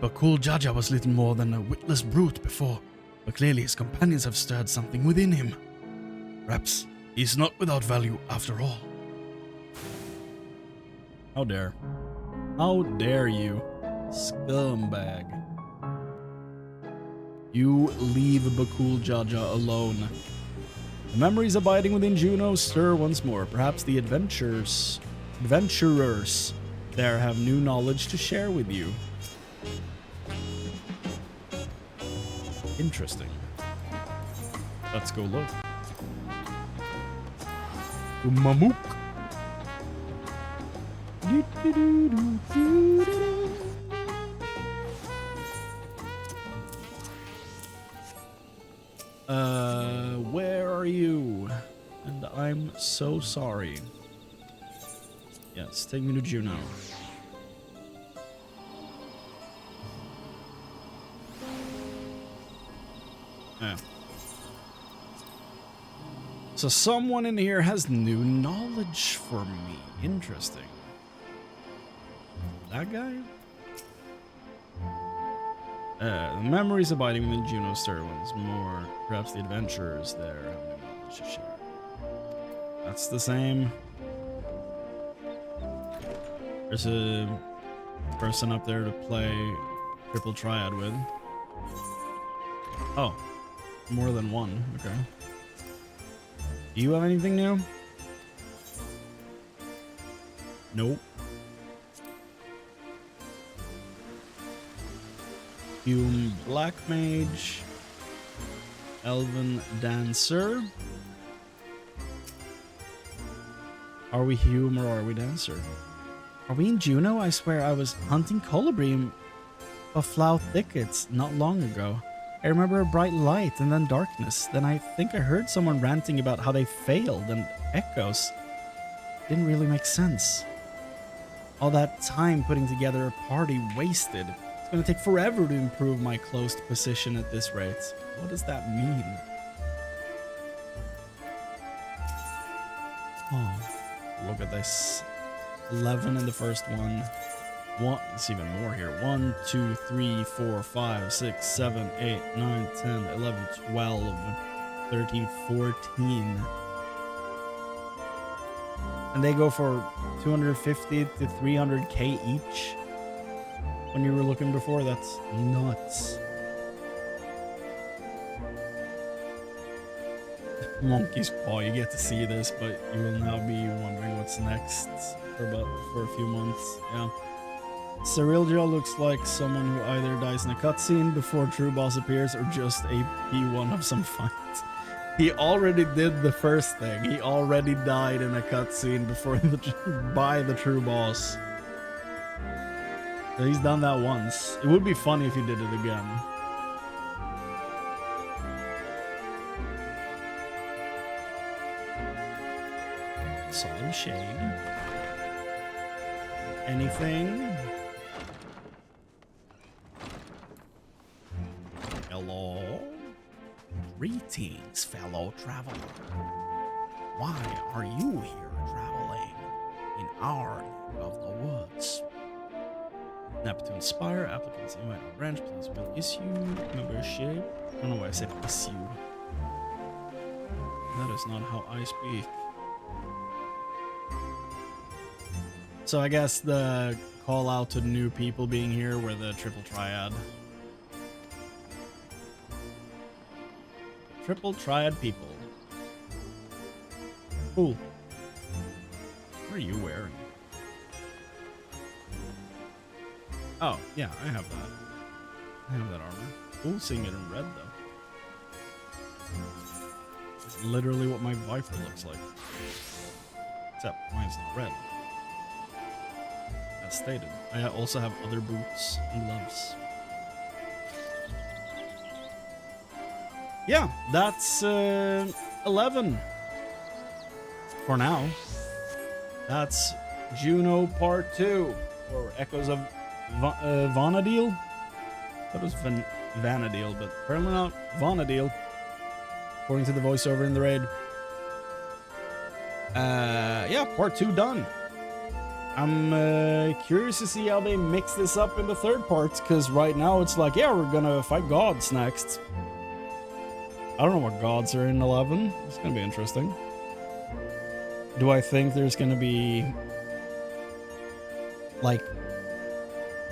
Bakul Jaja was little more than a witless brute before, but clearly his companions have stirred something within him. Perhaps he's not without value after all. How dare. How dare you, scumbag. You leave Bakul Jaja alone. The memories abiding within Juno stir once more. Perhaps the adventurers there have new knowledge to share with you. Interesting. Let's go look. Mamook. Where are you? And I'm so sorry. Yes, take me to Juno. Yeah. So someone in here has new knowledge for me. Interesting. That guy? The memories abiding within Juno stir once more. Perhaps the adventurers there have new knowledge to share. That's the same. There's a person up there to play Triple Triad with. Oh, more than one. Okay. Do you have anything new? Nope. Hume Black Mage. Elven Dancer. Are we Hume or are we Dancer? Are we in Juno? I swear I was hunting colibri of flout thickets not long ago. I remember a bright light and then darkness. Then I think I heard someone ranting about how they failed and echoes. Didn't really make sense. All that time putting together a party wasted. It's gonna take forever to improve my closed position at this rate. What does that mean? Oh, look at this. 11 in the first one. It's even more here. 1, 2, 3, 4, 5, 6, 7, 8, 9, 10, 11, 12, 13, 14. And they go for 250 to 300k each. When you were looking before, that's nuts. Monkey's Paw, you get to see this, but you will now be wondering what's next for a few months. Yeah. Cyrilja looks like someone who either dies in a cutscene before True Boss appears or just a P1 of some fight. He already did the first thing. He already died in a cutscene before by the True Boss. So he's done that once. It would be funny if he did it again. Solemn Shade. Anything? Hello? Greetings, fellow traveler. Why are you here traveling in Hour of the woods. Neptune Spire, applicants invite our branch, please will issue membership. I don't know why I said issue. That is not how I speak. So I guess the call out to new people being here were the triple triad. Triple triad people. Cool. What are you wearing? Oh, yeah, I have that. I have that armor. Cool seeing it in red, though. It's literally what my Viper looks like. Except mine's not red. As stated. I also have other boots and gloves. Yeah, that's 11 for now. That's Juno Part 2, or Echoes of Vana'diel. That was Vana'diel, but apparently not Vana'diel, according to the voiceover in the raid. Yeah, Part 2 done. I'm curious to see how they mix this up in the third part, because right now it's like, yeah, we're gonna fight gods next. I don't know what gods are in 11. It's gonna be interesting. Do I think there's gonna be like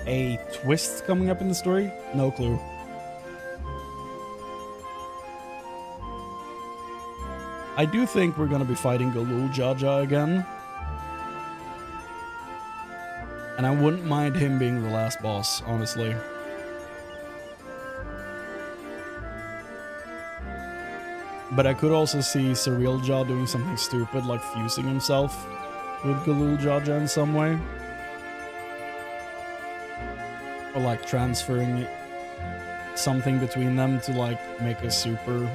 a twist coming up in the story? No clue. I do think we're gonna be fighting Galul Jaja again. And I wouldn't mind him being the last boss, honestly. But I could also see Surreal Jaw doing something stupid, like fusing himself with Galul Jaja in some way. Or like transferring something between them to like make a super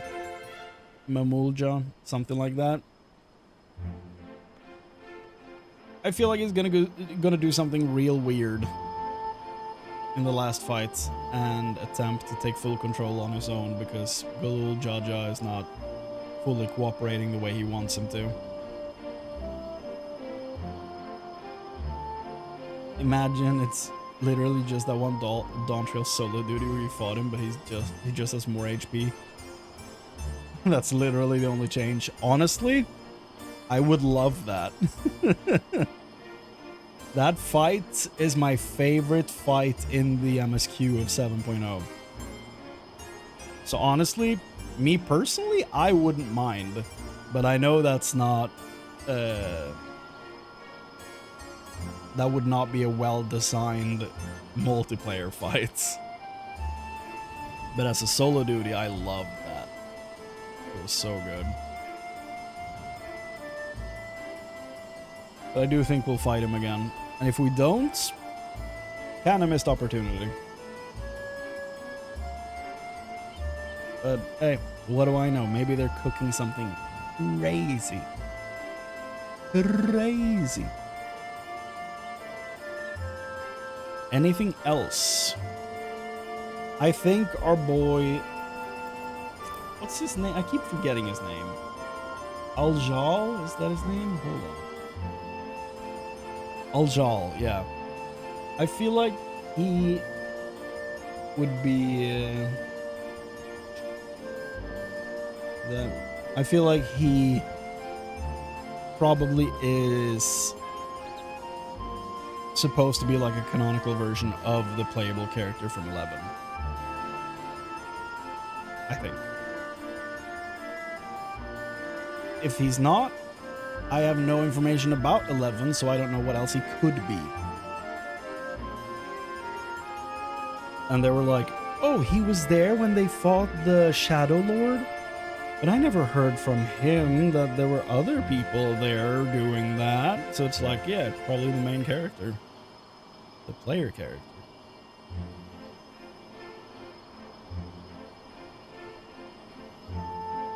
Mamulja, something like that. I feel like he's gonna do something real weird in the last fight and attempt to take full control on his own, because Galul Jaja is not fully cooperating the way he wants him to. Imagine it's literally just that one Dawntrail solo duty where you fought him, but he just has more HP. That's literally the only change. Honestly, I would love that. That fight is my favorite fight in the MSQ of 7.0. So honestly, me personally, I wouldn't mind. But I know that's not... that would not be a well-designed multiplayer fight. But as a solo duty, I loved that. It was so good. But I do think we'll fight him again. And if we don't, kinda missed opportunity. But hey, what do I know? Maybe they're cooking something crazy. Crazy. Anything else? I think our boy... What's his name? I keep forgetting his name. Aljal? Is that his name? Hold on. Aljal, yeah. I feel like he would be... I feel like he probably is supposed to be like a canonical version of the playable character from 11. I think. If he's not, I have no information about 11, so I don't know what else he could be. And they were like, oh, he was there when they fought the Shadow Lord? But I never heard from him that there were other people there doing that. So it's like, yeah, probably the main character. The player character.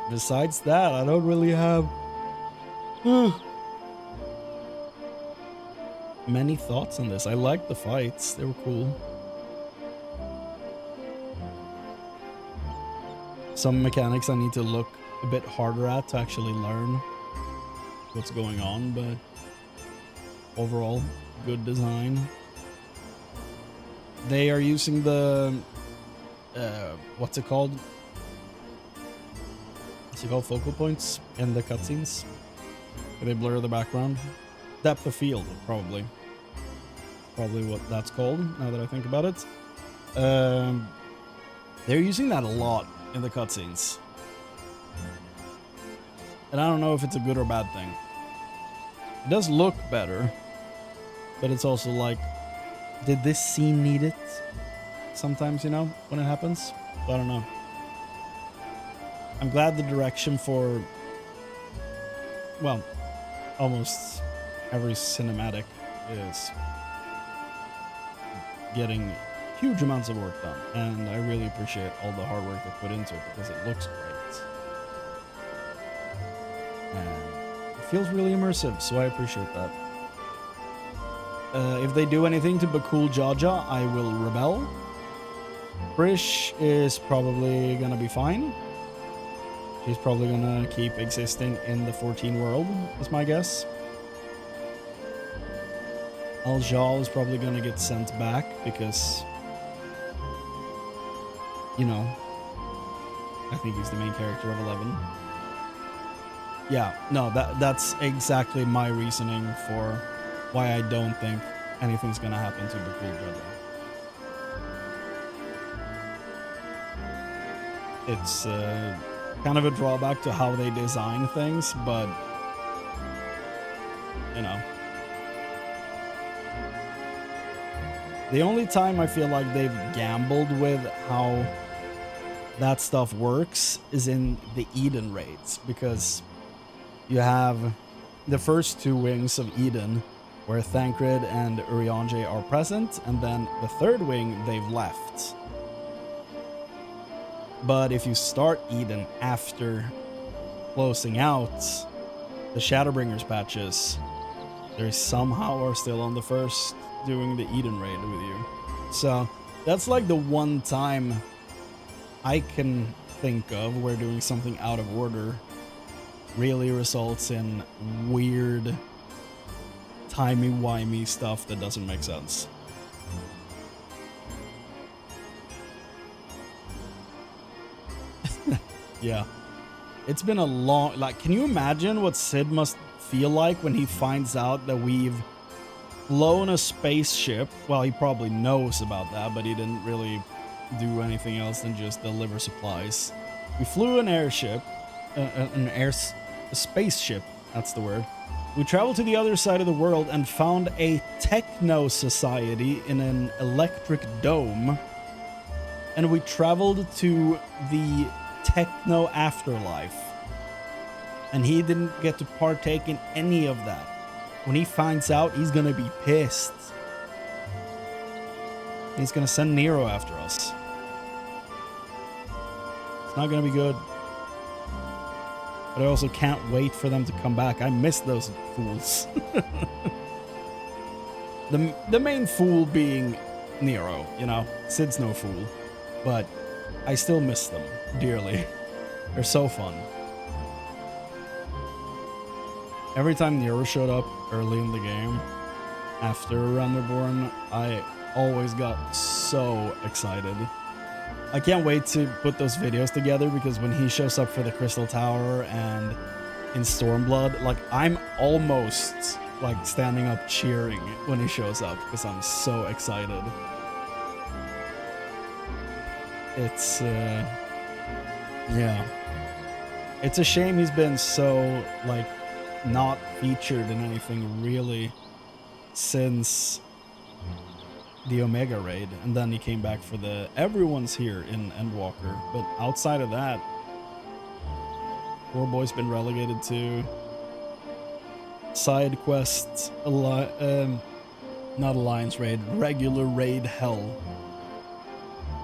Besides that, I don't really have many thoughts on this. I liked the fights. They were cool. Some mechanics I need to look a bit harder at to actually learn what's going on, but overall good design. They are using the what's it called? What's it called? Focal points in the cutscenes. They blur the background. Depth of field, probably. Probably what that's called, now that I think about it. They're using that a lot in the cutscenes. And I don't know if it's a good or bad thing. It does look better, but it's also like, did this scene need it? Sometimes, you know, when it happens. So I don't know. I'm glad the direction for, well, almost every cinematic is getting huge amounts of work done, and I really appreciate all the hard work they put into it because it looks great. And it feels really immersive, so I appreciate that. If they do anything to Bakul Jaja, I will rebel. Brish is probably gonna be fine. She's probably gonna keep existing in the 14 world, is my guess. Al-Jal is probably gonna get sent back because, you know, I think he's the main character of 11. Yeah, no, that's exactly my reasoning for why I don't think anything's gonna happen to Bakul Jaja. It's kind of a drawback to how they design things, but, you know. The only time I feel like they've gambled with how that stuff works is in the Eden raids, because you have the first two wings of Eden where Thancred and Urianger are present, and then the third wing they've left. But if you start Eden after closing out the Shadowbringers patches, they somehow are still on the first doing the Eden raid with you. So that's like the one time I can think of where doing something out of order really results in weird timey-wimey stuff that doesn't make sense. Yeah. It's been a long, like, can you imagine what Sid must feel like when he finds out that we've flown a spaceship? Well, he probably knows about that, but he didn't really do anything else than just deliver supplies. We flew an airship, a spaceship, that's the word. We traveled to the other side of the world and found a techno society in an electric dome. And we traveled to the techno afterlife. And he didn't get to partake in any of that. When he finds out, he's gonna be pissed. He's gonna send Nero after us. It's not gonna be good. But I also can't wait for them to come back. I miss those fools. The main fool being Nero, you know. Sid's no fool. But I still miss them dearly. They're so fun. Every time Nero showed up early in the game, after Realm Reborn, I always got so excited. I can't wait to put those videos together, because when he shows up for the Crystal Tower and in Stormblood, like, I'm almost like standing up cheering when he shows up because I'm so excited. It's yeah, it's a shame he's been so like not featured in anything really since the Omega raid, and then he came back for the Everyone's Here in Endwalker. But outside of that, poor boy's been relegated to side quests, not Alliance raid, regular raid hell,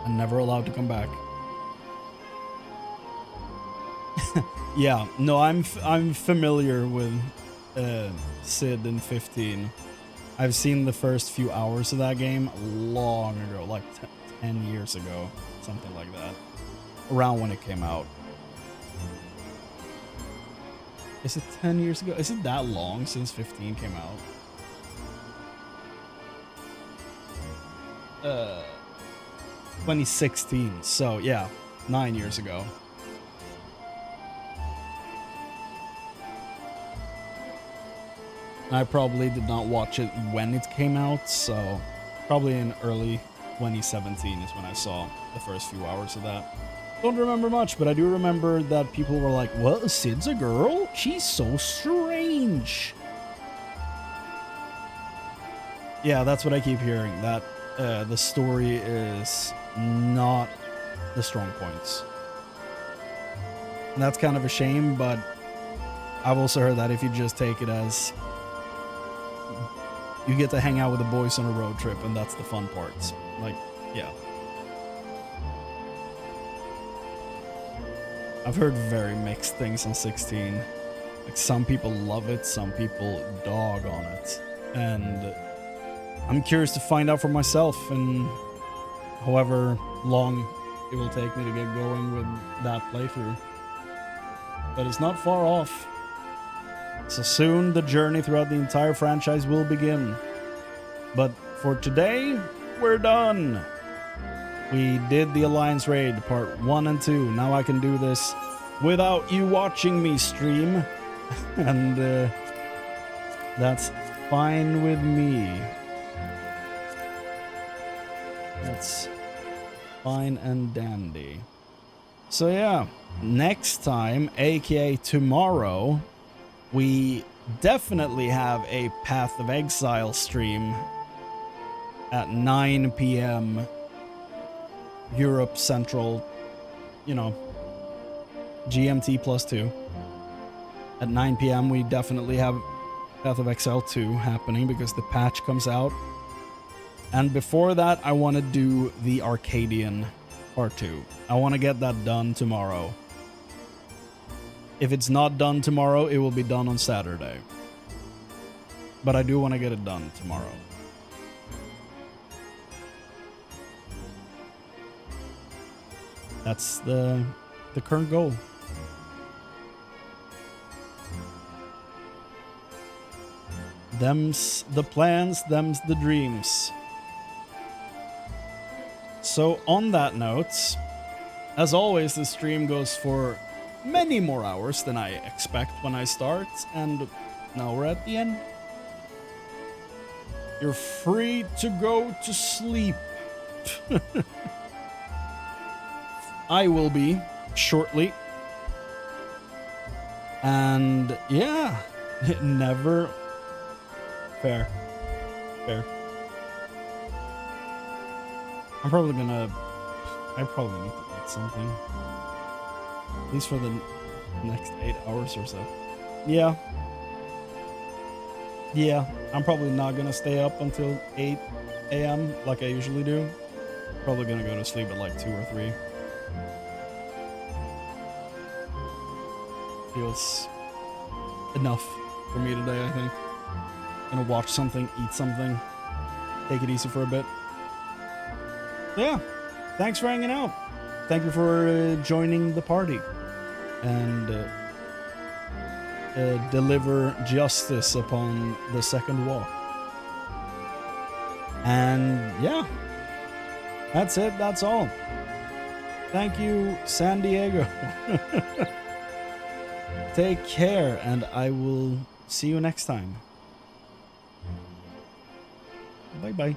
and never allowed to come back. Yeah, no, I'm familiar with Sid in 15. I've seen the first few hours of that game long ago, like 10 years ago, something like that, around when it came out. Is it 10 years ago? Is it that long since 15 came out? 2016. So yeah, 9 years ago. I probably did not watch it when it came out, so probably in early 2017 is when I saw the first few hours of that. Don't remember much, but I do remember that people were like, "What? Sid's a girl? She's so strange." Yeah, that's what I keep hearing, that the story is not the strong points. And that's kind of a shame, but I've also heard that if you just take it as you get to hang out with the boys on a road trip, and that's the fun parts. Like, yeah. I've heard very mixed things on 16. Like, some people love it, some people dog on it. And I'm curious to find out for myself, and however long it will take me to get going with that playthrough. But it's not far off. So soon the journey throughout the entire franchise will begin. But for today, we're done. We did the Alliance Raid part 1 and 2. Now I can do this without you watching me stream. And that's fine with me. That's fine and dandy. So yeah, next time, aka tomorrow, we definitely have a Path of Exile stream at 9 p.m. Europe Central, you know, GMT +2. At 9 p.m. we definitely have Path of Exile 2 happening because the patch comes out. And before that, I want to do the Arcadian Part 2. I want to get that done tomorrow. If it's not done tomorrow, it will be done on Saturday. But I do want to get it done tomorrow. That's the current goal. Them's the plans, them's the dreams. So on that note, as always, the stream goes for many more hours than I expect when I start, and now we're at the end. You're free to go to sleep. I will be shortly. And yeah, never fair. I probably need to eat something. At least for the next 8 hours or so. Yeah, I'm probably not gonna stay up until 8 a.m. like I usually do. Probably gonna go to sleep at like 2 or 3. Feels enough for me today, I think. Gonna watch something, eat something, take it easy for a bit. Yeah, thanks for hanging out. Thank you for joining the party and deliver justice upon the second walk. And yeah, that's it. That's all. Thank you, San Diego. Take care, and I will see you next time. Bye-bye.